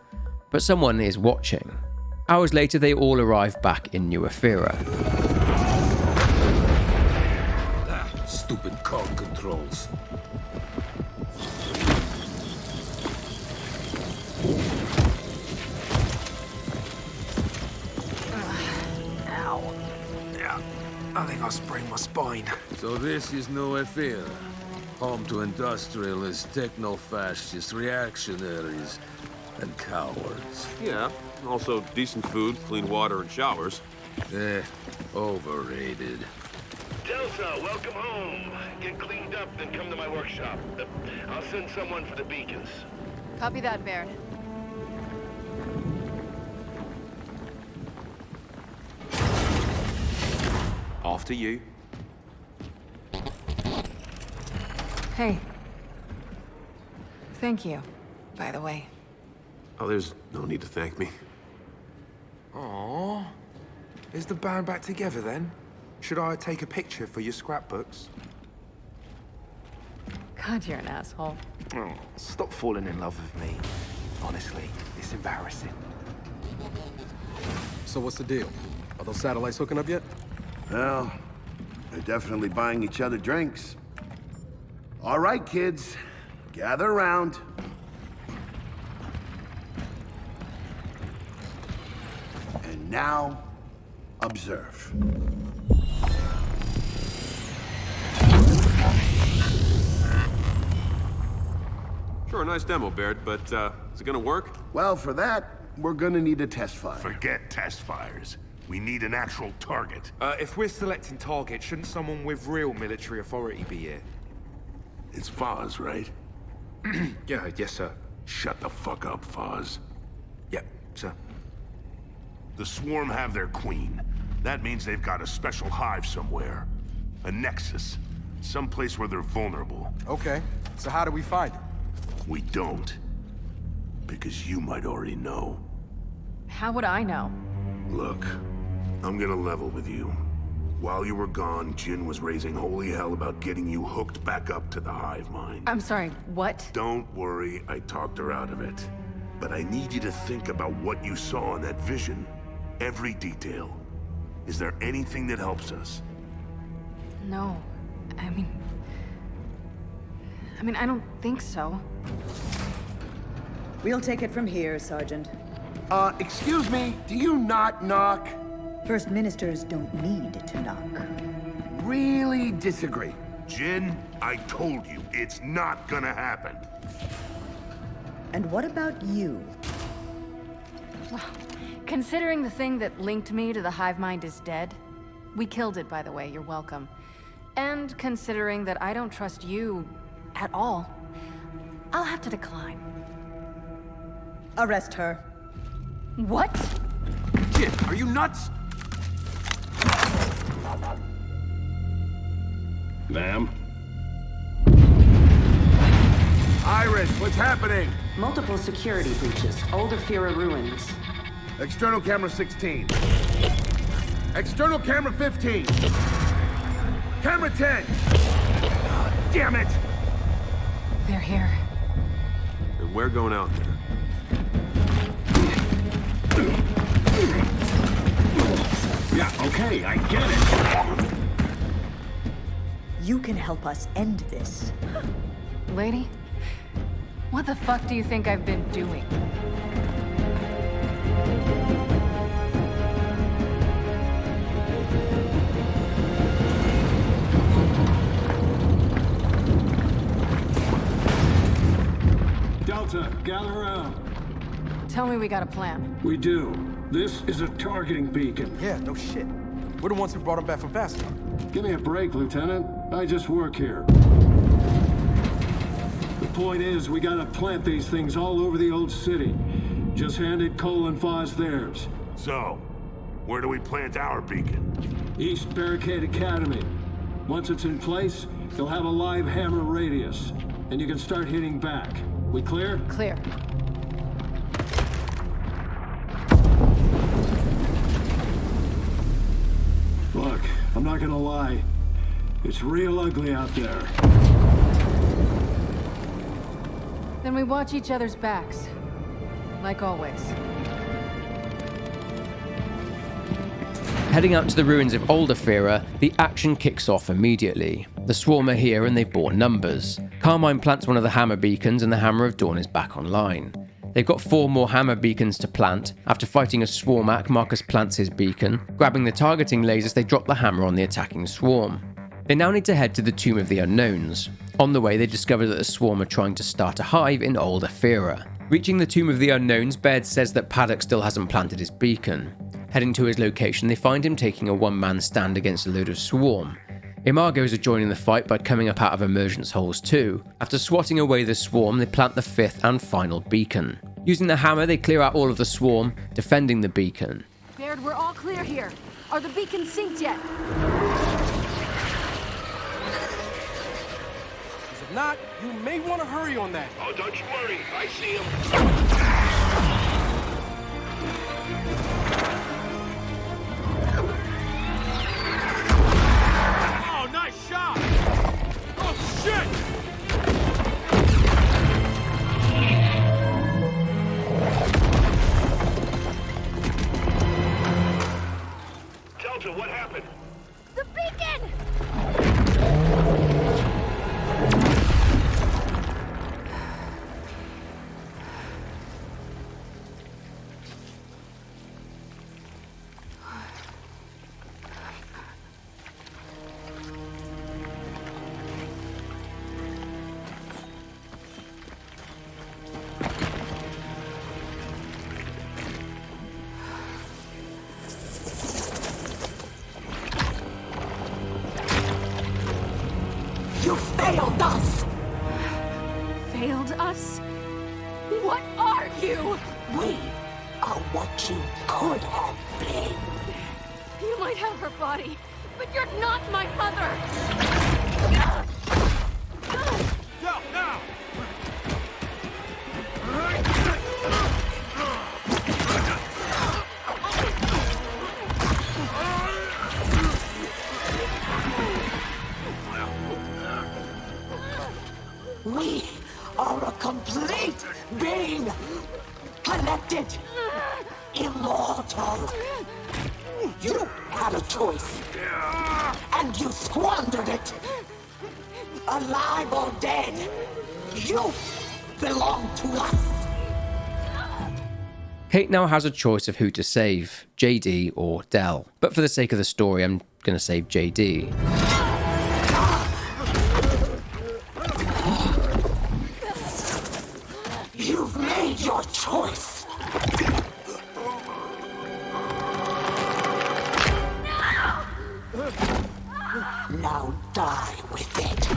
But someone is watching. Hours later, they all arrive back in New Ephyra. Stupid cog controls. Ow. Yeah, I think I sprained my spine. So this is New Ephyra, home to industrialists, techno-fascists, reactionaries, and cowards. Yeah, also decent food, clean water, and showers. Overrated. Delta, welcome home. Get cleaned up, then come to my workshop. I'll send someone for the beacons. Copy that, Baird. After you. Hey. Thank you, by the way. Oh, there's no need to thank me. Aww. Is the band back together then? Should I take a picture for your scrapbooks? God, you're an asshole. Oh, stop falling in love with me. Honestly, it's embarrassing. So what's the deal? Are those satellites hooking up yet? Well, they're definitely buying each other drinks. All right, kids. Gather around. And now, observe. Sure, nice demo, Baird, but is it gonna work? Well, for that, we're gonna need a test fire. Forget test fires. We need an actual target. If we're selecting targets, shouldn't someone with real military authority be here? It's Faz, right? Yeah, yes, sir. Shut the fuck up, Faz. Yep, sir. The Swarm have their queen. That means they've got a special hive somewhere. A Nexus. Someplace where they're vulnerable. Okay, so how do we find it? We don't. Because you might already know. How would I know? Look, I'm gonna level with you. While you were gone, Jin was raising holy hell about getting you hooked back up to the hive mind. I'm sorry, what? Don't worry, I talked her out of it. But I need you to think about what you saw in that vision. Every detail. Is there anything that helps us? No. I mean, I don't think so. We'll take it from here, Sergeant. Excuse me, do you not knock? First Ministers don't need to knock. Really disagree. Jin, I told you, it's not gonna happen. And what about you? Considering the thing that linked me to the hive mind is dead, we killed it, by the way, you're welcome. And considering that I don't trust you at all, I'll have to decline. Arrest her. What? Jin, are you nuts? Ma'am? Iris, what's happening? Multiple security breaches. Old Ephyra ruins. External camera 16. External camera 15. Camera 10. God damn it! They're here. And we're going out there. Yeah, okay, I get it. You can help us end this. Lady, what the fuck do you think I've been doing? Delta, gather around. Tell me we got a plan. We do. This is a targeting beacon. Yeah, no shit. We're the ones who brought him back from Bastion. Give me a break, Lieutenant. I just work here. The point is, we gotta plant these things all over the old city. Just handed Cole and Foz theirs. So, where do we plant our beacon? East Barricade Academy. Once it's in place, you'll have a live hammer radius, and you can start hitting back. We clear? Clear. Look, I'm not gonna lie. It's real ugly out there. Then we watch each other's backs. Like always. Heading out to the ruins of Old Ephyra, the action kicks off immediately. The Swarm are here and they've brought numbers. Carmine plants one of the hammer beacons and the Hammer of Dawn is back online. They've got 4 more hammer beacons to plant. After fighting a Swarmac, Marcus plants his beacon. Grabbing the targeting lasers, they drop the hammer on the attacking Swarm. They now need to head to the Tomb of the Unknowns. On the way, they discover that the Swarm are trying to start a hive in Old Ephyra. Reaching the Tomb of the Unknowns, Baird says that Paddock still hasn't planted his beacon. Heading to his location, they find him taking a one-man stand against a load of Swarm. Immagos are joining the fight by coming up out of Emergence holes too. After swatting away the Swarm, they plant the 5th and final beacon. Using the hammer, they clear out all of the Swarm, defending the beacon. Baird, we're all clear here. Are the beacons synced yet? If not, you may want to hurry on that. Oh, don't you worry. I see him. Oh, nice shot! Oh, shit! Delta, what happened? The beacon! You failed us! Failed us? What are you? We are what you could have been. You might have her body, but you're not my mother! Go, now! We are a complete being, connected, immortal. You had a choice, and you squandered it. Alive or dead, you belong to us. Kate now has a choice of who to save, JD or Del. But for the sake of the story, I'm going to save JD. You've made your choice. Now die with it.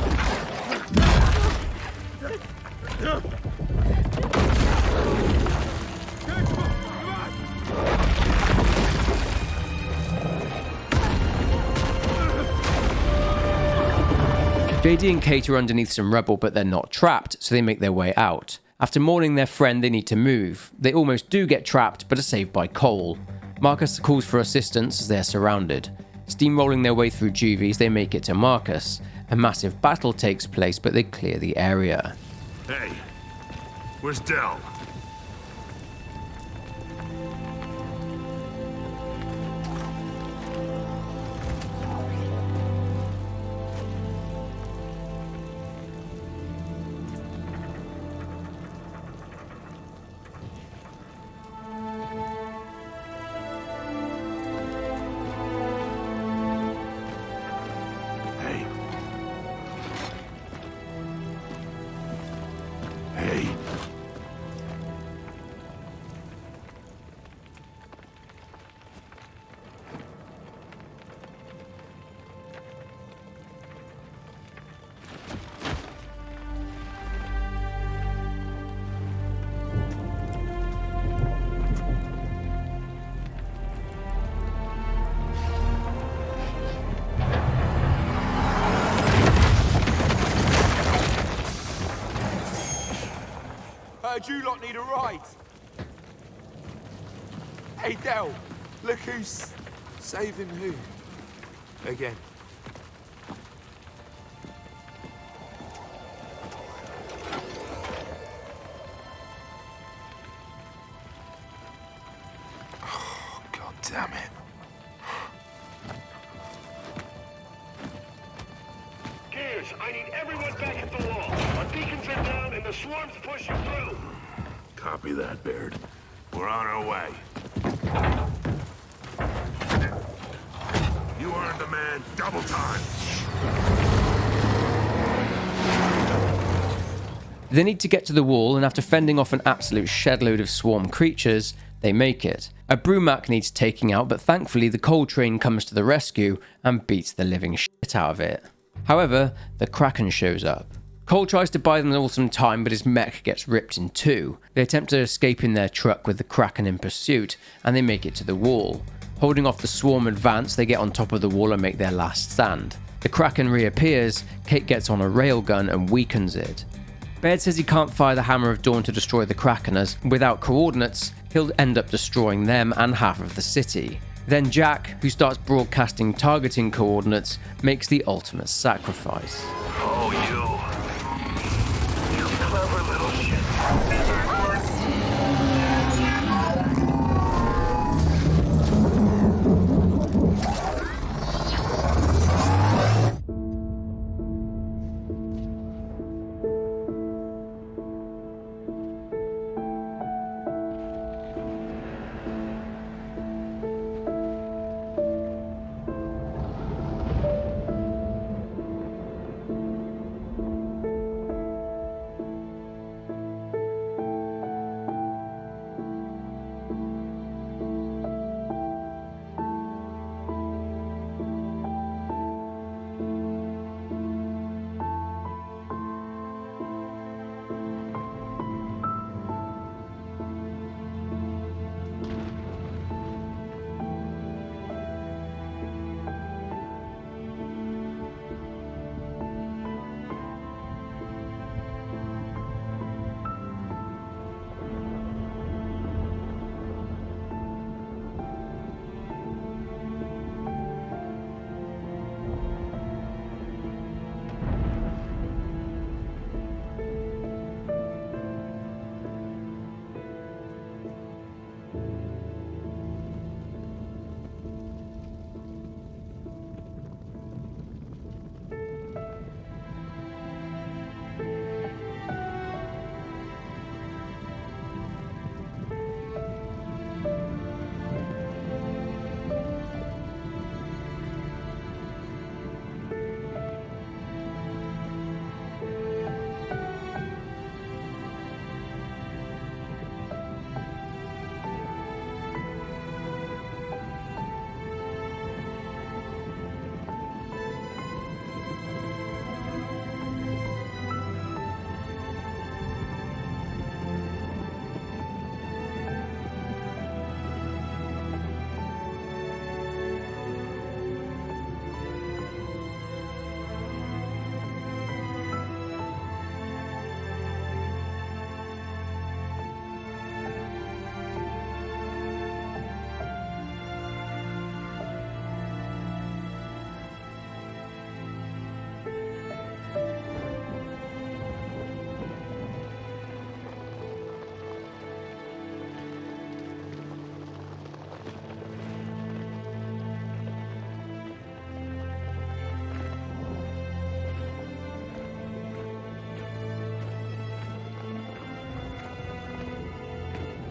JD and Kate are underneath some rubble, but they're not trapped, so they make their way out. After mourning their friend, they need to move. They almost do get trapped, but are saved by Cole. Marcus calls for assistance as they're surrounded. Steamrolling their way through juvies, they make it to Marcus. A massive battle takes place, but they clear the area. Hey, where's Del? heard you lot need a ride. Hey, Del, look who's saving who. Again. Oh, God damn it. Gears, I need everyone back at the wall. Our beacons are down and the swarm's pushing through. Copy that, Baird. We're on our way. You earned the man double time. They need to get to the wall, and after fending off an absolute shedload of swarm creatures, they make it. A Brumac needs taking out, but thankfully the coal train comes to the rescue and beats the living shit out of it. However, the Kraken shows up. Cole tries to buy them all some time, but his mech gets ripped in two. They attempt to escape in their truck with the Kraken in pursuit, and they make it to the wall. Holding off the swarm advance, they get on top of the wall and make their last stand. The Kraken reappears, Kate gets on a railgun and weakens it. Baird says he can't fire the Hammer of Dawn to destroy the Kraken, as without coordinates, he'll end up destroying them and half of the city. Then Jack, who starts broadcasting targeting coordinates, makes the ultimate sacrifice. Oh, you clever little shit.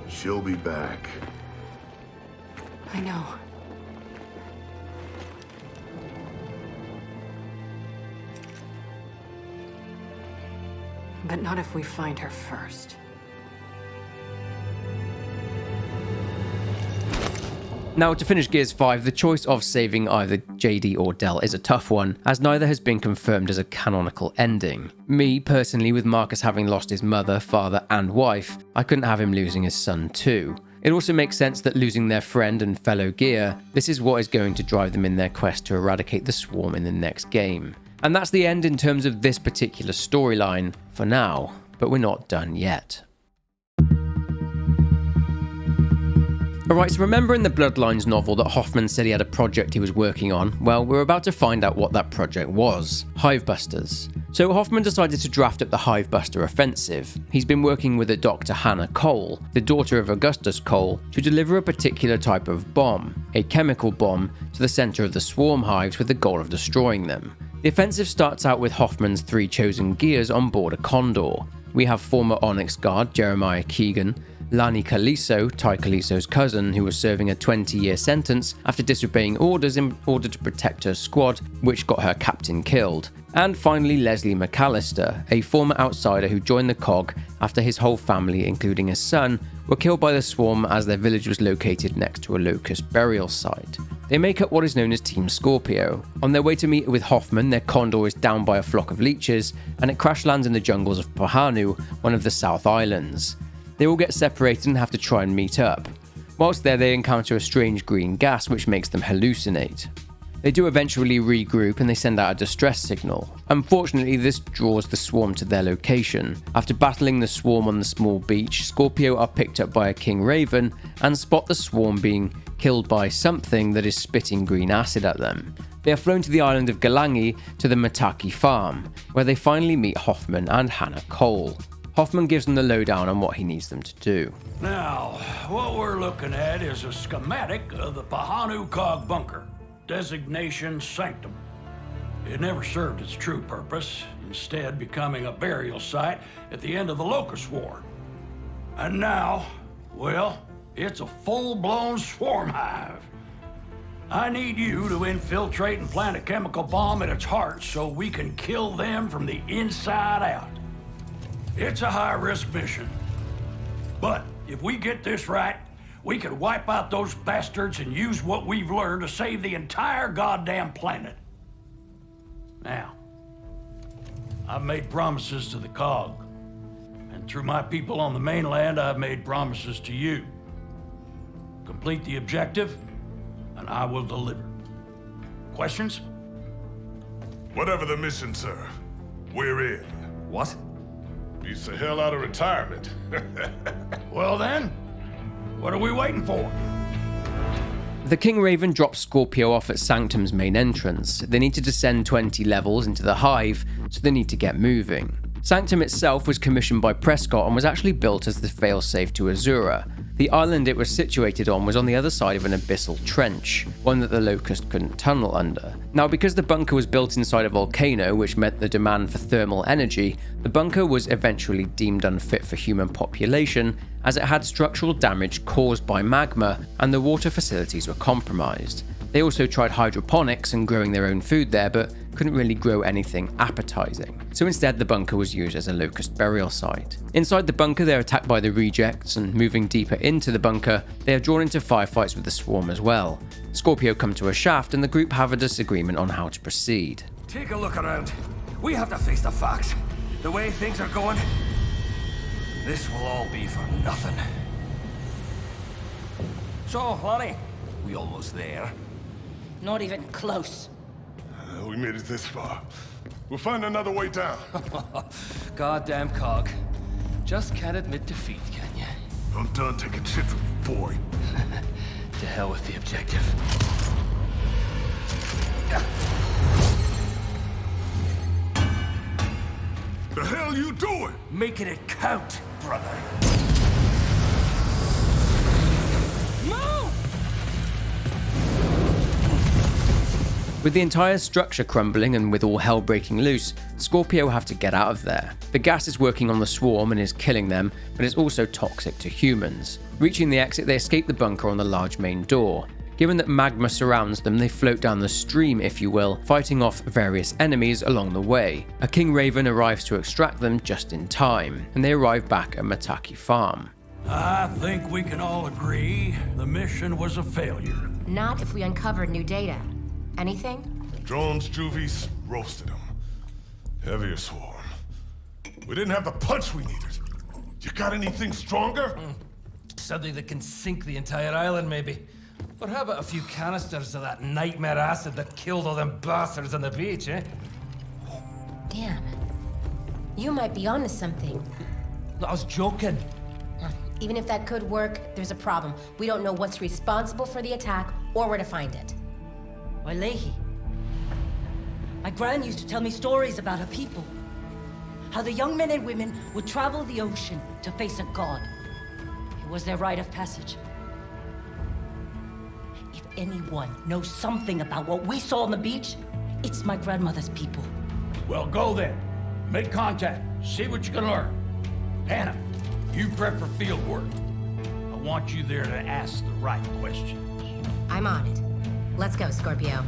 She'll be back. I know. But not if we find her first. Now, to finish Gears 5, the choice of saving either JD or Del is a tough one, as neither has been confirmed as a canonical ending. Me, personally, with Marcus having lost his mother, father, and wife, I couldn't have him losing his son too. It also makes sense that losing their friend and fellow gear, this is what is going to drive them in their quest to eradicate the swarm in the next game. And that's the end in terms of this particular storyline, for now, but we're not done yet. Alright, so remember in the Bloodlines novel that Hoffman said he had a project he was working on? Well, we're about to find out what that project was. Hivebusters. So Hoffman decided to draft up the Hivebuster offensive. He's been working with a Dr. Hannah Cole, the daughter of Augustus Cole, to deliver a particular type of bomb, a chemical bomb, to the center of the swarm hives with the goal of destroying them. The offensive starts out with Hoffman's 3 chosen gears on board a Condor. We have former Onyx guard Jeremiah Keegan, Lani Caliso, Ty Caliso's cousin, who was serving a 20-year sentence after disobeying orders in order to protect her squad, which got her captain killed. And finally Leslie McAllister, a former outsider who joined the COG after his whole family, including his son, were killed by the swarm as their village was located next to a Locust burial site. They make up what is known as Team Scorpio. On their way to meet with Hoffman, their Condor is downed by a flock of leeches, and it crash lands in the jungles of Pahanu, one of the South Islands. They all get separated and have to try and meet up. Whilst there, they encounter a strange green gas which makes them hallucinate. They do eventually regroup and they send out a distress signal. Unfortunately, this draws the swarm to their location. After battling the swarm on the small beach, Scorpio are picked up by a King Raven and spot the swarm being killed by something that is spitting green acid at them. They are flown to the island of Galangi to the Mataki farm, where they finally meet Hoffman and Hannah Cole. Hoffman gives them the lowdown on what he needs them to do. Now, what we're looking at is a schematic of the Pahanu Cog bunker, designation Sanctum. It never served its true purpose, instead becoming a burial site at the end of the Locust War. And now, well, it's a full-blown swarm hive. I need you to infiltrate and plant a chemical bomb at its heart so we can kill them from the inside out. It's a high-risk mission. But if we get this right, we could wipe out those bastards and use what we've learned to save the entire goddamn planet. Now, I've made promises to the COG. And through my people on the mainland, I've made promises to you. Complete the objective, and I will deliver. Questions? Whatever the mission, sir, we're in. What? Beats the hell out of retirement. Well then, what are we waiting for? The King Raven drops Scorpio off at Sanctum's main entrance. They need to descend 20 levels into the hive, so they need to get moving. Sanctum itself was commissioned by Prescott and was actually built as the failsafe to Azura. The island it was situated on was on the other side of an abyssal trench, one that the Locust couldn't tunnel under. Now, because the bunker was built inside a volcano, which meant the demand for thermal energy, the bunker was eventually deemed unfit for human population as it had structural damage caused by magma and the water facilities were compromised. They also tried hydroponics and growing their own food there, but couldn't really grow anything appetizing. So instead, the bunker was used as a Locust burial site. Inside the bunker, they're attacked by the rejects, and moving deeper into the bunker, they are drawn into firefights with the swarm as well. Scorpio come to a shaft, and the group have a disagreement on how to proceed. Take a look around. We have to face the facts. The way things are going, this will all be for nothing. So, Lonnie, we almost there? Not even close. We made it this far. We'll find another way down. Goddamn COG. Just can't admit defeat, can you? I'm done taking shit from you, boy. To hell with the objective. The hell you doing? Making it count, brother. Move! With the entire structure crumbling and with all hell breaking loose, Scorpio have to get out of there. The gas is working on the swarm and is killing them, but it's also toxic to humans. Reaching the exit, they escape the bunker on the large main door. Given that magma surrounds them, they float down the stream, if you will, fighting off various enemies along the way. A King Raven arrives to extract them just in time, and they arrive back at Mataki Farm. I think we can all agree the mission was a failure. Not if we uncovered new data. Anything? Drones, juvies, roasted them. Heavier swarm. We didn't have the punch we needed. You got anything stronger? Something that can sink the entire island, maybe. Or how about a few canisters of that nightmare acid that killed all them bastards on the beach, eh? Damn. You might be onto something. I was joking. Even if that could work, there's a problem. We don't know what's responsible for the attack or where to find it. Why, Leahy. My gran used to tell me stories about her people. How the young men and women would travel the ocean to face a god. It was their rite of passage. If anyone knows something about what we saw on the beach, it's my grandmother's people. Well, go then. Make contact. See what you can learn. Hannah, you prep for field work. I want you there to ask the right questions. I'm on it. Let's go, Scorpio.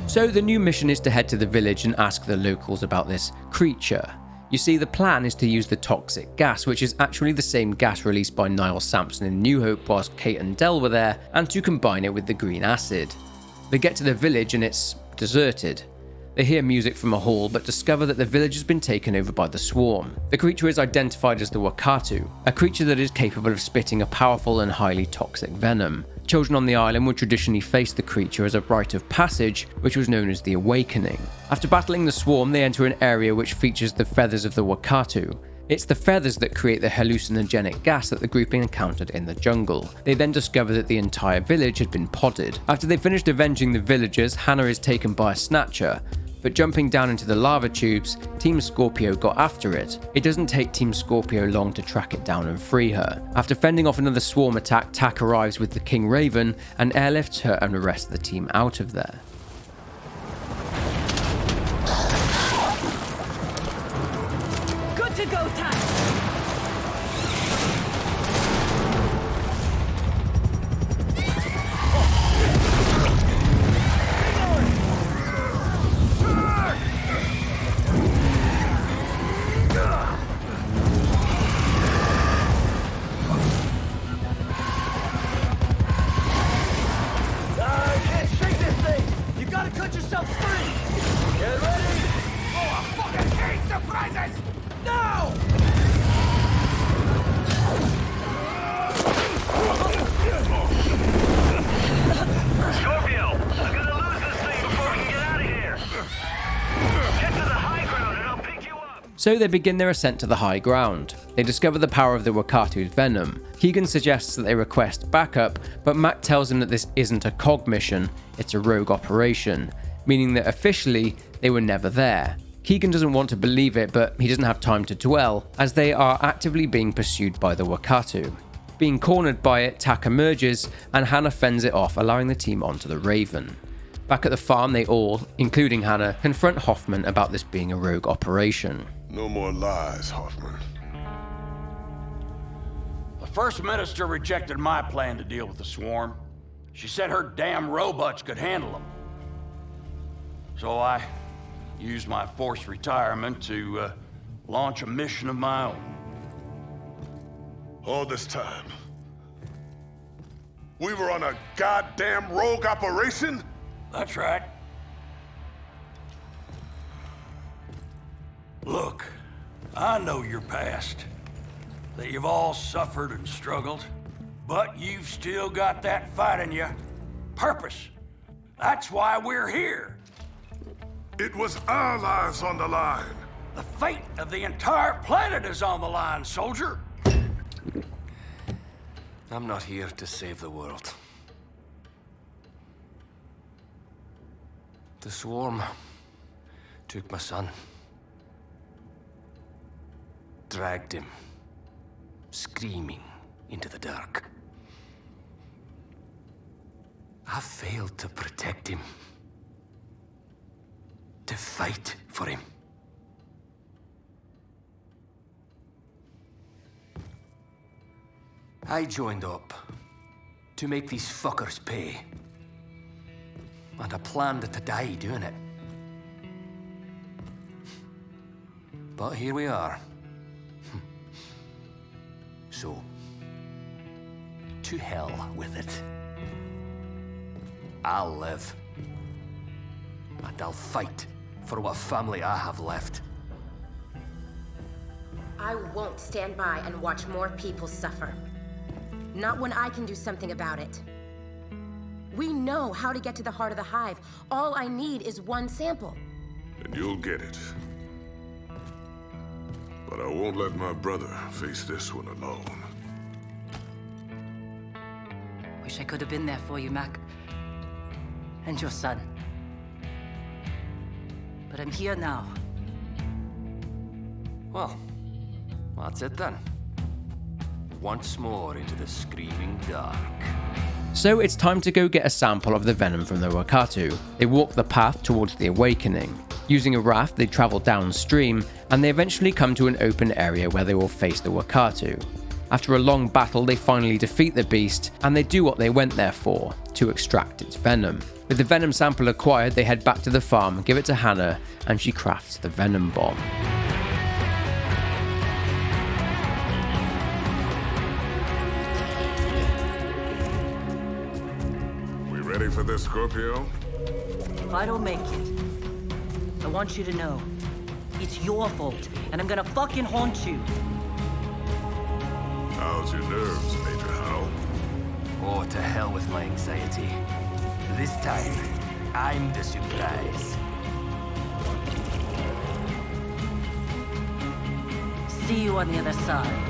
So the new mission is to head to the village and ask the locals about this creature. You see, the plan is to use the toxic gas, which is actually the same gas released by Niall Sampson in New Hope whilst Kate and Del were there, and to combine it with the green acid. They get to the village and it's deserted. They hear music from a hall but discover that the village has been taken over by the Swarm. The creature is identified as the Wakatu, a creature that is capable of spitting a powerful and highly toxic venom. Children on the island would traditionally face the creature as a rite of passage, which was known as the Awakening. After battling the Swarm, they enter an area which features the feathers of the Wakatu. It's the feathers that create the hallucinogenic gas that the group encountered in the jungle. They then discover that the entire village had been podded. After they finished avenging the villagers, Hannah is taken by a snatcher, but jumping down into the lava tubes, Team Scorpio got after it. It doesn't take Team Scorpio long to track it down and free her. After fending off another swarm attack, Tak arrives with the King Raven and airlifts her and the rest of the team out of there. Good to go, Tak! So they begin their ascent to the high ground. They discover the power of the Wakatu's venom. Keegan suggests that they request backup, but Mac tells him that this isn't a COG mission, it's a rogue operation, meaning that officially they were never there. Keegan doesn't want to believe it, but he doesn't have time to dwell, as they are actively being pursued by the Wakatu. Being cornered by it, Tak emerges, and Hannah fends it off, allowing the team onto the Raven. Back at the farm, they all, including Hannah, confront Hoffman about this being a rogue operation. No more lies, Hoffman. The First Minister rejected my plan to deal with the Swarm. She said her damn robots could handle them. So I used my forced retirement to launch a mission of my own. All this time, we were on a goddamn rogue operation? That's right. Look, I know your past, that you've all suffered and struggled, but you've still got that fight in you. Purpose. That's why we're here. It was our lives on the line. The fate of the entire planet is on the line, soldier. I'm not here to save the world. The Swarm took my son. Dragged him, screaming, into the dark. I failed to protect him. To fight for him. I joined up to make these fuckers pay. And I planned to die doing it. But here we are. So, to hell with it. I'll live. And I'll fight for what family I have left. I won't stand by and watch more people suffer. Not when I can do something about it. We know how to get to the heart of the Hive. All I need is one sample. And you'll get it. But I won't let my brother face this one alone. Wish I could have been there for you, Mac. And your son. But I'm here now. Well, that's it then. Once more into the screaming dark. So it's time to go get a sample of the venom from the Wakatu. They walk the path towards the Awakening. Using a raft, they travel downstream, and they eventually come to an open area where they will face the Wakatu. After a long battle, they finally defeat the beast, and they do what they went there for, to extract its venom. With the venom sample acquired, they head back to the farm, give it to Hannah, and she crafts the venom bomb. We ready for this, Scorpio? If I don't make it, I want you to know, it's your fault, and I'm gonna fucking haunt you. How's your nerves, Major Hal? Oh, to hell with my anxiety. This time, I'm the surprise. See you on the other side.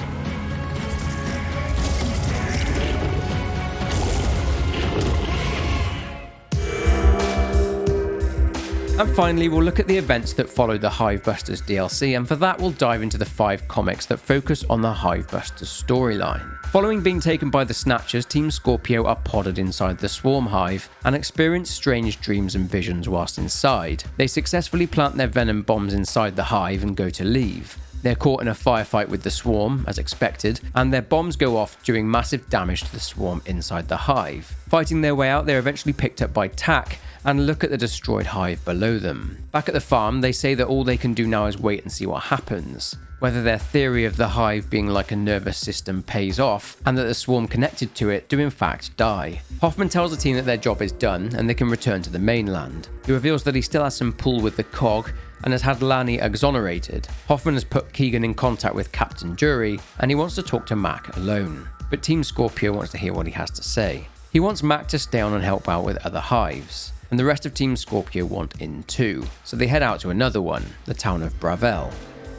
And finally, we'll look at the events that follow the Hivebusters DLC, and for that we'll dive into the 5 comics that focus on the Hivebusters storyline. Following being taken by the Snatchers, Team Scorpio are podded inside the Swarm Hive and experience strange dreams and visions whilst inside. They successfully plant their venom bombs inside the hive and go to leave. They're caught in a firefight with the Swarm, as expected, and their bombs go off, doing massive damage to the Swarm inside the hive. Fighting their way out, they're eventually picked up by TAC and look at the destroyed hive below them. Back at the farm, they say that all they can do now is wait and see what happens. Whether their theory of the hive being like a nervous system pays off, and that the Swarm connected to it do in fact die. Hoffman tells the team that their job is done and they can return to the mainland. He reveals that he still has some pull with the cog and has had Lanny exonerated. Hoffman has put Keegan in contact with Captain Jury, and he wants to talk to Mac alone. But Team Scorpio wants to hear what he has to say. He wants Mac to stay on and help out with other hives, and the rest of Team Scorpio want in too, so they head out to another one, the town of Bravel.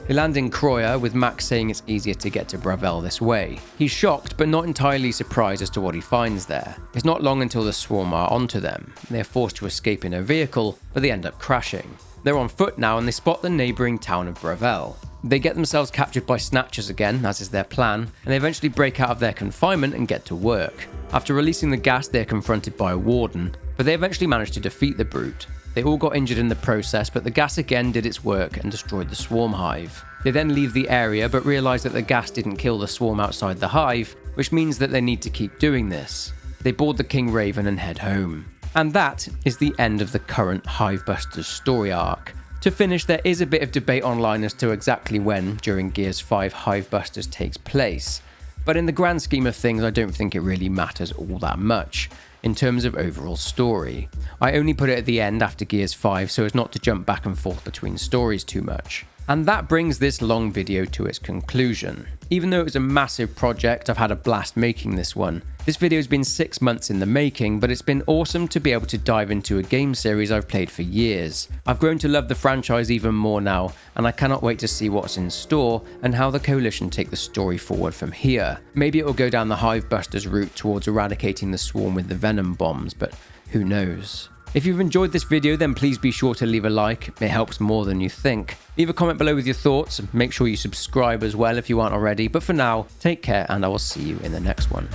They land in Croya, with Max saying it's easier to get to Bravel this way. He's shocked, but not entirely surprised as to what he finds there. It's not long until the Swarm are onto them. They're forced to escape in a vehicle, but they end up crashing. They're on foot now and they spot the neighbouring town of Bravel. They get themselves captured by Snatchers again, as is their plan, and they eventually break out of their confinement and get to work. After releasing the gas, they're confronted by a warden, but they eventually manage to defeat the brute. They all got injured in the process, but the gas again did its work and destroyed the Swarm hive. They then leave the area, but realise that the gas didn't kill the Swarm outside the hive, which means that they need to keep doing this. They board the King Raven and head home. And that is the end of the current Hivebusters story arc. To finish, there is a bit of debate online as to exactly when, during Gears 5, Hivebusters takes place. But in the grand scheme of things, I don't think it really matters all that much in terms of overall story. I only put it at the end after Gears 5 so as not to jump back and forth between stories too much. And that brings this long video to its conclusion. Even though it was a massive project, I've had a blast making this one. This video has been 6 months in the making, but it's been awesome to be able to dive into a game series I've played for years. I've grown to love the franchise even more now, and I cannot wait to see what's in store and how the Coalition take the story forward from here. Maybe it will go down the Hivebusters route towards eradicating the Swarm with the venom bombs, but who knows. If you've enjoyed this video, then please be sure to leave a like. It helps more than you think. Leave a comment below with your thoughts, and make sure you subscribe as well if you aren't already. But for now, take care, and I will see you in the next one.